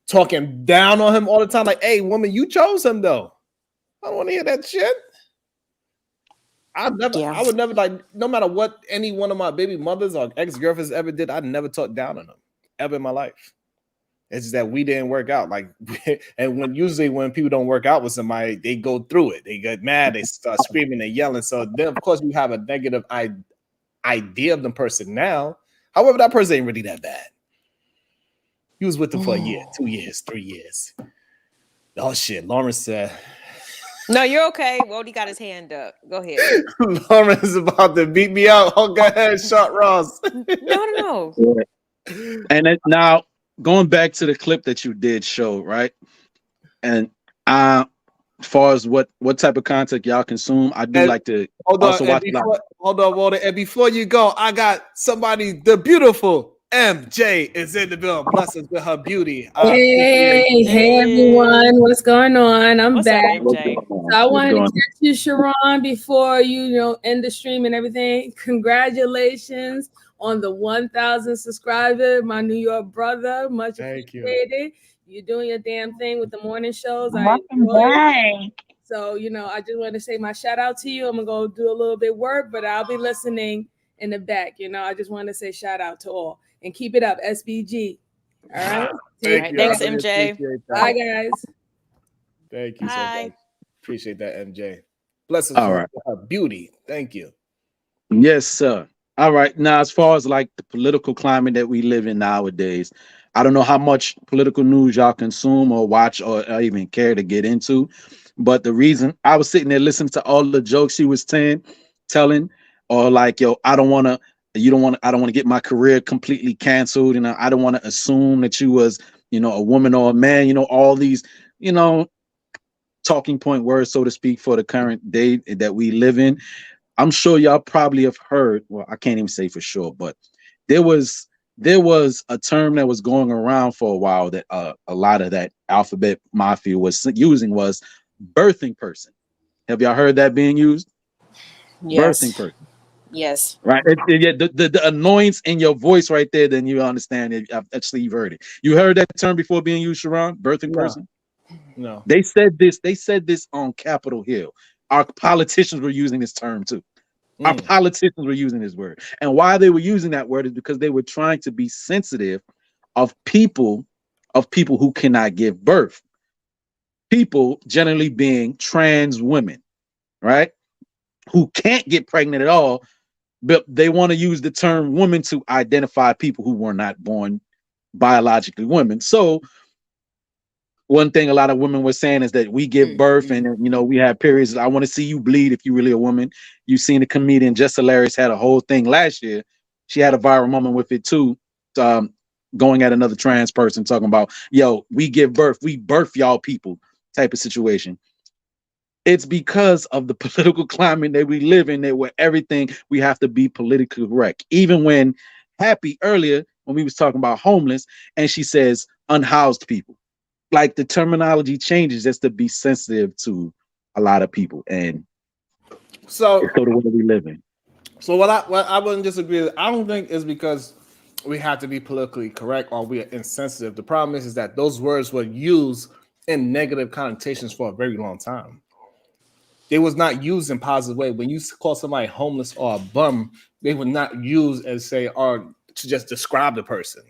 talking down on him all the time, like, hey, woman, you chose him though. I don't want to hear that shit. I would never, like, no matter what any one of my baby mothers or ex-girlfriends ever did, I never talked down on them ever in my life. It's just that we didn't work out. Like, and usually when people don't work out with somebody, they go through it. They get mad. They start screaming and yelling. So then, of course, you have a negative idea of the person now. However, that person ain't really that bad. You was with them for a year, 2 years, 3 years. Oh shit, Lawrence said. No, you're okay. Wody got his hand up. Go ahead. Lawrence is about to beat me out. Oh, go ahead, Shot Ross. No. And now, going back to the clip that you did show, right? And as far as what type of content y'all consume, I do like to also watch. Hold on, Walter. And before you go, I got somebody, the beautiful MJ is in the building. Bless us with her beauty. Hey everyone, what's going on? I'm back. Up, MJ? So I wanted to catch you, Sharon, before you end the stream and everything. Congratulations on the 1,000 subscriber, my New York brother. Much appreciated. You're doing your damn thing with the morning shows. Welcome back. So, I just want to say my shout out to you. I'm going to go do a little bit of work, but I'll be listening in the back. I just want to say shout out to all and keep it up, SBG. All right. Thanks, MJ. Bye, guys. Thank you so much. Appreciate that, MJ. Bless us All right. her beauty. Thank you. Yes, sir. All right. Now, as far as like the political climate that we live in nowadays, I don't know how much political news y'all consume or watch or even care to get into. But the reason I was sitting there listening to all the jokes she was telling, or like, yo, I don't want to get my career completely canceled. I don't want to assume that you was, a woman or a man, all these, talking point words, so to speak, for the current day that we live in. I'm sure y'all probably have heard, well, I can't even say for sure, but there was a term that was going around for a while that a lot of that alphabet mafia was using was birthing person. Have y'all heard that being used? Yes. Birthing person. Yes. Right. The annoyance in your voice right there, then you understand it. Actually, you've heard it. You heard that term before being used, Sharon? Birthing person? No. They said this on Capitol Hill. Our politicians were using this term too. Our politicians were using this word. And why they were using that word is because they were trying to be sensitive of people who cannot give birth. People generally being trans women, right? Who can't get pregnant at all, but they want to use the term woman to identify people who were not born biologically women. So one thing a lot of women were saying is that we give birth and we have periods. I want to see you bleed if you're really a woman. You've seen the comedian Just Hilarious had a whole thing last year. She had a viral moment with it too, going at another trans person talking about, yo, we give birth, we birth y'all people type of situation. It's because of the political climate that we live in, that where everything we have to be politically correct. Even when Happy earlier, when we was talking about homeless, and she says unhoused people. Like the terminology changes just to be sensitive to a lot of people, and so it's sort of what we live in. So what I wouldn't disagree with. I don't think it's because we have to be politically correct or we are insensitive. The problem is that those words were used in negative connotations for a very long time. they was not used in positive way. When you call somebody homeless or a bum, they were not used as say or to just describe the person.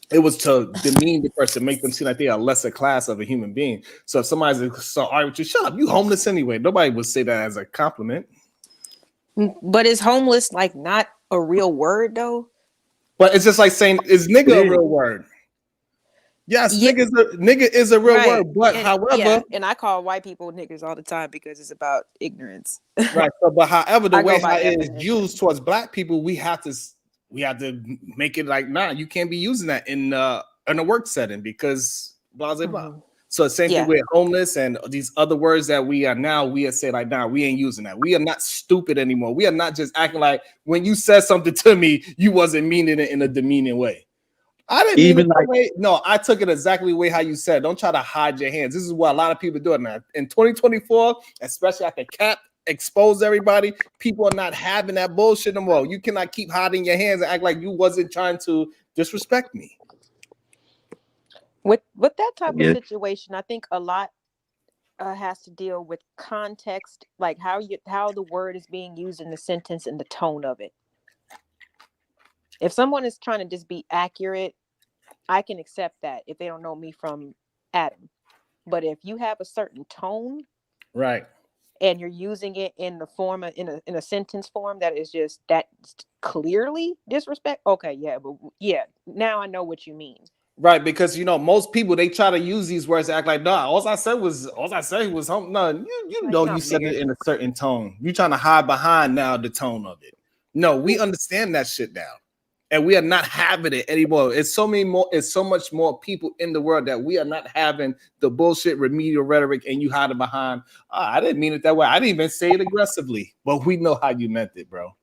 It was to demean the person, make them seem like they are a lesser class of a human being. So if somebody's so all right with you, shut up, you homeless anyway. Nobody would say that as a compliment. But is homeless like not a real word though? But it's just like saying, is nigga a real word? Yes, Yeah. nigga is a real word. But however, and I call white people niggas all the time because it's about ignorance. right. So, but however, the I go way by how it is definition. used towards black people, we have to make it like, nah, you can't be using that in a work setting because blah blah blah. So same thing with homeless and these other words that we are saying like, nah, we ain't using that. We are not stupid anymore. We are not just acting like when you said something to me, you wasn't meaning it in a demeaning way. I didn't mean it that way. No, I took it exactly the way how you said. Don't try to hide your hands. This is what a lot of people do now. In 2024, especially after Cap exposed everybody, people are not having that bullshit no more. You cannot keep hiding your hands and act like you wasn't trying to disrespect me. With that type of situation, I think a lot has to deal with context, like how the word is being used in the sentence and the tone of it. If someone is trying to just be accurate, I can accept that if they don't know me from Adam. But if you have a certain tone, right, and you're using it in the form of, in a sentence form that is just that clearly disrespect, okay, now I know what you mean. Right, because most people they try to use these words to act like, nah, all I said was home. No, you like, know you said it in a certain tone. You're trying to hide behind now the tone of it. No, we understand that shit now. And we are not having it anymore. It's so much more people in the world that we are not having the bullshit remedial rhetoric and you hiding behind. I didn't mean it that way. I didn't even say it aggressively, but we know how you meant it, bro.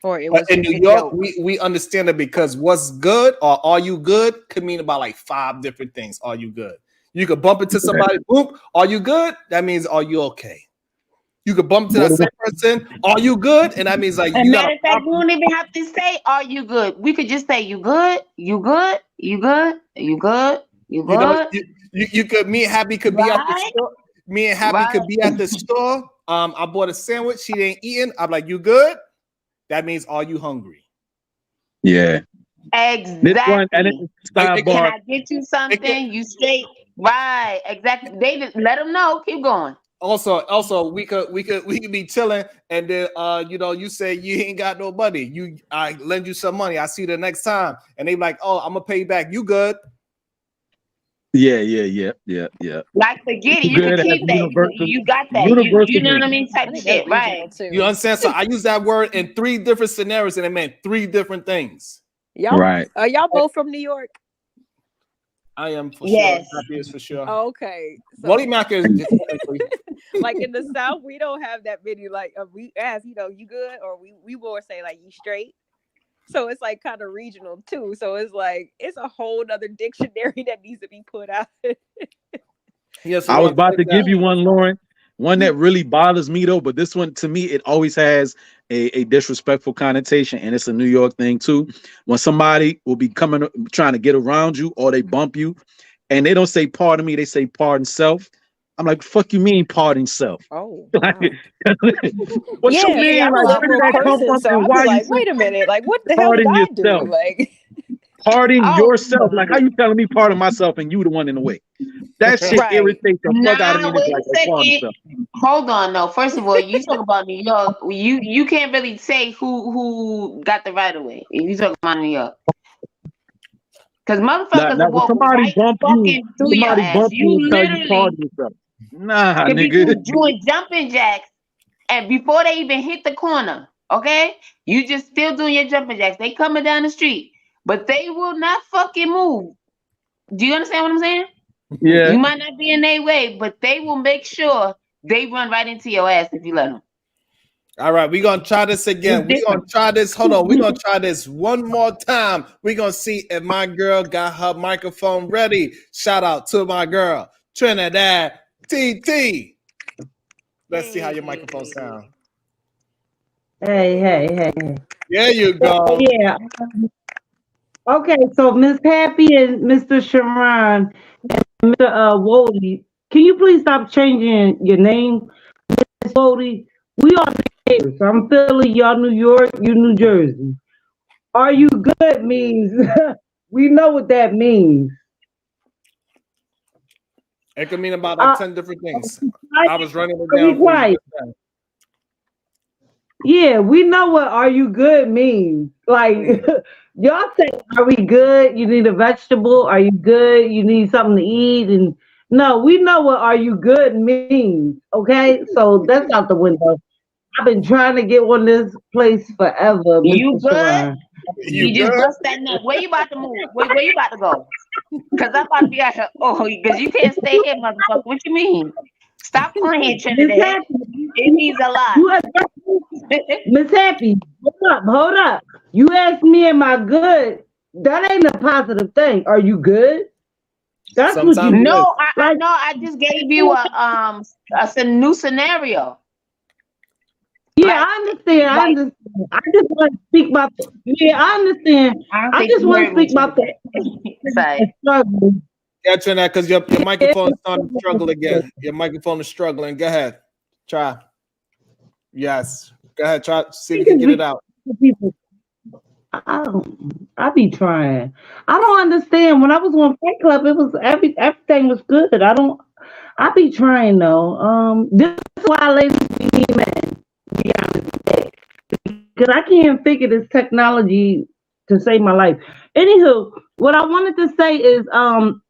Or it was in New York, we understand it because what's good or are you good could mean about like 5 different things. Are you good? You could bump into somebody, boom, are you good? That means are you okay? You could bump into that same person, are you good? And that means like you got matter of fact, we don't even have to say are you good. We could just say you good, you good, you good, you good, you good. You could me and Happy could be at the store. Me and Happy could be at the store. I bought a sandwich, she ain't eating. I'm like, you good? That means are you hungry? Yeah. Exactly. Can I get you something? You straight. Right. Exactly. They just let them know. Keep going. Also, we could be chilling, and then you say you ain't got no money. I lend you some money. I see you the next time, and they like, oh, I'm gonna pay you back. You good? Yeah. Like forget it. You can keep that. You got that. You know what I mean? Type shit, right? You understand? So I use that word in 3 different scenarios, and it meant 3 different things. Y'all, are y'all both from New York? I am for sure. Happy is for sure. Okay. So, Mac is like in the South, we don't have that many. Like we ask, you good, or we more say like you straight. So it's like kind of regional too. So it's like it's a whole other dictionary that needs to be put out. Yes, I was about to give you one, Lauren. One that really bothers me though, but this one to me it always has a disrespectful connotation, and it's a New York thing too. When somebody will be trying to get around you, or they bump you, and they don't say pardon me, they say pardon self. I'm like, fuck you mean pardon self? Oh, wow. What you mean? I'm like, a liberal person, so I'll be like, wait a minute, like, what the hell did I do? Like, pardon yourself. Like, how you telling me pardon myself and you the one in the way? That shit irritates the fuck out of me. Wait a second. Hold on, no. First of all, you talk about New York. You can't really say who got the right of way. If you talk about New York. Because motherfuckers will walk right fucking through your ass. You literally nah, could nigga. be doing jumping jacks, and before they even hit the corner, okay, you just still doing your jumping jacks. They coming down the street, but they will not fucking move. Do you understand what I'm saying? Yeah. You might not be in their way, but they will make sure they run right into your ass if you let them. All right, we're gonna try this again. We're gonna try this. Hold on, we're gonna try this one more time. We're gonna see if my girl got her microphone ready. Shout out to my girl, Trinidad TT. Let's see how your microphone sounds. Hey. There you go. Yeah. Okay, so Miss Happy and Mr. Sharon and Mr. Wody, can you please stop changing your name? Bodie, we are neighbors. I'm Philly, y'all New York, you New Jersey. Are you good means we know what that means. It could mean about like 10 different things. I was running it Are we down for you. quiet? Yeah, we know what "are you good" means. Like y'all say, "Are we good?" You need a vegetable. Are you good? You need something to eat. And no, we know what "are you good" means. Okay, so that's out the window. I've been trying to get one this place forever, You Mr. good? Sharon. You just bust that nut. Where you about to move? Where you about to go? Because I'm about to be out here. Oh, because you can't stay here, motherfucker. What you mean? Stop playing, Miss Trinidad. Happy, It means a lot. you asked Miss Happy, hold up. You asked me, am I good? That ain't a positive thing. Are you good? That's what Sometimes you it is. No, I know. I just gave you a new scenario. Yeah, I understand. I understand. I just want to speak about. I understand. I don't I think just you want to heard me, speak about Trinidad. Sorry. struggle. Yeah, Trinidad, because your microphone is starting to struggle again. Your microphone is struggling. Go ahead. Try. Yes. Go ahead. Try. See if you can get it out. I be trying. I don't understand. When I was on Fight Club, it was everything was good. I be trying though. This is why ladies need men. Be honest, because I can't figure this technology to save my life. Anywho, what I wanted to say is, I'm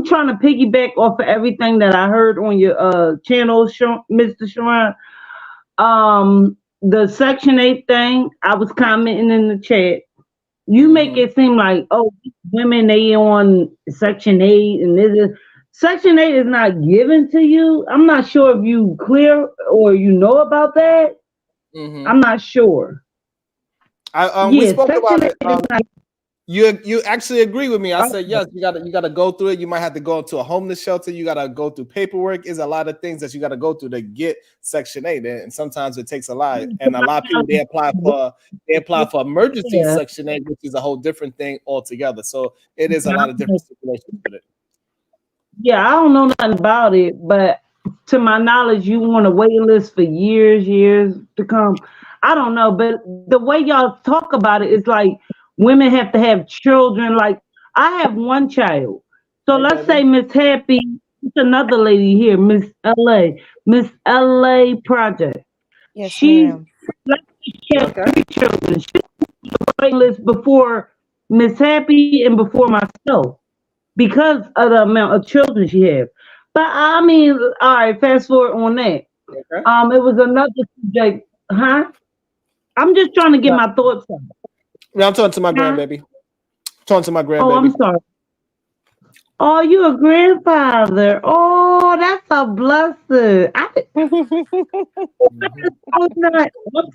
trying to piggyback off of everything that I heard on your channel, Mr. Sharon. The Section 8 thing, I was commenting in the chat. You make it seem like, oh, women, they on Section 8 and this is Section 8 is not given to you. I'm not sure if you clear or you know about that. I'm not sure. We spoke Section about 8 it. is not. You actually agree with me. I said yes. You gotta go through it. You might have to go into a homeless shelter. You gotta go through paperwork. Is a lot of things that you gotta go through to get Section 8, and sometimes it takes a lot. And a lot of people they apply for emergency Section 8, which is a whole different thing altogether. So it is a lot of different situations with it. Yeah, I don't know nothing about it, but to my knowledge, you want a wait list for years to come. I don't know, but the way y'all talk about it is like women have to have children. Like I have one child. So let's say Miss Happy, it's another lady here, Miss LA Project. Yes, She ma'am. has 3 children. She's on the wait list before Miss Happy and before myself, because of the amount of children she has. But I mean, all right, fast forward on that. Okay. It was another subject, huh? I'm just trying to get my thoughts on. Yeah, I'm talking to my grandbaby. Talking to my grandbaby. Oh, I'm sorry. Oh, you a grandfather. Oh, that's a blessing. I'm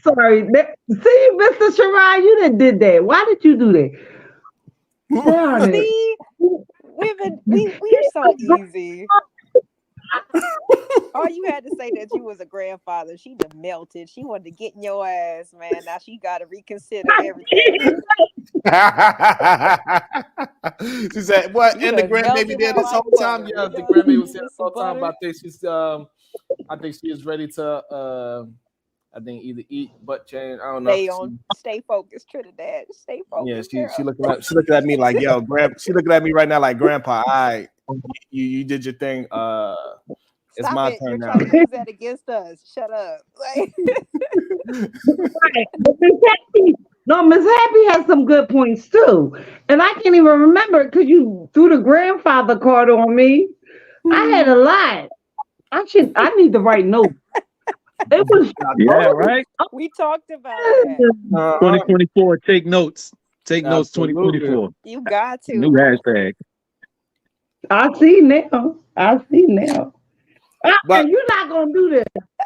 sorry. See, Mr. Sharai, you done did that. Why did you do that? Darn it. See, women, we are so easy. All you had to say that you was a grandfather. She done melted. She wanted to get in your ass, man. Now she got to reconsider everything. She said, "What?" And the grandbaby there this whole time. Yeah, the grandbaby was there this whole time. But I think she is ready to. I think either eat, butt change. I don't know. Stay focused, Trinidad. Stay focused. Yeah, she looking at me like, yo, she looking at me right now like, Grandpa, all right, you did your thing. It's Stop my it. turn You're now. trying to use that against us. Shut up. No, Miss Happy has some good points too. And I can't even remember because you threw the grandfather card on me. I had a lot. I need to write notes. It was right. We talked about that. 2024. Take notes. Take notes. 2024. You got to. New hashtag. I see now. But you're not gonna do this.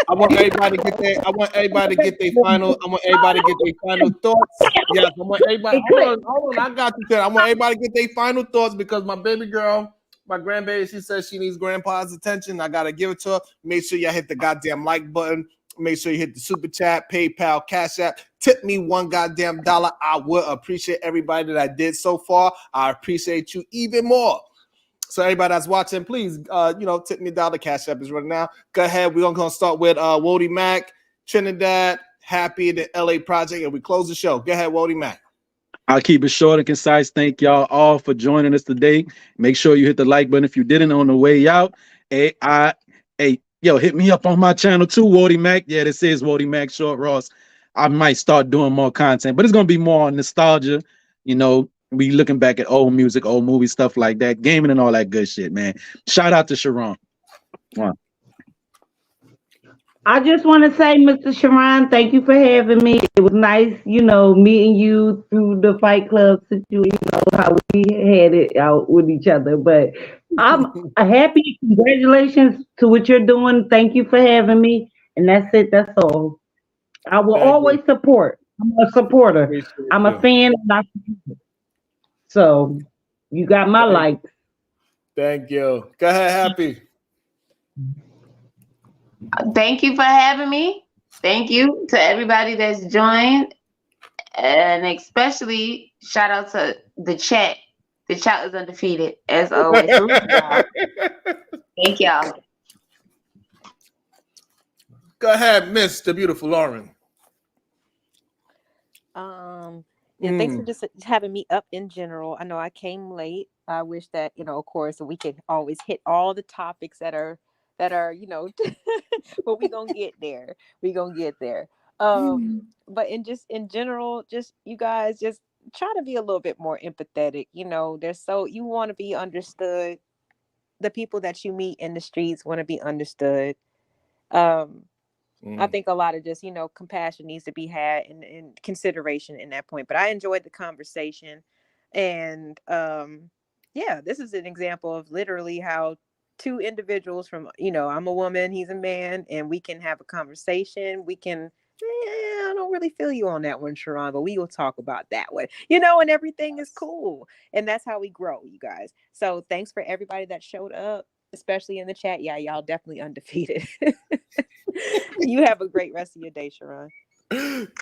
I want everybody to get their final. I want everybody to get their final thoughts. Yes, I want everybody. Hold on. I got you. I want everybody to get their final thoughts because my baby girl, my grandbaby, she says she needs grandpa's attention. I gotta give it to her. Make sure y'all hit the goddamn like button. Make sure you hit the super chat, PayPal, Cash App. Tip me $1 goddamn. I would appreciate everybody that I did so far. I appreciate you even more. So everybody that's watching, please, tip me down. The Cash App is running now. Go ahead. We're gonna start with Wody Mac, Trinidad, Happy, the LA Project, and we close the show. Go ahead, Wody Mac. I'll keep it short and concise. Thank y'all all for joining us today. Make sure you hit the like button if you didn't on the way out. Hit me up on my channel too, Wody Mac. Yeah, this is Wody Mac Short Ross. I might start doing more content, but it's gonna be more on nostalgia. We looking back at old music, old movies, stuff like that, gaming and all that good shit, man. Shout out to Sharon. Wow. I just want to say, Mr. Sharon, thank you for having me. It was nice, meeting you through the Fight Club situation, how we had it out with each other. But I'm happy. Congratulations to what you're doing. Thank you for having me. And that's it. That's all. I will always support. I'm a supporter. I'm a fan. So you got my likes. Thank you. Go ahead, Happy. Thank you for having me. Thank you to everybody that's joined. And especially shout out to the chat. The chat is undefeated, as always. Thank y'all. Go ahead, Miss the beautiful Lauren. Thanks for just having me up in general. I know I came late. I wish that, of course, we could always hit all the topics that are, but we're gonna get there. We're gonna get there. But in general, just you guys just try to be a little bit more empathetic. You want to be understood. The people that you meet in the streets want to be understood. I think a lot of just, compassion needs to be had and consideration in that point. But I enjoyed the conversation. And this is an example of literally how two individuals from, I'm a woman, he's a man, and we can have a conversation. We can, I don't really feel you on that one, Sharon, but we will talk about that one, and everything is cool. And that's how we grow, you guys. So thanks for everybody that showed up, especially in the chat. Yeah, y'all definitely undefeated. You have a great rest of your day, Sharon.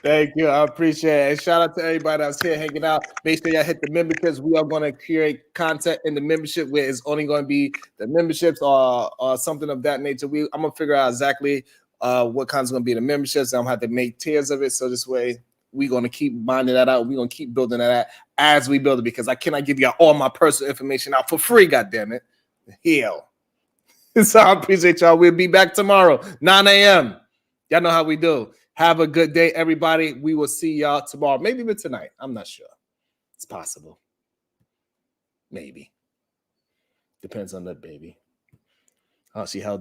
Thank you. I appreciate it. And shout out to everybody that's here hanging out. Make sure y'all hit the memberships. We are going to create content in the membership where it's only going to be the memberships or something of that nature. I'm going to figure out exactly what kinds going to be the memberships. I'm going to have to make tiers of it. So this way we're going to keep minding that out. We're going to keep building that out as we build it, because I cannot give y'all all my personal information out for free. God damn it. Hell. So I appreciate y'all. We'll be back tomorrow, 9 a.m. Y'all know how we do. Have a good day, everybody. We will see y'all tomorrow. Maybe even tonight. I'm not sure. It's possible. Maybe. Depends on that baby. Oh, she held